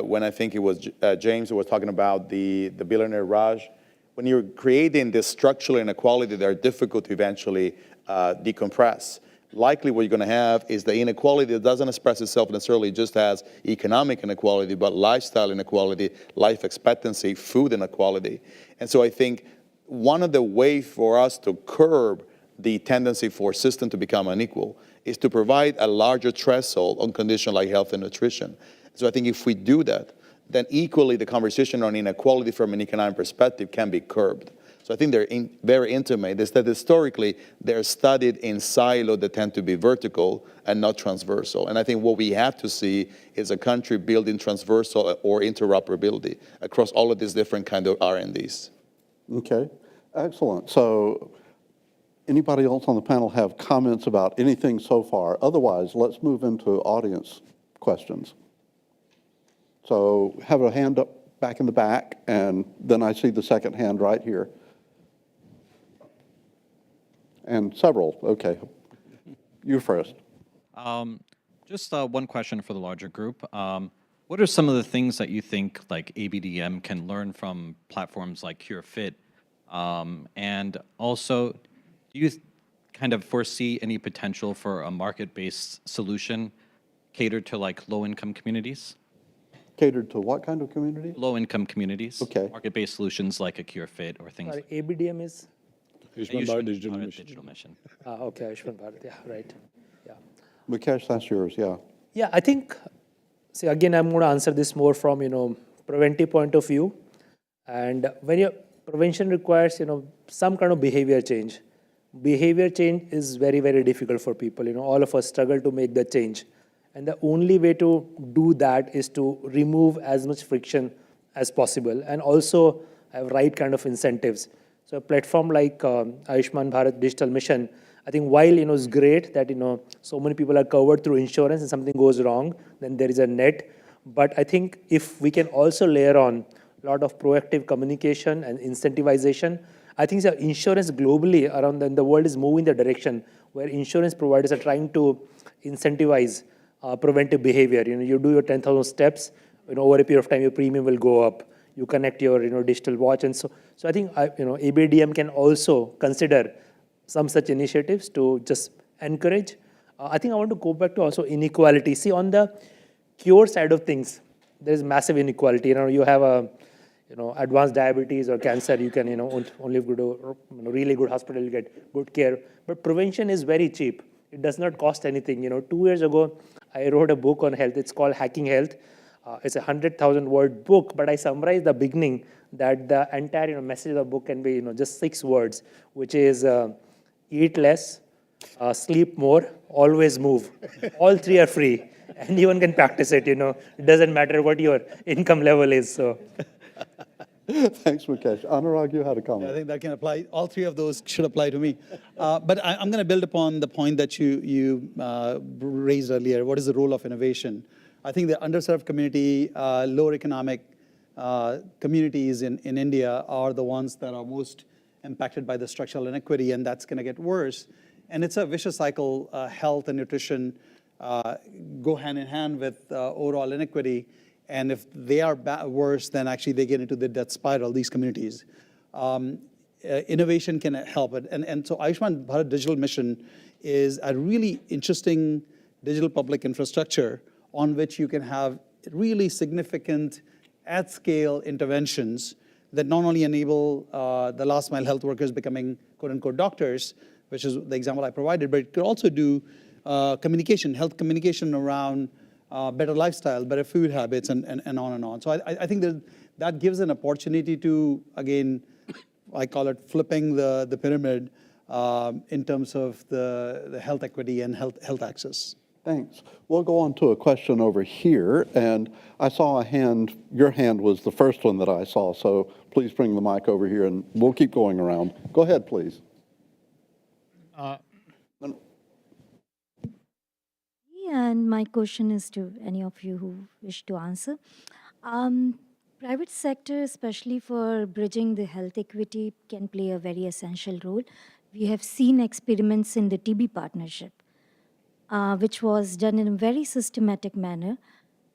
when I think it was James who was talking about the Billionaire Raj, when you're creating this structural inequality that are difficult to eventually decompress, likely what you're going to have is the inequality that doesn't express itself necessarily just as economic inequality, but lifestyle inequality, life expectancy, food inequality. And so I think one of the ways for us to curb the tendency for system to become unequal is to provide a larger threshold on conditions like health and nutrition. So I think if we do that, then equally the conversation on inequality from an economic perspective can be curbed. So I think they're very intimate. Is that historically they're studied in silos that tend to be vertical and not transversal. And I think what we have to see is a country building transversal or interoperability across all of these different kind of R&Ds. Okay, excellent. So anybody else on the panel have comments about anything so far? Otherwise, let's move into audience questions. So have a hand up back in the back, and then I see the second hand right here. And several, okay. You first. Just one question for the larger group. What are some of the things that you think like ABDM can learn from platforms like CureFit? And also, do you kind of foresee any potential for a market-based solution catered to like low-income communities? Catered to what kind of community? Low-income communities. Okay. Market-based solutions like a CureFit or things. Sorry, ABDM is? Ayushman Bharat Digital Mission. Okay, Ayushman Bharat, yeah, right. Yeah. Mukesh, that's yours, yeah. Yeah, I think, see, again, I'm going to answer this more from, preventive point of view. And when your prevention requires, some kind of behavior change. Behavior change is very, very difficult for people. All of us struggle to make that change. And the only way to do that is to remove as much friction as possible and also have right kind of incentives. So a platform like Ayushman Bharat Digital Mission, I think while it's great that so many people are covered through insurance and something goes wrong, then there is a net. But I think if we can also layer on a lot of proactive communication and incentivization, I think insurance globally around the world is moving the direction where insurance providers are trying to incentivize preventive behavior. You do your 10,000 steps, over a period of time your premium will go up. You connect your digital watch, and so I think ABDM can also consider some such initiatives to just encourage. I think I want to go back to also inequality. See, on the cure side of things, there is massive inequality. You have a advanced diabetes or cancer, you can only go to really good hospital, you get good care. But prevention is very cheap. It does not cost anything. 2 years ago, I wrote a book on health. It's called Hacking Health. It's a 100,000-word book, but I summarized the beginning that the entire message of the book can be just 6 words, which is eat less, sleep more, always move. All 3 are free. Anyone can practice it. It doesn't matter what your income level is. So. Thanks, Mukesh. Anurag, you had a comment. I think that can apply. All 3 of those should apply to me. But I'm going to build upon the point that you raised earlier. What is the role of innovation? I think the underserved community, lower economic communities in India are the ones that are most impacted by the structural inequity, and that's going to get worse. And it's a vicious cycle. Health and nutrition go hand in hand with overall inequity. And if they are worse, then actually they get into the death spiral, these communities. Innovation can help it. And so Ayushman Bharat Digital Mission is a really interesting digital public infrastructure on which you can have really significant at-scale interventions that not only enable the last-mile health workers becoming quote-unquote doctors, which is the example I provided, but it could also do communication, health communication around better lifestyle, better food habits, and on and on. So I think that gives an opportunity to, again, I call it flipping the pyramid in terms of the health equity and health access. Thanks. We'll go on to a question over here, and I saw a hand. Your hand was the first one that I saw, so please bring the mic over here, and we'll keep going around. Go ahead, please. And my question is to any of you who wish to answer. Private sector, especially for bridging the health equity, can play a very essential role. We have seen experiments in the TB partnership, which was done in a very systematic manner.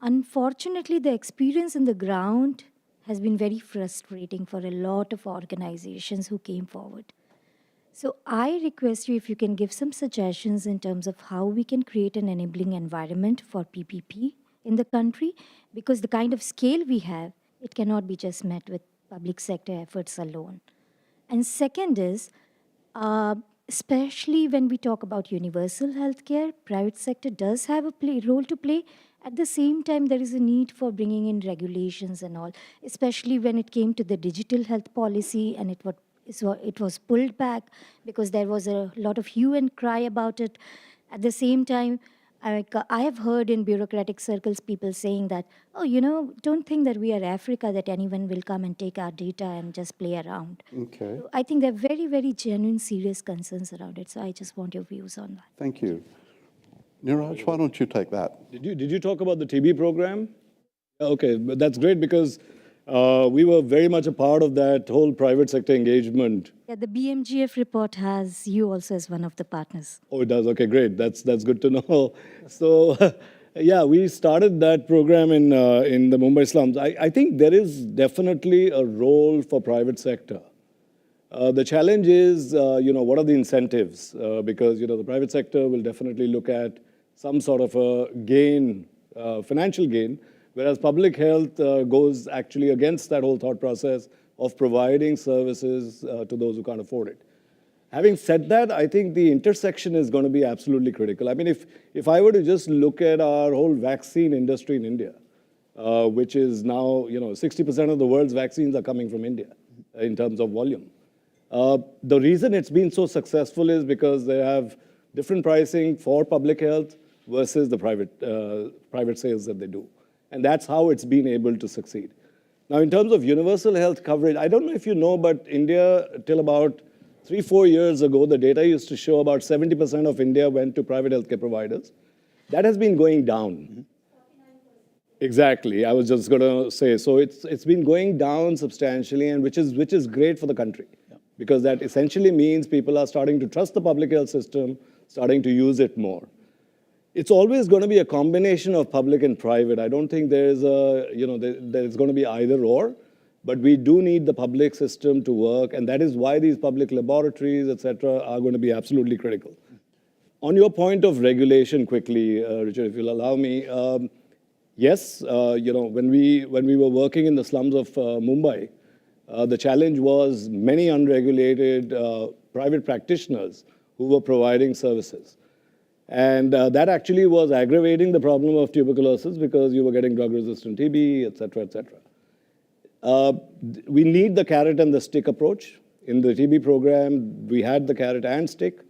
Unfortunately, the experience in the ground has been very frustrating for a lot of organizations who came forward. So I request you if you can give some suggestions in terms of how we can create an enabling environment for PPP in the country, because the kind of scale we have, it cannot be just met with public sector efforts alone. And second is, especially when we talk about universal healthcare, private sector does have a role to play. At the same time, there is a need for bringing in regulations and all, especially when it came to the digital health policy, and it was pulled back because there was a lot of hue and cry about it. At the same time, I have heard in bureaucratic circles people saying that, oh, don't think that we are Africa, that anyone will come and take our data and just play around. Okay. So I think there are very, very genuine, serious concerns around it. So I just want your views on that. Thank you. Niraj, why don't you take that? Did you talk about the TB program? Okay, but that's great because we were very much a part of that whole private sector engagement. Yeah, the BMGF report has you also as one of the partners. Oh, it does? Okay, great. That's good to know. So, yeah, we started that program in the Mumbai slums. I think there is definitely a role for private sector. The challenge is, what are the incentives? Because, the private sector will definitely look at some sort of a gain, financial gain, whereas public health goes actually against that whole thought process of providing services to those who can't afford it. Having said that, I think the intersection is going to be absolutely critical. I mean, if I were to just look at our whole vaccine industry in India, which is now, 60% of the world's vaccines are coming from India in terms of volume. The reason it's been so successful is because they have different pricing for public health versus the private sales that they do. And that's how it's been able to succeed. Now, in terms of universal health coverage, I don't know if you know, but India, till about 3-4 years ago, the data used to show about 70% of India went to private healthcare providers. That has been going down. Exactly, I was just going to say. So it's been going down substantially, and which is great for the country. Because that essentially means people are starting to trust the public health system, starting to use it more. It's always going to be a combination of public and private. I don't think there's there's going to be either or, but we do need the public system to work, and that is why these public laboratories, et cetera, are going to be absolutely critical. On your point of regulation, quickly, Richard, if you'll allow me, yes, when we were working in the slums of Mumbai, the challenge was many unregulated private practitioners who were providing services. And that actually was aggravating the problem of tuberculosis because you were getting drug-resistant TB, et cetera, et cetera. We need the carrot and the stick approach. In the TB program, we had the carrot and stick,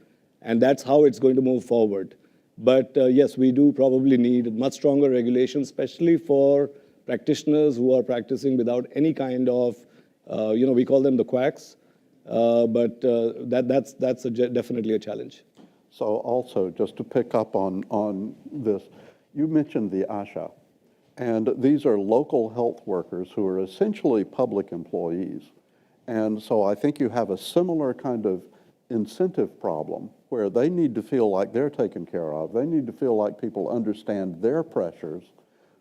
and that's how it's going to move forward. But yes, we do probably need much stronger regulation, especially for practitioners who are practicing without any kind of, we call them the quacks, but that's definitely a challenge. So also, just to pick up on this, you mentioned the ASHA, and these are local health workers who are essentially public employees. And so I think you have a similar kind of incentive problem where they need to feel like they're taken care of. They need to feel like people understand their pressures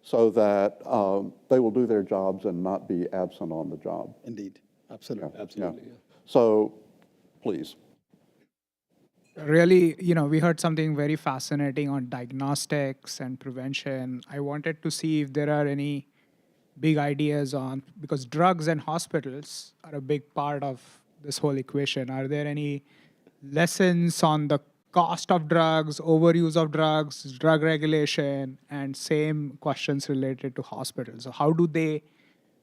so that they will do their jobs and not be absent on the job. Indeed, absolutely. Yeah. Absolutely. Yeah. So, please. really, we heard something very fascinating on diagnostics and prevention. I wanted to see if there are any big ideas on, because drugs and hospitals are a big part of this whole equation. Are there any lessons on the cost of drugs, overuse of drugs, drug regulation, and same questions related to hospitals? So how do they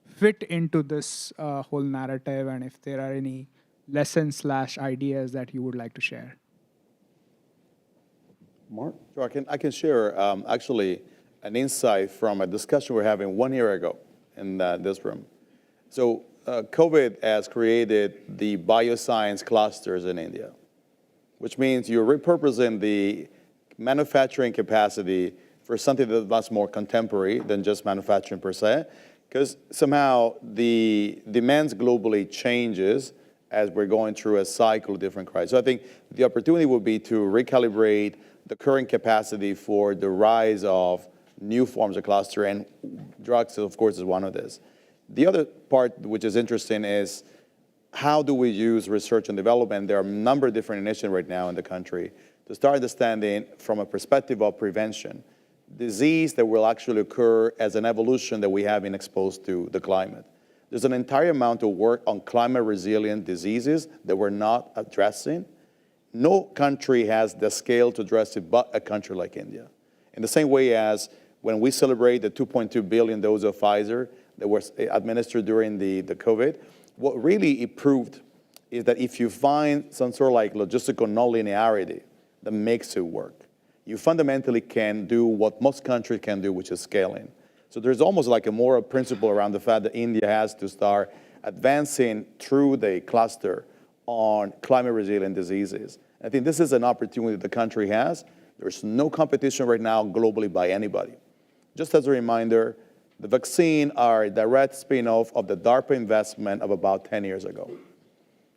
fit into this whole narrative, and if there are any lessons/ideas that you would like to share? Mark? Sure, I can share actually an insight from a discussion we we're having 1 year ago in this room. So COVID has created the bioscience clusters in India, which means you're repurposing the manufacturing capacity for something that's much more contemporary than just manufacturing per se, because somehow the demands globally changes as we're going through a cycle of different crises. So I think the opportunity would be to recalibrate the current capacity for the rise of new forms of cluster, and drugs, of course, is one of this. The other part which is interesting is how do we use research and development? There are a number of different initiatives right now in the country to start understanding from a perspective of prevention, disease that will actually occur as an evolution that we have been exposed to the climate. There's an entire amount of work on climate-resilient diseases that we're not addressing. No country has the scale to address it but a country like India. In the same way as when we celebrate the 2.2 billion doses of Pfizer that were administered during the COVID, what really it proved is that if you find some sort of like logistical nonlinearity that makes it work, you fundamentally can do what most countries can do, which is scaling. So there's almost like a moral principle around the fact that India has to start advancing through the cluster on climate-resilient diseases. I think this is an opportunity the country has. There's no competition right now globally by anybody. Just as a reminder, the vaccine are a direct spin-off of the DARPA investment of about 10 years ago.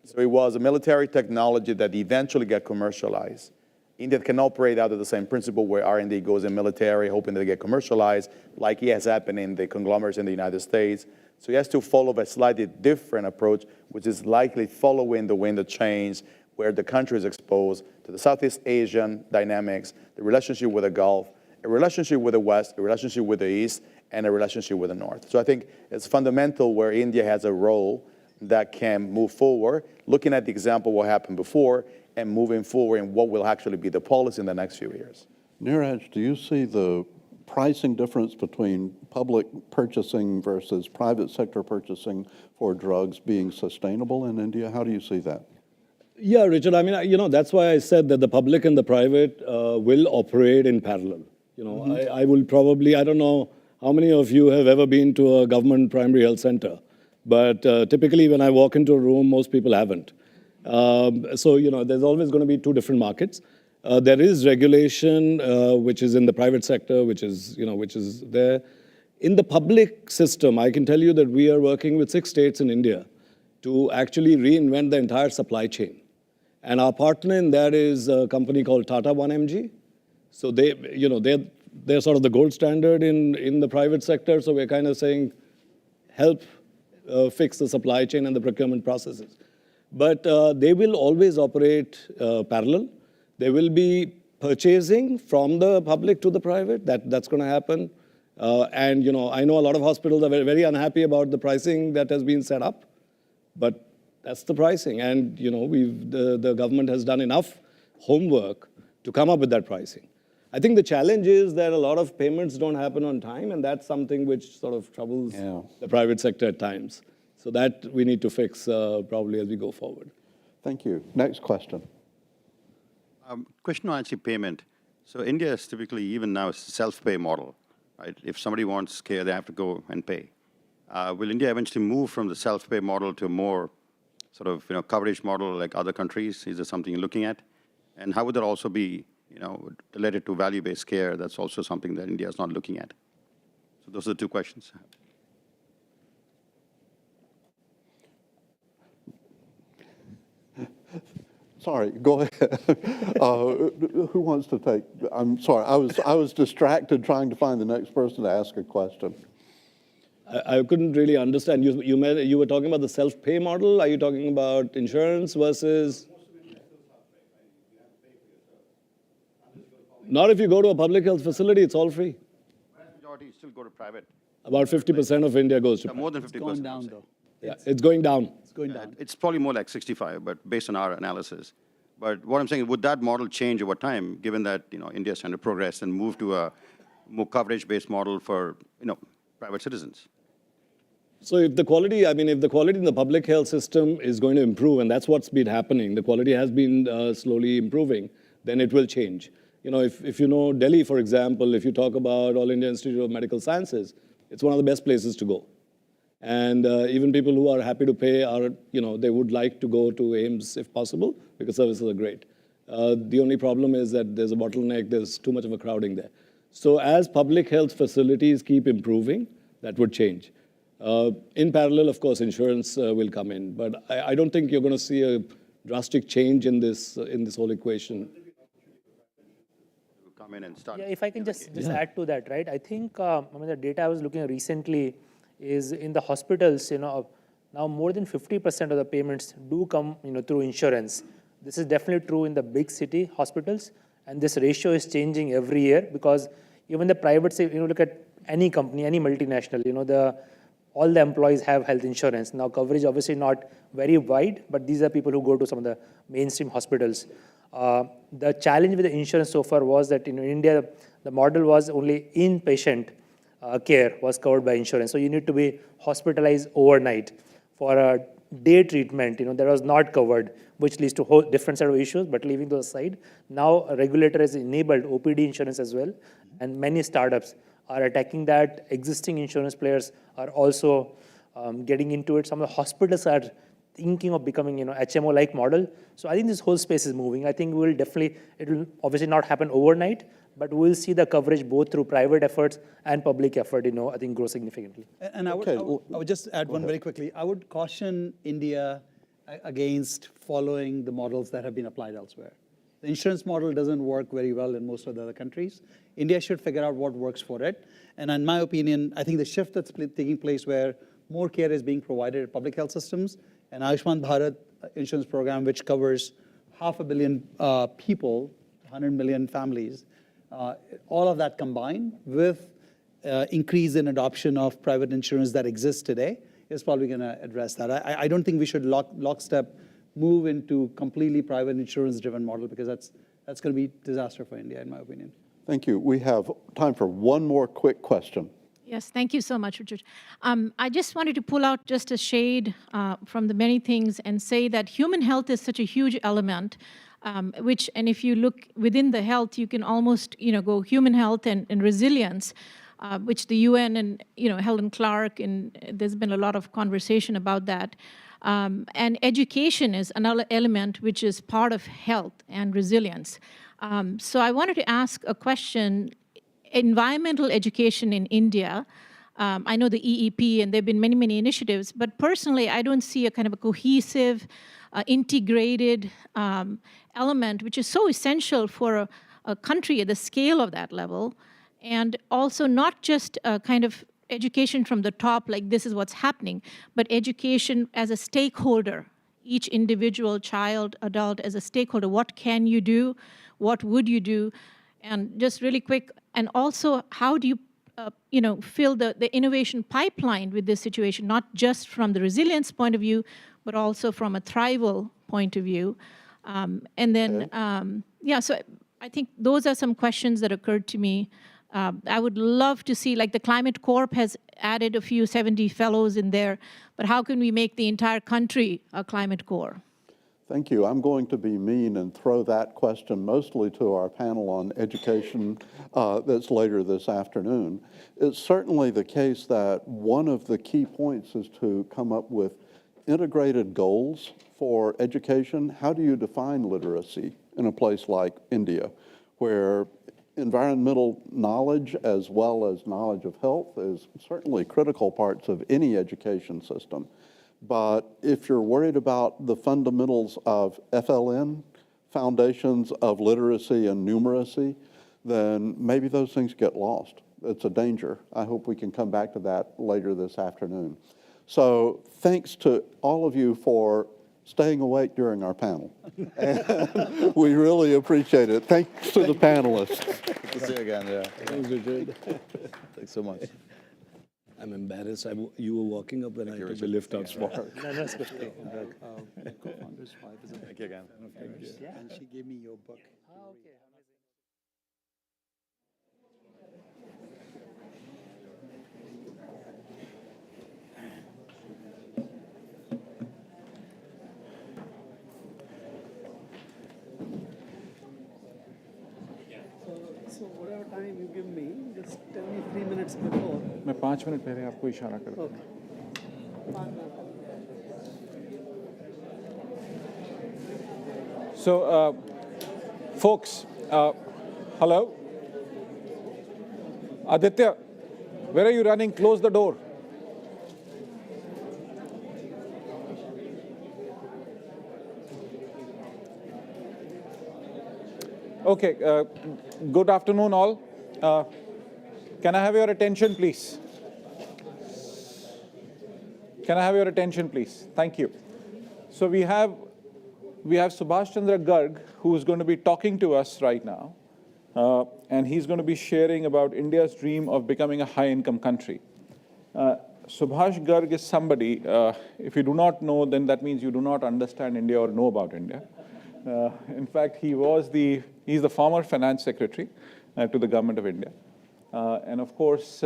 So it was a military technology that eventually got commercialized. India can operate out of the same principle where R&D goes in military, hoping they get commercialized, like it has happened in the conglomerates in the United States. So he has to follow a slightly different approach, which is likely following the wind of change, where the country is exposed to the Southeast Asian dynamics, the relationship with the Gulf, a relationship with the West, a relationship with the East, and a relationship with the North. So I think it's fundamental where India has a role that can move forward, looking at the example of what happened before, and moving forward in what will actually be the policy in the next few years. Neeraj, do you see the pricing difference between public purchasing versus private sector purchasing for drugs being sustainable in India? How do you see that? Yeah, Richard, I mean, that's why I said that the public and the private will operate in parallel. I will probably, I don't know how many of you have ever been to a government primary health center, but typically when I walk into a room, most people haven't. So, there's always going to be two different markets. There is regulation, which is in the private sector, which is there. In the public system, I can tell you that we are working with 6 states in India to actually reinvent the entire supply chain. And our partner in that is a company called Tata 1mg. So they're sort of the gold standard in the private sector. So we're kind of saying, help fix the supply chain and the procurement processes. But they will always operate parallel. They will be purchasing from the public to the private. That's going to happen. And I know a lot of hospitals are very, very unhappy about the pricing that has been set up. But that's the pricing. And the government has done enough homework to come up with that pricing. I think the challenge is that a lot of payments don't happen on time, and that's something which sort of troubles the private sector at times. So that we need to fix probably as we go forward. Thank you. Next question. Question on actually payment. So India is typically, even now, a self-pay model, right? If somebody wants care, they have to go and pay. Will India eventually move from the self-pay model to a more sort of coverage model like other countries? Is there something you're looking at? And how would that also be related to value-based care? That's also something that India is not looking at. So those are the 2 questions. Sorry, go ahead. Who wants to take? I'm sorry, I was distracted trying to find the next person to ask a question. I couldn't really understand. You were talking about the self-pay model. Are you talking about insurance versus? Not if you go to a public health facility, it's all free. Majority still go to private. About 50% of India goes to More than 50%. It's going down, though. Yeah, it's going down. It's going down. It's probably more like 65, but based on our analysis. But what I'm saying, would that model change over time, given that India is trying to progress and move to a more coverage-based model for private citizens? So if the quality, if the quality in the public health system is going to improve, and that's what's been happening, the quality has been slowly improving, then it will change. If you know Delhi, for example, if you talk about All India Institute of Medical Sciences, it's one of the best places to go. And even people who are happy to pay are, they would like to go to AIIMS if possible, because services are great. The only problem is that there's a bottleneck, there's too much of a crowding there. So as public health facilities keep improving, that would change. In parallel, of course, insurance will come in, but I don't think you're going to see a drastic change in this whole equation. Come in and start. Yeah, if I can just add to that, right? I think the data I was looking at recently is in the hospitals. Now more than 50% of the payments do come through insurance. This is definitely true in the big city hospitals, and this ratio is changing every year because even the private, look at any company, any multinational, all the employees have health insurance. Now coverage obviously not very wide, but these are people who go to some of the mainstream hospitals. The challenge with the insurance so far was that in India, the model was only inpatient care was covered by insurance. So you need to be hospitalized overnight for a day treatment, that was not covered, which leads to a whole different set of issues, but leaving those aside, now a regulator has enabled OPD insurance as well, and many startups are attacking that. Existing insurance players are also getting into it. Some of the hospitals are thinking of becoming, HMO-like model. So I think this whole space is moving. I think it will obviously not happen overnight, but we'll see the coverage both through private efforts and public effort, I think grow significantly. And I would just add one very quickly. I would caution India against following the models that have been applied elsewhere. The insurance model doesn't work very well in most of the other countries. India should figure out what works for it. And in my opinion, I think the shift that's taking place where more care is being provided at public health systems, and Ayushman Bharat insurance program, which covers 500 million people, 100 million families, all of that combined with increase in adoption of private insurance that exists today is probably going to address that. I don't think we should lockstep move into completely private insurance-driven model because that's going to be disaster for India, in my opinion. Thank you. We have time for one more quick question. Yes, thank you so much, Richard. I just wanted to pull out just a shade from the many things and say that human health is such a huge element, and if you look within the health, you can almost, go human health and resilience, which the UN and, Helen Clark, and there's been a lot of conversation about that. And education is another element which is part of health and resilience. So I wanted to ask a question. Environmental education in India, I know the EEP, and there have been many, many initiatives, but personally, I don't see a kind of a cohesive, integrated element, which is so essential for a country at the scale of that level, and also not just a kind of education from the top, like this is what's happening, but education as a stakeholder, each individual child, adult as a stakeholder. What can you do? What would you do? And just really quick, and also how do you, fill the innovation pipeline with this situation, not just from the resilience point of view, but also from a thrival point of view. And then, so I think those are some questions that occurred to me. I would love to see, like the Climate Corp has added a few 70 fellows in there, but how can we make the entire country a Climate Corp? Thank you. I'm going to be mean and throw that question mostly to our panel on education that's later this afternoon. It's certainly the case that one of the key points is to come up with integrated goals for education. How do you define literacy in a place like India, where environmental knowledge as well as knowledge of health is certainly critical parts of any education system? But if you're worried about the fundamentals of FLN, foundations of literacy and numeracy, then maybe those things get lost. It's a danger. I hope we can come back to that later this afternoon. So thanks to all of you for staying awake during our panel. And we really appreciate it. Thanks to the panelists. Good to see you again, yeah. Thanks, Richard. Thanks so much. I'm embarrassed. You were walking up when I took the lift out spot. No, that's good. Co-founder's wife is Thank you again. And she gave me your book. So whatever time you give me, just tell me 3 minutes before. मैं 5 minute पहले आपको इशारा करता हूँ. So, folks, hello? Aditya, where are you running? Close the door. Okay, good afternoon all. Can I have your attention, please? Can I have your attention, please? Thank you. So we have Subhash Chandra Garg, who is going to be talking to us right now, and he's going to be sharing about India's dream of becoming a high-income country. Subhash Garg is somebody, if you do not know, then that means you do not understand India or know about India. In fact, he's the former finance secretary to the government of India. And of course,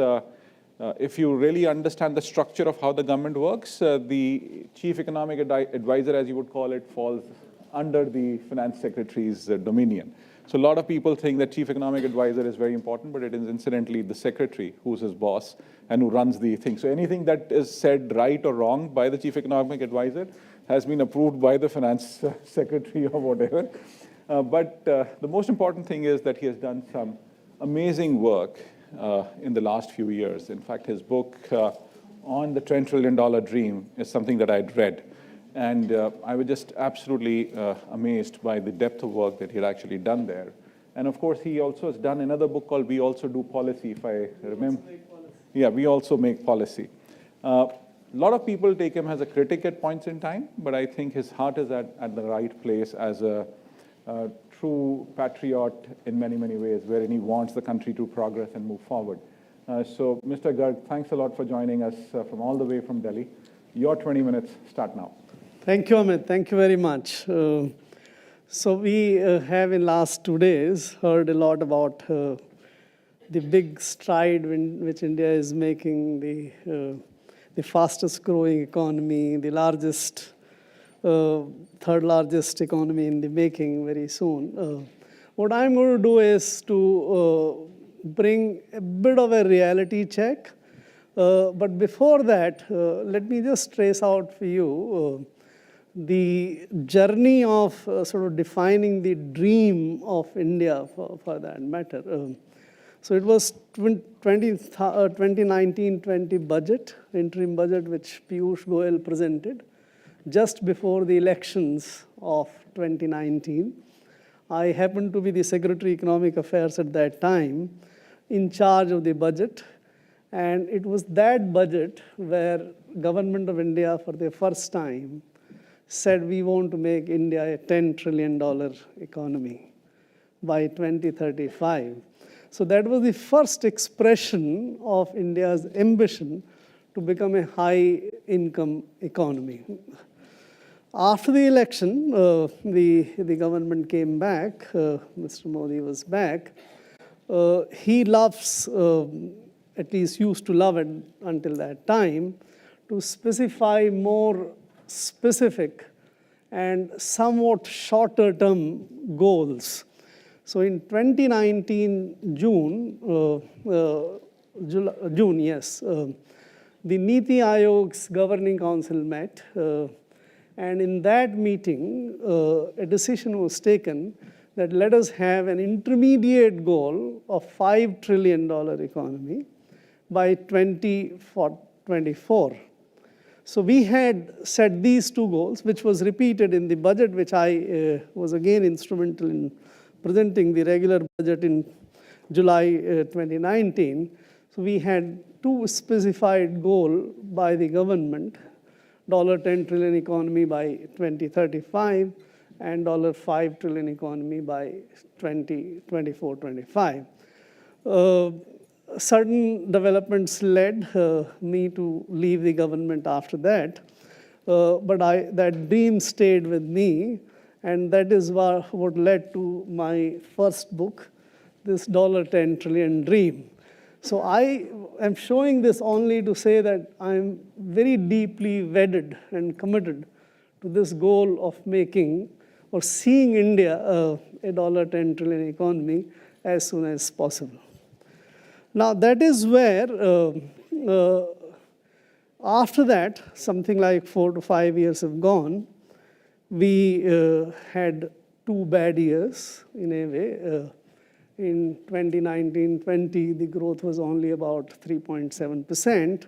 if you really understand the structure of how the government works, the chief economic advisor, as you would call it, falls under the finance secretary's dominion. So a lot of people think that chief economic advisor is very important, but it is incidentally the secretary who's his boss and who runs the thing. So anything that is said right or wrong by the chief economic advisor has been approved by the finance secretary or whatever. But the most important thing is that he has done some amazing work in the last few years. In fact, his book on the $10 trillion dream is something that I'd read. And I was just absolutely amazed by the depth of work that he had actually done there. And of course, he also has done another book called We Also Do Policy, if I remember. Yeah, We Also Make Policy. A lot of people take him as a critic at points in time, but I think his heart is at the right place as a true patriot in many, many ways, wherein he wants the country to progress and move forward. So, Mr. Garg, thanks a lot for joining us from all the way from Delhi. Your 20 minutes start now. Thank you, Amit. Thank you very much. So we have in last 2 days heard a lot about the big stride which India is making, the fastest growing economy, the largest, third largest economy in the making very soon. What I'm going to do is to bring a bit of a reality check. But before that, let me just trace out for you the journey of sort of defining the dream of India for that matter. So it was 2019-20 budget, interim budget, which Piyush Goyal presented just before the elections of 2019. I happened to be the Secretary Economic Affairs at that time, in charge of the budget. And it was that budget where Government of India, for the first time, said we want to make India a $10 trillion economy by 2035. So that was the first expression of India's ambition to become a high-income economy. After the election, the government came back. Mr. Modi was back. He loves, at least used to love it until that time, to specify more specific and somewhat shorter-term goals. So in 2019 June, the Niti Ayog's governing council met, and in that meeting, a decision was taken that let us have an intermediate goal of $5 trillion economy by 2024. So we had set these two goals, which was repeated in the budget, which I was again instrumental in presenting the regular budget in July 2019. So we had two specified goals by the government $10 trillion economy by 2035 and $5 trillion economy by 2024-25. Certain developments led me to leave the government after that, but that dream stayed with me, and that is what led to my first book, this $10 trillion dream. So I am showing this only to say that I'm very deeply wedded and committed to this goal of making or seeing India a $10 trillion economy as soon as possible. Now that is where, after that, something like 4 to 5 years have gone, we had 2 bad years in a way. In 2019-20, the growth was only about 3.7%.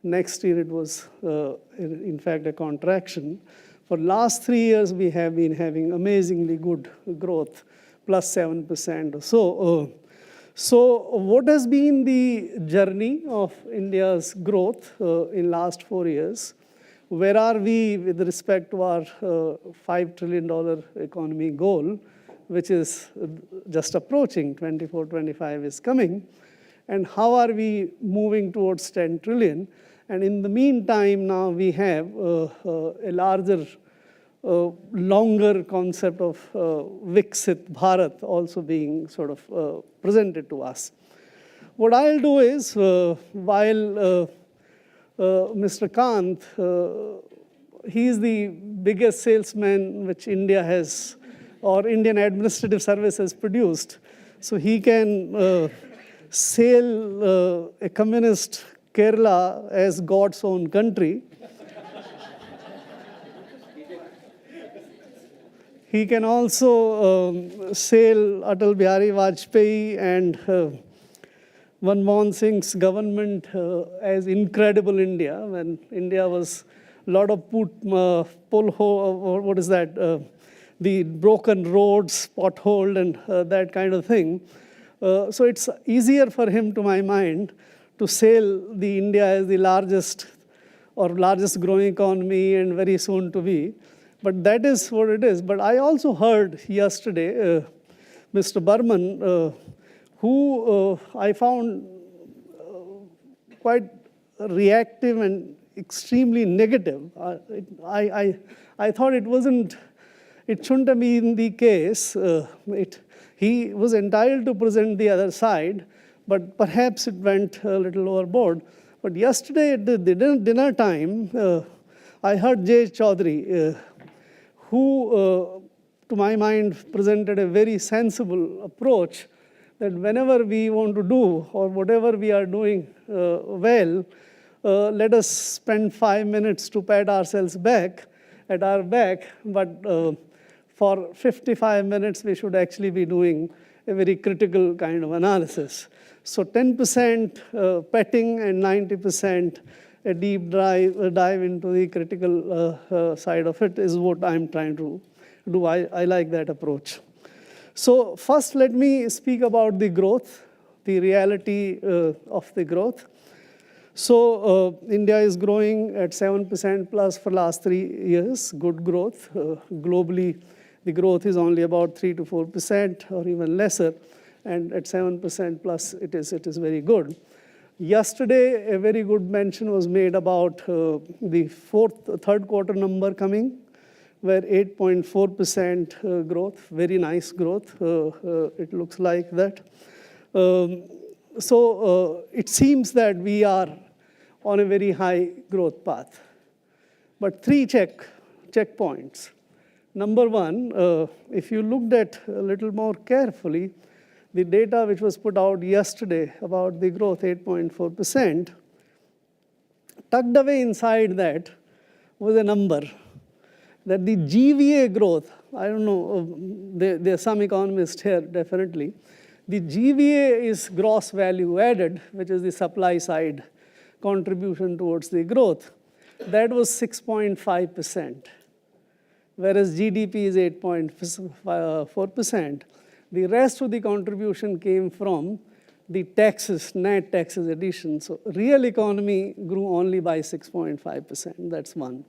Next year, it was, in fact, a contraction. For last 3 years, we have been having amazingly good growth, plus 7% or so. So what has been the journey of India's growth in last 4 years? Where are we with respect to our $5 trillion economy goal, which is just approaching, 24-25 is coming, and how are we moving towards 10 trillion? And in the meantime, now we have a larger, longer concept of Viksit Bharat also being sort of presented to us. What I'll do is, while Mr. Kant, he's the biggest salesman which India has, or Indian Administrative Service has produced. So he can sail a communist Kerala as God's own country. He can also sail Atal Bihari Vajpayee and Manmohan Singh's government as incredible India, when India was a lot of the broken roads, potholed, and that kind of thing. So it's easier for him, to my mind, to sail the India as the largest growing economy and very soon to be. But that is what it is. But I also heard yesterday Mr. Burman, who I found quite reactive and extremely negative. I thought it shouldn't have been the case. He was entitled to present the other side, but perhaps it went a little overboard. But yesterday at the dinner time, I heard J. Chaudhary, who, to my mind, presented a very sensible approach that whenever we want to do or whatever we are doing well, let us spend 5 minutes to pat ourselves at our back, but for 55 minutes, we should actually be doing a very critical kind of analysis. So 10% petting and 90% a deep dive into the critical side of it is what I'm trying to do. I like that approach. So first, let me speak about the growth, the reality of the growth. So India is growing at 7% plus for last 3 years, good growth. Globally, the growth is only about 3 to 4% or even lesser, and at 7% plus, it is very good. Yesterday, a very good mention was made about the third quarter number coming, where 8.4% growth, very nice growth, it looks like that. So it seems that we are on a very high growth path. But 3 checkpoints. Number one, if you looked at a little more carefully, the data which was put out yesterday about the growth, 8.4%, tucked away inside that was a number that the GVA growth, I don't know, there are some economists here, definitely. The GVA is gross value added, which is the supply side contribution towards the growth. That was 6.5%, whereas GDP is 8.4%. The rest of the contribution came from the taxes, net taxes addition. So real economy grew only by 6.5%. That's one.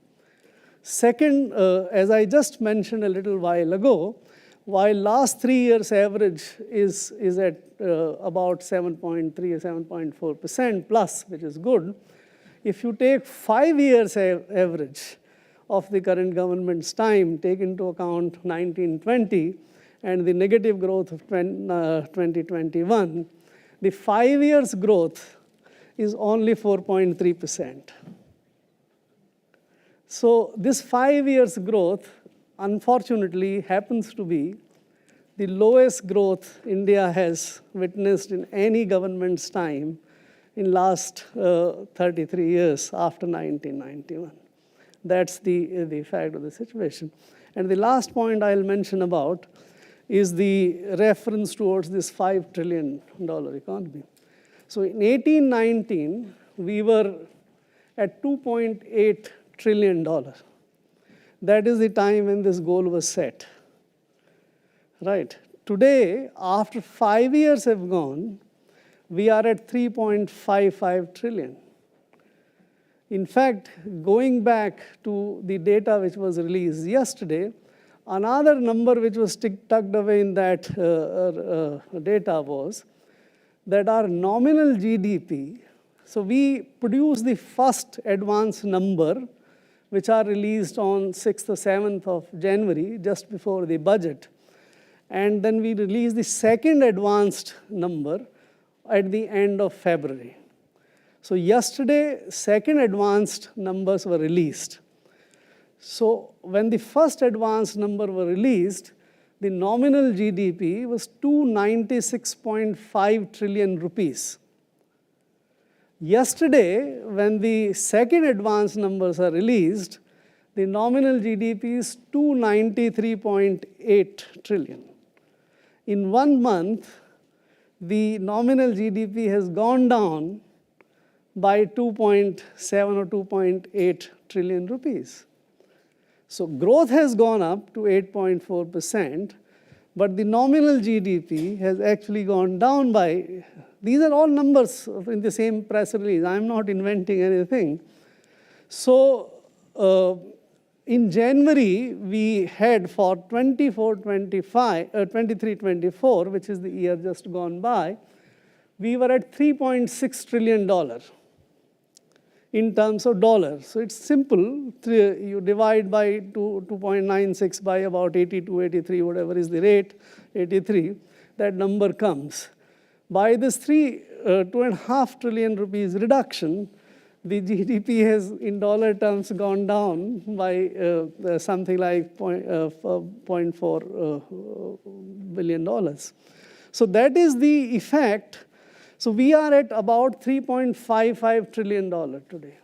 Second, as I just mentioned a little while ago, while last 3 years average is at about 7.3 or 7.4% plus, which is good, if you take 5 years average of the current government's time, take into account 1920 and the negative growth of 2021, the 5 years growth is only 4.3%. So this 5 years growth, unfortunately, happens to be the lowest growth India has witnessed in any government's time in last 33 years after 1991. That's the fact of the situation. And the last point I'll mention about is the reference towards this $5 trillion economy. So in 1819, we were at $2.8 trillion. That is the time when this goal was set. Right. Today, after 5 years have gone, we are at 3.55 trillion. In fact, going back to the data which was released yesterday, another number which was tucked away in that data was that our nominal GDP, so we produce the first advance number, which are released on 6th or 7th of January, just before the budget. And then we release the second advanced number at the end of February. So yesterday, second advanced numbers were released. So when the first advanced number were released, the nominal GDP was 296.5 trillion rupees. Yesterday, when the second advanced numbers are released, the nominal GDP is 293.8 trillion. In 1 month, the nominal GDP has gone down by 2.7 or 2.8 trillion rupees. So growth has gone up to 8.4%, but the nominal GDP has actually gone down by, these are all numbers in the same press release. I'm not inventing anything. So in January, we had for 23-24, which is the year just gone by, we were at $3.6 trillion in terms of dollars. So it's simple. You divide by 2.96 by about 82, 83, whatever is the rate, 83, that number comes. By this 2.5 trillion rupees reduction, the GDP has, in dollar terms, gone down by something like $0.4 billion. So that is the effect. So we are at about $3.55 trillion today.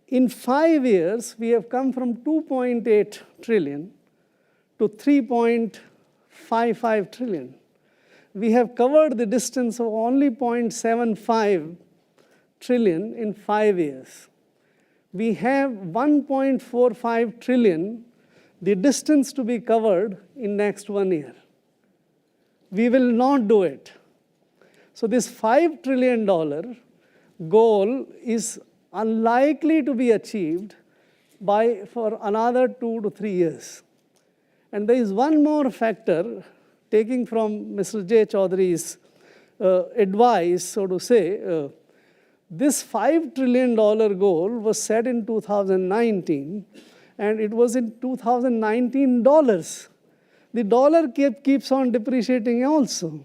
In 5 years, we have come from 2.8 trillion to 3.55 trillion. We have covered the distance of only 0.75 trillion in 5 years. We have 1.45 trillion, the distance to be covered in next 1 year. We will not do it. So this $5 trillion goal is unlikely to be achieved for another 2 to 3 years. And there is one more factor, taking from Mr. J. Chaudhary's advice, so to say. This $5 trillion goal was set in 2019, and it was in 2019 dollars. The dollar keeps on depreciating also.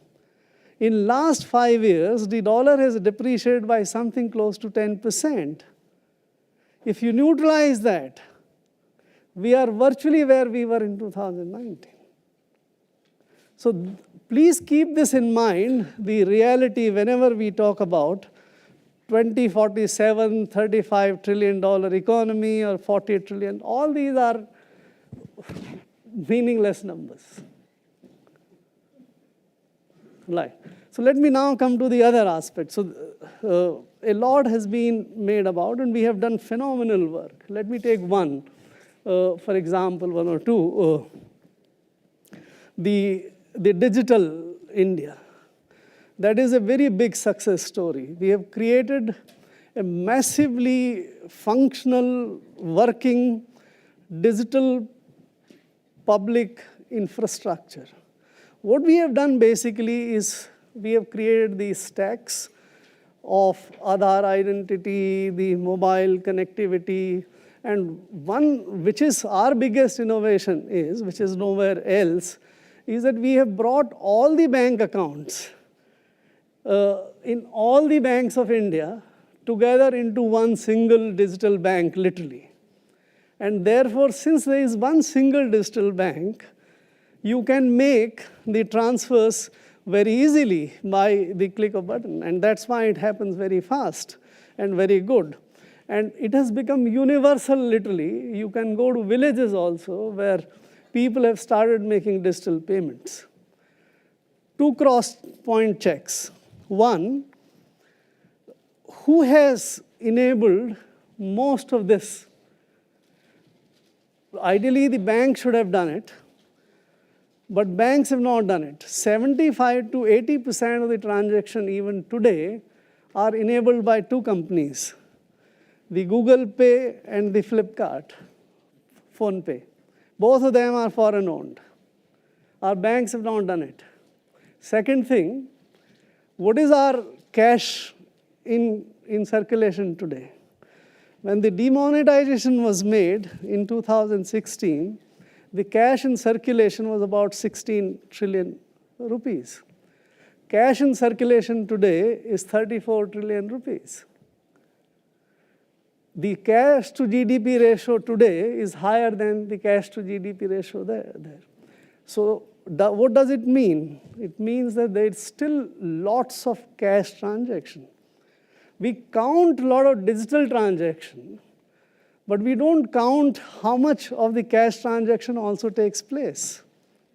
In last 5 years, the dollar has depreciated by something close to 10%. If you neutralize that, we are virtually where we were in 2019. So please keep this in mind, the reality whenever we talk about 2047, $35 trillion economy or 40 trillion, all these are meaningless numbers. Right. So let me now come to the other aspect. So a lot has been made about, and we have done phenomenal work. Let me take one, for example, one or two. The digital India. That is a very big success story. We have created a massively functional, working, digital public infrastructure. What we have done basically is we have created these stacks of Aadhaar identity, the mobile connectivity, and one which is our biggest innovation is, which is nowhere else, is that we have brought all the bank accounts in all the banks of India together into one single digital bank, literally. And therefore, since there is one single digital bank, you can make the transfers very easily by the click of a button. And that's why it happens very fast and very good. And it has become universal, literally. You can go to villages also where people have started making digital payments. 2 cross-point checks. One, who has enabled most of this? Ideally, the bank should have done it, but banks have not done it. 75 to 80% of the transaction even today are enabled by 2 companies, the Google Pay and the Flipkart, Phone Pay. Both of them are foreign owned. Our banks have not done it. Second thing, what is our cash in circulation today? When the demonetization was made in 2016, the cash in circulation was about 16 trillion rupees. Cash in circulation today is 34 trillion rupees. The cash to GDP ratio today is higher than the cash to GDP ratio there. So what does it mean? It means that there's still lots of cash transaction. We count a lot of digital transaction, but we don't count how much of the cash transaction also takes place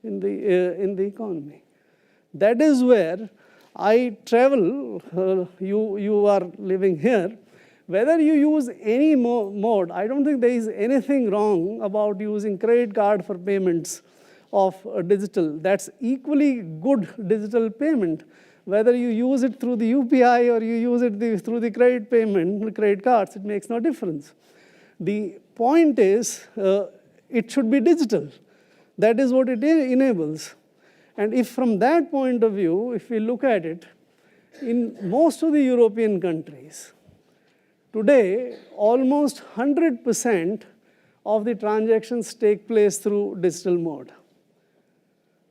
in the economy. That is where I travel. You are living here. Whether you use any mode, I don't think there is anything wrong about using credit card for payments of digital. That's equally good digital payment. Whether you use it through the UPI or you use it through the credit cards, it makes no difference. The point is, it should be digital. That is what it enables. And if from that point of view, if we look at it, in most of the European countries, today, almost 100% of the transactions take place through digital mode.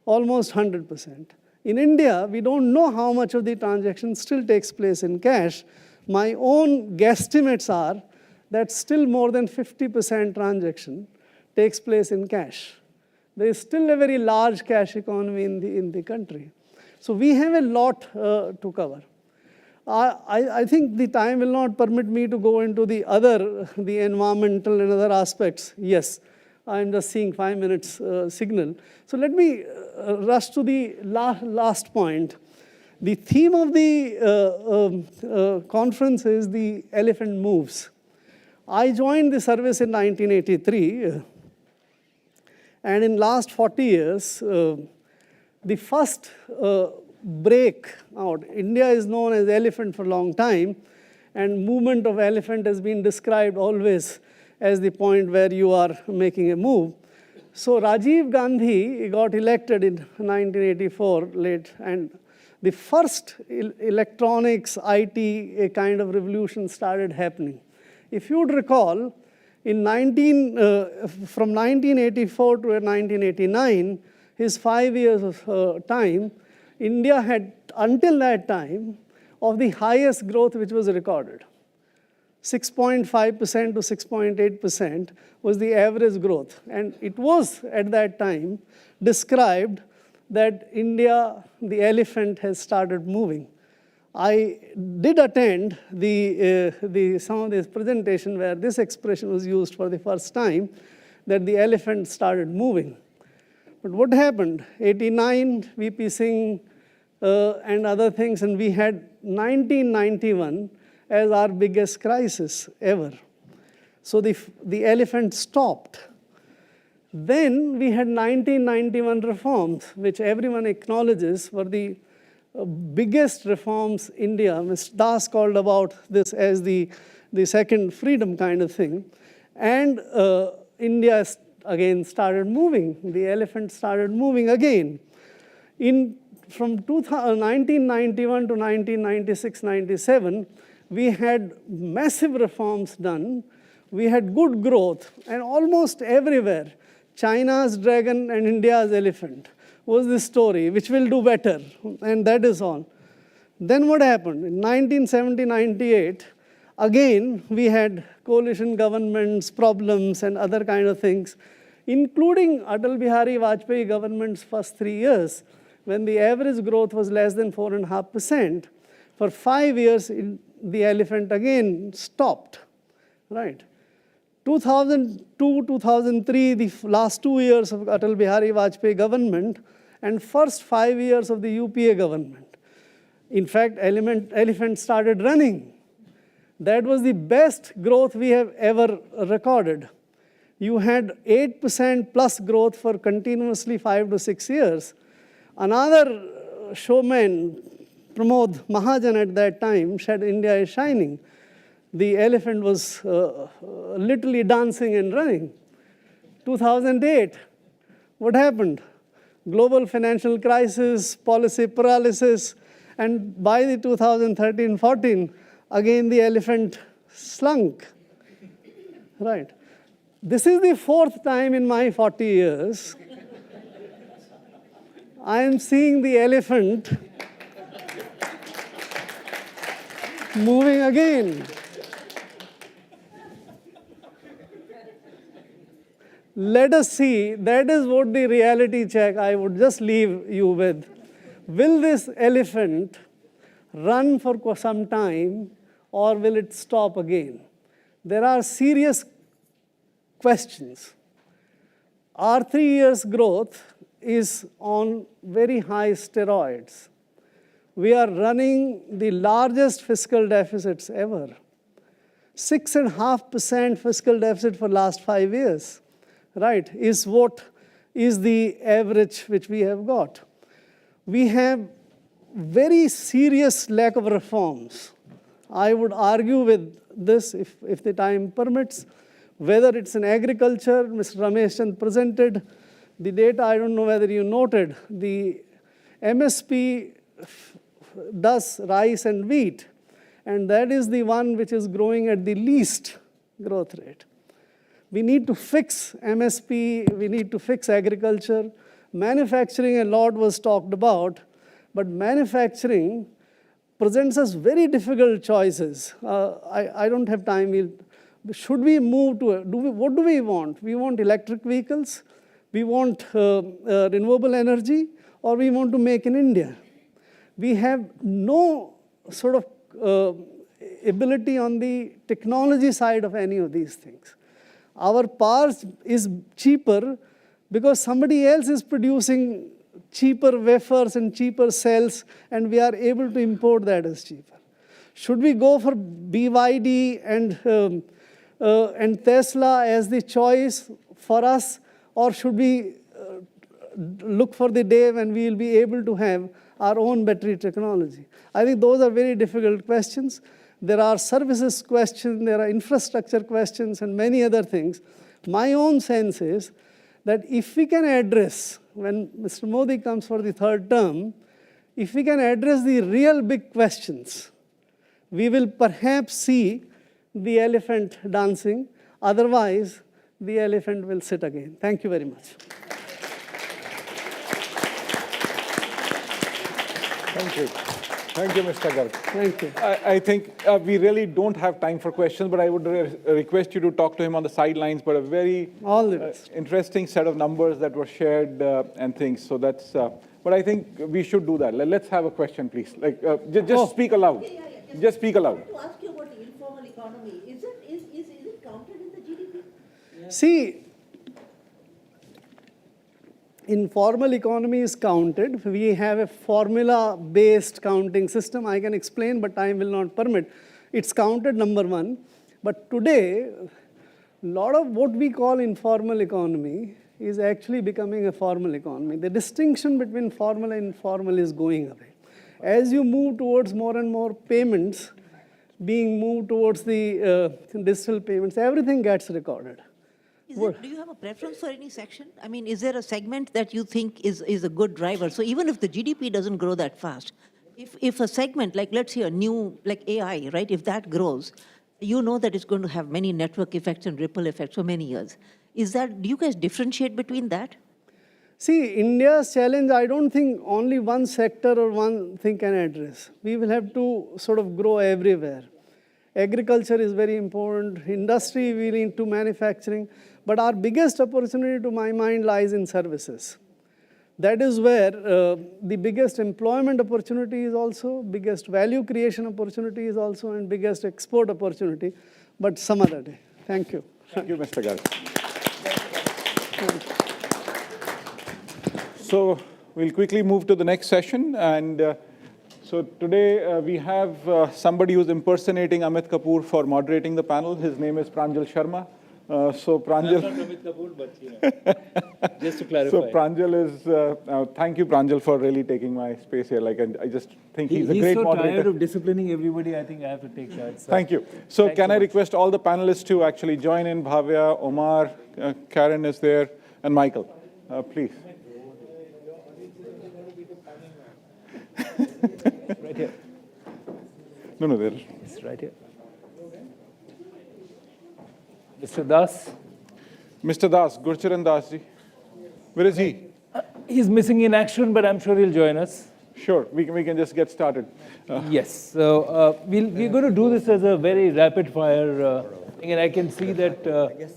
Almost 100%. In India, we don't know how much of the transaction still takes place in cash. My own guesstimates are that still more than 50% transaction takes place in cash. There is still a very large cash economy in the country. So we have a lot to cover. I think the time will not permit me to go into the environmental and other aspects. Yes, I'm just seeing 5 minutes signal. So let me rush to the last point. The theme of the conference is the elephant moves. I joined the service in 1983, and in last 40 years, the first break out. India is known as elephant for a long time, and movement of elephant has been described always as the point where you are making a move. So Rajiv Gandhi got elected in 1984 late, and the first electronics, IT, a kind of revolution started happening. If you would recall, from 1984 to 1989, his 5 years of time, India had, until that time, of the highest growth which was recorded. 6.5% to 6.8% was the average growth. And it was, at that time, described that India, the elephant, has started moving. I did attend some of this presentation where this expression was used for the first time, that the elephant started moving. But what happened? 89, VP Singh and other things, and we had 1991 as our biggest crisis ever. So the elephant stopped. Then we had 1991 reforms, which everyone acknowledges were the biggest reforms India, Mr. Das called about this as the second freedom kind of thing. And India again started moving. The elephant started moving again. From 1991 to 1996-97, we had massive reforms done. We had good growth, and almost everywhere, China's dragon and India's elephant was the story, which will do better, and that is all. Then what happened? In 1970-98, again, we had coalition governments, problems, and other kind of things, including Atal Bihari Vajpayee government's first 3 years, when the average growth was less than 4.5%. For 5 years, the elephant again stopped, right? 2002, 2003, the last 2 years of Atal Bihari Vajpayee government, and first 5 years of the UPA government. In fact, elephant started running. That was the best growth we have ever recorded. You had 8% plus growth for continuously 5 to 6 years. Another showman, Pramod Mahajan at that time, said India is shining. The elephant was literally dancing and running. 2008, what happened? Global financial crisis, policy paralysis, and by the 2013-14, again the elephant slunk, right? This is the 4th time in my 40 years I am seeing the elephant moving again. Let us see, that is what the reality check I would just leave you with. Will this elephant run for some time, or will it stop again? There are serious questions. Our 3 years growth is on very high steroids. We are running the largest fiscal deficits ever. 6.5% fiscal deficit for last 5 years, right, is what is the average which we have got. We have very serious lack of reforms. I would argue with this if the time permits. Whether it's in agriculture, Mr. Ramesh Chand presented the data, I don't know whether you noted, the MSP does rice and wheat, and that is the one which is growing at the least growth rate. We need to fix MSP, we need to fix agriculture. Manufacturing, a lot was talked about, but manufacturing presents us very difficult choices. I don't have time. Should we move to, what do we want? We want electric vehicles, we want renewable energy, or we want to make in India. We have no sort of ability on the technology side of any of these things. Our power is cheaper because somebody else is producing cheaper wafers and cheaper cells, and we are able to import that as cheaper. Should we go for BYD and Tesla as the choice for us, or should we look for the day when we will be able to have our own battery technology? I think those are very difficult questions. There are services questions, there are infrastructure questions, and many other things. My own sense is that if we can address, when Mr. Modi comes for the 3rd term, if we can address the real big questions, we will perhaps see the elephant dancing. Otherwise, the elephant will sit again. Thank you very much. Thank you. Thank you, Mr. Garg. Thank you. I think we really don't have time for questions, but I would request you to talk to him on the sidelines, but a very interesting set of numbers that were shared and things. So that's, but I think we should do that. Let's have a question, please. Like, just speak aloud. Just speak aloud. I want to ask you about the informal economy. Is it counted in the GDP? See, informal economy is counted. We have a formula-based counting system. I can explain, but time will not permit. It's counted, number one. But today, a lot of what we call informal economy is actually becoming a formal economy. The distinction between formal and informal is going away. As you move towards more and more payments, being moved towards the digital payments, everything gets recorded. Do you have a preference for any section? I mean, is there a segment that you think is a good driver? So even if the GDP doesn't grow that fast, if a segment, like let's say a new, like AI, right, if that grows, you know that it's going to have many network effects and ripple effects for many years. Do you guys differentiate between that? See, India's challenge, I don't think only one sector or one thing can address. We will have to sort of grow everywhere. Agriculture is very important. Industry, we need to manufacturing. But our biggest opportunity, to my mind, lies in services. That is where the biggest employment opportunity is also, biggest value creation opportunity is also, and biggest export opportunity. But some other day. Thank you. Thank you, Mr. Garg. So we'll quickly move to the next session. And so today we have somebody who's impersonating Amit Kapoor for moderating the panel. His name is Pranjal Sharma. So Pranjal. Not Amit Kapoor, but just to clarify. So Pranjal is, thank you, Pranjal, for really taking my space here. Like, I just think he's a great moderator. He's so tired of disciplining everybody, I think I have to take charge. So. Thank you. So can I request all the panelists to actually join in? Bhavya, Omar, Karen is there, and Michael. Please. Right here. No, there. It's right here. Mr. Das. Mr. Das, Gurcharan Das ji. Where is he? He's missing in action, but I'm sure he'll join us. Sure, we can just get started. Yes, so we're going to do this as a very rapid fire thing, and I can see that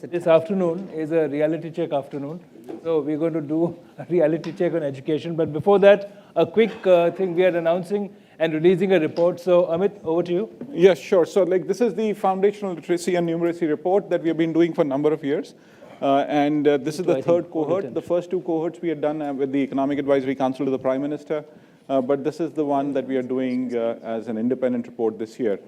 this afternoon is a reality check afternoon. So we're going to do a reality check on education, but before that, a quick thing we are announcing and releasing a report. So Amit, over to you. Yes, sure. So this is the Foundational Literacy and Numeracy report that we have been doing for a number of years. And this is the third cohort. The first two cohorts we had done with the Economic Advisory Council to the Prime Minister. But this is the one that we are doing as an independent report this year.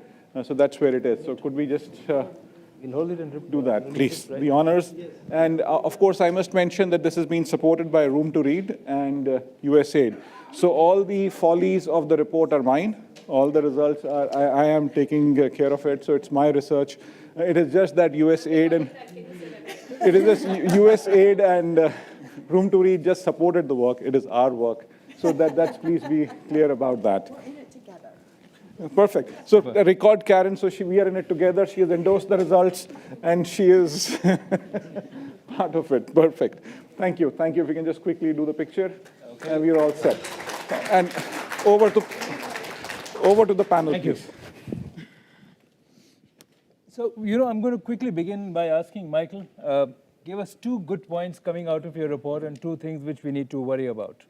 So that's where it is. So could we just do that, please? The honors. And of course, I must mention that this has been supported by Room to Read and USAID. So all the follies of the report are mine. All the results are, I am taking care of it. So it's my research. It is just that USAID and it is just USAID and Room to Read just supported the work. It is our work. So that's please be clear about that. We're in it together. Perfect. So record Karen. So we are in it together. She has endorsed the results, and she is part of it. Perfect. Thank you. Thank you. If we can just quickly do the picture, and we're all set. And over to the panel, Thank please. You. So I'm going to quickly begin by asking Michael, give us 2 good points coming out of your report and 2 things which we need to worry about.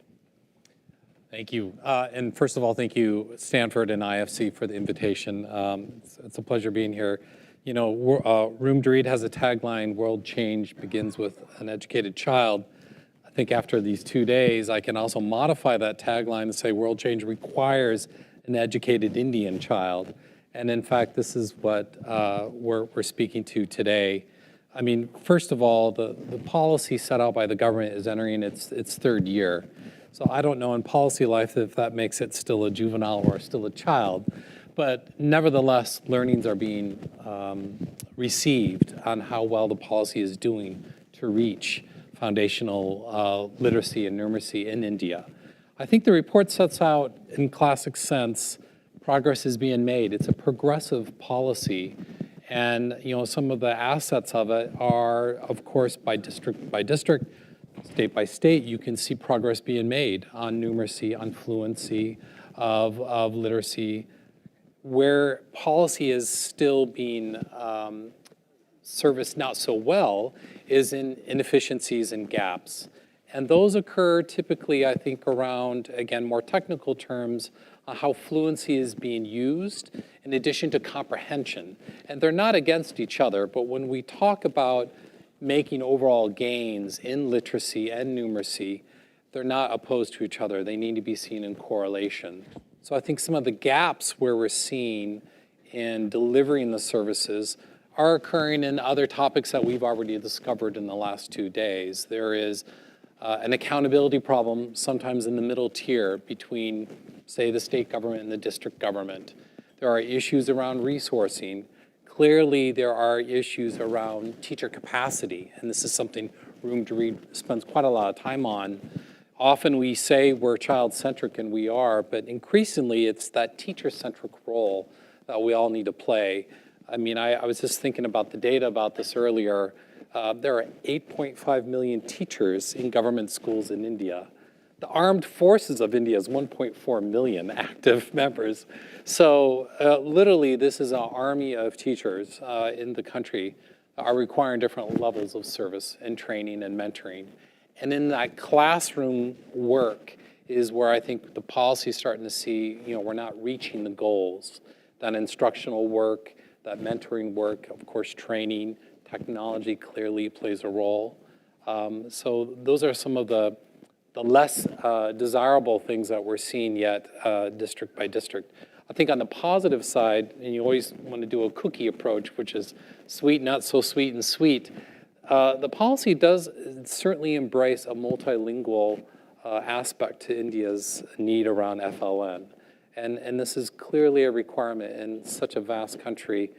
Thank you. And first of all, thank you, Stanford and IFC, for the invitation. It's a pleasure being here. Room to Read has a tagline, "World change begins with an educated child." I think after these 2 days, I can also modify that tagline and say, "World change requires an educated Indian child." And in fact, this is what we're speaking to today. I mean, first of all, the policy set out by the government is entering its 3rd year. So I don't know in policy life if that makes it still a juvenile or still a child, but nevertheless, learnings are being received on how well the policy is doing to reach foundational literacy and numeracy in India. I think the report sets out, in classic sense, progress is being made. It's a progressive policy, and some of the assets of it are, of course, by district, state by state, you can see progress being made on numeracy, on fluency of literacy. Where policy is still being serviced not so well is in inefficiencies and gaps. And those occur typically, I think, around, again, more technical terms, how fluency is being used in addition to comprehension. And they're not against each other, but when we talk about making overall gains in literacy and numeracy, they're not opposed to each other. They need to be seen in correlation. So I think some of the gaps where we're seeing in delivering the services are occurring in other topics that we've already discovered in the last 2 days. There is an accountability problem sometimes in the middle tier between say the state government and the district government. There are issues around resourcing. Clearly, there are issues around teacher capacity, and this is something Room to Read spends quite a lot of time on. Often we say we're child-centric, and we are, but increasingly it's that teacher-centric role that we all need to play. I mean, I was just thinking about the data about this earlier. There are 8.5 million teachers in government schools in India. The armed forces of India is 1.4 million active members. So literally, this is an army of teachers in the country that are requiring different levels of service and training and mentoring. And in that classroom work is where I think the policy is starting to see, we're not reaching the goals. That instructional work, that mentoring work, of course, training, technology clearly plays a role. So those are some of the less desirable things that we're seeing yet district by district. I think on the positive side, and you always want to do a cookie approach, which is sweet, not so sweet, and sweet, the policy does certainly embrace a multilingual aspect to India's need around FLN. And this is clearly a requirement in such a vast country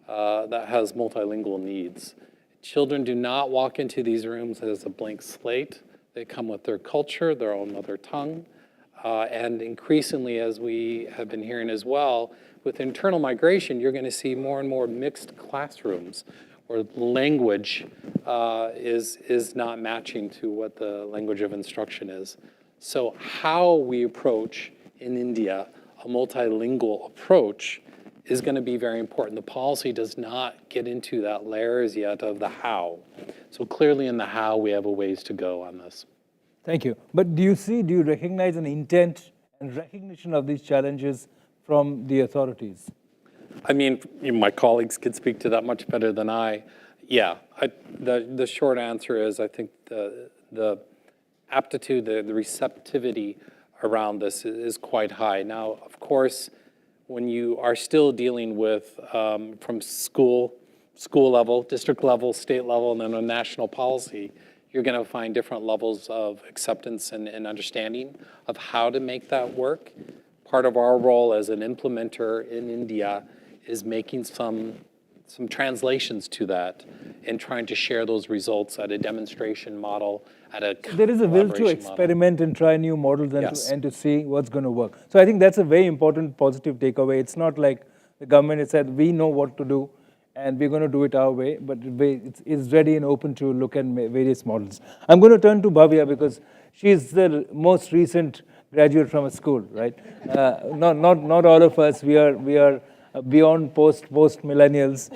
that has multilingual needs. Children do not walk into these rooms as a blank slate. They come with their culture, their own mother tongue. And increasingly, as we have been hearing as well, with internal migration, you're going to see more and more mixed classrooms where language is not matching to what the language of instruction is. So how we approach in India a multilingual approach is going to be very important. The policy does not get into that layers yet of the how. So clearly in the how, we have a ways to go on this. Thank you. But do you recognize an intent and recognition of these challenges from the authorities? I mean, my colleagues could speak to that much better than I. Yeah, the short answer is I think the aptitude, the receptivity around this is quite high. Now, of course, when you are still dealing with from school level, district level, state level, and then a national policy, you're going to find different levels of acceptance and understanding of how to make that work. Part of our role as an implementer in India is making some translations to that and trying to share those results at a demonstration model, at a There is a will to experiment and try new models and to see what's going to work. So I think that's a very important positive takeaway. It's not like the government has said, we know what to do and we're going to do it our way, but it's ready and open to look at various models. I'm going to turn to Bhavya because she's the most recent graduate from a school, right? Not all of us, we are beyond post-millennials.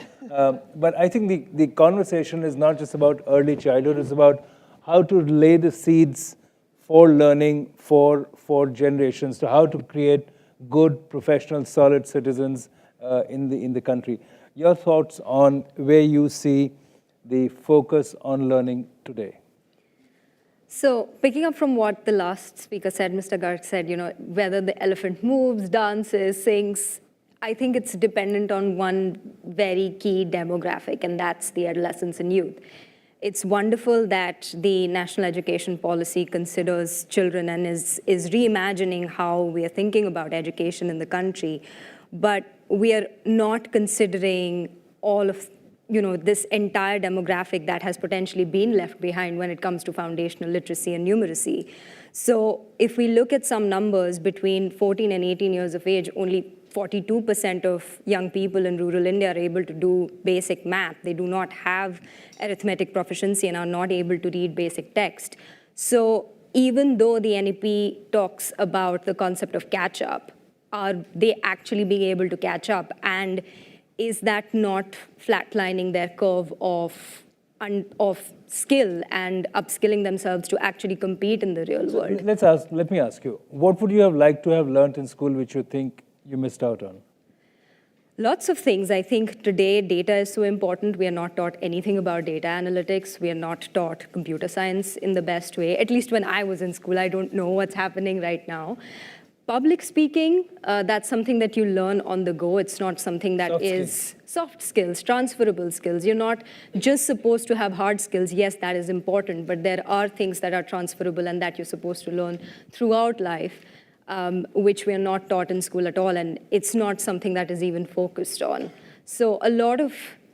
But I think the conversation is not just about early childhood, it's about how to lay the seeds for learning for generations, to how to create good, professional, solid citizens in the country. Your thoughts on where you see the focus on learning today? So picking up from what the last speaker said, Mr. Garg said, whether the elephant moves, dances, sings, I think it's dependent on one very key demographic, and that's the adolescents and youth. It's wonderful that the national education policy considers children and is reimagining how we are thinking about education in the country, but we are not considering all of this entire demographic that has potentially been left behind when it comes to foundational literacy and numeracy. So if we look at some numbers, between 14 and 18 years of age, only 42% of young people in rural India are able to do basic math. They do not have arithmetic proficiency and are not able to read basic text. So even though the NEP talks about the concept of catch-up, are they actually being able to catch up? And is that not flatlining their curve of skill and upskilling themselves to actually compete in the real world? Let me ask you, what would you have liked to have learned in school which you think you missed out on? Lots of things. I think today data is so important. We are not taught anything about data analytics. We are not taught computer science in the best way. At least when I was in school, I don't know what's happening right now. Public speaking, that's something that you learn on the go. It's not something that is soft skills, transferable skills. You're not just supposed to have hard skills. Yes, that is important, but there are things that are transferable and that you're supposed to learn throughout life. which we are not taught in school at all, and it's not something that is even focused on. So a lot of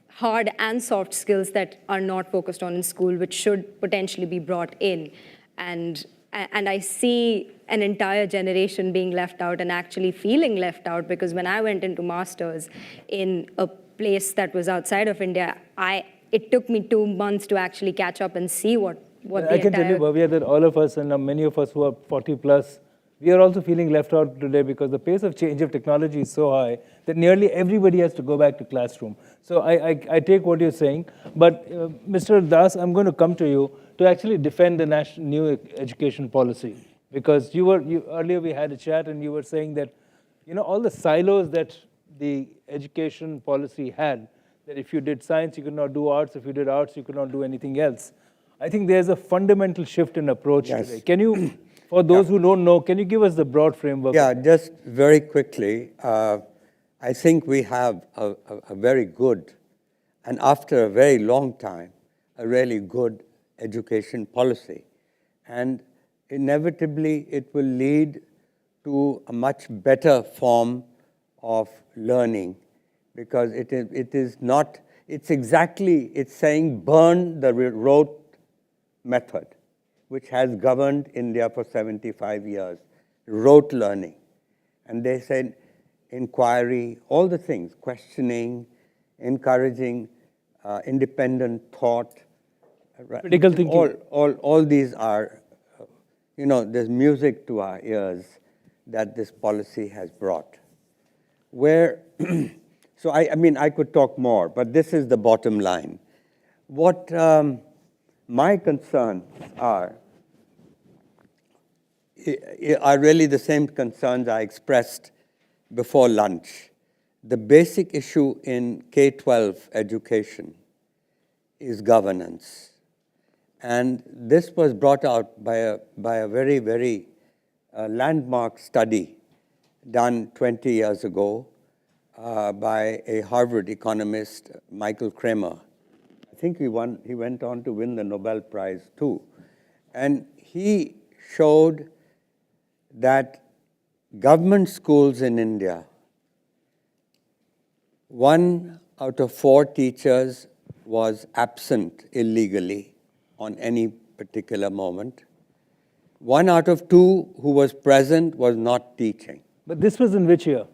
hard and soft skills that are not focused on in school, which should potentially be brought in. And I see an entire generation being left out and actually feeling left out, because when I went into masters in a place that was outside of India, it took me 2 months to actually catch up and see what the I can tell you, Bhavya, that all of us and many of us who are 40 plus, we are also feeling left out today because the pace of change of technology is so high that nearly everybody has to go back to classroom. So I take what you're saying, but Mr. Das, I'm going to come to you to actually defend the new education policy, because earlier we had a chat and you were saying that, all the silos that the education policy had, that if you did science, you could not do arts, if you did arts, you could not do anything else. I think there's a fundamental shift in approach today. Can you, for those who don't know, can you give us the broad framework? Yeah, just very quickly, I think we have a very good, and after a very long time, a really good education policy. And inevitably, it will lead to a much better form of learning, because it is not, it's saying burn the rote method, which has governed India for 75 years, rote learning. And they said inquiry, all the things, questioning, encouraging independent thought. Critical thinking. All these are, there's music to our ears that this policy has brought. So I could talk more, but this is the bottom line. What my concerns are really the same concerns I expressed before lunch. The basic issue in K-12 education is governance. And this was brought out by a very, very landmark study done 20 years ago by a Harvard economist, Michael Kramer. I think he went on to win the Nobel Prize too. And he showed that government schools in India, 1 out of 4 teachers was absent illegally on any particular moment. 1 out of 2 who was present was not teaching. But this was in which year?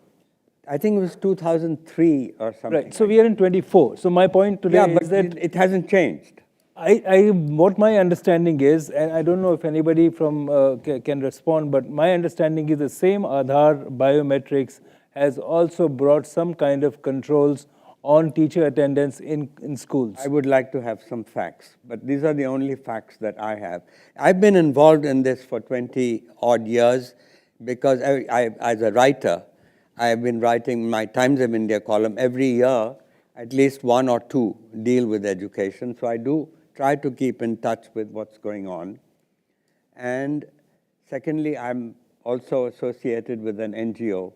I think it was 2003 or something. Right, so we are in 24. So my point today is that it hasn't changed. What my understanding is, and I don't know if anybody from can respond, but my understanding is the same Aadhaar biometrics has also brought some kind of controls on teacher attendance in schools. I would like to have some facts, but these are the only facts that I have. I've been involved in this for 20-odd years because as a writer, I have been writing my Times of India column every year. At least 1 or 2 deal with education, so I do try to keep in touch with what's going on. And secondly, I'm also associated with an NGO,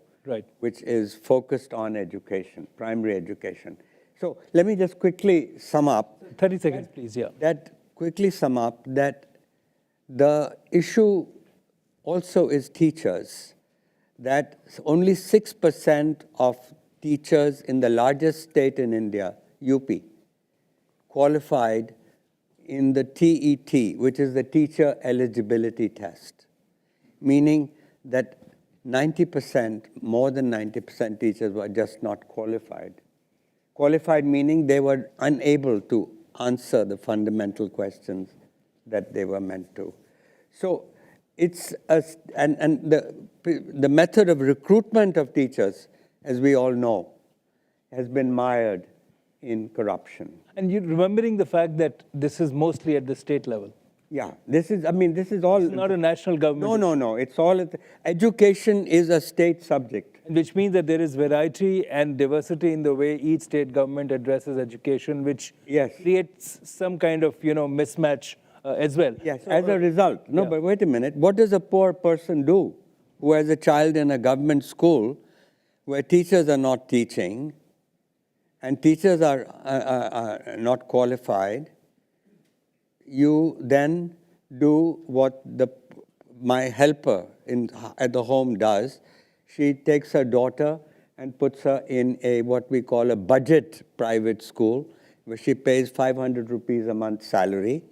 which is focused on education, primary education. So let me just quickly sum up. 30 seconds, please, yeah. Quickly sum up that the issue also is teachers, that only 6% of teachers in the largest state in India, UP, qualified in the TET, which is the teacher eligibility test, meaning that 90%, more than 90% teachers were just not qualified. Qualified meaning they were unable to answer the fundamental questions that they were meant to. So it's the method of recruitment of teachers, as we all know, has been mired in corruption. And you're remembering the fact that this is mostly at the state level. Yeah, this is all. It's not a national government. No. It's all, education is a state subject. Which means that there is variety and diversity in the way each state government addresses education, which creates some kind of, mismatch as well. Yes, so, as a result. No, but wait a minute. What does a poor person do who has a child in a government school where teachers are not teaching and teachers are not qualified? You then do what the my helper at the home does. She takes her daughter and puts her in what we call a budget private school, where she pays 500 rupees a month salary,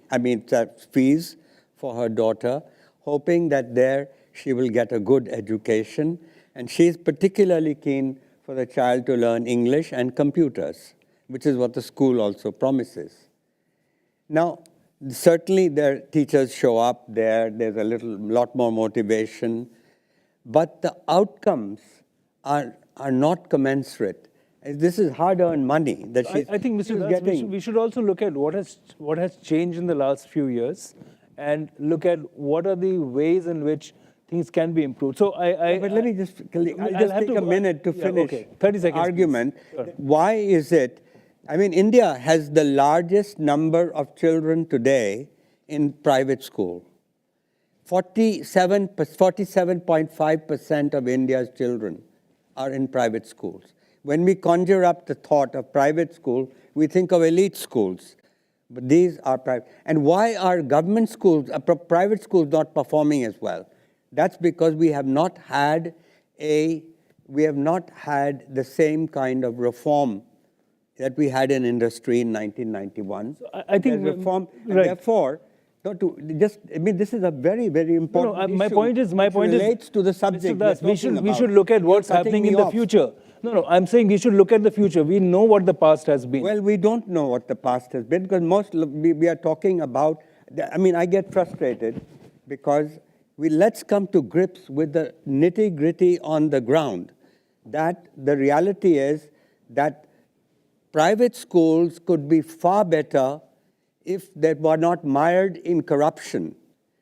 fees for her daughter, hoping that there she will get a good education. And she's particularly keen for the child to learn English and computers, which is what the school also promises. Now, certainly their teachers show up there, there's a lot more motivation, but the outcomes are not commensurate. This is hard-earned money that I think, Mr. Das, we should also look at what has changed in the last few years and look at what are the ways in which things can be improved. So but let me just, I'll just take a minute to finish 30 seconds, argument. Sure. Why is it, India has the largest number of children today in private school. 47.5% of India's children are in private schools. When we conjure up the thought of private school, we think of elite schools. But these are private. And why are government schools, private schools not performing as well? That's because we have not had the same kind of reform that we had in industry in 1991. So I think reform, right. And therefore, this is a very, very important issue. My point is relates to the subject. Mr. Das, we should look at what's happening in the future. No, I'm saying we should look at the future. We know what the past has been. Well, we don't know what the past has been because we are talking about, I get frustrated because let's come to grips with the nitty-gritty on the ground. That the reality is that private schools could be far better if they were not mired in corruption.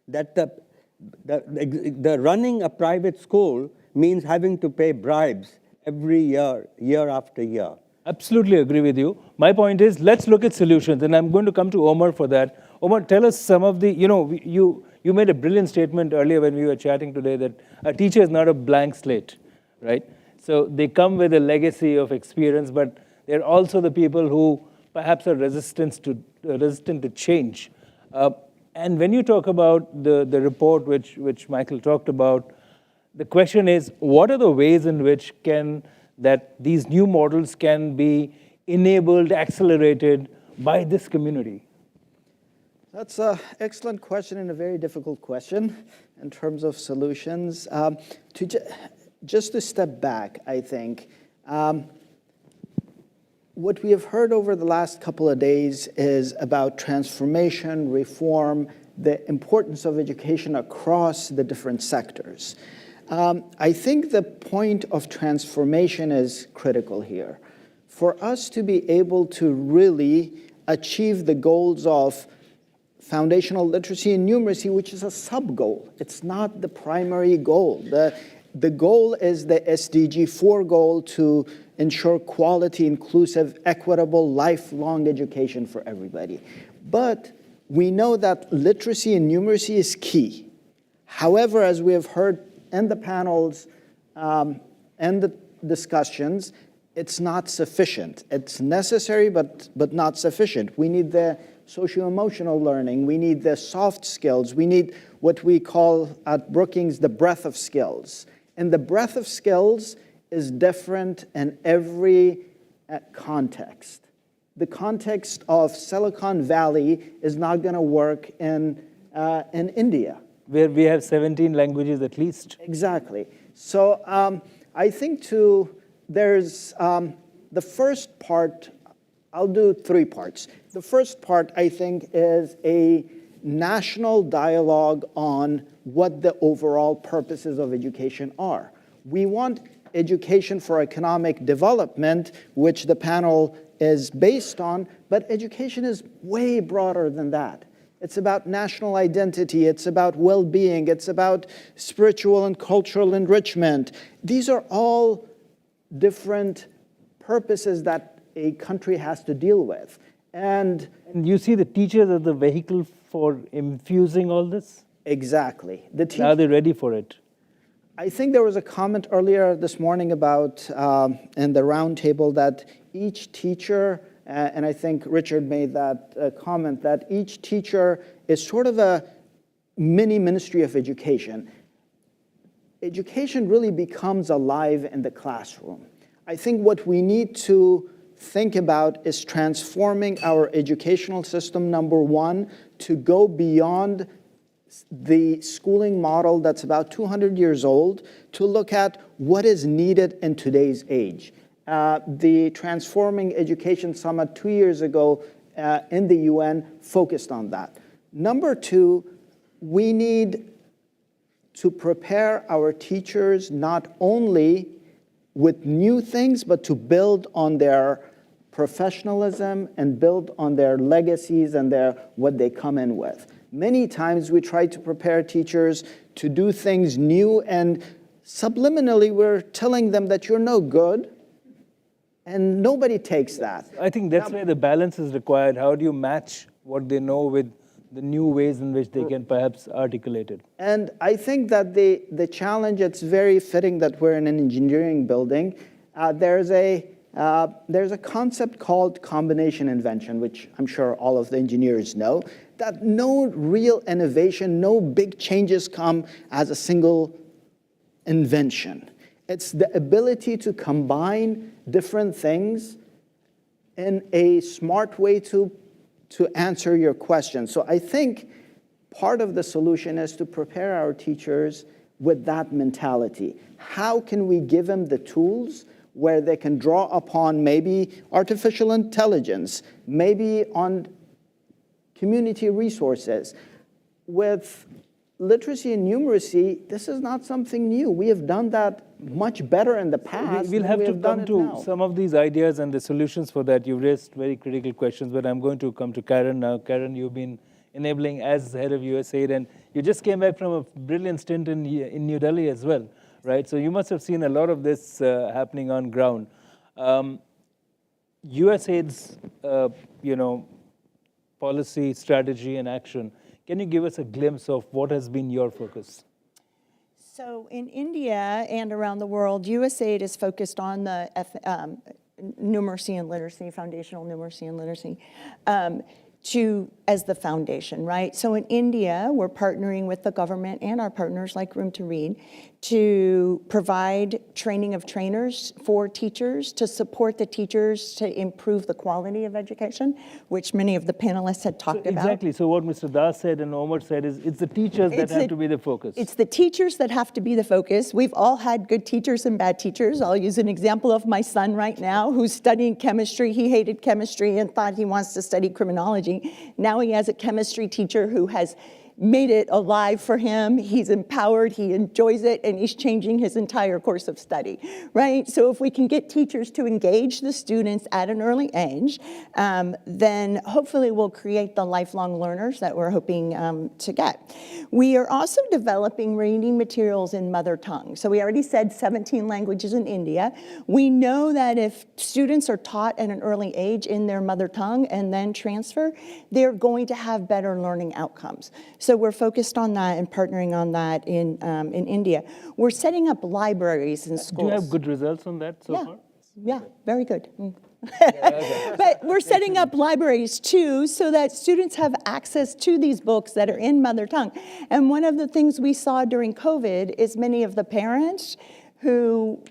That the running a private school means having to pay bribes every year, year after year. Absolutely agree with you. My point is, let's look at solutions, and I'm going to come to Omar for that. Omar, tell us some of the, you made a brilliant statement earlier when we were chatting today that a teacher is not a blank slate, right? So they come with a legacy of experience, but they're also the people who perhaps are resistant to change. And when you talk about the report which Michael talked about, the question is, what are the ways in which these new models can be enabled, accelerated by this community? That's an excellent question and a very difficult question in terms of solutions. Just to step back, I think, what we have heard over the last couple of days is about transformation, reform, the importance of education across the different sectors. I think the point of transformation is critical here. For us to be able to really achieve the goals of foundational literacy and numeracy, which is a sub-goal. It's not the primary goal. The goal is the SDG 4 goal to ensure quality, inclusive, equitable, lifelong education for everybody. But we know that literacy and numeracy is key. However, as we have heard in the panels and the discussions, it's not sufficient. It's necessary, but not sufficient. We need the socio-emotional learning. We need the soft skills. We need what we call at Brookings the breadth of skills. And the breadth of skills is different in every context. The context of Silicon Valley is not going to work in India, where we have 17 languages at least. Exactly. So I think there's the first part. I'll do 3 parts. The first part, I think, is a national dialogue on what the overall purposes of education are. We want education for economic development, which the panel is based on, but education is way broader than that. It's about national identity, it's about well-being, it's about spiritual and cultural enrichment. These are all different purposes that a country has to deal with. And you see the teachers as the vehicle for infusing all this? Exactly. Are they ready for it? I think there was a comment earlier this morning about, in the roundtable, that each teacher, and I think Richard made that comment, that each teacher is sort of mini Ministry of Education. Education really becomes alive in the classroom. I think what we need to think about is transforming our educational system, number one, to go beyond the schooling model that's about 200 years old to look at what is needed in today's age. The Transforming Education Summit 2 years ago in the UN focused on that. Number two, we need to prepare our teachers not only with new things, but to build on their professionalism and build on their legacies and what they come in with. Many times we try to prepare teachers to do things new, and subliminally we're telling them that you're no good, and nobody takes that. I think that's where the balance is required. How do you match what they know with the new ways in which they can perhaps articulate it? And I think that the challenge, it's very fitting that we're in an engineering building. There's a concept called combination invention, which I'm sure all of the engineers know, that no real innovation, no big changes come as a single invention. It's the ability to combine different things in a smart way to answer your question. So I think part of the solution is to prepare our teachers with that mentality. How can we give them the tools where they can draw upon maybe artificial intelligence, maybe on community resources? With literacy and numeracy, this is not something new. We have done that much better in the past. We'll have to come to some of these ideas and the solutions for that. You raised very critical questions, but I'm going to come to Karen now. Karen, you've been enabling as head of USAID, and you just came back from a brilliant stint in New Delhi as well, right? So you must have seen a lot of this happening on ground. USAID's, policy, strategy, and action. Can you give us a glimpse of what has been your focus? So in India and around the world, USAID is focused on the numeracy and literacy, foundational numeracy and literacy, as the foundation, right? So in India, we're partnering with the government and our partners like Room to Read to provide training of trainers for teachers, to support the teachers to improve the quality of education, which many of the panelists had talked about. Exactly. So what Mr. Das said and Omar said is it's the teachers that have to be the focus. It's the teachers that have to be the focus. We've all had good teachers and bad teachers. I'll use an example of my son right now who's studying chemistry. He hated chemistry and thought he wants to study criminology. Now he has a chemistry teacher who has made it alive for him. He's empowered, he enjoys it, and he's changing his entire course of study, right? So if we can get teachers to engage the students at an early age, then hopefully we'll create the lifelong learners that we're hoping to get. We are also developing reading materials in mother tongue. So we already said 17 languages in India. We know that if students are taught at an early age in their mother tongue and then transfer, they're going to have better learning outcomes. So we're focused on that and partnering on that in India. We're setting up libraries in schools. Do you have good results on that so far? Yeah, very good. But we're setting up libraries too so that students have access to these books that are in mother tongue. And one of the things we saw during COVID is many of the parents who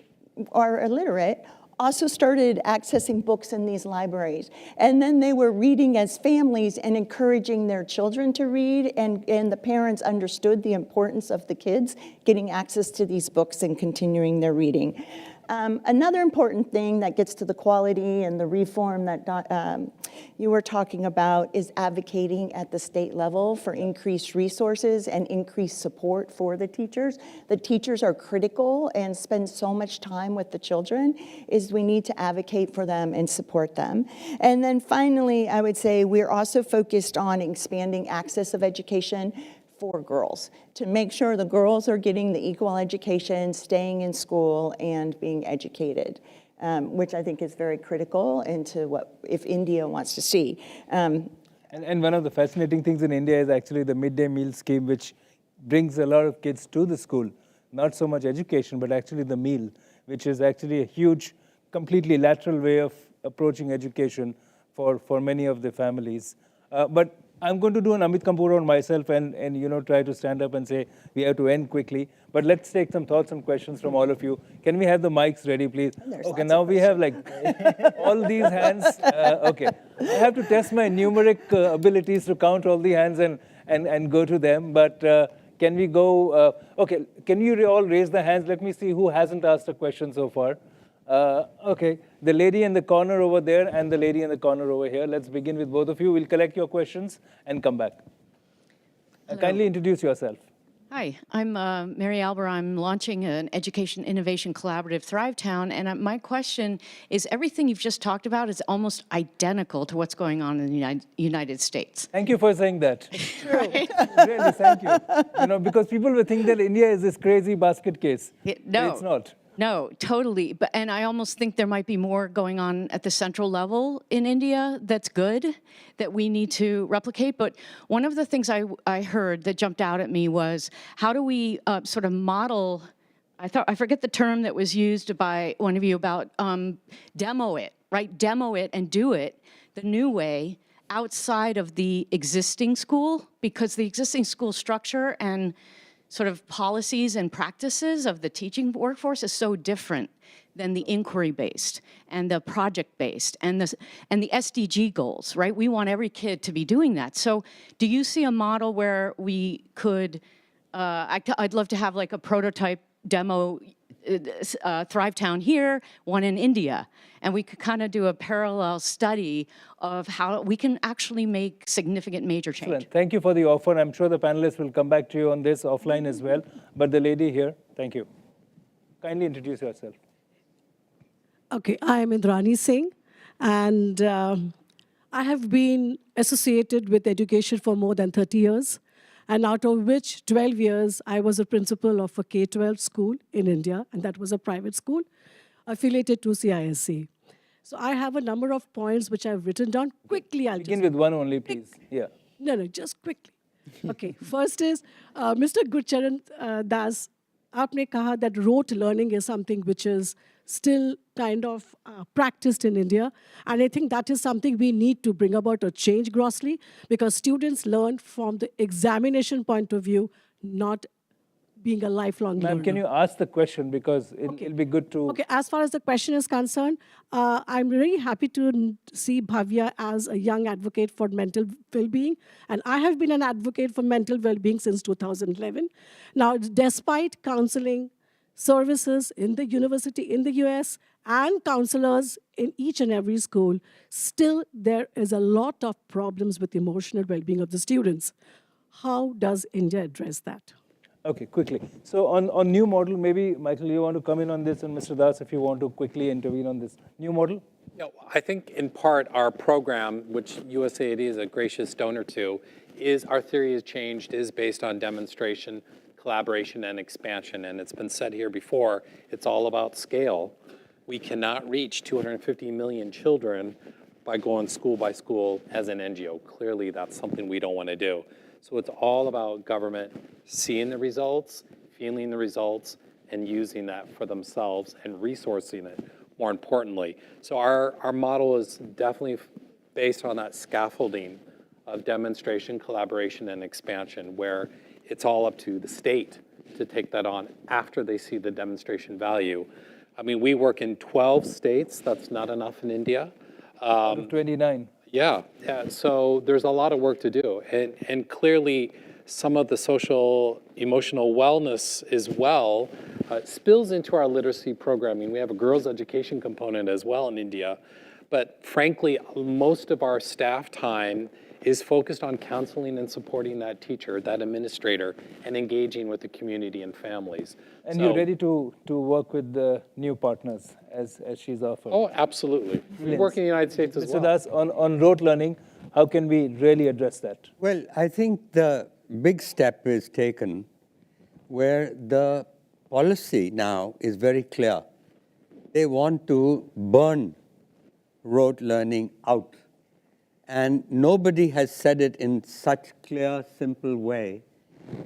are illiterate also started accessing books in these libraries. And then they were reading as families and encouraging their children to read, and the parents understood the importance of the kids getting access to these books and continuing their reading. Another important thing that gets to the quality and the reform that you were talking about is advocating at the state level for increased resources and increased support for the teachers. The teachers are critical and spend so much time with the children, is we need to advocate for them and support them. And then finally, I would say we're also focused on expanding access of education for girls, to make sure the girls are getting the equal education, staying in school, and being educated, which I think is very critical into what if India wants to see. And one of the fascinating things in India is actually the midday meal scheme, which brings a lot of kids to the school. Not so much education, but actually the meal, which is actually a huge, completely lateral way of approaching education for many of the families. But I'm going to do an Amit Kapoor on myself and try to stand up and say we have to end quickly. But let's take some thoughts and questions from all of you. Can we have the mics ready, please? Okay, now we have like all these hands. Okay, I have to test my numeric abilities to count all the hands and go to them. But can we go? Okay, can you all raise the hands? Let me see who hasn't asked a question so far. Okay, the lady in the corner over there and the lady in the corner over here. Let's begin with both of you. We'll collect your questions and come back. Kindly introduce yourself. Hi, I'm Mary Albert. I'm launching an education innovation collaborative, Thrive Town, and my question is, everything you've just talked about is almost identical to what's going on in the United States. Thank you for saying that. Really, thank you. Because people will think that India is this crazy basket case. No, it's not. No, totally. And I almost think there might be more going on at the central level in India that's good, that we need to replicate. But one of the things I heard that jumped out at me was, how do we sort of model, I forget the term that was used by one of you about demo it, right? Demo it and do it the new way outside of the existing school, because the existing school structure and sort of policies and practices of the teaching workforce is so different than the inquiry-based and the project-based and the SDG goals, right? We want every kid to be doing that. So do you see a model where we could, I'd love to have like a prototype demo Thrive Town here, one in India, and we could kind of do a parallel study of how we can actually make significant major change. Excellent. Thank you for the offer. I'm sure the panelists will come back to you on this offline as well. But the lady here, thank you. Kindly introduce yourself. Okay, I am Indrani Singh, and I have been associated with education for more than 30 years. And out of which 12 years, I was a principal of a K-12 school in India, and that was a private school affiliated to CISC. So I have a number of points which I've written down. Quickly, I'll begin with one only, please. Yeah. No, just quickly. Okay, first is, Mr. Gurcharan Das, aapne kaha that rote learning is something which is still kind of practiced in India. And I think that is something we need to bring about a change grossly, because students learn from the examination point of view, not being a lifelong learner. Ma'am, can you ask the question, because it'll be good to... Okay, as far as the question is concerned, I'm really happy to see Bhavya as a young advocate for mental well-being, and I have been an advocate for mental well-being since 2011. Now, despite counseling services in the university in the US and counselors in each and every school, still there is a lot of problems with emotional well-being of the students. How does India address that? Okay, quickly. So on new model, maybe, Michael, you want to come in on this, and Mr. Das, if you want to quickly intervene on this. New model? No, I think in part our program, which USAID is a gracious donor to, is our theory has changed, is based on demonstration, collaboration, and expansion. And it's been said here before, it's all about scale. We cannot reach 250 million children by going school by school as an NGO. Clearly, that's something we don't want to do. So it's all about government seeing the results, feeling the results, and using that for themselves and resourcing it, more importantly. So our model is definitely based on that scaffolding of demonstration, collaboration, and expansion, where it's all up to the state to take that on after they see the demonstration value. I mean, we work in 12 states. That's not enough in India. 29. Yeah, so there's a lot of work to do. And clearly, some of the social, emotional wellness as well spills into our literacy programming. We have a girls' education component as well in India. But frankly, most of our staff time is focused on counseling and supporting that teacher, that administrator, and engaging with the community and families. And you're ready to work with the new partners as she's offered? Oh, absolutely. We work in the United States as well. Mr. Das, on rote learning, how can we really address that? Well, I think the big step is taken where the policy now is very clear. They want to burn rote learning out. And nobody has said it in such clear, simple way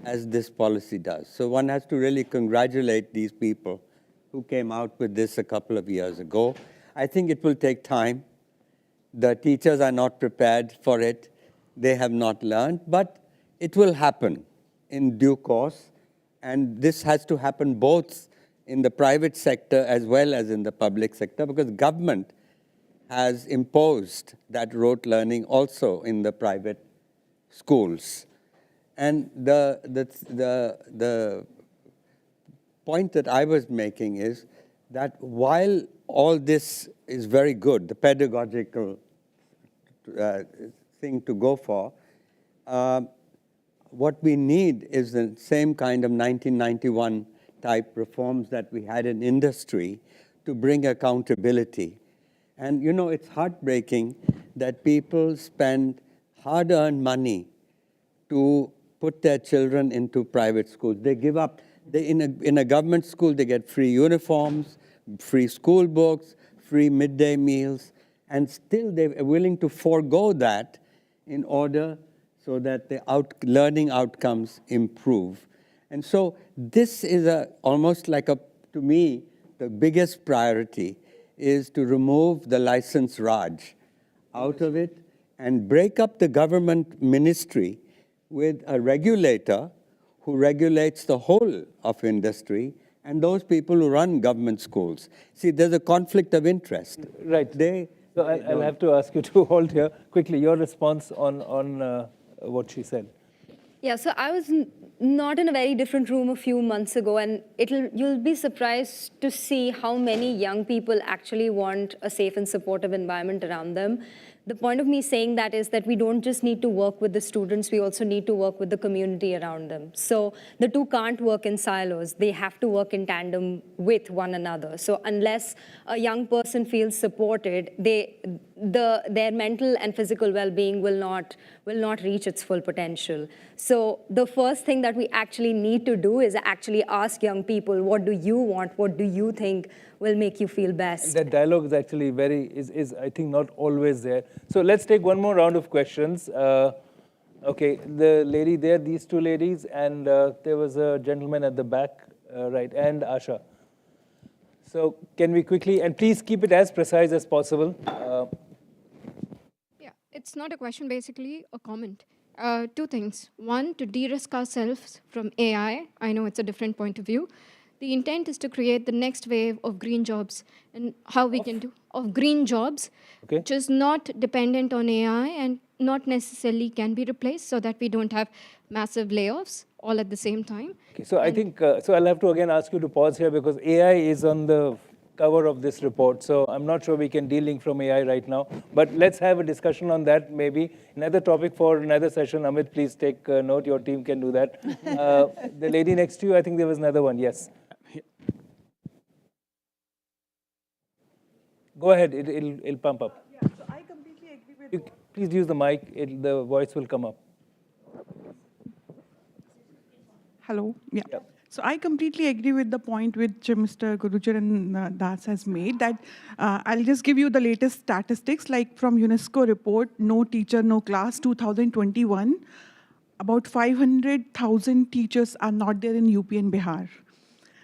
as this policy does. So one has to really congratulate these people who came out with this a couple of years ago. I think it will take time. The teachers are not prepared for it. they have not learned, but it will happen in due course. And this has to happen both in the private sector as well as in the public sector, because government has imposed that rote learning also in the private schools. And the point that I was making is that while all this is very good, the pedagogical thing to go for, what we need is the same kind of 1991 type reforms that we had in industry to bring accountability. And you know, it's heartbreaking that people spend hard-earned money to put their children into private schools. They give up. In a government school, they get free uniforms, free school books, free midday meals, and still they're willing to forego that in order so that the learning outcomes improve. And so this is almost like to me, the biggest priority is to remove the license Raj out of it and break up the government ministry with a regulator who regulates the whole of industry and those people who run government schools. See, there's a conflict of interest. Right. So I'll have to ask you to hold here quickly. Your response on what she said. Yeah, so I was not in a very different room a few months ago, and you'll be surprised to see how many young people actually want a safe and supportive environment around them. The point of me saying that is that we don't just need to work with the students, we also need to work with the community around them. So the two can't work in silos. They have to work in tandem with one another. So unless a young person feels supported, their mental and physical well-being will not reach its full potential. So the first thing that we actually need to do is actually ask young people, what do you want? What do you think will make you feel best? That dialogue is actually is I think not always there. So let's take one more round of questions. Okay, the lady there, these two ladies, and there was a gentleman at the back, right, and Asha. So can we quickly, and please keep it as precise as possible. Yeah, it's not a question, basically a comment. Two things. One, to de-risk ourselves from AI. I know it's a different point of view. The intent is to create the next wave of green jobs, and how we can do of green jobs, which is not dependent on AI and not necessarily can be replaced, so that we don't have massive layoffs all at the same time. Okay, so I think, so I'll have to again ask you to pause here because AI is on the cover of this report. So I'm not sure we can de-link from AI right now, but let's have a discussion on that maybe. Another topic for another session. Amit, please take note. Your team can do that. The lady next to you, I think there was another one. Yes. Go ahead. It'll pump up. Yeah, so I completely agree with Please use the mic. The voice will come up. Hello. Yeah. So I completely agree with the point which Mr. Gurujar and Das has made, that I'll just give you the latest statistics, like from UNESCO report, No Teacher, No Class, 2021, about 500,000 teachers are not there in UP and Bihar.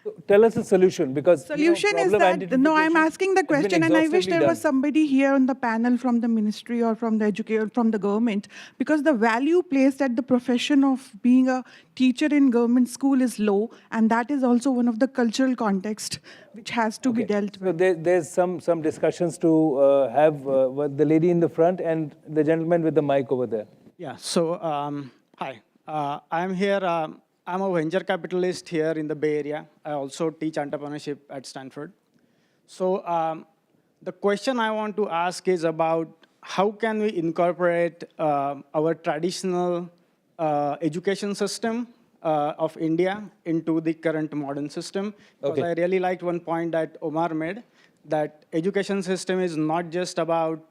So tell us a solution, because solution is that, no, I'm asking the question, and I wish there was somebody here on the panel from the ministry or from the education, from the government, because the value placed at the profession of being a teacher in government school is low, and that is also one of the cultural context which has to be dealt with. So there's some discussions to have the lady in the front and the gentleman with the mic over there. Yeah, so hi, I'm here. I'm a venture capitalist here in the Bay Area. I also teach entrepreneurship at Stanford. So the question I want to ask is about how can we incorporate our traditional education system of India into the current modern system. Because I really liked one point that Omar made, that education system is not just about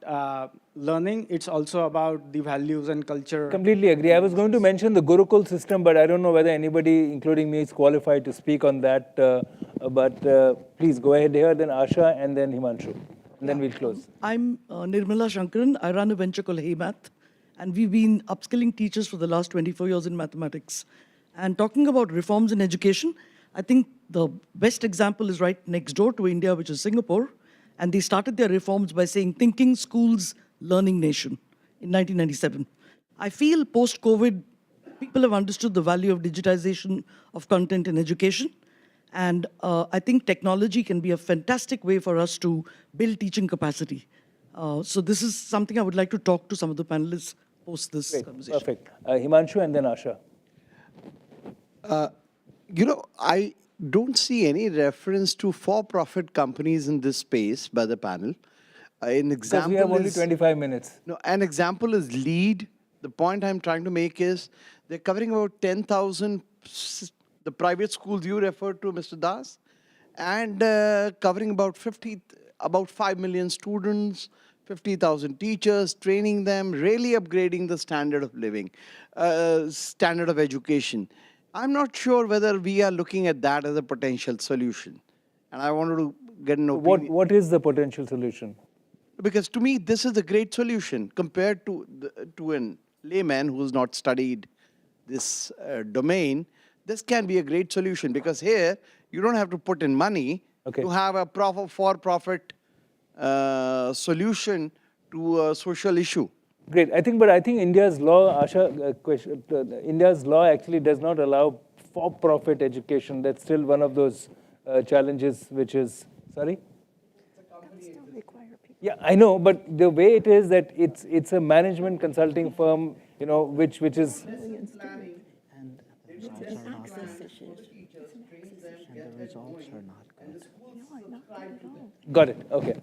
learning, it's also about the values and culture. Completely agree. I was going to mention the Gurukul system, but I don't know whether anybody, including me, is qualified to speak on that. But please go ahead here, then Asha, and then Himanshu. And then we'll close. I'm Nirmala Shankaran. I run a venture called Hey Math, and we've been upskilling teachers for the last 24 years in mathematics. And talking about reforms in education, I think the best example is right next door to India, which is Singapore. And they started their reforms by saying, thinking schools, learning nation in 1997. I feel post-COVID, people have understood the value of digitization of content in education. And I think technology can be a fantastic way for us to build teaching capacity. So this is something I would like to talk to some of the panelists post this conversation. Perfect. Himanshu and then Asha. I don't see any reference to for-profit companies in this space by the panel. An example Because we have only is, 25 minutes. No, an example is LEAD. The point I'm trying to make is they're covering about 10,000, the private schools you referred to, Mr. Das, and covering about 5 million students, 50,000 teachers, training them, really upgrading the standard of living, standard of education. I'm not sure whether we are looking at that as a potential solution. And I wanted to get an opinion. What is the potential solution? Because to me, this is a great solution compared to a layman who's not studied this domain. This can be a great solution because here you don't have to put in money to have a for-profit solution to a social issue. Great. I think India's law, Asha, India's law actually does not allow for-profit education. That's still one of those challenges, which is, sorry? Yeah, I know, but the way it is that it's a management consulting firm, which is. Got it. Okay.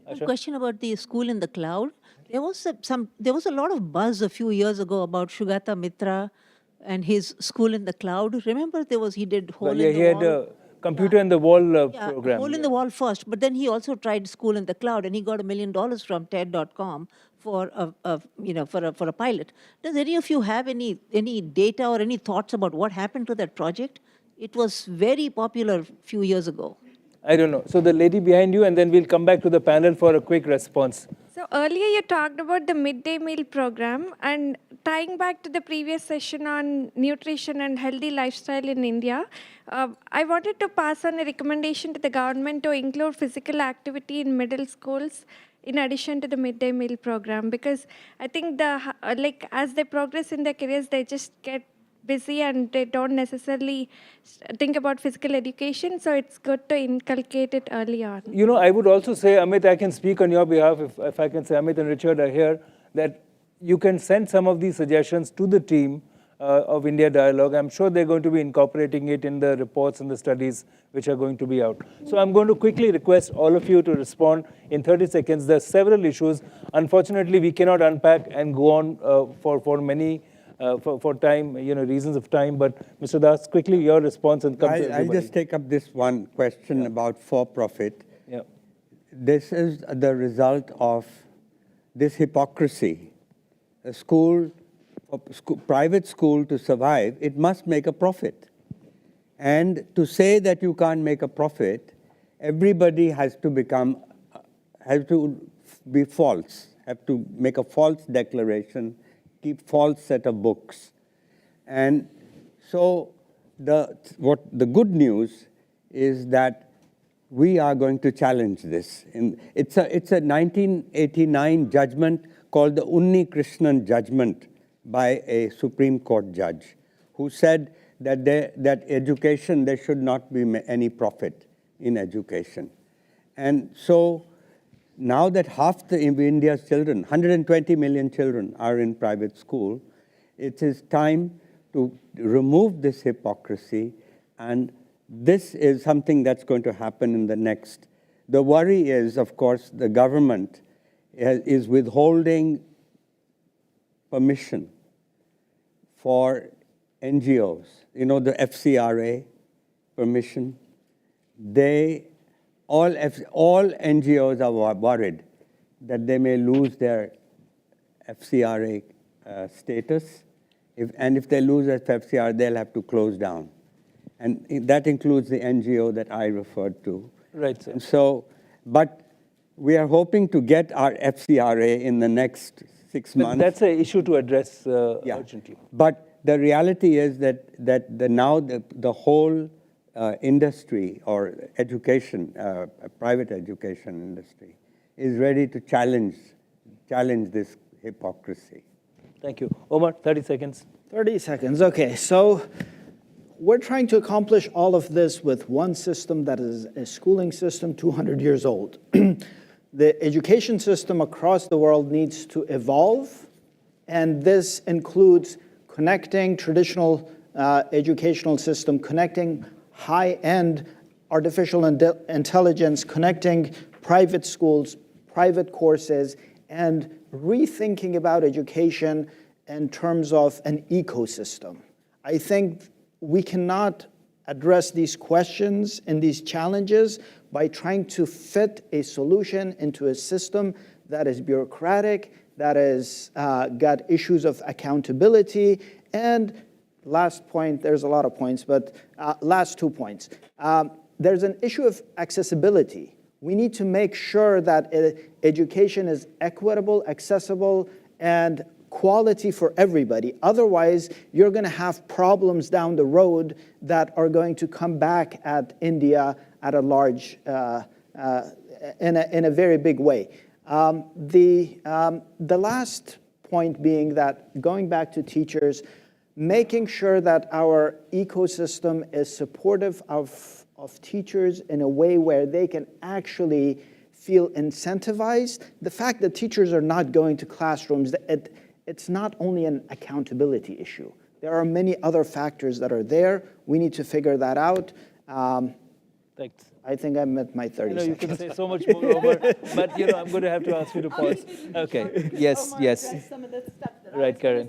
A question about the school in the cloud. There was a lot of buzz a few years ago about Shugata Mitra and his school in the cloud. Remember, he did hole in the wall. He had a computer in the wall program. Hole in the wall first, but then he also tried school in the cloud, and he got $1 million from TED.com for a pilot. Does any of you have any data or any thoughts about what happened to that project? It was very popular a few years ago. I don't know. So the lady behind you, and then we'll come back to the panel for a quick response. So earlier you talked about the midday meal program, and tying back to the previous session on nutrition and healthy lifestyle in India, I wanted to pass on a recommendation to the government to include physical activity in middle schools in addition to the midday meal program, because I think as they progress in their careers, they just get busy and they don't necessarily think about physical education, so it's good to inculcate it early on. I would also say, Amit, I can speak on your behalf, if I can say, Amit and Richard are here, that you can send some of these suggestions to the team of India Dialog. I'm sure they're going to be incorporating it in the reports and the studies which are going to be out. So I'm going to quickly request all of you to respond in 30 seconds. There are several issues. Unfortunately, we cannot unpack and go on for many for time, reasons of time. But Mr. Das, quickly your response and come to everybody. I'll just take up this one question about for-profit. Yeah. This is the result of this hypocrisy. A private school to survive, it must make a profit. And to say that you can't make a profit, everybody has to be false, have to make a false declaration, keep false set of books. And so the good news is that we are going to challenge this. It's a 1989 judgment called the Unni Krishnan judgment by a Supreme Court judge who said that education, there should not be any profit in education. And so now that half of India's children, 120 million children, are in private school, it is time to remove this hypocrisy, and this is something that's going to happen in the next. The worry is, of course, the government is withholding permission for NGOs, the FCRA permission. All NGOs are worried that they may lose their FCRA status. If they lose their FCRA, they'll have to close down. And that includes the NGO that I referred to. Right, sir. And so, but we are hoping to get our FCRA in the next 6 months. That's an issue to address urgently. But the reality is that now the whole industry or education, private education industry, is ready to challenge this hypocrisy. Thank you. Omar, 30 seconds. 30 seconds, okay. So we're trying to accomplish all of this with one system that is a schooling system 200 years old. The education system across the world needs to evolve, and this includes connecting traditional educational system, connecting high-end artificial intelligence, connecting private schools, private courses, and rethinking about education in terms of an ecosystem. I think we cannot address these questions and these challenges by trying to fit a solution into a system that is bureaucratic, that is got issues of accountability, and last point, there's a lot of points, but last 2 points. There's an issue of accessibility. We need to make sure that education is equitable, accessible, and quality for everybody. Otherwise, you're going to have problems down the road that are going to come back at India at a large, in a very big way. The last point being that, going back to teachers, making sure that our ecosystem is supportive of teachers in a way where they can actually feel incentivized. The fact that teachers are not going to classrooms, it's not only an accountability issue. There are many other factors that are there. We need to figure that out. Thanks. I think I'm at my 30 seconds. You can say so much more over, but I'm going to have to ask you to pause. Okay. Yes, yes. Some of the stuff that Right, Karen.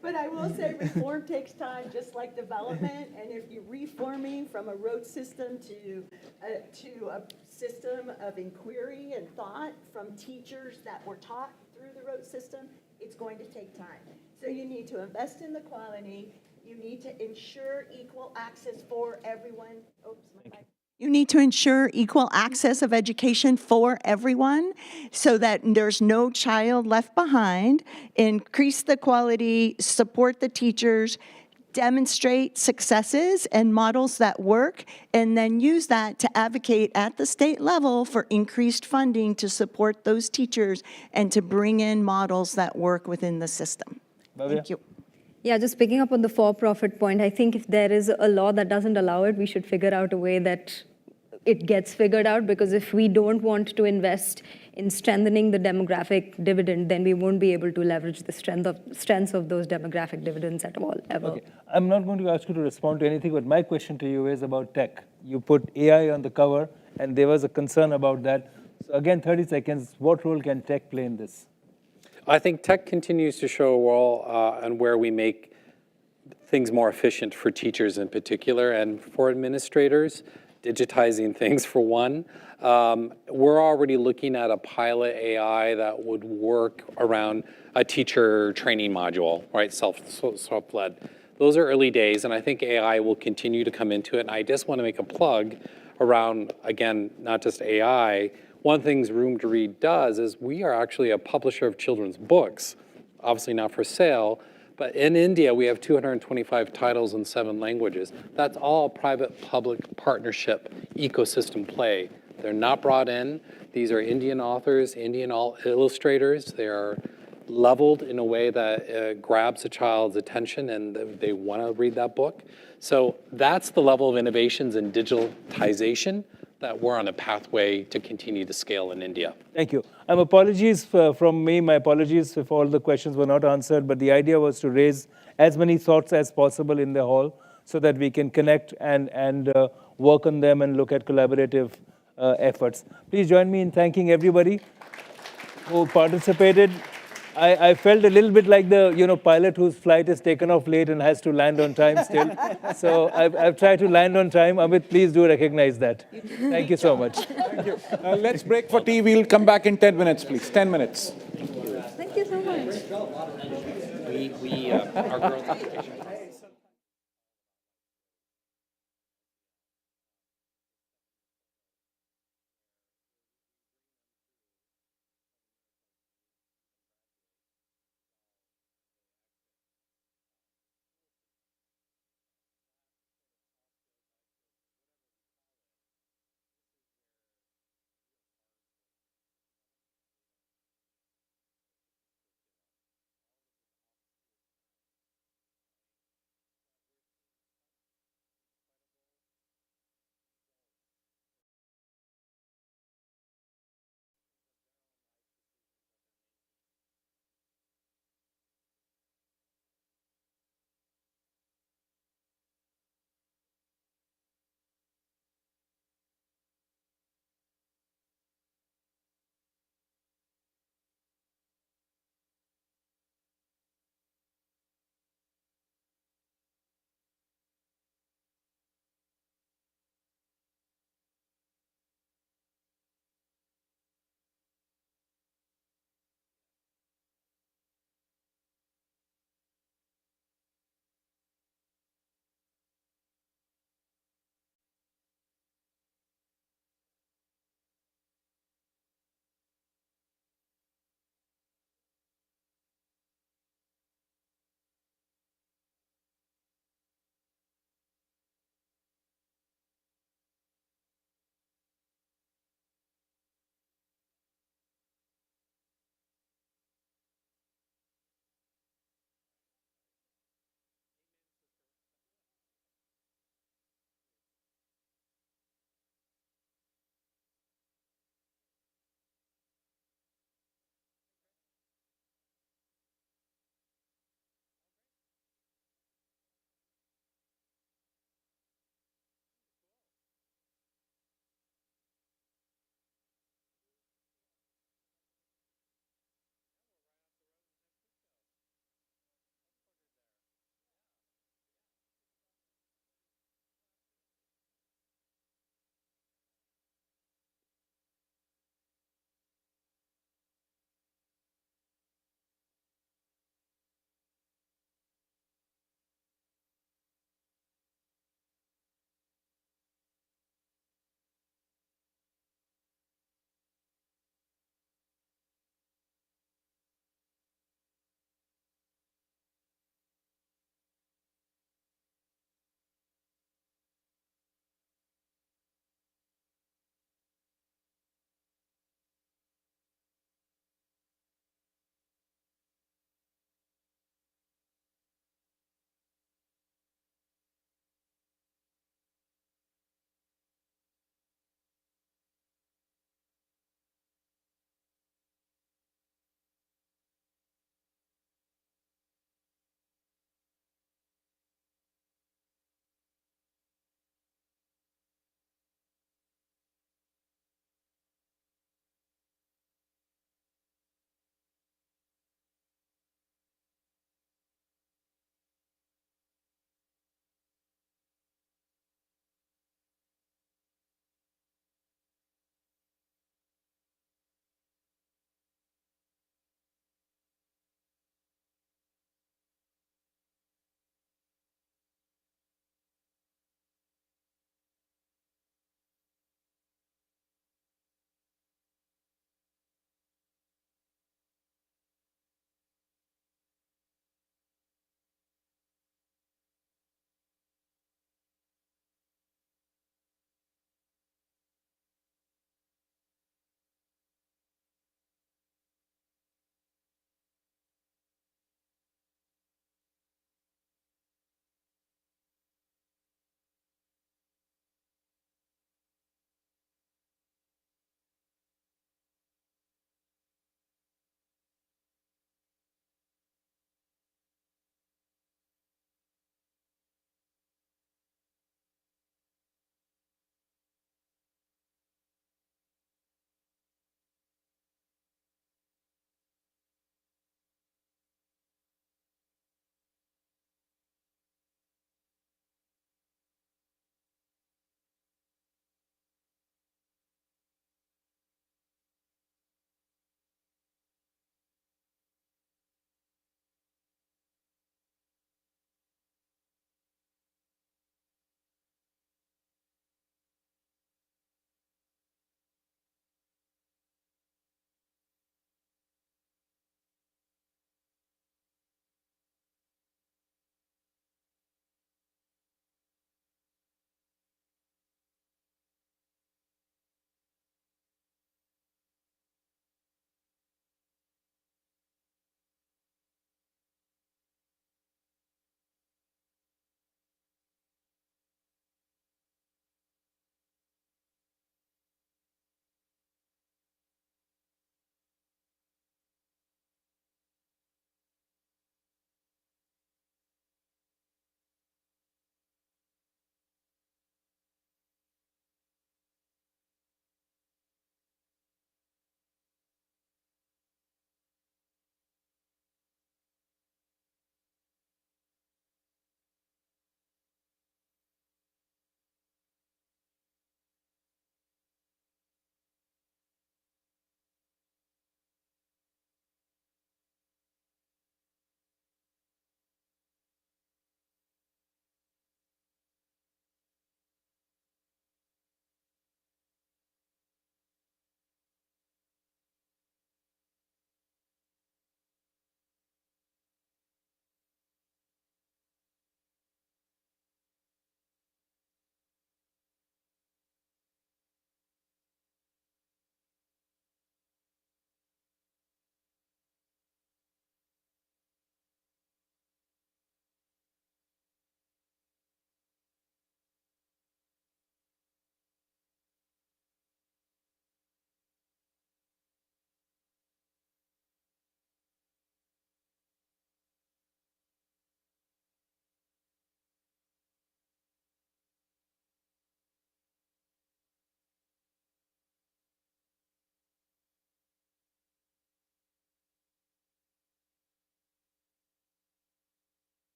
But I will say reform takes time, just like development. And if you're reforming from a road system to a system of inquiry and thought from teachers that were taught through the road system, it's going to take time. So you need to invest in the quality. You need to ensure equal access for everyone. Oops, my mic. You need to ensure equal access of education for everyone so that there's no child left behind. Increase the quality, support the teachers, demonstrate successes and models that work, and then use that to advocate at the state level for increased funding to support those teachers and to bring in models that work within the system. Thank you. Yeah, just picking up on the for-profit point, I think if there is a law that doesn't allow it, we should figure out a way that it gets figured out, because if we don't want to invest in strengthening the demographic dividend, then we won't be able to leverage the strengths of those demographic dividends at all, ever. Okay. I'm not going to ask you to respond to anything, but my question to you is about tech. You put AI on the cover, and there was a concern about that. So again, 30 seconds, what role can tech play in this? I think tech continues to show a role on where we make things more efficient for teachers in particular, and for administrators, digitizing things for one. We're already looking at a pilot AI that would work around a teacher training module, right, self-led. Those are early days, and I think AI will continue to come into it. And I just want to make a plug around, again, not just AI. One of the things Room to Read does is we are actually a publisher of children's books, obviously not for sale, but in India, we have 225 titles in 7 languages. That's all private-public partnership ecosystem play. They're not brought in. These are Indian authors, Indian illustrators. They are leveled in a way that grabs a child's attention and they want to read that book. So that's the level of innovations in digitization that we're on a pathway to continue to scale in India. Thank you. Apologies from me. My apologies if all the questions were not answered, but the idea was to raise as many thoughts as possible in the hall so that we can connect and work on them and look at collaborative efforts. Please join me in thanking everybody who participated. I felt a little bit like the pilot whose flight is taken off late and has to land on time still. So I've tried to land on time. Amit, please do recognize that. Thank you so much. Thank you. Let's break for tea. We'll come back in 10 minutes, please. 10 minutes. Thank you so much. Our girls' education.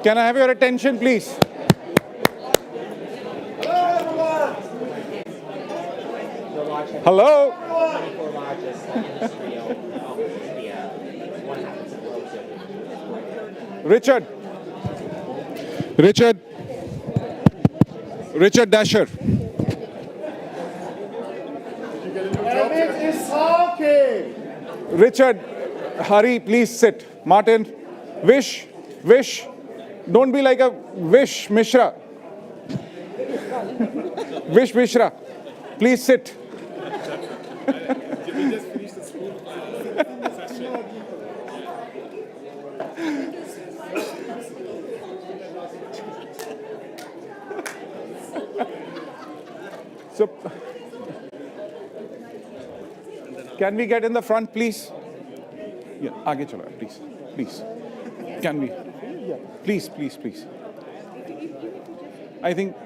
Can I have your attention, please? Hello? Richard. Richard Dasher. Richard, hurry, please sit. Martin, Vish, don't be like a Vish Mishra. Vish Mishra, please sit. So, can we get in the front, please? Yeah, aage chalo, please. Can we? Please. I think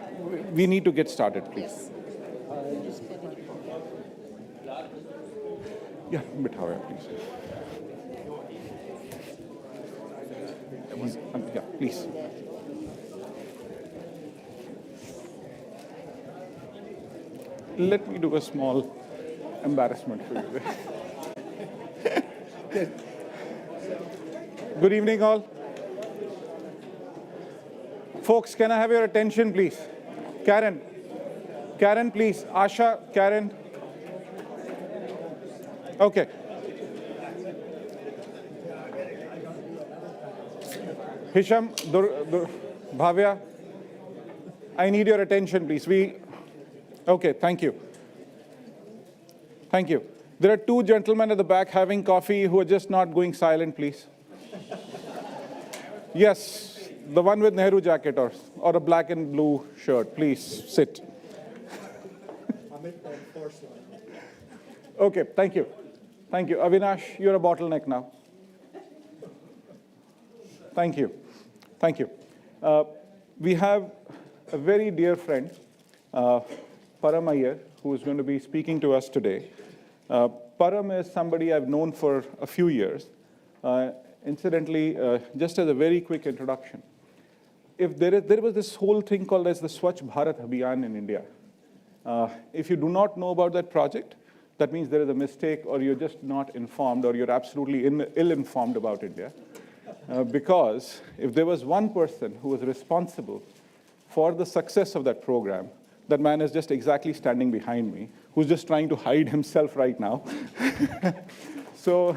we need to get started, please. Yeah, bithao, please. Yeah, please. Let me do a small embarrassment for you. Good evening, all. Folks, can I have your attention, please? Karen, please. Asha, Karen. Okay. Hisham, Bhavya, I need your attention, please. Okay, thank you. There are two gentlemen at the back having coffee who are just not going silent, please. Yes, the one with Nehru jacket or a black and blue shirt, please sit. Okay, thank you. Avinash, you're a bottleneck now. Thank you. We have a very dear friend, Param Iyer, who is going to be speaking to us today. Param is somebody I've known for a few years. Incidentally, just as a very quick introduction, if there was this whole thing called as the Swachh Bharat Mission in India. If you do not know about that project, that means there is a mistake, or you're just not informed, or you're absolutely ill-informed about India. Because if there was one person who was responsible for the success of that program, that man is just exactly standing behind me, who's just trying to hide himself right now. So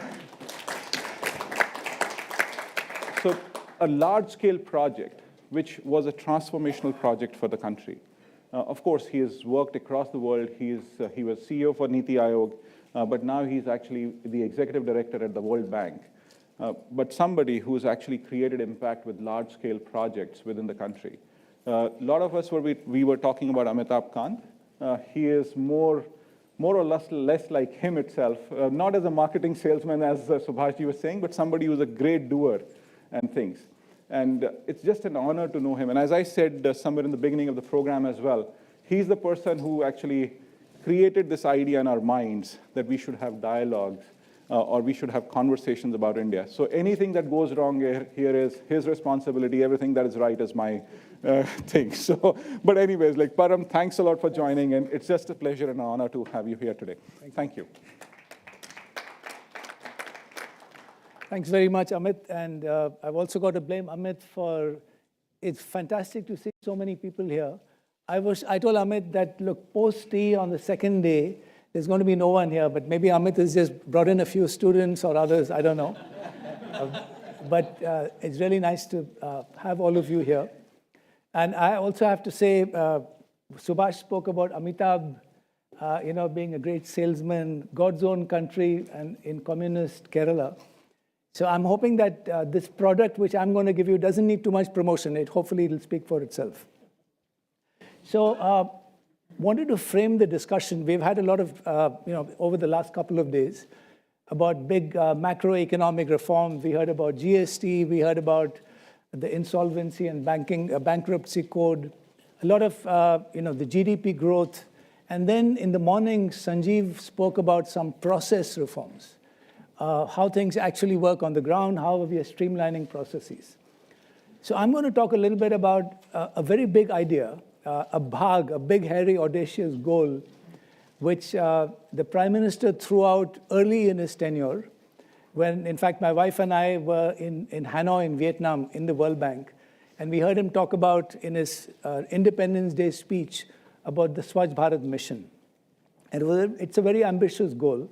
a large-scale project, which was a transformational project for the country. Of course, he has worked across the world. He was CEO for Niti Aayog, but now he's actually the executive director at the World Bank. But somebody who's actually created impact with large-scale projects within the country. A lot of us, we were talking about Amitabh Kant. He is more or less like him itself, not as a marketing salesman, as Subhashji was saying, but somebody who's a great doer and things. And it's just an honor to know him. And as I said somewhere in the beginning of the program as well, he's the person who actually created this idea in our minds that we should have dialogues or we should have conversations about India. So anything that goes wrong here is his responsibility. Everything that is right is my thing. So, but anyways, like Param, thanks a lot for joining, and it's just a pleasure and an honor to have you here today. Thank you. Thanks very much, Amit. And I've also got to blame Amit for, it's fantastic to see so many people here. I told Amit that, look, post-tea on the second day, there's going to be no one here, but maybe Amit has just brought in a few students or others, I don't know. But it's really nice to have all of you here. And I also have to say, Subhash spoke about Amitabh, being a great salesman, God's own country, and in communist Kerala. So I'm hoping that this product, which I'm going to give you, doesn't need too much promotion. Hopefully, it'll speak for itself. So wanted to frame the discussion. We've had a lot of, over the last couple of days about big macroeconomic reform. We heard about GST. We heard about the insolvency and bankruptcy code, a lot of, the GDP growth. And then in the morning, Sanjeev spoke about some process reforms, how things actually work on the ground, how we are streamlining processes. So I'm going to talk a little bit about a very big idea, a big, hairy, audacious goal, which the Prime Minister threw out early in his tenure, when, in fact, my wife and I were in Hanoi in Vietnam in the World Bank, and we heard him talk about, in his Independence Day speech, about the Swachh Bharat Mission. And it's a very ambitious goal.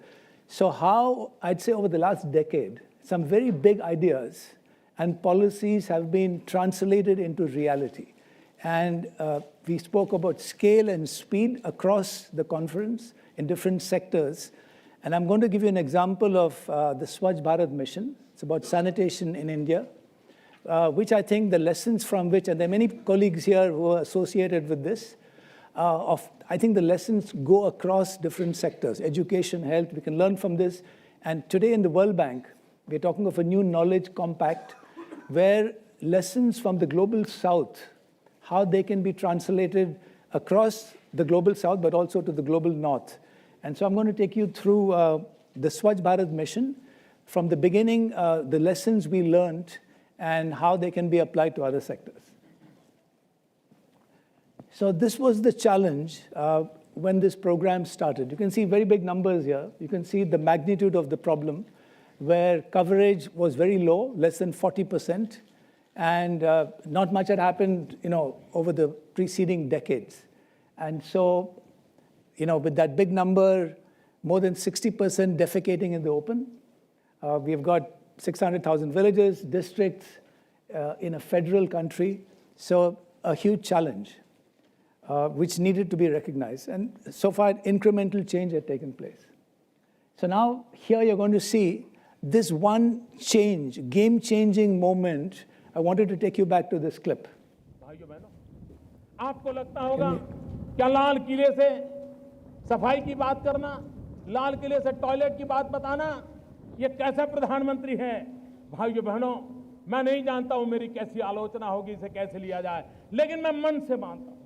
So how, I'd say over the last decade, some very big ideas and policies have been translated into reality. And we spoke about scale and speed across the conference in different sectors. And I'm going to give you an example of the Swachh Bharat Mission. It's about sanitation in India, which I think the lessons from which, and there are many colleagues here who are associated with this, I think the lessons go across different sectors, education, health, we can learn from this. And today in the World Bank, we're talking of a new knowledge compact where lessons from the global south, how they can be translated across the global south, but also to the global north. And so I'm going to take you through the Swachh Bharat Mission, from the beginning, the lessons we learned, and how they can be applied to other sectors. So this was the challenge when this program started. You can see very big numbers here. You can see the magnitude of the problem, where coverage was very low, less than 40%, and not much had happened, over the preceding decades. And so, with that big number, more than 60% defecating in the open. We've got 600,000 villages, districts in a federal country. So a huge challenge, which needed to be recognized. And so far, incremental change had taken place. So now here you're going to see this one change, game-changing moment. I wanted to take you back to this clip. भाइयों बहनों, आपको लगता होगा क्या लाल किले से सफाई की बात करना, लाल किले से टॉयलेट की बात बताना, ये कैसा प्रधानमंत्री है? भाइयों बहनों, मैं नहीं जानता हूं मेरी कैसी आलोचना होगी, इसे कैसे लिया जाए, लेकिन मैं मन से मानता हूं।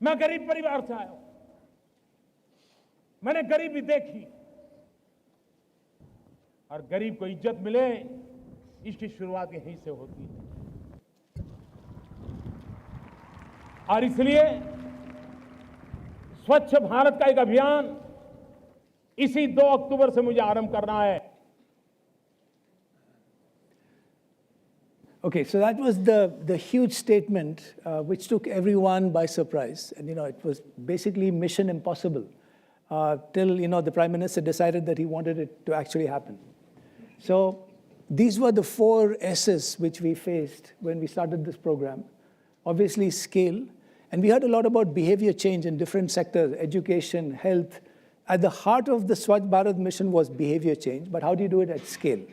मैं गरीब परिवार से आया हूं, मैंने गरीबी देखी, और गरीब को इज्जत मिले, इसकी शुरुआत यहीं से होती है। और इसलिए स्वच्छ भारत का एक अभियान इसी 2 अक्टूबर से मुझे आरंभ करना है। Okay, so that was the huge statement which took everyone by surprise. And, it was basically mission impossible till, the Prime Minister decided that he wanted it to actually happen. So these were the 4 S's which we faced when we started this program. Obviously, scale. And we heard a lot about behavior change in different sectors, education, health. At the heart of the Swachh Bharat mission was behavior change, but how do you do it at scale?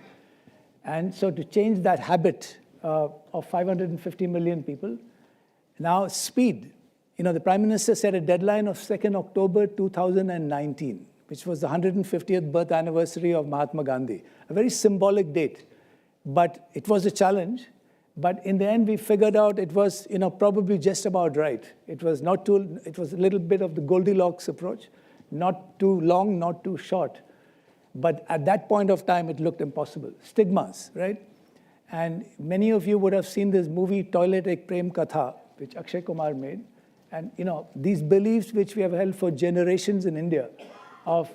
And so to change that habit of 550 million people, now speed. The Prime Minister set a deadline of 2nd October 2019, which was the 150th birth anniversary of Mahatma Gandhi. A very symbolic date, but it was a challenge. But in the end, we figured out it was, probably just about right. It was it was a little bit of the Goldilocks approach, not too long, not too short. But at that point of time, it looked impossible. Stigmas, right? And many of you would have seen this movie, Toilet Ek Prem Katha, which Akshay Kumar made. And, these beliefs which we have held for generations in India of,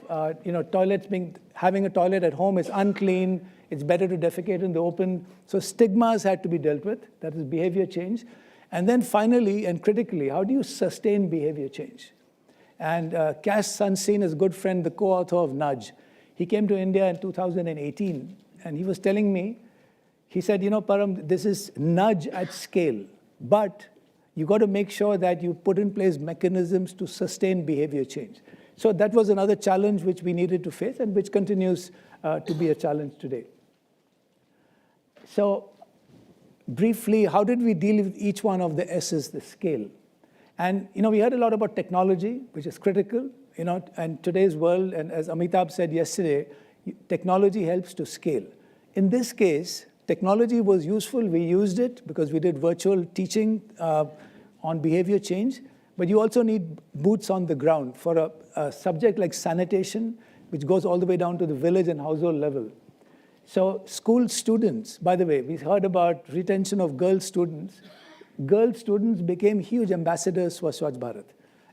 toilets having a toilet at home is unclean, it's better to defecate in the open. So stigmas had to be dealt with, that is behavior change. And then finally, and critically, how do you sustain behavior change? And Cash Sunstein, his good friend, the co-author of Nudge, he came to India in 2018, and he was telling me, he said, Param, this is nudge at scale, but you got to make sure that you put in place mechanisms to sustain behavior change. So that was another challenge which we needed to face and which continues to be a challenge today. So briefly, how did we deal with each one of the S's, the scale? And, we heard a lot about technology, which is critical, and today's world, and as Amitabh said yesterday, technology helps to scale. In this case, technology was useful. We used it because we did virtual teaching on behavior change, but you also need boots on the ground for a subject like sanitation, which goes all the way down to the village and household level. So school students, by the way, we heard about retention of girl students. Girl students became huge ambassadors for Swachh Bharat.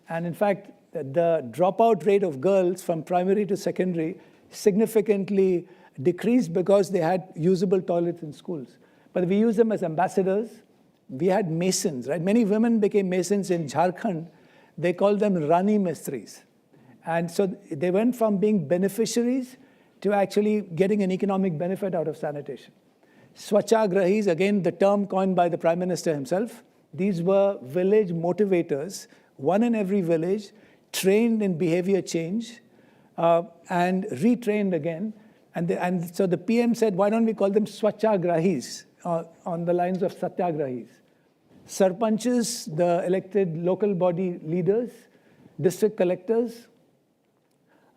And in fact, the dropout rate of girls from primary to secondary significantly decreased because they had usable toilets in schools. But we used them as ambassadors. We had masons, right? Many women became masons in Jharkhand. They called them Rani Mistris. And so they went from being beneficiaries to actually getting an economic benefit out of sanitation. Swachhagrahis, again, the term coined by the Prime Minister himself. These were village motivators, one in every village, trained in behavior change, and retrained again. And so the PM said, why don't we call them Swachhagrahis, on the lines of Satyagrahis. Sarpanches, the elected local body leaders, district collectors,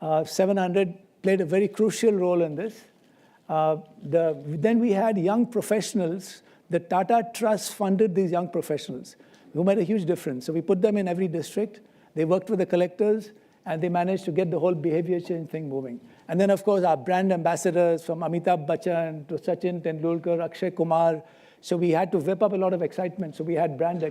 700 played a very crucial role in this. Then we had young professionals. The Tata Trust funded these young professionals who made a huge difference. So we put them in every district. They worked with the collectors, and they managed to get the whole behavior change thing moving. And then, of course, our brand ambassadors, from Amitabh Bachchan to Sachin Tendulkar, Akshay Kumar. So we had to whip up a lot of excitement. So we had brand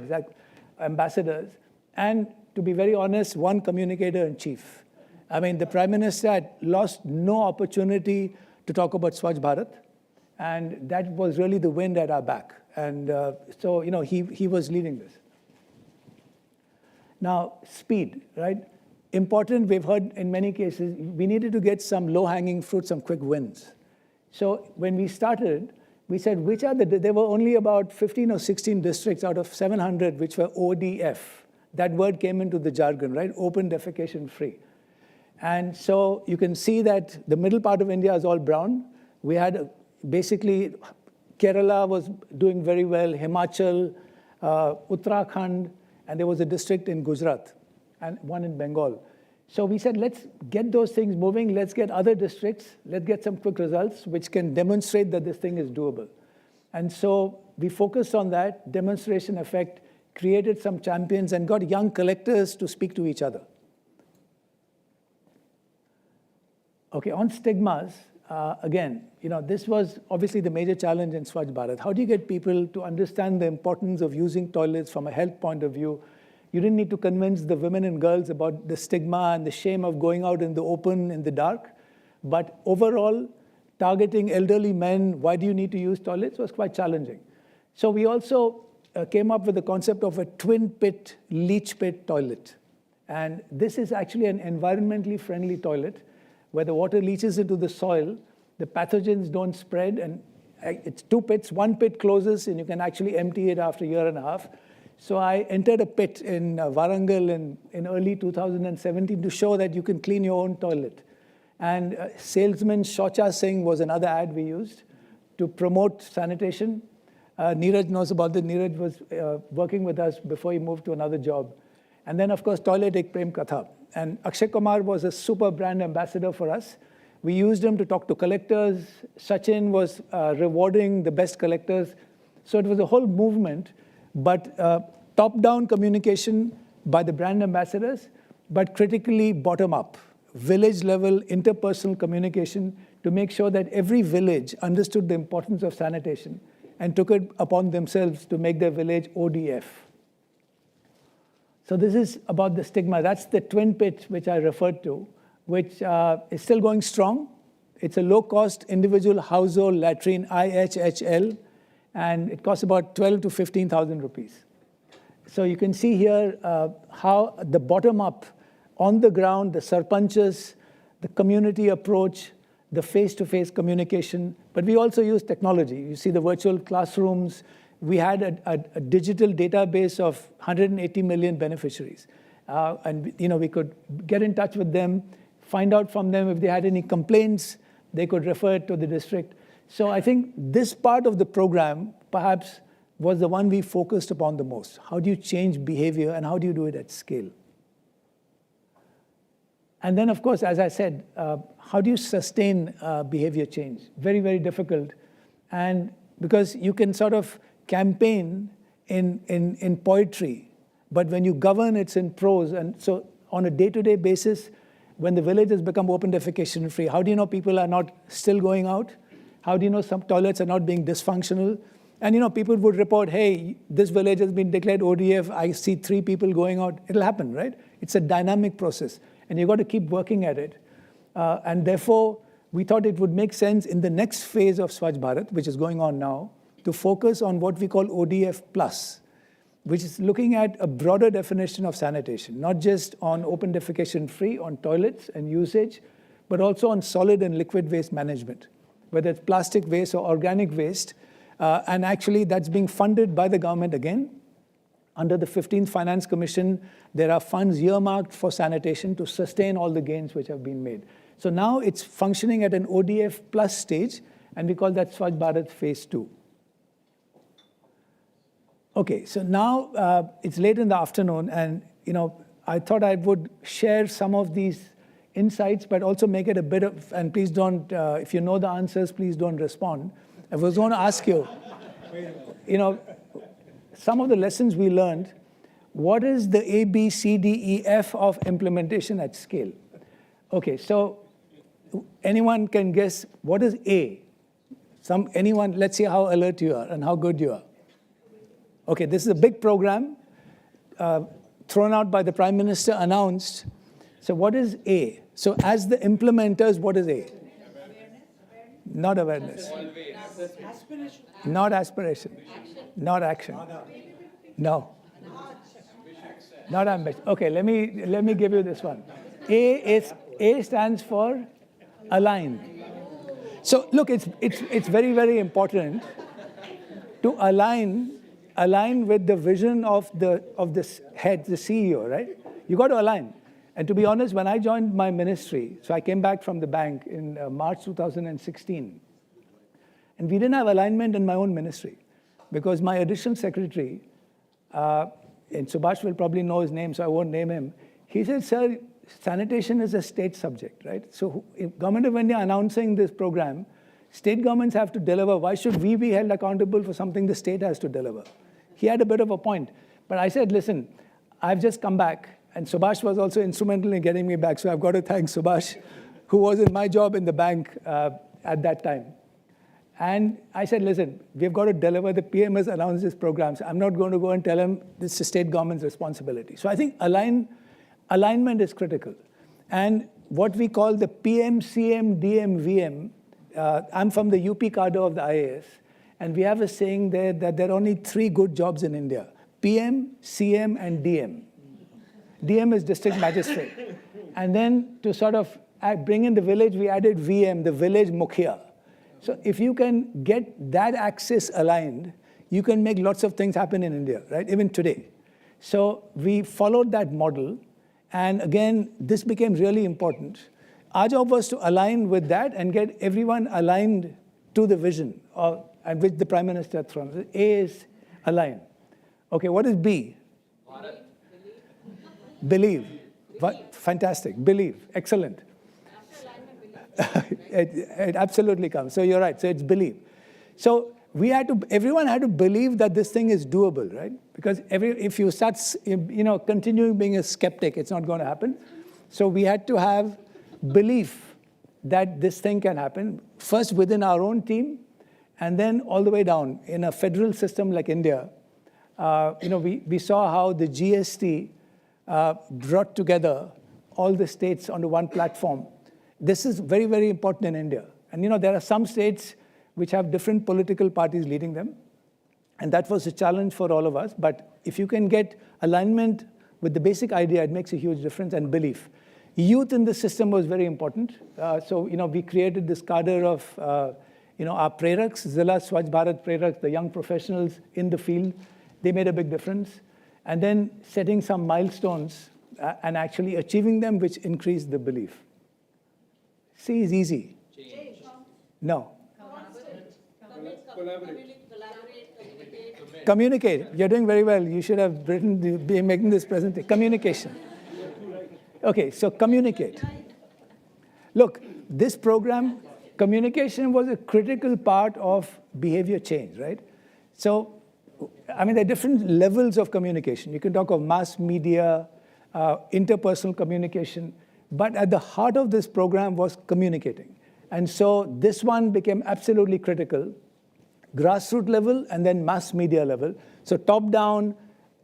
ambassadors. And to be very honest, one communicator in chief. I mean, the Prime Minister had lost no opportunity to talk about Swachh Bharat. And that was really the wind at our back. And so, you know, he was leading this. Now, speed, right? Important, we've heard in many cases, we needed to get some low-hanging fruit, some quick wins. So when we started, we said, there were only about 15 or 16 districts out of 700 which were ODF. That word came into the jargon, right? Open defecation free. And so you can see that the middle part of India is all brown. We had basically, Kerala was doing very well, Himachal, Uttarakhand, and there was a district in Gujarat and one in Bengal. So we said, let's get those things moving. Let's get other districts. Let's get some quick results which can demonstrate that this thing is doable. And so we focused on that, demonstration effect, created some champions, and got young collectors to speak to each other. Okay, on stigmas, again, you know, this was obviously the major challenge in Swachh Bharat. How do you get people to understand the importance of using toilets from a health point of view? You didn't need to convince the women and girls about the stigma and the shame of going out in the open, in the dark. But overall, targeting elderly men, why do you need to use toilets, was quite challenging. So we also came up with the concept of a twin pit, leach pit toilet. And this is actually an environmentally friendly toilet where the water leaches into the soil, the pathogens don't spread, and it's two pits. One pit closes, and you can actually empty it after a year and a half. So I entered a pit in Warangal in early 2017 to show that you can clean your own toilet. And salesman Shaucha Singh was another ad we used to promote sanitation. Neeraj knows about this. Neeraj was working with us before he moved to another job. And then, of course, Toilet Ek Prem Katha. And Akshay Kumar was a super brand ambassador for us. We used him to talk to collectors. Sachin was rewarding the best collectors. So it was a whole movement, but top-down communication by the brand ambassadors, but critically bottom-up, village-level interpersonal communication to make sure that every village understood the importance of sanitation and took it upon themselves to make their village ODF. So this is about the stigma. That's the twin pit which I referred to, which is still going strong. It's a low-cost individual household latrine, IHHL, and it costs about 12 to 15,000 rupees. So you can see here how the bottom-up, on the ground, the sarpanches, the community approach, the face-to-face communication, but we also use technology. You see the virtual classrooms. We had a digital database of 180 million beneficiaries. And you know, we could get in touch with them, find out from them if they had any complaints, they could refer it to the district. So I think this part of the program perhaps was the one we focused upon the most. How do you change behavior and how do you do it at scale? And then, of course, as I said, how do you sustain behavior change? Very, very difficult. And because you can sort of campaign in poetry, but when you govern, it's in prose. And so on a day-to-day basis, when the village has become open defecation free, how do you know people are not still going out? How do you know some toilets are not being dysfunctional? And people would report, hey, this village has been declared ODF. I see 3 people going out. It'll happen, right? It's a dynamic process, and you've got to keep working at it. And therefore, we thought it would make sense in the next phase of Swachh Bharat, which is going on now, to focus on what we call ODF plus, which is looking at a broader definition of sanitation, not just on open defecation free, on toilets and usage, but also on solid and liquid waste management, whether it's plastic waste or organic waste. And actually, that's being funded by the government again. Under the 15th Finance Commission, there are funds earmarked for sanitation to sustain all the gains which have been made. So now it's functioning at an ODF plus stage, and we call that Swachh Bharat Phase 2. Okay, so now it's late in the afternoon, and I thought I would share some of these insights, but also make it a bit of, and please don't, if you know the answers, please don't respond. I was going to ask you, some of the lessons we learned, what is the A, B, C, D, E, F of implementation at scale? Okay, so anyone can guess what is A? Anyone, let's see how alert you are and how good you are. Okay, this is a big program thrown out by the Prime Minister, announced. So what is A? So as the implementers, what is A? Not awareness. Not aspiration. Not action. No. Not ambition. Okay, let me give you this one. A stands for align. So look, it's very, very important to align with the vision of the head, the CEO, right? You got to align. And to be honest, when I joined my ministry, so I came back from the bank in March 2016, and we didn't have alignment in my own ministry because my additional secretary, and Subhash will probably know his name, so I won't name him, he said, sir, sanitation is a state subject, right? So if Government of India announcing this program, state governments have to deliver. Why should we be held accountable for something the state has to deliver? He had a bit of a point. But I said, listen, I've just come back. And Subhash was also instrumental in getting me back. So I've got to thank Subhash, who was in my job in the bank at that time. And I said, listen, we've got to deliver. The PM has announced these programs. I'm not going to go and tell him this is the state government's responsibility. So I think alignment is critical. And what we call the PM, CM, DM, VM, I'm from the UP cadre of the IAS. And we have a saying there that there are only 3 good jobs in India: PM, CM, and DM. DM is district magistrate. And then to sort of bring in the village, we added VM, the village mukhya. So if you can get that axis aligned, you can make lots of things happen in India, right? Even today. So we followed that model. And again, this became really important. Our job was to align with that and get everyone aligned to the vision, and which the Prime Minister had thrown. So A is align. Okay, what is B? Believe. Fantastic. Believe. Excellent. It absolutely comes. So you're right. So it's believe. So everyone had to believe that this thing is doable, right? Because if you start, continuing being a skeptic, it's not going to happen. So we had to have belief that this thing can happen, first within our own team, and then all the way down. In a federal system like India, we saw how the GST brought together all the states onto one platform. This is very, very important in India. And there are some states which have different political parties leading them. And that was a challenge for all of us. But if you can get alignment with the basic idea, it makes a huge difference, and belief. Youth in the system was very important. So we created this cadre of our preraks, Zilla Swachh Bharat preraks, the young professionals in the field. They made a big difference. And then setting some milestones and actually achieving them, which increased the belief. C is easy. Change. No. Communicate. You're doing very well. You should have been making this presentation. Communication. Okay, so communicate. Look, this program, communication was a critical part of behavior change, right? So, there are different levels of communication. You can talk of mass media, interpersonal communication, but at the heart of this program was communicating. And so this one became absolutely critical. Grassroots level and then mass media level. So top down,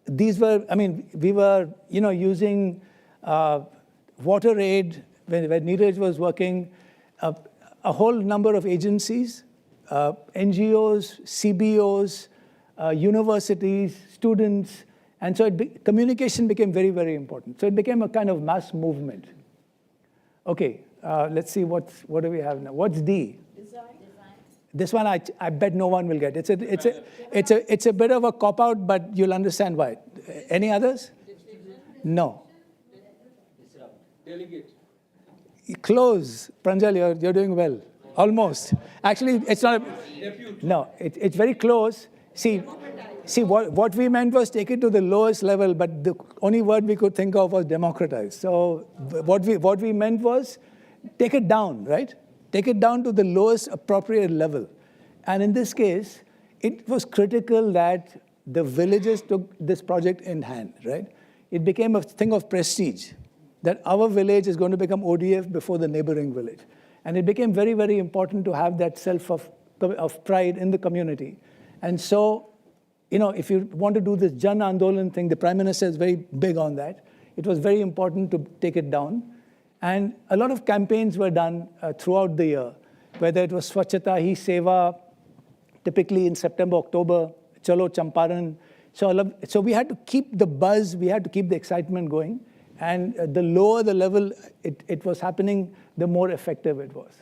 these were, I mean, we were, using water aid when Neeraj was working, a whole number of agencies, NGOs, CBOs, universities, students, and so communication became very, very important. So it became a kind of mass movement. Okay, let's see what do we have now. What's D? Design. This one I bet no one will get. It's a bit of a cop out, but you'll understand why. Any others? No. Delegate. Close, Pranjal. You're doing well. Almost. Actually, it's not. No, it's very close. See, what we meant was take it to the lowest level, but the only word we could think of was democratize. So what we meant was take it down, right? Take it down to the lowest appropriate level. And in this case, it was critical that the villages took this project in hand, right? It became a thing of prestige, that our village is going to become ODF before the neighboring village. And it became very, very important to have that self of pride in the community. And so, if you want to do this Jan Andolan thing, the Prime Minister is very big on that. It was very important to take it down. And a lot of campaigns were done throughout the year, whether it was Swachhata Hi Seva, typically in September, October, Chalo Champaran. So we had to keep the buzz, we had to keep the excitement going. And the lower the level it was happening, the more effective it was.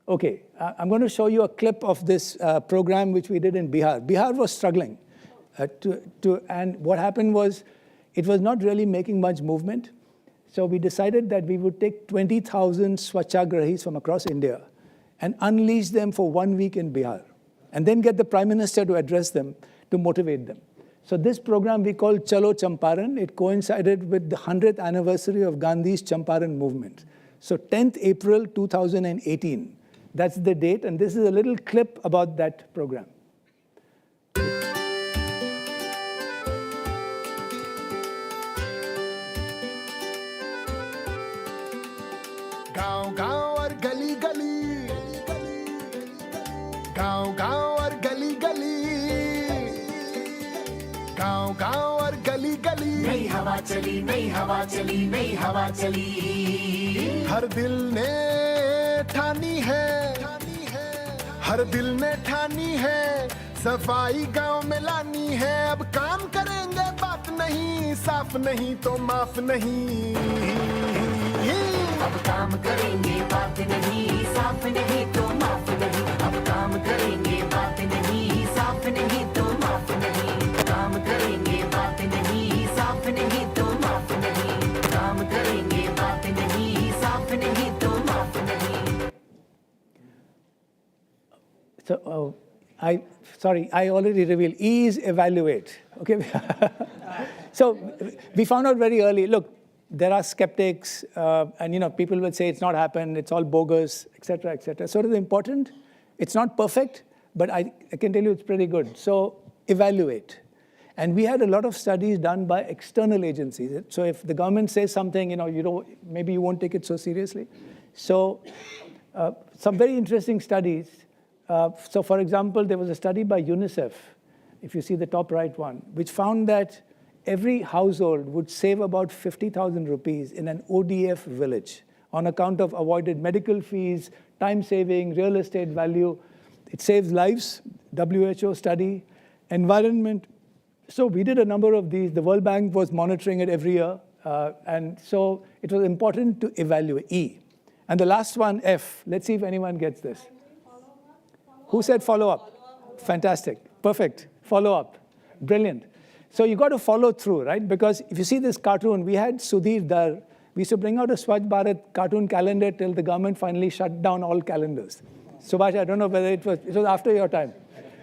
Okay, I'm going to show you a clip of this program which we did in Bihar. Bihar was struggling. And what happened was, it was not really making much movement. So we decided that we would take 20,000 Swachhagrahis from across India and unleash them for 1 week in Bihar, and then get the Prime Minister to address them, to motivate them. So this program we called Chalo Champaran. It coincided with the 100th anniversary of Gandhi's Champaran movement. So 10th April 2018. That's the date, and this is a little clip about that program. गांव-गांव और गली-गली, गांव-गांव और गली-गली, गांव-गांव और गली-गली, नई हवा चली, नई हवा चली, नई हवा चली। हर दिल ने ठानी है, हर दिल ने ठानी है, सफाई गांव में लानी है। अब काम करेंगे बात नहीं, साफ नहीं तो माफ नहीं। अब काम करेंगे बात नहीं, साफ नहीं तो माफ नहीं। अब काम करेंगे बात नहीं, साफ नहीं तो माफ नहीं। काम करेंगे बात नहीं, साफ नहीं तो माफ नहीं। काम करेंगे बात नहीं, साफ नहीं तो माफ नहीं। So, I already revealed. E is evaluate. Okay. So we found out very early, look, there are skeptics, and people will say it's not happened, it's all bogus, et cetera, et cetera. So it is important. It's not perfect, but I can tell you it's pretty good. So evaluate. And we had a lot of studies done by external agencies. So if the government says something, maybe you won't take it so seriously. So some very interesting studies. So for example, there was a study by UNICEF, if you see the top right one, which found that every household would save about 50,000 rupees in an ODF village on account of avoided medical fees, time saving, real estate value. It saves lives, WHO study, environment. So we did a number of these. The World Bank was monitoring it every year. And so it was important to evaluate, E. And the last one, F. Let's see if anyone gets this. Who said follow up? Fantastic. Perfect. Follow up. Brilliant. So you got to follow through, right? Because if you see this cartoon, we had Sudhir Dar. We used to bring out a Swachh Bharat cartoon calendar till the government finally shut down all calendars. Subhash, I don't know whether it was after your time.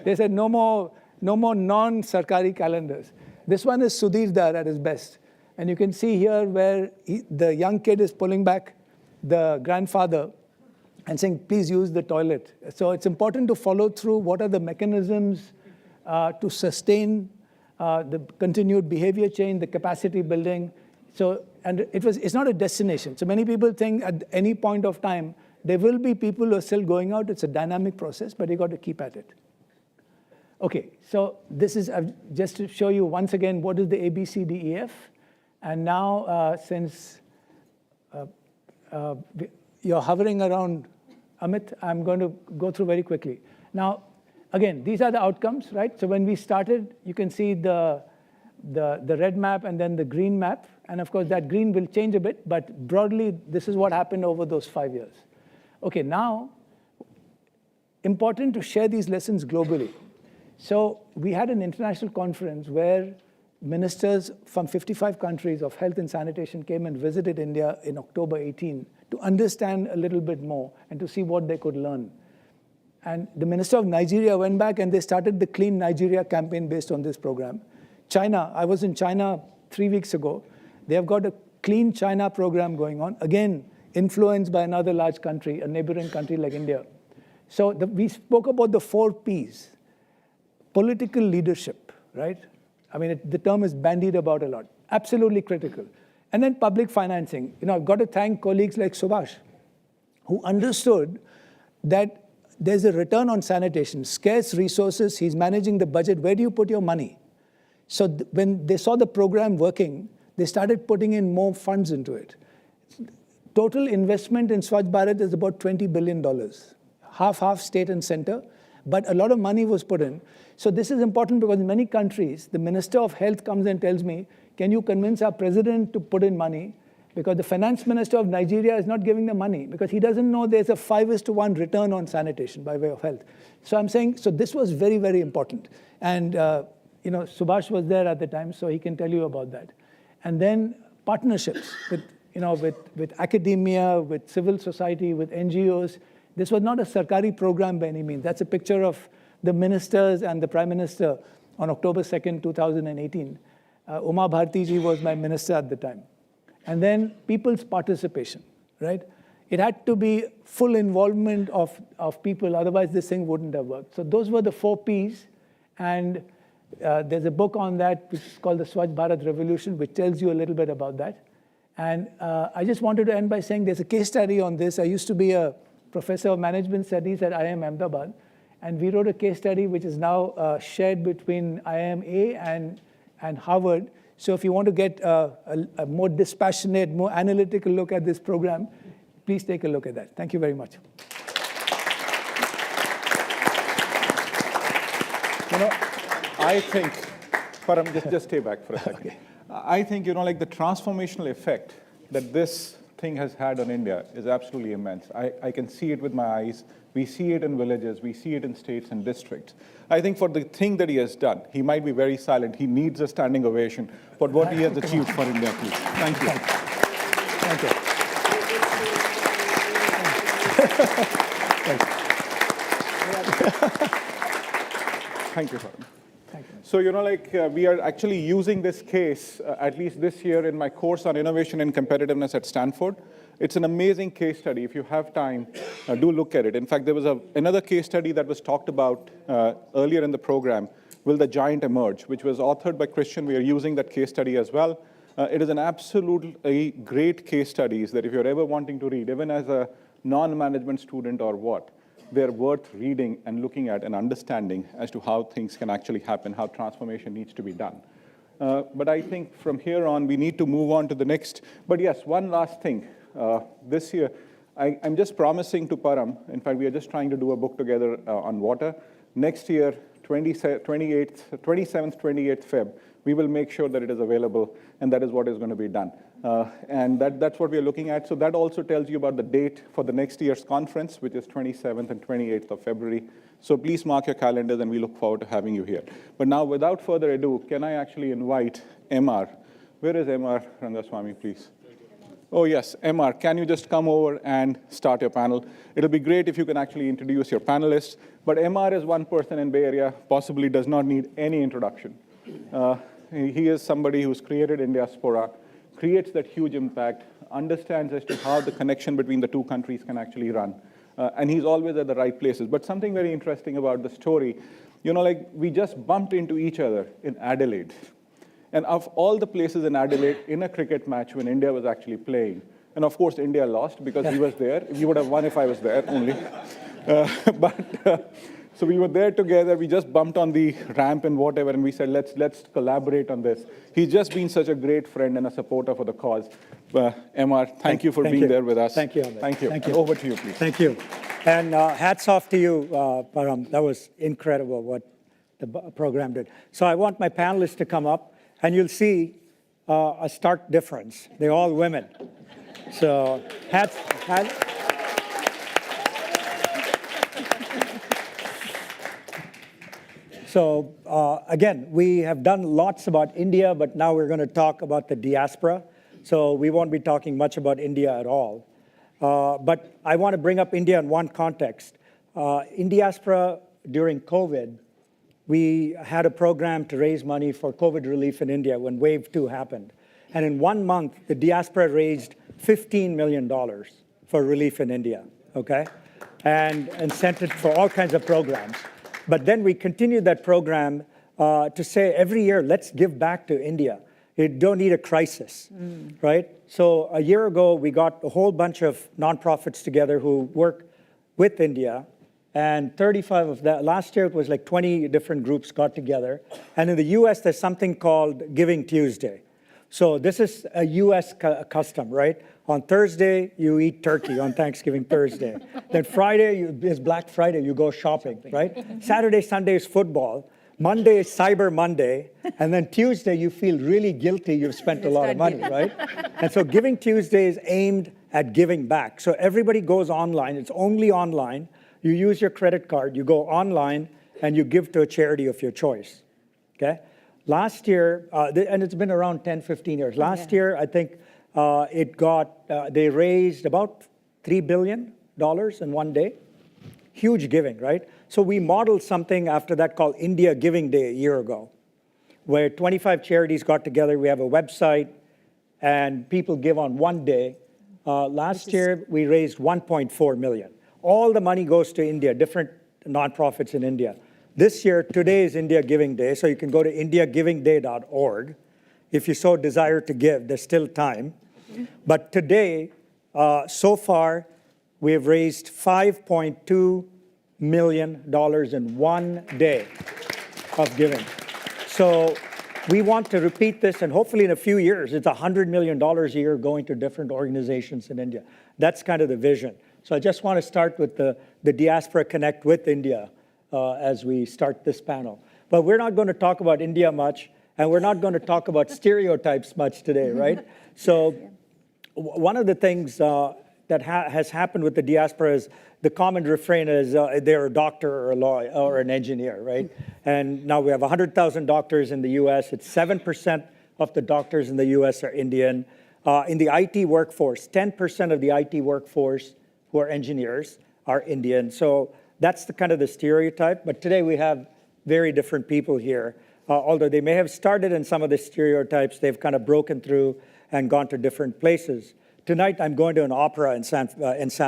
They said no more non-sarkari calendars. This one is Sudhir Dar at his best. And you can see here where the young kid is pulling back the grandfather and saying, please use the toilet. So it's important to follow through what are the mechanisms to sustain the continued behavior change, the capacity building. So, and it's not a destination. So many people think at any point of time, There will be people who are still going out. It's a dynamic process, but you got to keep at it. Okay, so this is just to show you once again what is the ABCDEF. And now, since you're hovering around Amit, I'm going to go through very quickly. Now, again, these are the outcomes, right? So when we started, you can see the red map and then the green map. And of course, that green will change a bit, but broadly, this is what happened over those 5 years. Okay, now, important to share these lessons globally. So we had an international conference where ministers from 55 countries of health and sanitation came and visited India in October 18 to understand a little bit more and to see what they could learn. And the minister of Nigeria went back and they started the Clean Nigeria campaign based on this program. China, I was in China 3 weeks ago. They have got a Clean China program going on, again, influenced by another large country, a neighboring country like India. So we spoke about the 4 Ps. Political leadership, right? I mean, the term is bandied about a lot. Absolutely critical. And then public financing. You know, I've got to thank colleagues like Subhash, who understood that there's a return on sanitation, scarce resources, he's managing the budget, where do you put your money? So when they saw the program working, they started putting in more funds into it. Total investment in Swachh Bharat is about $20 billion, half state and center, but a lot of money was put in. So this is important because in many countries, the Minister of Health comes and tells me, can you convince our president to put in money? Because the finance minister of Nigeria is not giving the money because he doesn't know there's a 5:1 return on sanitation by way of health. So I'm saying, so this was very, very important. And you know, Subhash was there at the time, so he can tell you about that. And then partnerships with, you know, with academia, with civil society, with NGOs. This was not a Sarkari program by any means. That's a picture of the ministers and the Prime Minister on October 2nd, 2018. Uma Bharti ji was my minister at the time. And then people's participation, right? It had to be full involvement of people, otherwise this thing wouldn't have worked. So those were the 4 Ps. And there's a book on that, which is called the Swachh Bharat Revolution, which tells you a little bit about that. And I just wanted to end by saying there's a case study on this. I used to be a professor of management studies at IIM Ahmedabad. And we wrote a case study which is now shared between IIMA and Harvard. So if you want to get a more dispassionate, more analytical look at this program, please take a look at that. Thank you very much. You know, I think, Param, just stay back for a second. Okay. I think, you know, like the transformational effect that this thing has had on India is absolutely immense. I can see it with my eyes. We see it in villages. We see it in states and districts. I think for the thing that he has done, he might be very silent. He needs a standing ovation for what he has achieved for India, please. Thank you. Thank you. Thank you, Param. So, you know, like we are actually using this case, at least this year in my course on innovation and competitiveness at Stanford. It's an amazing case study. If you have time, do look at it. In fact, there was another case study that was talked about earlier in the program, Will the Giant Emerge, which was authored by Christian. We are using that case study as well. It is an absolutely great case studies that if you're ever wanting to read, even as a non-management student or what, they're worth reading and looking at and understanding as to how things can actually happen, how transformation needs to be done. But I think from here on, we need to move on to the next. But yes, one last thing. This year, I'm just promising to Param, in fact, we are just trying to do a book together on water. Next year, 27th, 28th Feb, we will make sure that it is available, and that is what is going to be done. And that's what we are looking at. So that also tells you about the date for the next year's conference, which is 27th and 28th of February. So please mark your calendars, and we look forward to having you here. But now, without further ado, can I actually invite MR? Where is MR Rangaswamy, please? Oh, yes, MR, can you just come over and start your panel? It'll be great if you can actually introduce your panelists. But MR is one person in Bay Area, possibly does not need any introduction. He is somebody who's created in Diaspora, creates that huge impact, understands as to how the connection between the two countries can actually run. And he's always at the right places. But something very interesting about the story, you know, like we just bumped into each other in Adelaide. And of all the places in Adelaide, in a cricket match when India was actually playing, And of course, India lost because he was there. We would have won if I was there only. So we were there together. We just bumped on the ramp and whatever, and we said, let's collaborate on this. He's just been such a great friend and a supporter for the cause. MR, thank you for being there with us. Thank you, Amit. Thank you. Thank you. Over to you, please. Thank you. And hats off to you, Param. That was incredible what the program did. So I want my panelists to come up, and you'll see a stark difference. They're all women. So hats. So again, we have done lots about India, but now we're going to talk about the diaspora. So we won't be talking much about India at all. But I want to bring up India in one context. In diaspora, during COVID, we had a program to raise money for COVID relief in India when Wave 2 happened. And in 1 month, the diaspora raised $15 million for relief in India, okay? And sent it for all kinds of programs. But then we continued that program to say every year, let's give back to India. You don't need a crisis, right? So a year ago, we got a whole bunch of nonprofits together who work with India, and 35 of that, last year it was like 20 different groups got together. And in the US, there's something called Giving Tuesday. So this is a US custom, right? On Thursday, you eat turkey on Thanksgiving Thursday. Then Friday is Black Friday, you go shopping, right? Saturday, Sunday is football. Monday is Cyber Monday. And then Tuesday, you feel really guilty you've spent a lot of money, right? And so Giving Tuesday is aimed at giving back. So everybody goes online. It's only online. You use your credit card, you go online, and you give to a charity of your choice, okay? Last year, and it's been around 10, 15 years. Last year, I think they raised about $3 billion in one day. Huge giving, right? So we modeled something after that called India Giving Day a year ago, where 25 charities got together. We have a website, and people give on one day. Last year, we raised $1.4 million. All the money goes to India, different nonprofits in India. This year, today is India Giving Day, so you can go to indiagivingday.org. If you so desire to give, there's still time. But today, so far, we have raised $5.2 million in one day of giving. So we want to repeat this, and hopefully in a few years, it's $100 million a year going to different organizations in India. That's kind of the vision. So I just want to start with the Diaspora Connect with India as we start this panel. But we're not going to talk about India much, and we're not going to talk about stereotypes much today, right? So one of the things that has happened with the diaspora is the common refrain is they're a doctor or a lawyer or an engineer, right? And now we have 100,000 doctors in the US. It's 7% of the doctors in the US are Indian. In the IT workforce, 10% of the IT workforce who are engineers are Indian. So that's the kind of the stereotype. But today we have very different people here. Although they may have started in some of the stereotypes, they've kind of broken through and gone to different places. Tonight, I'm going to an opera in San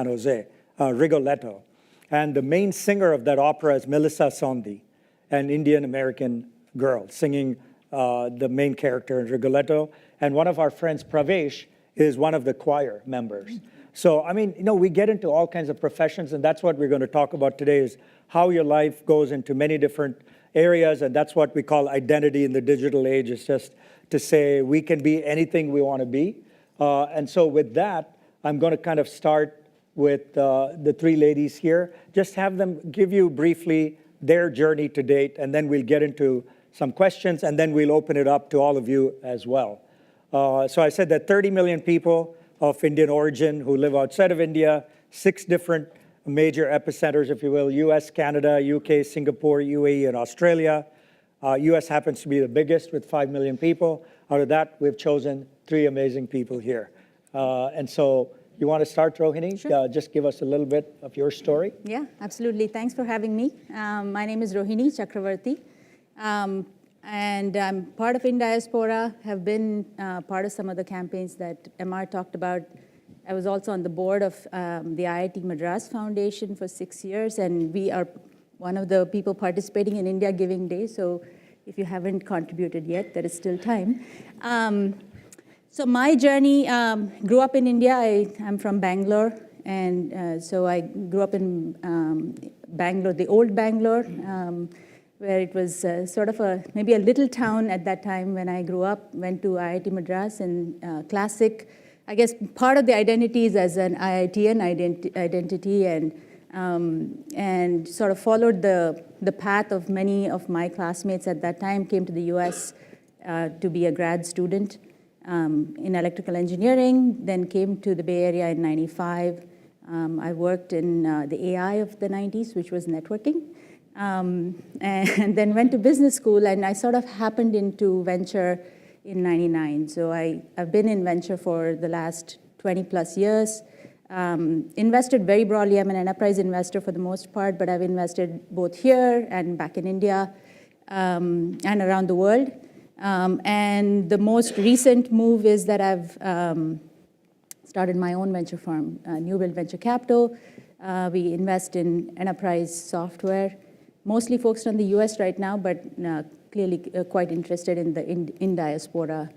Jose, Rigoletto. And the main singer of that opera is Melissa Sondhi, an Indian-American girl singing the main character in Rigoletto. And one of our friends, Pravesh, is one of the choir members. So, I mean, we get into all kinds of professions, and that's what we're going to talk about today is how your life goes into many different areas, and that's what we call identity in the digital age. It's just to say we can be anything we want to be. And so with that, I'm going to kind of start with the three ladies here. Just have them give you briefly their journey to date, and then we'll get into some questions, and then we'll open it up to all of you as well. So I said that 30 million people of Indian origin who live outside of India, 6 different major epicenters, if you will, US, Canada, UK, Singapore, UAE, and Australia. US happens to be the biggest with 5 million people. Out of that, we've chosen 3 amazing people here. And so you want to start, Rohini? Sure. Just give us a little bit of your story. Yeah, absolutely. Thanks for having me. My name is Rohini Chakravarti. And I'm part of India Diaspora, have been part of some of the campaigns that MR talked about. I was also on the board of the IIT Madras Foundation for 6 years, and we are one of the people participating in India Giving Day. So if you haven't contributed yet, there is still time. So my journey, grew up in India. I'm from Bangalore. And so I grew up in Bangalore, the old Bangalore, where it was sort of maybe a little town at that time when I grew up. Went to IIT Madras and classic. I guess part of the identity is as an IITian identity, and sort of followed the path of many of my classmates at that time. Came to the US to be a grad student in electrical engineering, then came to the Bay Area in '95. I worked in the AI of the 90s, which was networking, and then went to business school, and I sort of happened into venture in '99. So I've been in venture for the last 20 plus years. Invested very broadly. I'm an enterprise investor for the most part, but I've invested both here and back in India and around the world. And the most recent move is that I've started my own venture firm, New Build Venture Capital. We invest in enterprise software, mostly focused on the US right now, but clearly quite interested in the in diaspora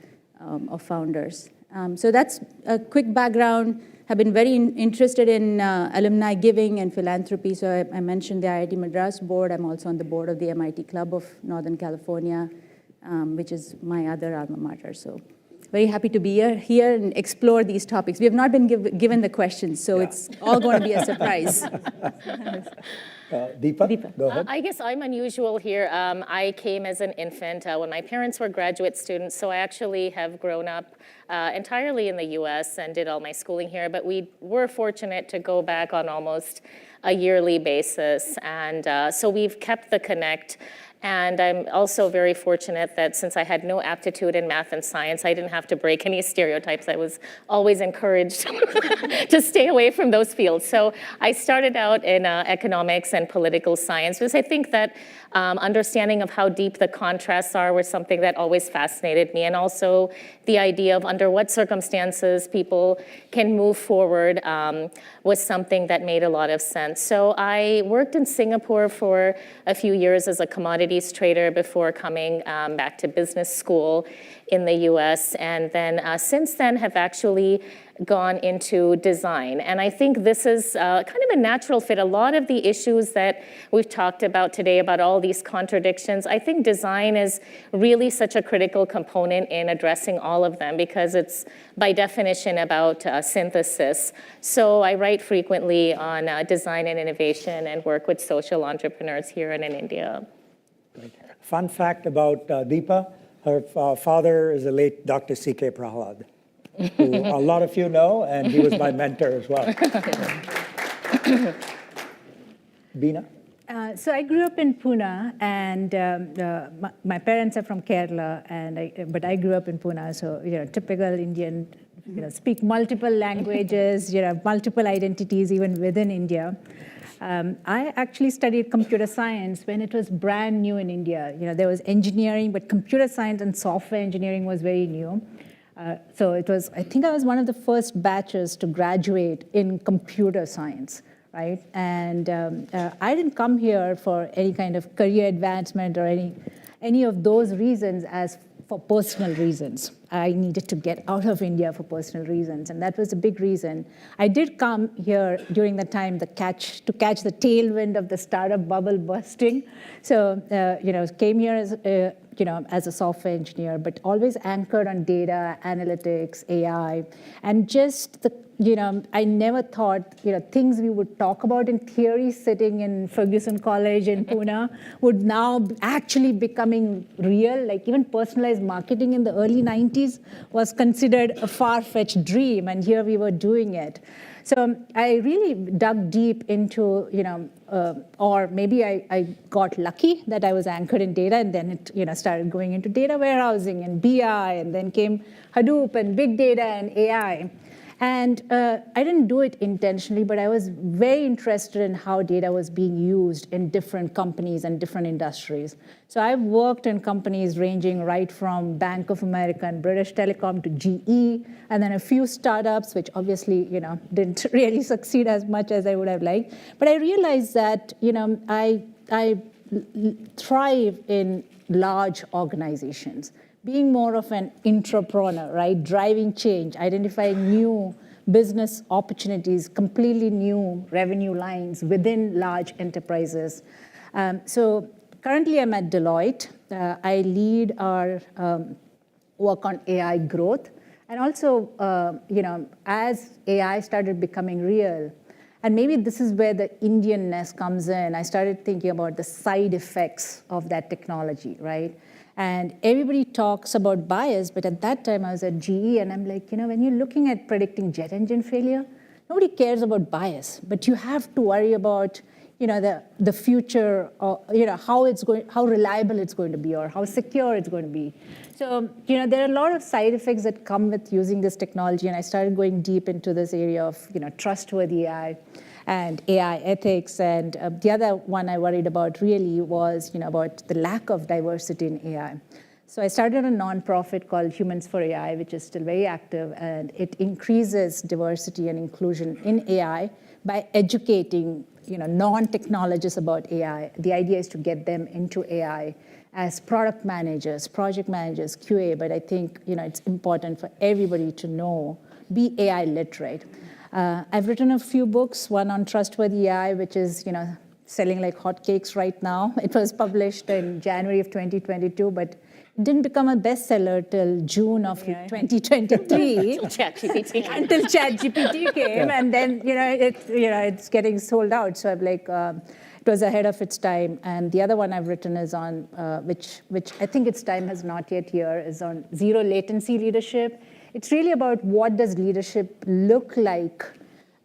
of founders. So that's a quick background. Have been very interested in alumni giving and philanthropy. So I mentioned the IIT Madras board. I'm also on the board of the MIT Club of Northern California, which is my other alma mater. So very happy to be here and explore these topics. We have not been given the questions, so it's all going to be a surprise. Deepa, go ahead. I guess I'm unusual here. I came as an infant when my parents were graduate students, so I actually have grown up entirely in the US and did all my schooling here, but we were fortunate to go back on almost a yearly basis, and so we've kept the connect. And I'm also very fortunate that since I had no aptitude in math and science, I didn't have to break any stereotypes. I was always encouraged to stay away from those fields. So I started out in economics and political science because I think that understanding of how deep the contrasts are was something that always fascinated me, and also the idea of under what circumstances people can move forward was something that made a lot of sense. So I worked in Singapore for a few years as a commodities trader before coming back to business school in the US, and then since then have actually gone into design. And I think this is kind of a natural fit. A lot of the issues that we've talked about today, about all these contradictions, I think design is really such a critical component in addressing all of them because it's by definition about synthesis. So I write frequently on design and innovation and work with social entrepreneurs here and in India. Great. Fun fact about Deepa, her father is the late Dr. C.K. Prahalad, who a lot of you know, and he was my mentor as well. Beena? So I grew up in Pune, and my parents are from Kerala, but I grew up in Pune, so typical Indian, speak multiple languages, multiple identities even within India. I actually studied computer science when it was brand new in India. There was engineering, but computer science and software engineering was very new. So it was, I think I was one of the first batches to graduate in computer science, right? And I didn't come here for any kind of career advancement or any of those reasons as for personal reasons. I needed to get out of India for personal reasons, and that was a big reason. I did come here during the time to catch the tailwind of the startup bubble bursting. So, came here as as a software engineer, but always anchored on data, analytics, AI, and just I never thought, things we would talk about in theory sitting in Ferguson College in Pune would now actually becoming real. Like even personalized marketing in the early 90s was considered a far-fetched dream, and here we were doing it. So I really dug deep into, or maybe I got lucky that I was anchored in data, and then it, started going into data warehousing and BI, and then came Hadoop and big data and AI. And I didn't do it intentionally, but I was very interested in how data was being used in different companies and different industries. So I've worked in companies ranging right from Bank of America and British Telecom to GE, and then a few startups, which obviously, didn't really succeed as much as I would have liked. But I realized that, I thrive in large organizations. Being more of an entrepreneur, right? Driving change, identifying new business opportunities, completely new revenue lines within large enterprises. So currently I'm at Deloitte. I lead our work on AI growth. And also, as AI started becoming real, and maybe this is where the Indianness comes in, I started thinking about the side effects of that technology, right? And everybody talks about bias, but at that time I was at GE and I'm like, when you're looking at predicting jet engine failure, nobody cares about bias, but you have to worry about, the future, how reliable it's going to be or how secure it's going to be. So, there are a lot of side effects that come with using this technology, and I started going deep into this area of, trustworthy AI and AI ethics. And the other one I worried about really was, about the lack of diversity in AI. So I started a nonprofit called Humans for AI, which is still very active, and it increases diversity and inclusion in AI by educating, non-technologists about AI. The idea is to get them into AI as product managers, project managers, QA, but I think, it's important for everybody to be AI literate. I've written a few books, one on trustworthy AI, which is, selling like hotcakes right now. It was published in January of 2022, but it didn't become a bestseller till June of 2023. Until ChatGPT came, and then, it's getting sold out. So I'm like, it was ahead of its time. And the other one I've written is on, which I think its time has not yet here, is on zero latency leadership. It's really about what does leadership look like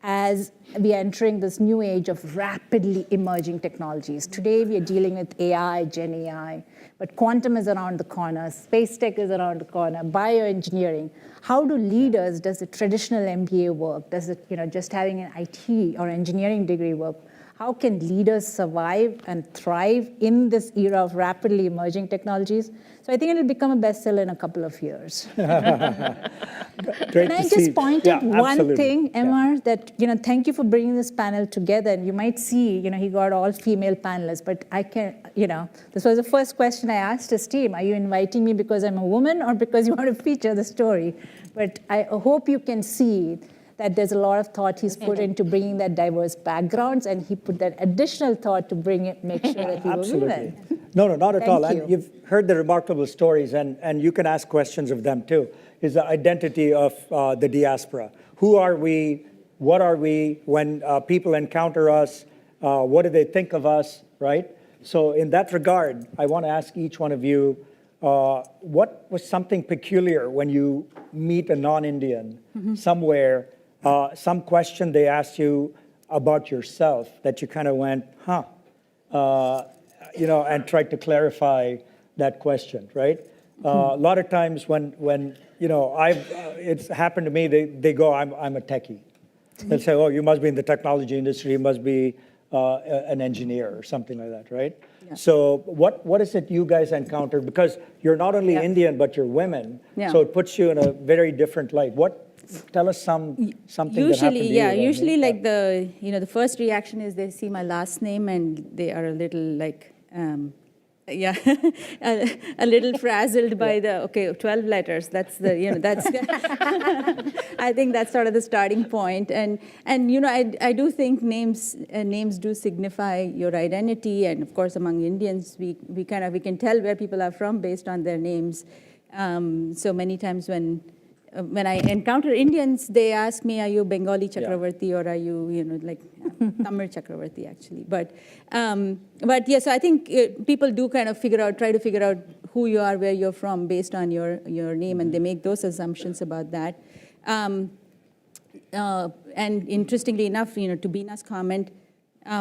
as we are entering this new age of rapidly emerging technologies. Today, we are dealing with AI, Gen AI, but quantum is around the corner, space tech is around the corner, bioengineering. How do leaders, does the traditional MBA work? Does it, just having an IT or engineering degree work? How can leaders survive and thrive in this era of rapidly emerging technologies? So I think it'll become a bestseller in a couple of years. Can I just point out one thing, Emma, that, thank you for bringing this panel together. And you might see, he got all female panelists, but I can, this was the first question I asked his team. Are you inviting me because I'm a woman or because you want to feature the story? But I hope you can see that there's a lot of thought he's put into bringing that diverse backgrounds, and he put that additional thought to make sure that we were women. No, not at all. Thank you. And you've heard the remarkable stories, and you can ask questions of them too, is the identity of the diaspora. Who are we? What are we? When people encounter us, what do they think of us, right? So in that regard, I want to ask each one of you, what was something peculiar when you meet a non-Indian somewhere, some question they asked you about yourself that you kind of went, and tried to clarify that question, right? A lot of times when it's happened to me, they go, I'm a techie. They'll say, oh, you must be in the technology industry, you must be an engineer or something like that, right? Yeah. So what is it you guys encountered? Because you're not only Indian, but you're women, so it puts you in a very different light. Tell us something that happened to you. Usually like the first reaction is they see my last name and they are a little like, a little frazzled by 12 letters. That's that's, I think that's sort of the starting point. And I do think names do signify your identity. And of course, among Indians, we can tell where people are from based on their names. So many times when I encounter Indians, they ask me, are you Bengali Chakravarti or are you, Tamil Chakravarti, actually. But yes, I think people do kind of try to figure out who you are, where you're from based on your name, and they make those assumptions about that. And interestingly enough, to Beena's comment,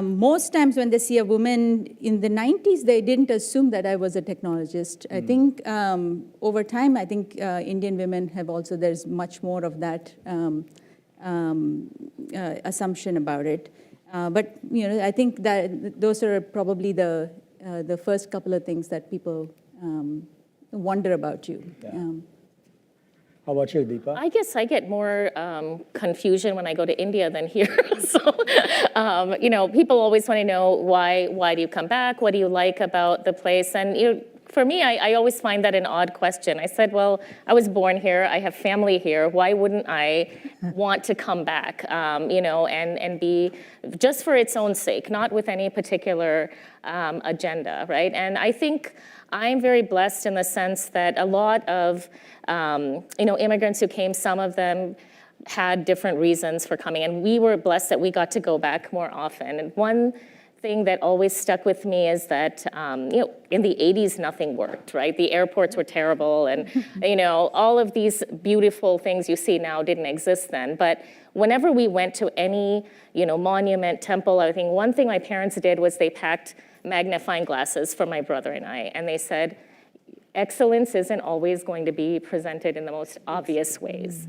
most times when they see a woman in the 90s, they didn't assume that I was a technologist. I think over time, I think Indian women have also, there's much more of that assumption about it. But I think that those are probably the first couple of things that people wonder about you. How about you, Deepa? I guess I get more confusion when I go to India than here. So, people always want to know why do you come back? What do you like about the place? And for me, I always find that an odd question. I said, well, I was born here. I have family here. Why wouldn't I want to come back? And be just for its own sake, not with any particular agenda, right? And I think I'm very blessed in the sense that a lot of immigrants who came, some of them had different reasons for coming, and we were blessed that we got to go back more often. And one thing that always stuck with me is that, in the 80s, nothing worked, right? The airports were terrible, and, all of these beautiful things you see now didn't exist then. But whenever we went to any, monument, temple, I think one thing my parents did was they packed magnifying glasses for my brother and I, and they said, excellence isn't always going to be presented in the most obvious ways.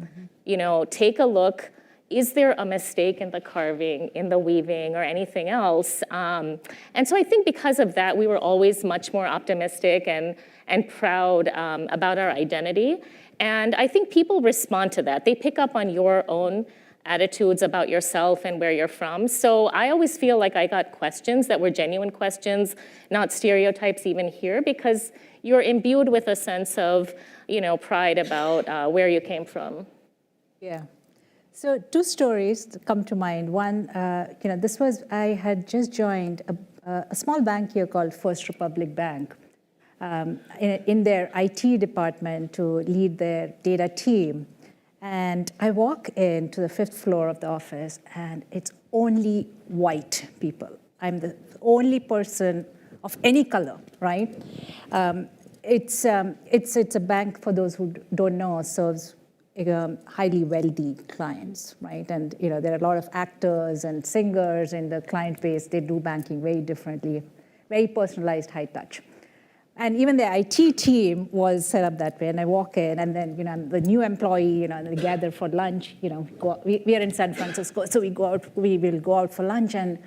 Take a look. Is there a mistake in the carving, in the weaving, or anything else? And so I think because of that, we were always much more optimistic and proud about our identity. And I think people respond to that. They pick up on your own attitudes about yourself and where you're from. So I always feel like I got questions that were genuine questions, not stereotypes even here, because you're imbued with a sense of, pride about where you came from. Yeah. So 2 stories come to mind. One, I had just joined a small bank here called First Republic Bank in their IT department to lead their data team. And I walk into the 5th floor of the office, and it's only white people. I'm the only person of any color, right? It's a bank, for those who don't know, serves highly wealthy clients, right? And there are a lot of actors and singers in the client base. They do banking very differently, very personalized, high touch. And even the IT team was set up that way. And I walk in, and then the new employee, and they gather for lunch. We are in San Francisco, so we will go out for lunch. And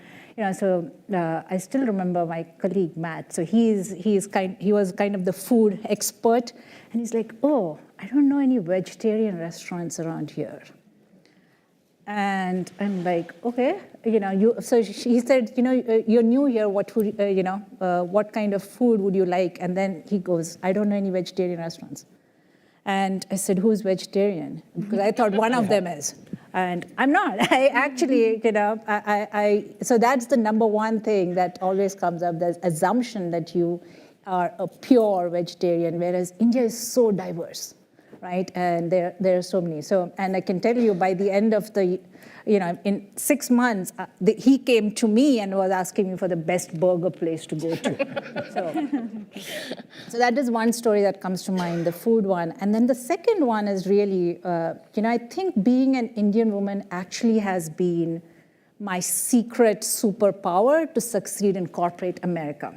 so I still remember my colleague Matt. So he was kind of the food expert, and he's like, oh, I don't know any vegetarian restaurants around here. And I'm like, okay, so he said, you're new here, what kind of food would you like? And then he goes, I don't know any vegetarian restaurants. And I said, who's vegetarian? Because I thought one of them is. And I'm not. I actually, so that's the number one thing that always comes up, the assumption that you are a pure vegetarian, whereas India is so diverse. Right, and there are so many. So, and I can tell you, by the end of the, in 6 months, he came to me and was asking me for the best burger place to go to. So that is one story that comes to mind, the food one. And then the second one is really, I think being an Indian woman actually has been my secret superpower to succeed in corporate America.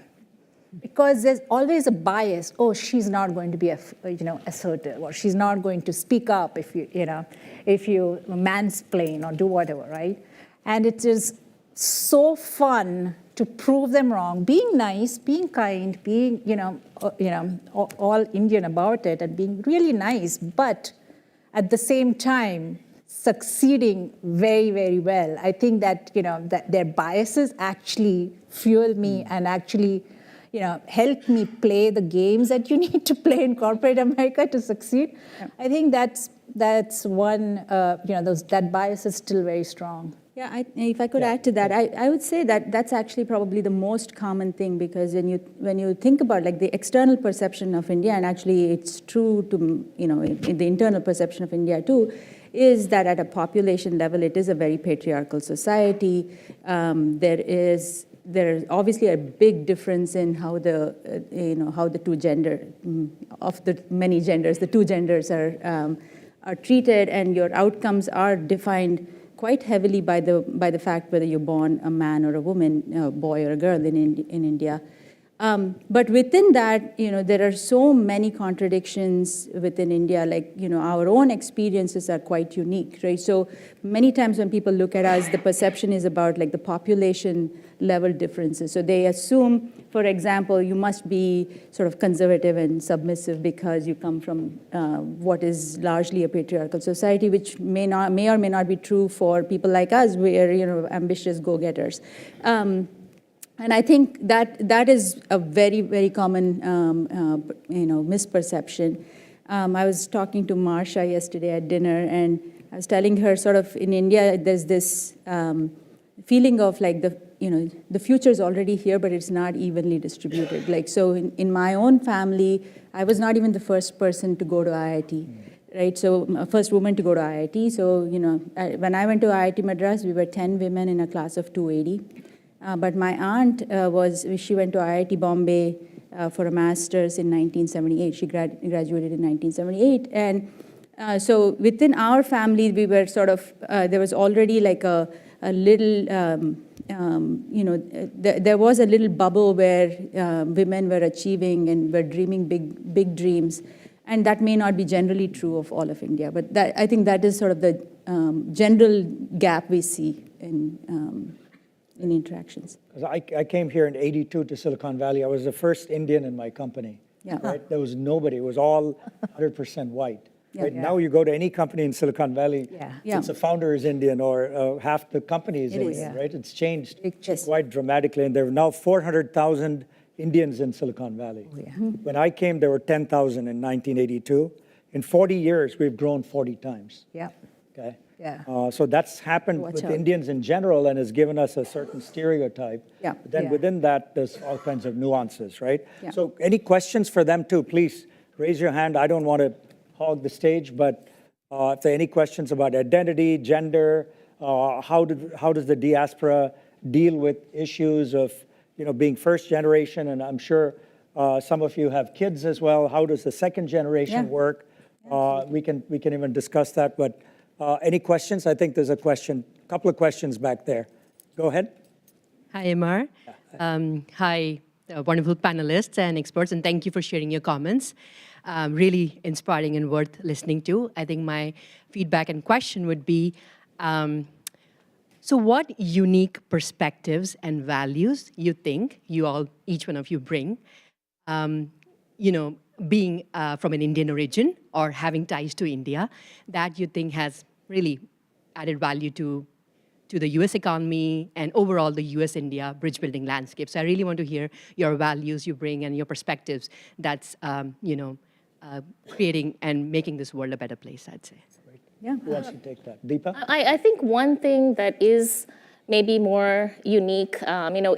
Because there's always a bias. Oh, she's not going to be, assertive, or she's not going to speak up if you mansplain or do whatever, right? And it is so fun to prove them wrong, being nice, being kind, being all Indian about it, and being really nice, but at the same time succeeding very, very well. I think that that their biases actually fuel me and actually help me play the games that you need to play in corporate America to succeed. Yeah. I think that's one, that bias is still very strong. Yeah, if I could add to that, I would say that that's actually probably the most common thing, because when you think about like the external perception of India, and actually it's true to, in the internal perception of India too, is that at a population level, it is a very patriarchal society. There's obviously a big difference in how the two genders, of the many genders, the two genders are treated, and your outcomes are defined quite heavily by the fact whether you're born a man or a woman, a boy or a girl in India. But within that, there are so many contradictions within India, like, our own experiences are quite unique, right? So many times when people look at us, the perception is about like the population level differences. So they assume, for example, you must be sort of conservative and submissive because you come from what is largely a patriarchal society, which may or may not be true for people like us. We are, ambitious go-getters. And I think that is a very, very common, misperception. I was talking to Marsha yesterday at dinner, and I was telling her sort of in India, there's this feeling of like the future is already here, but it's not evenly distributed. Like, so in my own family, I was not even the first person to go to IIT. Right, so first woman to go to IIT. So, when I went to IIT Madras, we were 10 women in a class of 280. But my aunt she went to IIT Bombay for a master's in 1978. She graduated in 1978. And so within our family, we were sort of, there was already like a little, there was a little bubble where women were achieving and were dreaming big dreams. And that may not be generally true of all of India. But I think that is sort of the general gap we see in interactions. I came here in '82 to Silicon Valley. I was the first Indian in my company. Yeah. Right? There was nobody. It was all 100% white. Yeah. Right? Yeah. Now you go to any company in Silicon Valley, Yeah. it's the founder is Indian or half the company is Indian, right? It's changed quite dramatically. And there are now 400,000 Indians in Silicon Valley. When I came, there were 10,000 in 1982. In 40 years, we've grown 40 times. Yeah. Okay. Yeah. So that's happened with Indians in general and has given us a certain stereotype. Yeah. But then within that, there's all kinds of nuances, right? Yeah. So any questions for them too, please raise your hand. I don't want to hog the stage, but if there are any questions about identity, gender, how does the diaspora deal with issues of being first generation? And I'm sure some of you have kids as well. How does the second generation work? We can even discuss that, but any questions? I think there's a couple of questions back there. Go ahead. Hi, Amar. Hi, wonderful panelists and experts, and thank you for sharing your comments. Really inspiring and worth listening to. I think my feedback and question would be, so what unique perspectives and values you think each one of you bring, being from an Indian origin or having ties to India, that you think has really added value to the US economy and overall the US-India bridge-building landscape. So I really want to hear your values you bring and your perspectives that's, creating and making this world a better place, I'd say. Yeah. Who wants to take that? Deepa? I think one thing that is maybe more unique,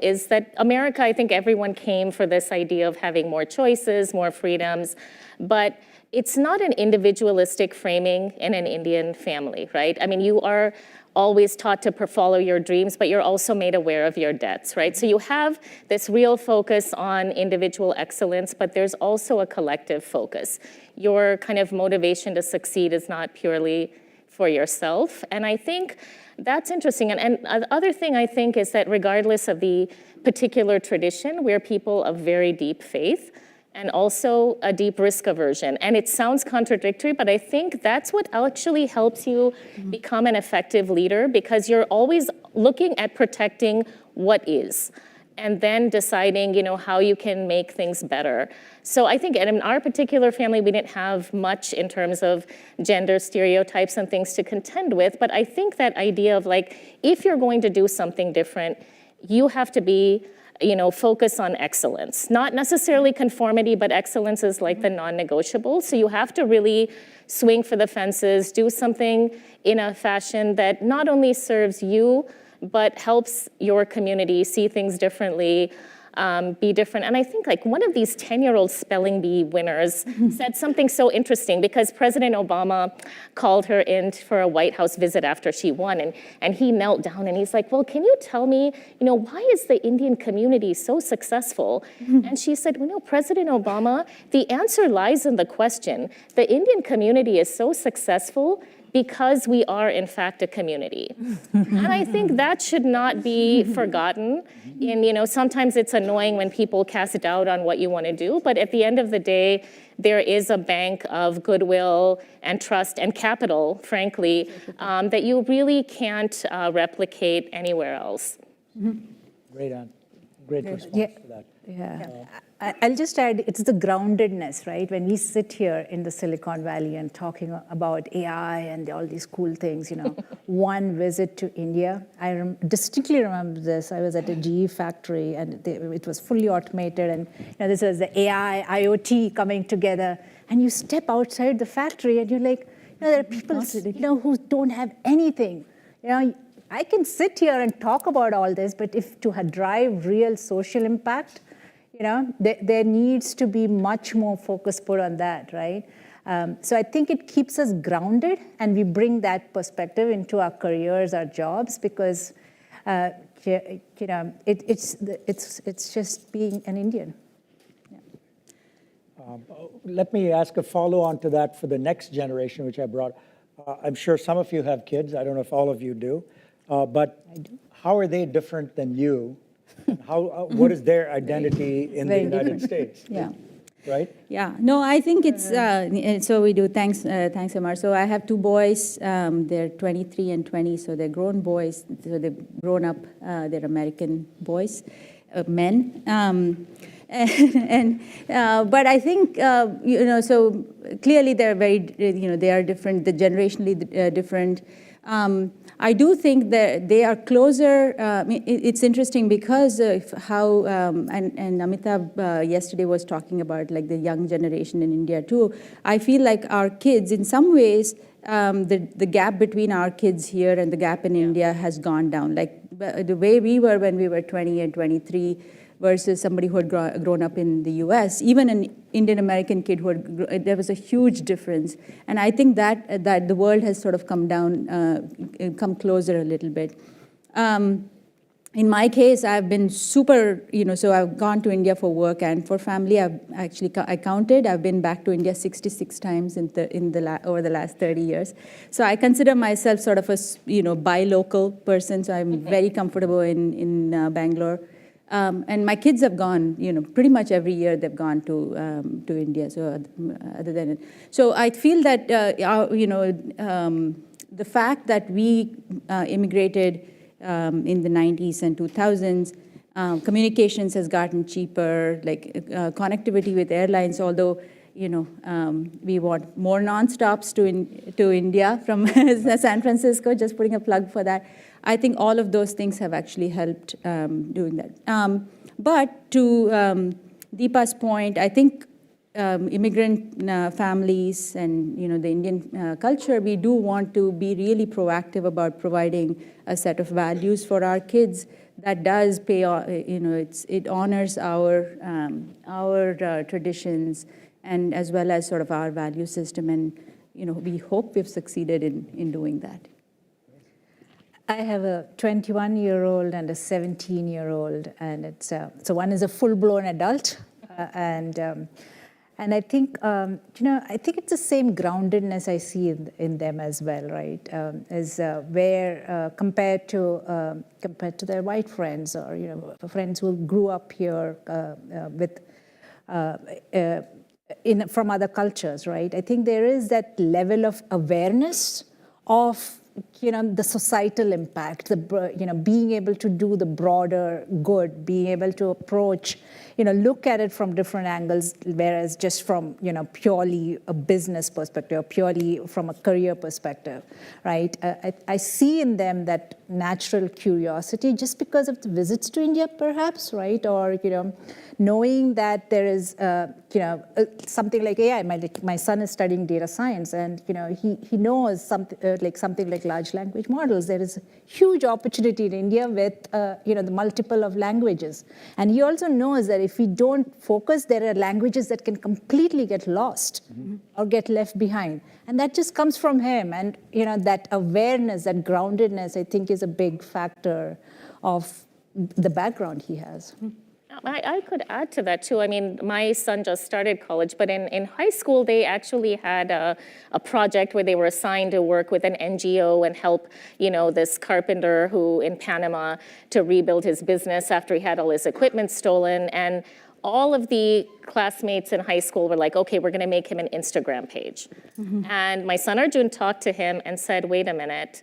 is that America, I think everyone came for this idea of having more choices, more freedoms, but it's not an individualistic framing in an Indian family, right? I mean, you are always taught to follow your dreams, but you're also made aware of your debts, right? So you have this real focus on individual excellence, but there's also a collective focus. Your kind of motivation to succeed is not purely for yourself. And I think that's interesting. And the other thing I think is that regardless of the particular tradition, we're people of very deep faith and also a deep risk aversion. And it sounds contradictory, but I think that's what actually helps you become an effective leader, because you're always looking at protecting what is and then deciding, how you can make things better. So I think in our particular family, we didn't have much in terms of gender stereotypes and things to contend with, but I think that idea of like, if you're going to do something different, you have to be focus on excellence. Not necessarily conformity, but excellence is like the non-negotiable. So you have to really swing for the fences, do something in a fashion that not only serves you, but helps your community see things differently, be different. And I think like one of these 10-year-old spelling bee winners said something so interesting, because President Obama called her in for a White House visit after she won, and he knelt down and he's like, well, can you tell me, why is the Indian community so successful? And she said, President Obama, the answer lies in the question. The Indian community is so successful because we are, in fact, a community. And I think that should not be forgotten. And, sometimes it's annoying when people cast doubt on what you want to do, but at the end of the day, there is a bank of goodwill and trust and capital, frankly, that you really can't replicate anywhere else. Great response to that. Yeah. I'll just add, it's the groundedness, right? When we sit here in the Silicon Valley and talking about AI and all these cool things, one visit to India, I distinctly remember this. I was at a GE factory and it was fully automated, and this was the AI, IoT coming together. And you step outside the factory and you're like, there are people, who don't have anything. I can sit here and talk about all this, but if to drive real social impact, there needs to be much more focus put on that, right? So I think it keeps us grounded, and we bring that perspective into our careers, our jobs, because it's just being an Indian. Let me ask a follow-on to that for the next generation, which I brought. I'm sure some of you have kids. I don't know if all of you do. But how are they different than you? What is their identity in the United States? Yeah. Right? Yeah. No, I think it's, so we do. Thanks, Amar. So I have two boys. They're 23 and 20, so they're grown boys. So they've grown up. They're American boys, men. But I think, so clearly they're very, they are different, they're generationally different. I do think that they are closer. It's interesting because of how, and Amitabh yesterday was talking about like the young generation in India too. I feel like our kids, in some ways, the gap between our kids here and the gap in India has gone down. Like the way we were when we were 20 and 23 versus somebody who had grown up in the US, even an Indian American kid there was a huge difference. And I think that the world has sort of come come closer a little bit. In my case, I've been super, so I've gone to India for work and for family. I counted, I've been back to India 66 times over the last 30 years. So I consider myself sort of a, buy local person. So I'm very comfortable in Bangalore. And my kids have gone, pretty much every year they've gone to India. So other than it, so I feel that the fact that we immigrated in the 90s and 2000s, communications has gotten cheaper, like connectivity with airlines. Although we want more non-stops to India from San Francisco. Just putting a plug for that. I think all of those things have actually helped doing that. But to Deepa's point, I think immigrant families and the Indian culture, we do want to be really proactive about providing a set of values for our kids that does pay. It honors our traditions and as well as sort of our value system, and we hope we've succeeded in doing that. I have a 21-year-old and a 17-year-old, and it's so one is a full-blown adult, and I think I think it's the same groundedness I see in them as well, right? As where compared to their white friends or friends who grew up here with from other cultures, right? I think there is that level of awareness of the societal impact, being able to do the broader good, being able to approach, look at it from different angles, whereas just from, purely a business perspective, purely from a career perspective, right? I see in them that natural curiosity just because of the visits to India, perhaps, right? Or, knowing that there is, something like AI. My son is studying data science, and he knows something like large language models. There is a huge opportunity in India with the multiple of languages, and he also knows that if we don't focus, there are languages that can completely get lost or get left behind, and that just comes from him. And that awareness, that groundedness, I think, is a big factor of the background he has. I could add to that too. I mean, my son just started college, but in high school, they actually had a project where they were assigned to work with an NGO and help, this carpenter who in Panama to rebuild his business after he had all his equipment stolen. And all of the classmates in high school were like, okay, we're gonna make him an Instagram page. And my son Arjun talked to him and said, wait a minute,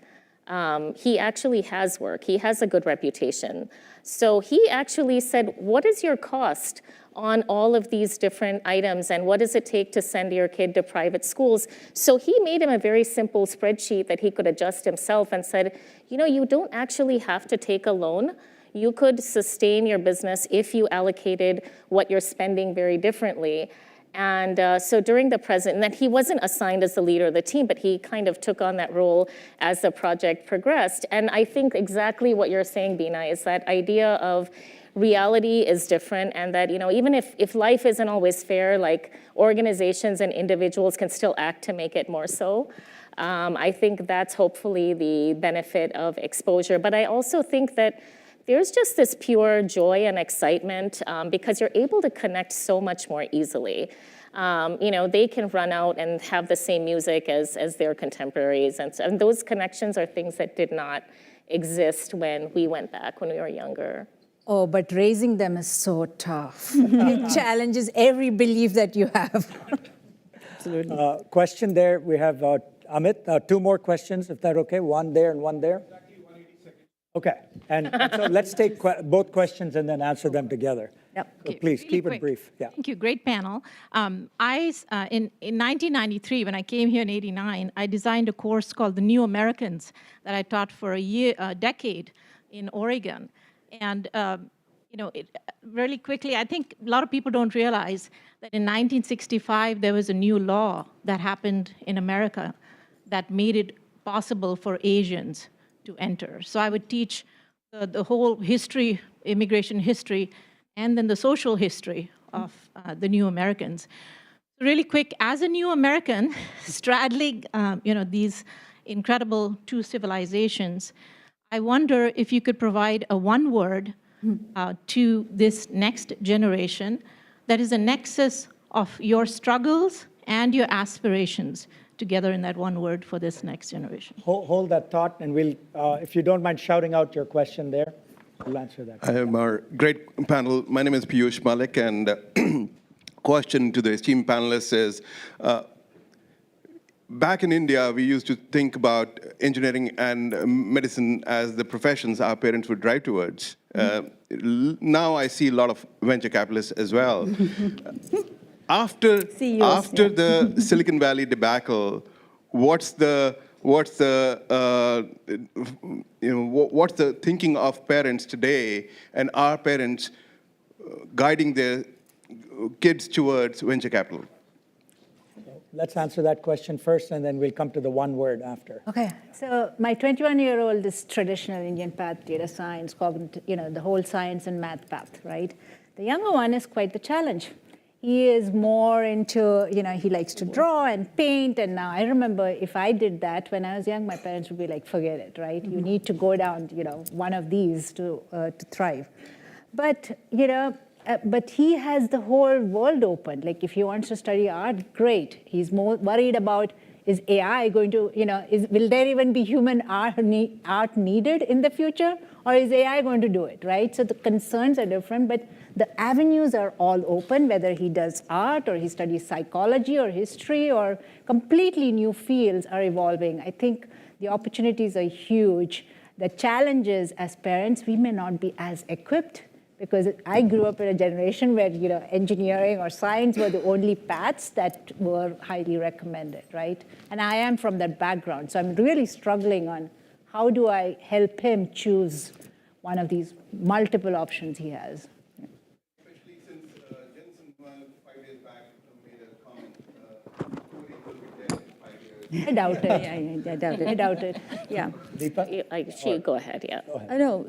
he actually has work. He has a good reputation. So he actually said, what is your cost on all of these different items and what does it take to send your kid to private schools? So he made him a very simple spreadsheet that he could adjust himself and said, you don't actually have to take a loan. You could sustain your business if you allocated what you're spending very differently. And so during the and then he wasn't assigned as the leader of the team, but he kind of took on that role as the project progressed. And I think exactly what you're saying, Beena, is that idea of reality is different and that, even if life isn't always fair, like organizations and individuals can still act to make it more so. I think that's hopefully the benefit of exposure. But I also think that there's just this pure joy and excitement because you're able to connect so much more easily. They can run out and have the same music as their contemporaries. And those connections are things that did not exist when we went back when we were younger. Oh, but raising them is so tough. It challenges every belief that you have. Absolutely. Question there. We have Amit, 2 more questions, if that's okay. One there and one there. Okay, and so let's take both questions and then answer them together. Yep. So please, keep it brief. Yeah. Thank you, great panel. In 1993, when I came here in '89, I designed a course called The New Americans that I taught for a decade in Oregon. And really quickly, I think a lot of people don't realize that in 1965, there was a new law that happened in America that made it possible for Asians to enter. So I would teach the whole history, immigration history, and then the social history of the new Americans. Really quick, as a new American, straddling these incredible 2 civilizations, I wonder if you could provide a one word to this next generation that is a nexus of your struggles and your aspirations together in that one word for this next generation. Hold that thought, and we'll, if you don't mind shouting out your question there, we'll answer that. I am our great panel. My name is Piyush Malik, and question to the esteemed panelists is, back in India, we used to think about engineering and medicine as the professions our parents would drive towards. Now I see a lot of venture capitalists as well. After the Silicon Valley debacle, what's the thinking of parents today and our parents guiding their kids towards venture capital? Let's answer that question first, and then we'll come to the one word after. Okay, so my 21-year-old is traditional Indian path, data science, the whole science and math path, right? The younger one is quite the challenge. He is more into, he likes to draw and paint. And now I remember if I did that when I was young, my parents would be like, forget it, right? You need to go down, one of these to thrive. But, but he has the whole world open. Like if he wants to study art, great. He's more worried about, is AI going to, will there even be human art needed in the future? Or is AI going to do it, right? So the concerns are different, but the avenues are all open, whether he does art or he studies psychology or history or completely new fields are evolving. I think the opportunities are huge. The challenges as parents, we may not be as equipped because I grew up in a generation where engineering or science were the only paths that were highly recommended, right? And I am from that background, so I'm really struggling on how do I help him choose one of these multiple options he has. Especially since Jensen 5 years back made a comment, coding will be dead in 5 years. I doubt it. I doubt it. Yeah. She go ahead. Yeah. I know.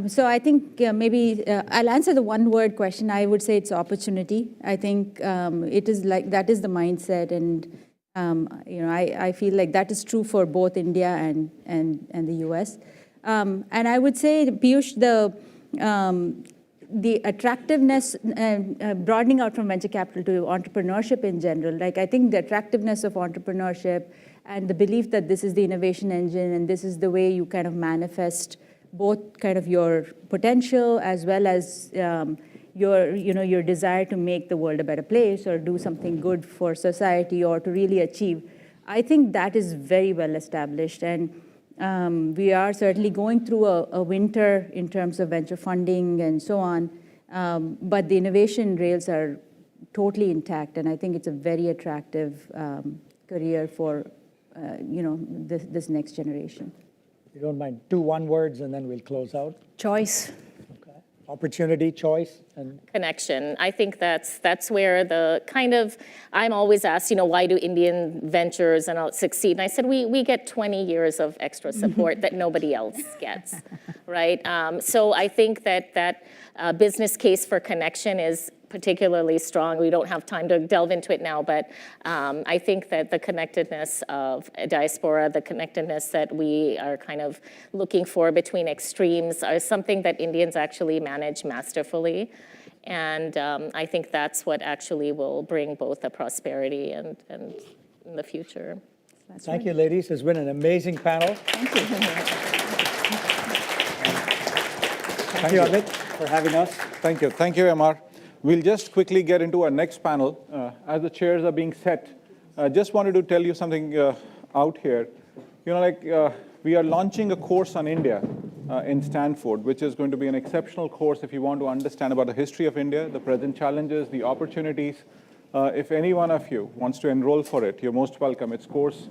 So I think maybe I'll answer the one-word question. I would say it's opportunity. I think it is like that is the mindset, and I feel like that is true for both India and the U.S. And I would say, Piyush, the attractiveness, broadening out from venture capital to entrepreneurship in general, like I think the attractiveness of entrepreneurship and the belief that this is the innovation engine and this is the way you kind of manifest both kind of your potential as well as your desire to make the world a better place or do something good for society or to really achieve. I think that is very well established. And we are certainly going through a winter in terms of venture funding and so on. But the innovation rails are totally intact. And I think it's a very attractive career for this next generation. If you don't mind, 2 one-words and then we'll close out. Choice. Okay. Opportunity, choice, and Connection. I think that's where the kind of, I'm always asked, why do Indian ventures and succeed? And I said, we get 20 years of extra support that nobody else gets, right? So I think that business case for connection is particularly strong. We don't have time to delve into it now, but I think that the connectedness of diaspora, the connectedness that we are kind of looking for between extremes are something that Indians actually manage masterfully. And I think that's what actually will bring both the prosperity and in the future. Thank you, ladies. It's been an amazing panel. Thank you. Thank you, Amit, for having us. Thank you. Thank you, MR. We'll just quickly get into our next panel. As the chairs are being set, I just wanted to tell you something out here. We are launching a course on India in Stanford, which is going to be an exceptional course if you want to understand about the history of India, the present challenges, the opportunities. If any one of you wants to enroll for it, you're most welcome. It's course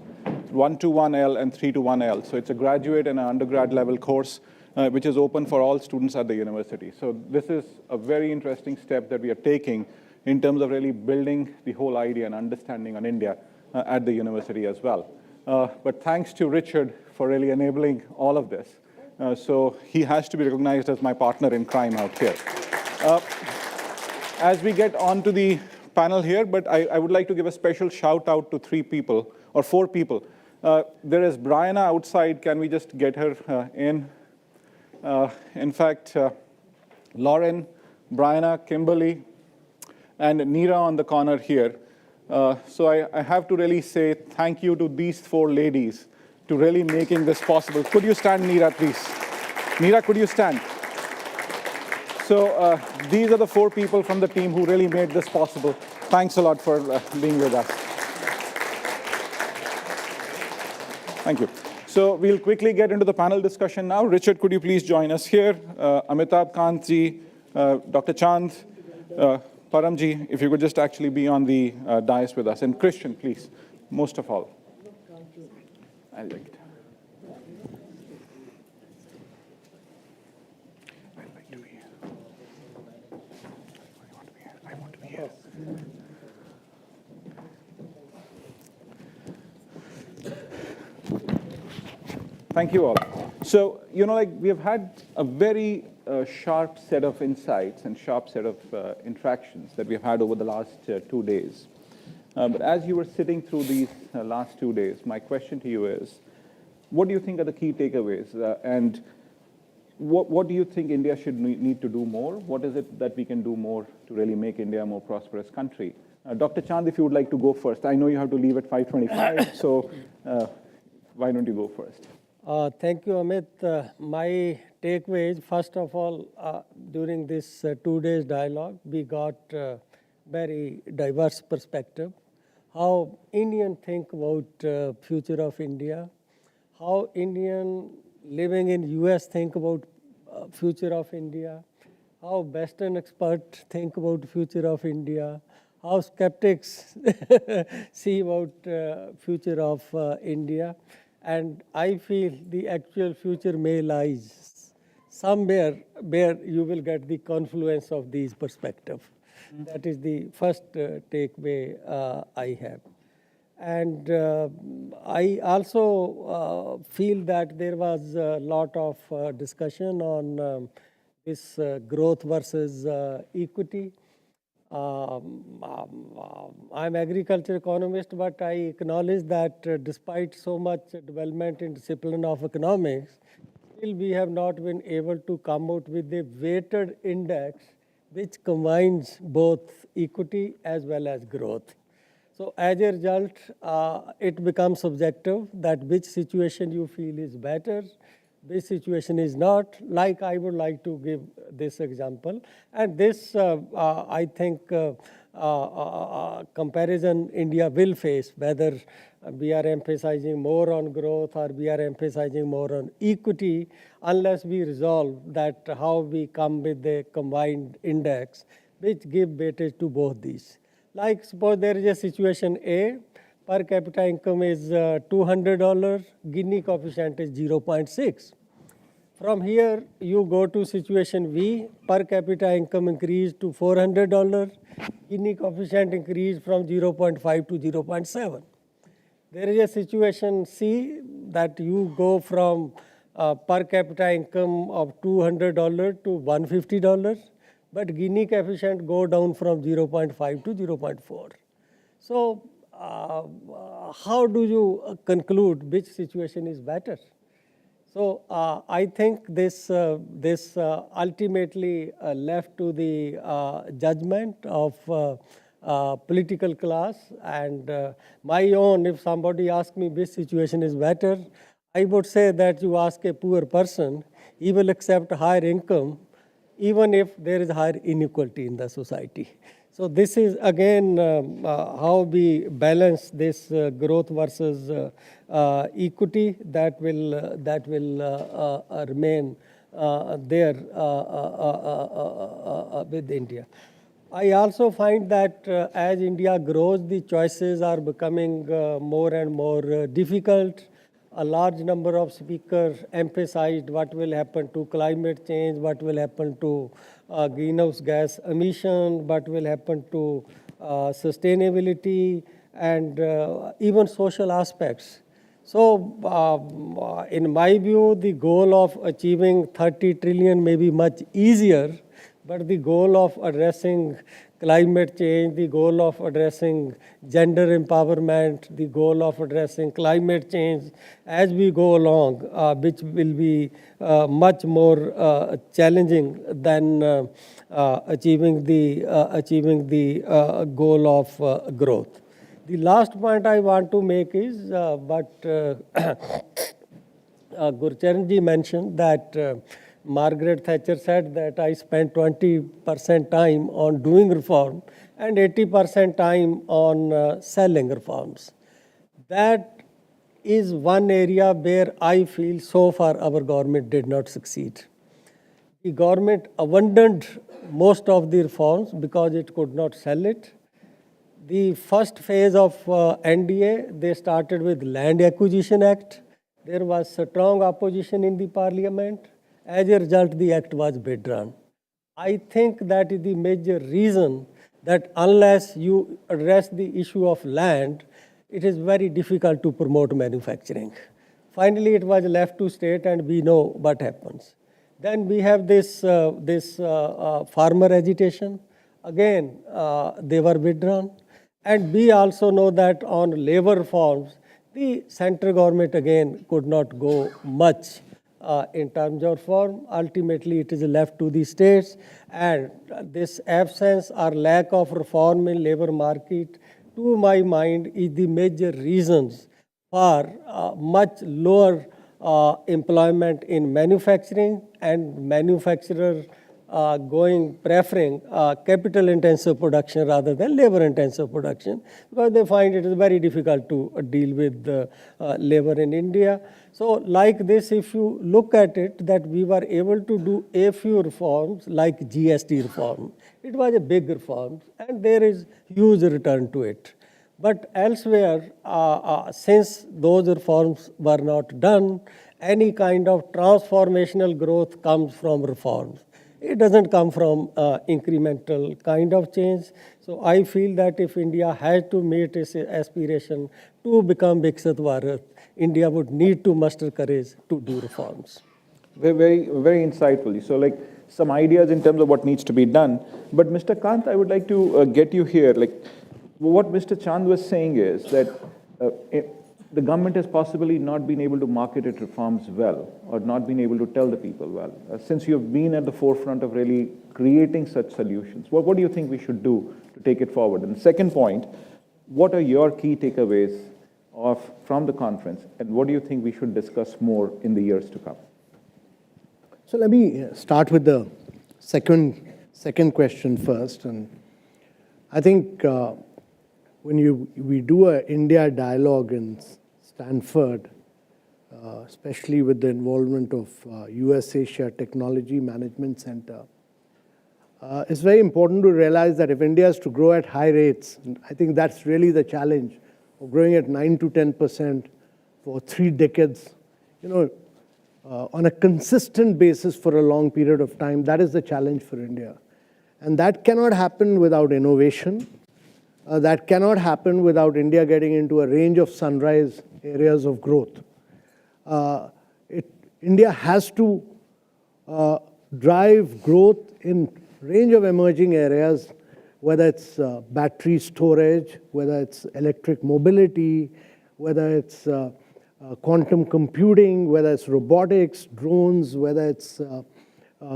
121L and 321L. So it's a graduate and an undergrad level course, which is open for all students at the university. So this is a very interesting step that we are taking in terms of really building the whole idea and understanding on India at the university as well. But thanks to Richard for really enabling all of this. So he has to be recognized as my partner in crime out here. As we get on to the panel here, but I would like to give a special shout out to 3 people, or 4 people. There is Brianna outside. Can we just get her in? In fact, Lauren, Brianna, Kimberly, and Neera on the corner here. So I have to really say thank you to these 4 ladies to really making this possible. Could you stand, Neera, please? Neera, could you stand? So these are the 4 people from the team who really made this possible. Thanks a lot for being with us. Thank you. So we'll quickly get into the panel discussion now. Richard, could you please join us here? Amitabh Kantji, Dr. Chand, Paramji, if you could just actually be on the dais with us. And Christian, please, most of all. I'll take it. I want to be here. Thank you all. So, we have had a very sharp set of insights and sharp set of interactions that we've had over the last 2 days. But as you were sitting through these last 2 days, my question to you is, what do you think are the key takeaways? And what do you think India should need to do more? What is it that we can do more to really make India a more prosperous country? Dr. Chand, if you would like to go first. I know you have to leave at 5:25, so why don't you go first? Thank you, Amit. My takeaways, first of all, during this 2 days dialogue, we got very diverse perspective. How Indian think about future of India, how Indian living in US think about future of India, how Western experts think about future of India, how skeptics see about future of India. And I feel the actual future may lies somewhere where you will get the confluence of these perspectives. That is the first takeaway I have. And I also feel that there was a lot of discussion on this growth versus equity. I'm agriculture economist, but I acknowledge that despite so much development in discipline of economics, still we have not been able to come out with a weighted index which combines both equity as well as growth. So as a result, it becomes subjective that which situation you feel is better, which situation is not. Like I would like to give this example. And this, I think, comparison India will face, whether we are emphasizing more on growth or we are emphasizing more on equity, unless we resolve that how we come with a combined index, which give weightage to both these. Like suppose there is a situation A, per capita income is $200, Gini coefficient is 0.6. From here, you go to situation V, per capita income increased to $400, Gini coefficient increased from 0.5 to 0.7. There is a situation C that you go from per capita income of $200 to $150. But Gini coefficient go down from 0.5 to 0.4. So how do you conclude which situation is better? So I think this ultimately left to the judgment of political class. And my own, if somebody asks me which situation is better, I would say that you ask a poor person, he will accept higher income even if there is higher inequality in the society. So this is again how we balance this growth versus equity that will remain there with India. I also find that as India grows, the choices are becoming more and more difficult. A large number of speakers emphasized what will happen to climate change, what will happen to greenhouse gas emission, what will happen to sustainability, and even social aspects. So in my view, the goal of achieving 30 trillion may be much easier, but the goal of addressing climate change, the goal of addressing gender empowerment, the goal of addressing climate change as we go along, which will be much more challenging than achieving the goal of growth. The last point I want to make is what Gurcharanji mentioned, that Margaret Thatcher said that I spent 20% time on doing reform and 80% time on selling reforms. That is one area where I feel so far our government did not succeed. The government abandoned most of the reforms because it could not sell it. The first phase of NDA, they started with Land Acquisition Act. There was strong opposition in the parliament. As a result, the act was withdrawn. I think that is the major reason that unless you address the issue of land, it is very difficult to promote manufacturing. Finally, it was left to state, and we know what happens. Then we have this farmer agitation. Again, they were withdrawn. And we also know that on labor reforms, the central government again could not go much in terms of reform. Ultimately, it is left to the states, and this absence or lack of reform in labor market, to my mind, is the major reasons for much lower employment in manufacturing, and manufacturers preferring capital-intensive production rather than labor-intensive production, because they find it is very difficult to deal with labor in India. So like this, if you look at it, that we were able to do a few reforms like GST reform. It was a big reform, and there is huge return to it. But elsewhere, since those reforms were not done, any kind of transformational growth comes from reforms. It doesn't come from incremental kind of change. So I feel that if India has to meet its aspiration to become Viksit Bharat, India would need to muster courage to do reforms. Very, very insightful. So like some ideas in terms of what needs to be done. But Mr. Kant, I would like to get you here. Like what Mr. Chand was saying is that the government has possibly not been able to market its reforms well, or not been able to tell the people well. Since you've been at the forefront of really creating such solutions, what do you think we should do to take it forward? And the second point, what are your key takeaways from the conference, and what do you think we should discuss more in the years to come? So let me start with the second question first. And I think when we do an India Dialog in Stanford, especially with the involvement of US Asia Technology Management Center, it's very important to realize that if India is to grow at high rates, and I think that's really the challenge, of growing at 9 to 10% for 3 decades, on a consistent basis for a long period of time, that is the challenge for India. And that cannot happen without innovation. That cannot happen without India getting into a range of sunrise areas of growth. India has to drive growth in range of emerging areas, whether it's battery storage, whether it's electric mobility, whether it's quantum computing, whether it's robotics, drones, whether it's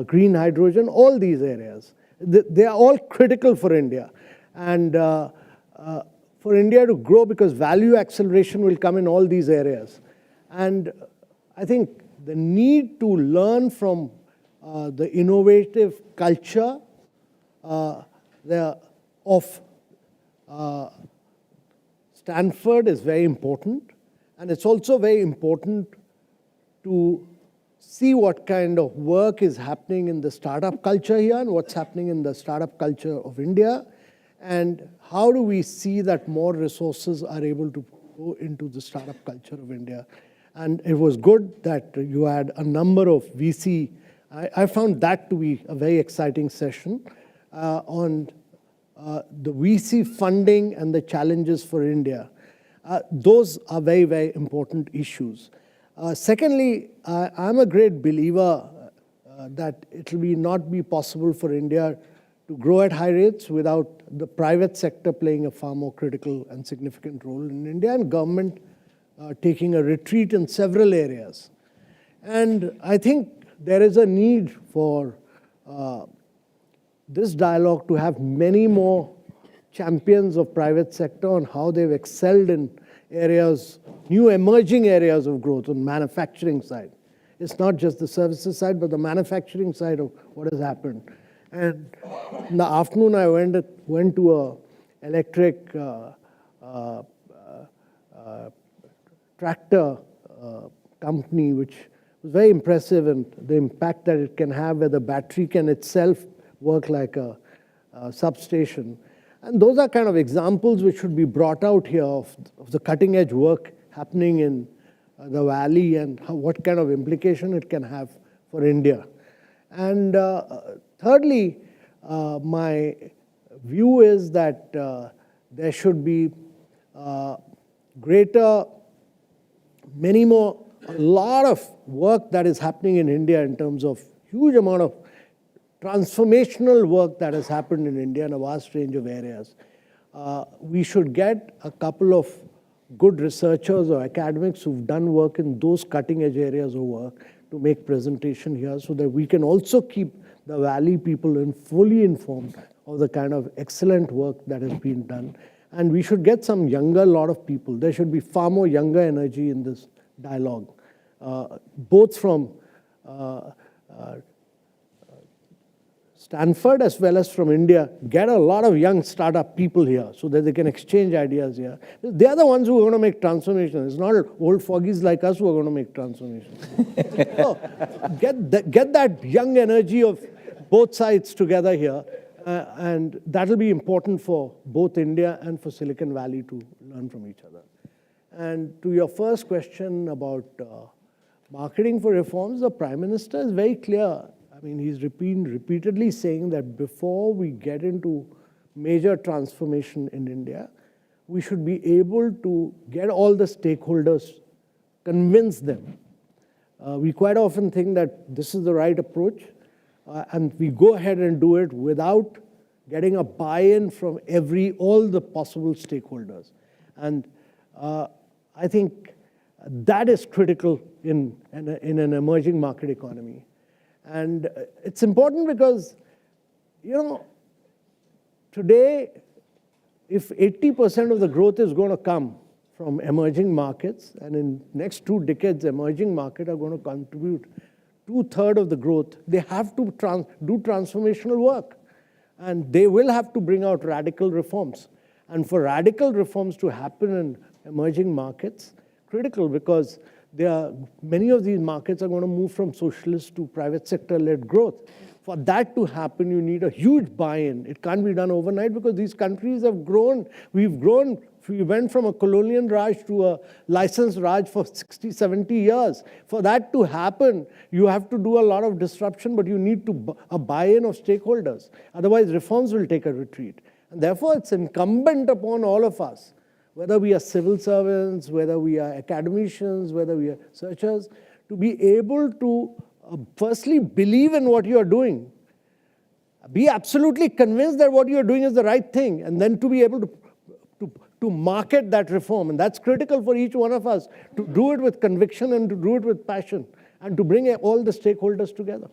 green hydrogen, all these areas. They are all critical for India. And for India to grow, because value acceleration will come in all these areas. And I think the need to learn from the innovative culture of Stanford is very important. And it's also very important to see what kind of work is happening in the startup culture here and what's happening in the startup culture of India. And how do we see that more resources are able to go into the startup culture of India. And it was good that you had a number of VC. I found that to be a very exciting session on the VC funding and the challenges for India. Those are very, very important issues. Secondly, I'm a great believer that it will not be possible for India to grow at high rates without the private sector playing a far more critical and significant role in India, and government taking a retreat in several areas. And I think there is a need for this dialogue to have many more champions of private sector on how they've excelled in areas, new emerging areas of growth on manufacturing side. It's not just the services side, but the manufacturing side of what has happened. And in the afternoon, I went to a electric tractor company, which was very impressive, and the impact that it can have, where the battery can itself work like a substation. And those are kind of examples which should be brought out here of the cutting edge work happening in the valley and what kind of implication it can have for India. And thirdly, my view is that there should be a lot of work that is happening in India in terms of huge amount of transformational work that has happened in India in a vast range of areas. We should get a couple of good researchers or academics who've done work in those cutting edge areas of work to make presentation here, so that we can also keep the Valley people fully informed of the kind of excellent work that has been done. And we should get some younger lot of people. There should be far more younger energy in this dialogue, both from Stanford as well as from India. Get a lot of young startup people here so that they can exchange ideas here. They are the ones who are going to make transformation. It's not old fogies like us who are going to make transformation. So get that young energy of both sides together here, and that'll be important for both India and for Silicon Valley to learn from each other. And to your first question about marketing for reforms, the Prime Minister is very clear. I mean, he's repeatedly saying that before we get into major transformation in India, we should be able to get all the stakeholders, convince them. We quite often think that this is the right approach, and we go ahead and do it without getting a buy-in from all the possible stakeholders. And I think that is critical in an emerging market economy. And it's important because, today, if 80% of the growth is going to come from emerging markets, and in next 2 decades, emerging markets are going to contribute 2/3 of the growth, they have to do transformational work. And they will have to bring out radical reforms. And for radical reforms to happen in emerging markets, critical because many of these markets are going to move from socialist to private sector-led growth. For that to happen, you need a huge buy-in. It can't be done overnight because these countries have grown. We've grown. We went from a colonial Raj to a licensed Raj for 60, 70 years. For that to happen, you have to do a lot of disruption, but you need a buy-in of stakeholders. Otherwise, reforms will take a retreat. And therefore, it's incumbent upon all of us, whether we are civil servants, whether we are academicians, whether we are researchers, to be able to firstly believe in what you are doing, be absolutely convinced that what you are doing is the right thing, and then to be able to market that reform. And that's critical for each one of us, to do it with conviction and to do it with passion, and to bring all the stakeholders together.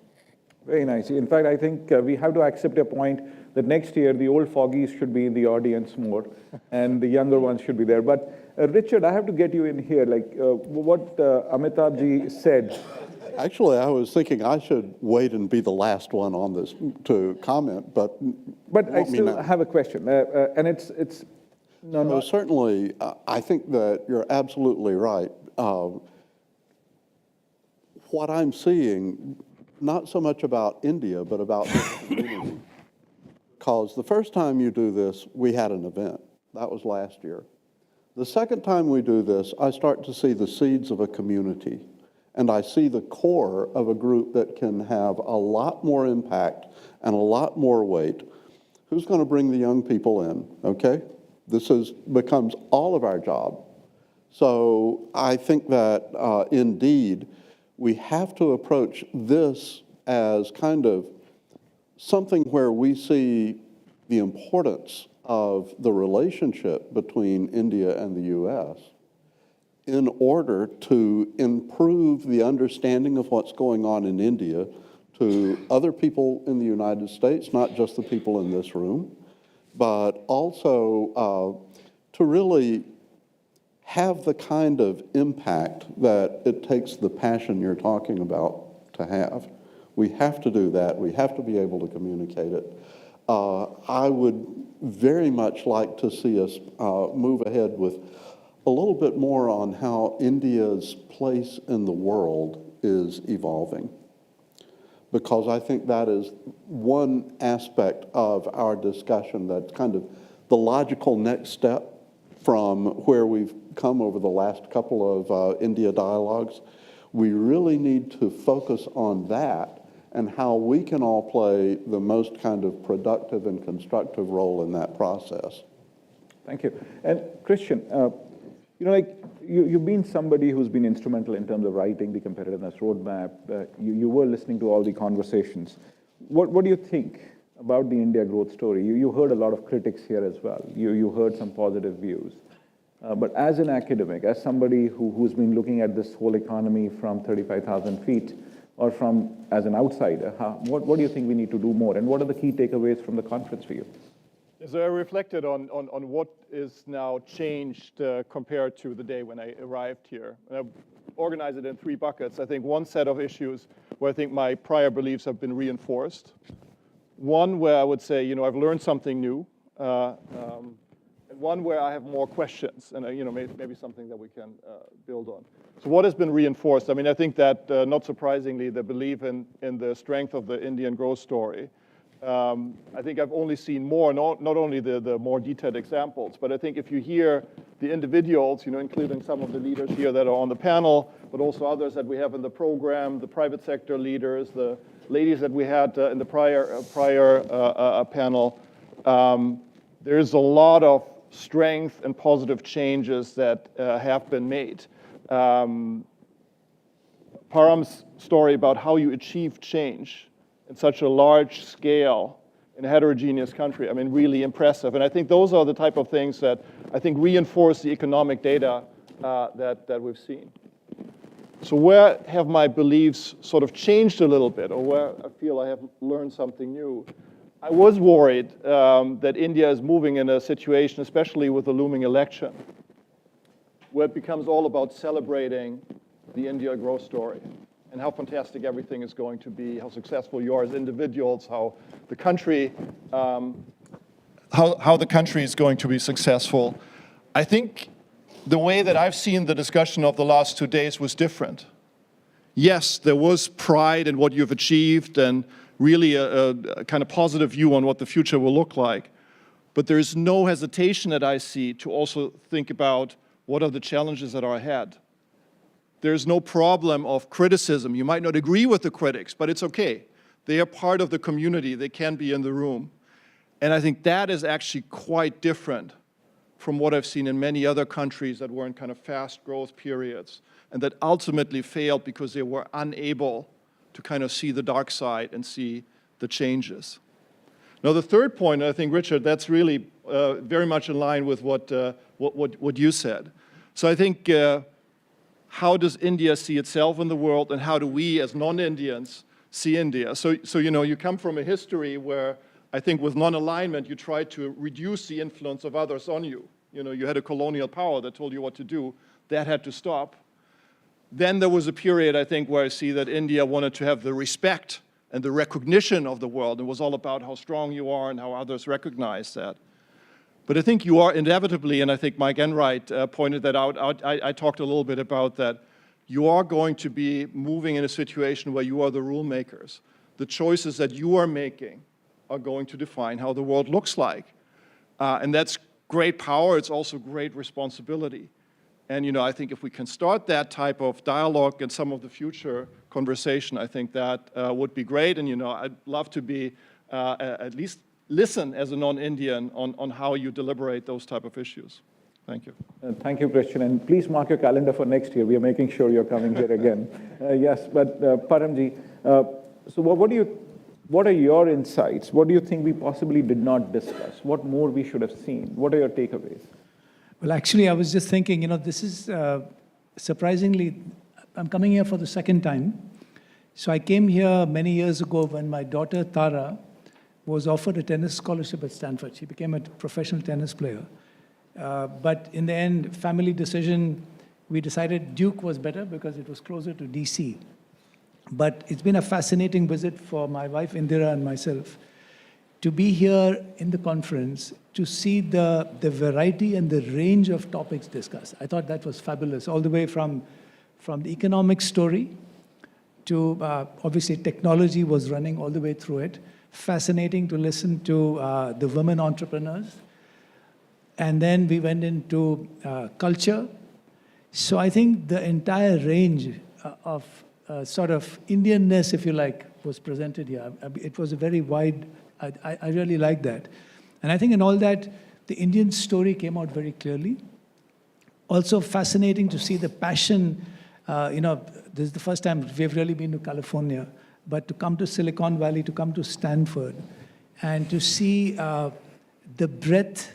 Very nice. In fact, I think we have to accept a point that next year the old foggies should be in the audience more and the younger ones should be there. But Richard, I have to get you in here. Like what Amitabh said. Actually, I was thinking I should wait and be the last one on this to comment, but I still have a question, and it's no. Certainly, I think that you're absolutely right. What I'm seeing, not so much about India, but about this community, because the first time you do this, we had an event. That was last year. The second time we do this, I start to see the seeds of a community. And I see the core of a group that can have a lot more impact and a lot more weight. Who's going to bring the young people in, okay? This becomes all of our job. So I think that indeed, we have to approach this as kind of something where we see the importance of the relationship between India and the US in order to improve the understanding of what's going on in India to other people in the United States, not just the people in this room, but also to really have the kind of impact that it takes the passion you're talking about to have. We have to do that. We have to be able to communicate it. I would very much like to see us move ahead with a little bit more on how India's place in the world is evolving, because I think that is one aspect of our discussion that's kind of the logical next step from where we've come over the last couple of India dialogues. We really need to focus on that and how we can all play the most kind of productive and constructive role in that process. Thank you. And Christian, you've been somebody who's been instrumental in terms of writing the competitiveness roadmap. You were listening to all the conversations. What do you think about the India growth story? You heard a lot of critics here as well. You heard some positive views. But as an academic, as somebody who's been looking at this whole economy from 35,000 feet, or as an outsider, what do you think we need to do more? And what are the key takeaways from the conference for you? So I reflected on what is now changed compared to the day when I arrived here. And I've organized it in 3 buckets. I think one set of issues where I think my prior beliefs have been reinforced. One where I would say, I've learned something new. And one where I have more questions and, maybe something that we can build on. So what has been reinforced? I mean, I think that, not surprisingly, the belief in the strength of the Indian growth story. I think I've only seen more, not only the more detailed examples, but I think if you hear the individuals, including some of the leaders here that are on the panel, but also others that we have in the program, the private sector leaders, the ladies that we had in the prior panel, there's a lot of strength and positive changes that have been made. Param's story about how you achieve change in such a large scale in a heterogeneous country, I mean, really impressive. And I think those are the type of things that I think reinforce the economic data that we've seen. So where have my beliefs sort of changed a little bit, or where I feel I have learned something new? I was worried that India is moving in a situation, especially with the looming election, where it becomes all about celebrating the India growth story and how fantastic everything is going to be, how successful you are as individuals, how the country is going to be successful. I think the way that I've seen the discussion of the last 2 days was different. Yes, there was pride in what you've achieved and really a kind of positive view on what the future will look like. But there is no hesitation that I see to also think about what are the challenges that are ahead. There's no problem of criticism. You might not agree with the critics, but it's okay. They are part of the community. They can be in the room. And I think that is actually quite different from what I've seen in many other countries that were in kind of fast growth periods and that ultimately failed because they were unable to kind of see the dark side and see the changes. Now, the third point, I think, Richard, that's really very much in line with what you said. So I think, how does India see itself in the world, and how do we as non-Indians see India? So you know, you come from a history where I think with non-alignment, you try to reduce the influence of others on you. You know, you had a colonial power that told you what to do. That had to stop. Then there was a period, I think, where I see that India wanted to have the respect and the recognition of the world. It was all about how strong you are and how others recognize that. But I think you are inevitably, and I think Mike Enright pointed that out, I talked a little bit about that, you are going to be moving in a situation where you are the rule makers. The choices that you are making are going to define how the world looks like. And that's great power, it's also great responsibility. And you know, I think if we can start that type of dialogue in some of the future conversation, I think that would be great. And you know, I'd love to be at least listen as a non-Indian on how you deliberate those type of issues. Thank you. Thank you, Christian. And please mark your calendar for next year. We are making sure you're coming here again. Yes, but Paramji, so what are your insights? What do you think we possibly did not discuss? What more we should have seen? What are your takeaways? Well, actually, I was just thinking, you know, this is surprisingly, I'm coming here for the second time. So I came here many years ago when my daughter Tara was offered a tennis scholarship at Stanford. She became a professional tennis player. But in the end, family decision, we decided Duke was better because it was closer to DC. But it's been a fascinating visit for my wife Indira and myself to be here in the conference, to see the variety and the range of topics discussed. I thought that was fabulous, all the way from the economic story to, obviously, technology was running all the way through it. Fascinating to listen to the women entrepreneurs. And then we went into culture. So I think the entire range of sort of Indianness, if you like, was presented here. It was a very wide, I really like that. And I think in all that, the Indian story came out very clearly. Also fascinating to see the passion. You know, this is the first time we've really been to California, but to come to Silicon Valley, to come to Stanford, and to see the breadth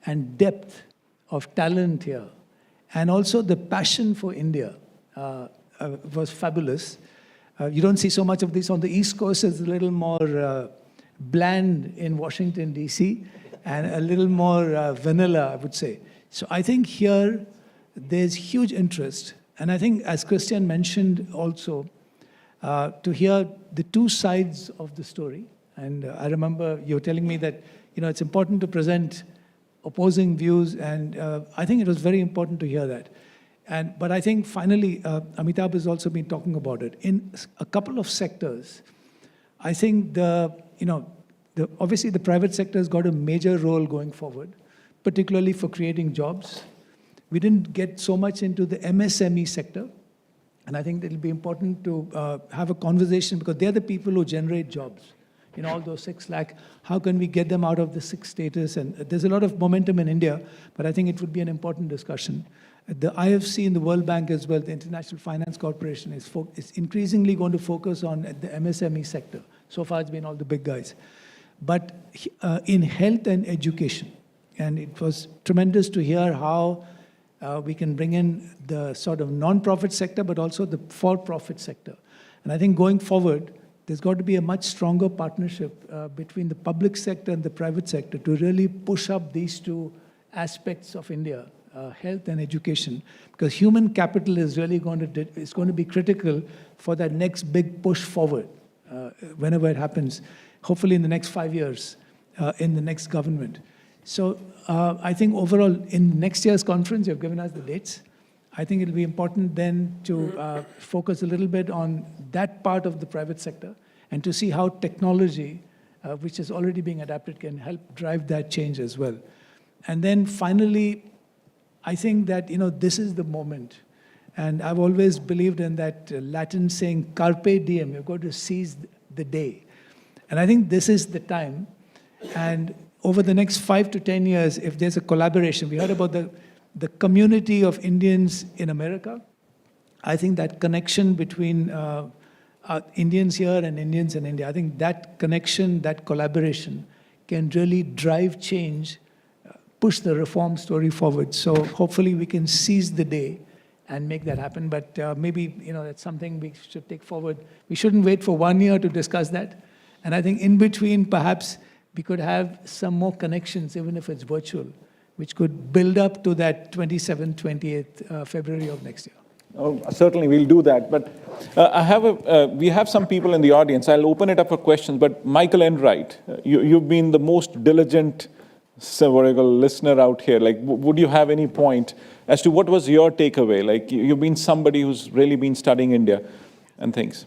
and depth of talent here, and also the passion for India was fabulous. You don't see so much of this on the East Coast. It's a little more bland in Washington, D.C., and a little more vanilla, I would say. So I think here there's huge interest. And I think, as Christian mentioned also, to hear the two sides of the story. And I remember you telling me that, you know, it's important to present opposing views, and I think it was very important to hear that. But I think finally, Amitabh has also been talking about it. In a couple of sectors, I think obviously the private sector has got a major role going forward, particularly for creating jobs. We didn't get so much into the MSME sector, and I think it'll be important to have a conversation because they're the people who generate jobs. You know, all those 6 lakh, how can we get them out of the 6 status? And there's a lot of momentum in India, but I think it would be an important discussion. The IFC and the World Bank as well, the International Finance Corporation, is increasingly going to focus on the MSME sector. So far, it's been all the big guys. But in health and education, and it was tremendous to hear how We can bring in the sort of non-profit sector, but also the for-profit sector. And I think going forward, there's got to be a much stronger partnership between the public sector and the private sector to really push up these two aspects of India, health and education, because human capital is really going to be critical for that next big push forward, whenever it happens, hopefully in the next 5 years, in the next government. So I think overall, in next year's conference, you've given us the dates. I think it'll be important then to focus a little bit on that part of the private sector and to see how technology, which is already being adapted, can help drive that change as well. And then finally, I think that, this is the moment. And I've always believed in that Latin saying, carpe diem, you've got to seize the day. And I think this is the time. And over the next 5 to 10 years, if there's a collaboration, we heard about the community of Indians in America. I think that connection between Indians here and Indians in India, I think that connection, that collaboration can really drive change, push the reform story forward. So hopefully we can seize the day and make that happen. But maybe, that's something we should take forward. We shouldn't wait for 1 year to discuss that. And I think in between, perhaps we could have some more connections, even if it's virtual, which could build up to that 27th, 28th February of next year. Oh, certainly, we'll do that. But we have some people in the audience. I'll open it up for questions. But Michael Enright, you've been the most diligent listener out here. Like, would you have any point as to what was your takeaway? Like, you've been somebody who's really been studying India and things.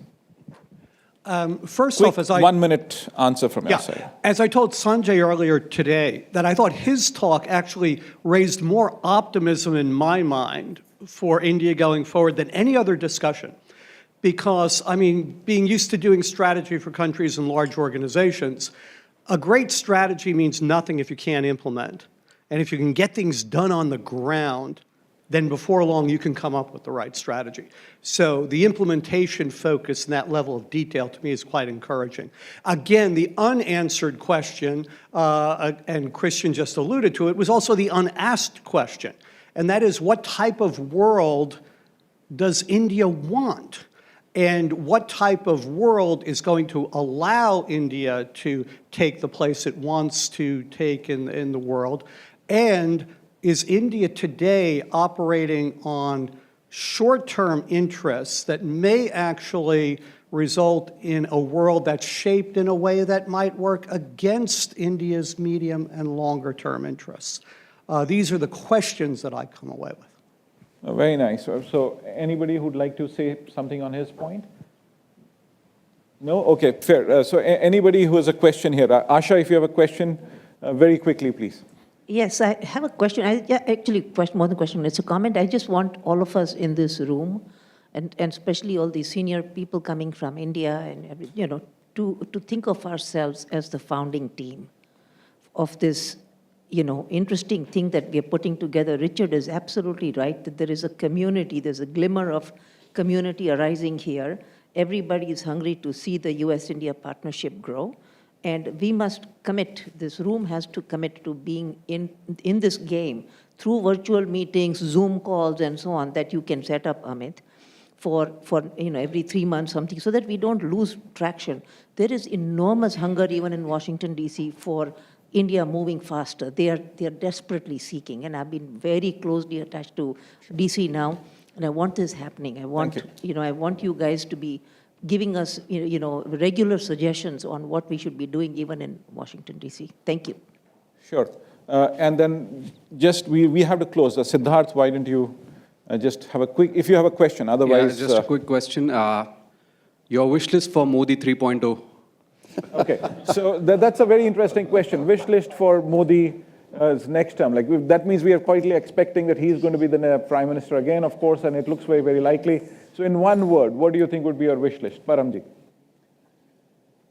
First off, 1 minute answer from your side. As I told Sanjay earlier today, that I thought his talk actually raised more optimism in my mind for India going forward than any other discussion. Because, being used to doing strategy for countries and large organizations, a great strategy means nothing if you can't implement. And if you can get things done on the ground, then before long you can come up with the right strategy. So the implementation focus and that level of detail to me is quite encouraging. Again, the unanswered question, and Christian just alluded to it, was also the unasked question. And that is, what type of world does India want? And what type of world is going to allow India to take the place it wants to take in the world? And is India today operating on short-term interests that may actually result in a world that's shaped in a way that might work against India's medium and longer-term interests? These are the questions that I come away with. Very nice. So anybody who'd like to say something on his point? No? Okay, fair. So anybody who has a question here. Asha, if you have a question, very quickly, please. Yes, I have a question. Actually, more than a question, it's a comment. I just want all of us in this room, and especially all these senior people coming from India, and to think of ourselves as the founding team of this, interesting thing that we are putting together. Richard is absolutely right that there is a community, there's a glimmer of community arising here. Everybody is hungry to see the US-India partnership grow. And we must commit, this room has to commit to being in this game through virtual meetings, Zoom calls, and so on, that you can set up, Amit, for every 3 months, something, so that we don't lose traction. There is enormous hunger even in Washington, D.C. for India moving faster. They are desperately seeking, and I've been very closely attached to D.C. now, and I want this happening. I want, I want you guys to be giving us, regular suggestions on what we should be doing even in Washington, D.C. Thank you. Sure. And then just, we have to close. Siddharth, why don't you just have a quick, if you have a question, otherwise. Yeah, just a quick question. Your wish list for Modi 3.0. Okay, so that's a very interesting question. Wish list for Modi's next term. Like, that means we are quietly expecting that he's going to be the Prime Minister again, of course, and it looks very, very likely. So in one word, what do you think would be your wish list? Paramji.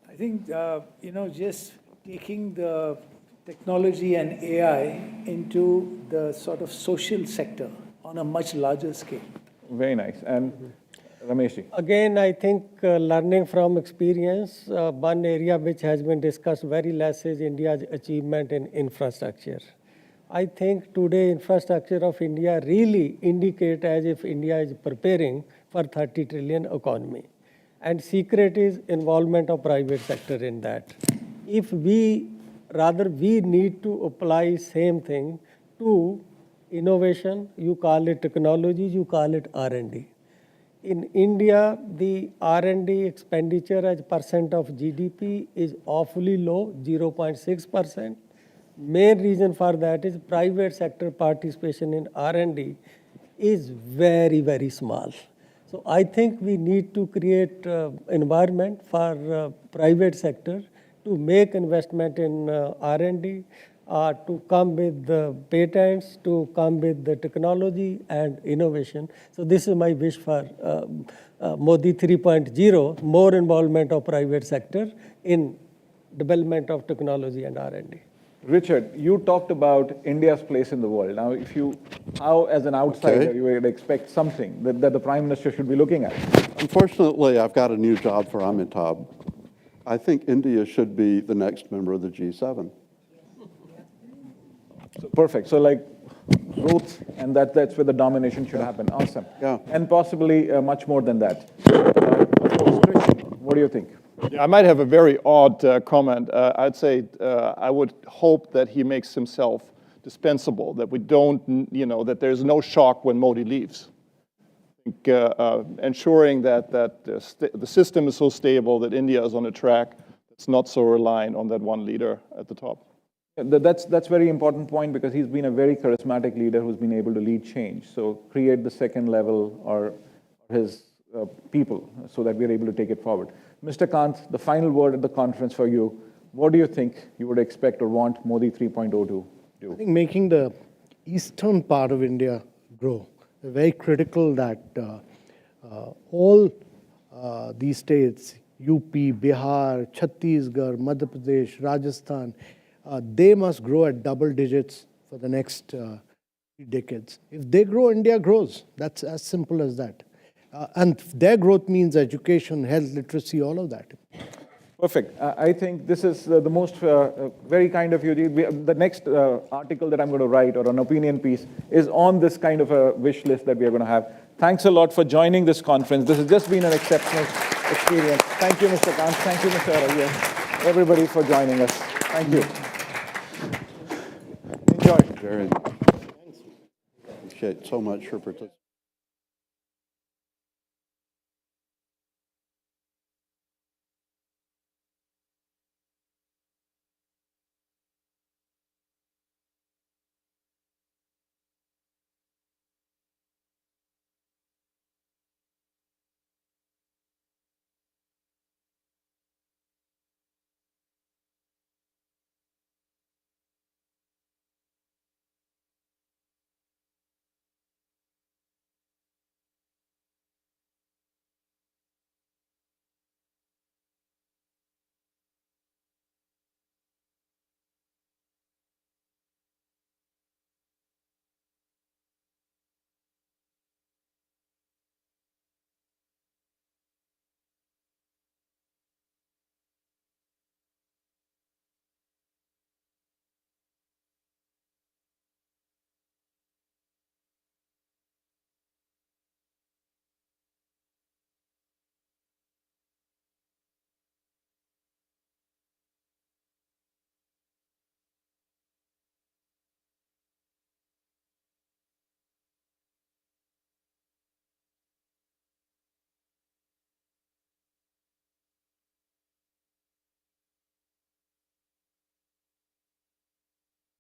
I think, just taking the technology and AI into the sort of social sector on a much larger scale. Very nice. And Rameshji. Again, I think learning from experience, one area which has been discussed very less is India's achievement in infrastructure. I think today infrastructure of India really indicate as if India is preparing for 30 trillion economy. And secret is involvement of private sector in that. If we need to apply same thing to innovation, you call it technology, you call it R&D. In India, the R&D expenditure as percent of GDP is awfully low, 0.6%. Main reason for that is private sector participation in R&D is very, very small. So I think we need to create environment for private sector to make investment in R&D, to come with the patents, to come with the technology and innovation. So this is my wish for Modi 3.0, more involvement of private sector in development of technology and R&D. Richard, you talked about India's place in the world. Now, how as an outsider, you would expect something that the Prime Minister should be looking at? Unfortunately, I've got a new job for Amitabh. I think India should be the next member of the G7. So, perfect. So like growth, and that's where the domination should happen. Awesome. Yeah. And possibly much more than that. Of course, Christian, what do you think? Yeah, I might have a very odd comment. I'd say I would hope that he makes himself dispensable, that we don't, that there's no shock when Modi leaves. I think, ensuring that the system is so stable, that India is on a track that's not so reliant on that one leader at the top. That's a very important point, because he's been a very charismatic leader who's been able to lead change. So create the second level or his people so that we're able to take it forward. Mr. Kant, the final word at the conference for you. What do you think you would expect or want Modi 3.0 to do? I think making the eastern part of India grow. It's very critical that all these states, UP, Bihar, Chhattisgarh, Madhya Pradesh, Rajasthan, they must grow at double digits for the next decades. If they grow, India grows. That's as simple as that. And their growth means education, health, literacy, all of that. Perfect. I think this is the most very kind of you. The next article that I'm going to write, or an opinion piece, is on this kind of a wish list that we are going to have. Thanks a lot for joining this conference. This has just been an exceptional experience. Thank you, Mr. Kant. Thank you, Mr. Araya. Everybody for joining us. Thank you. Enjoy. Very. Appreciate so much for participating.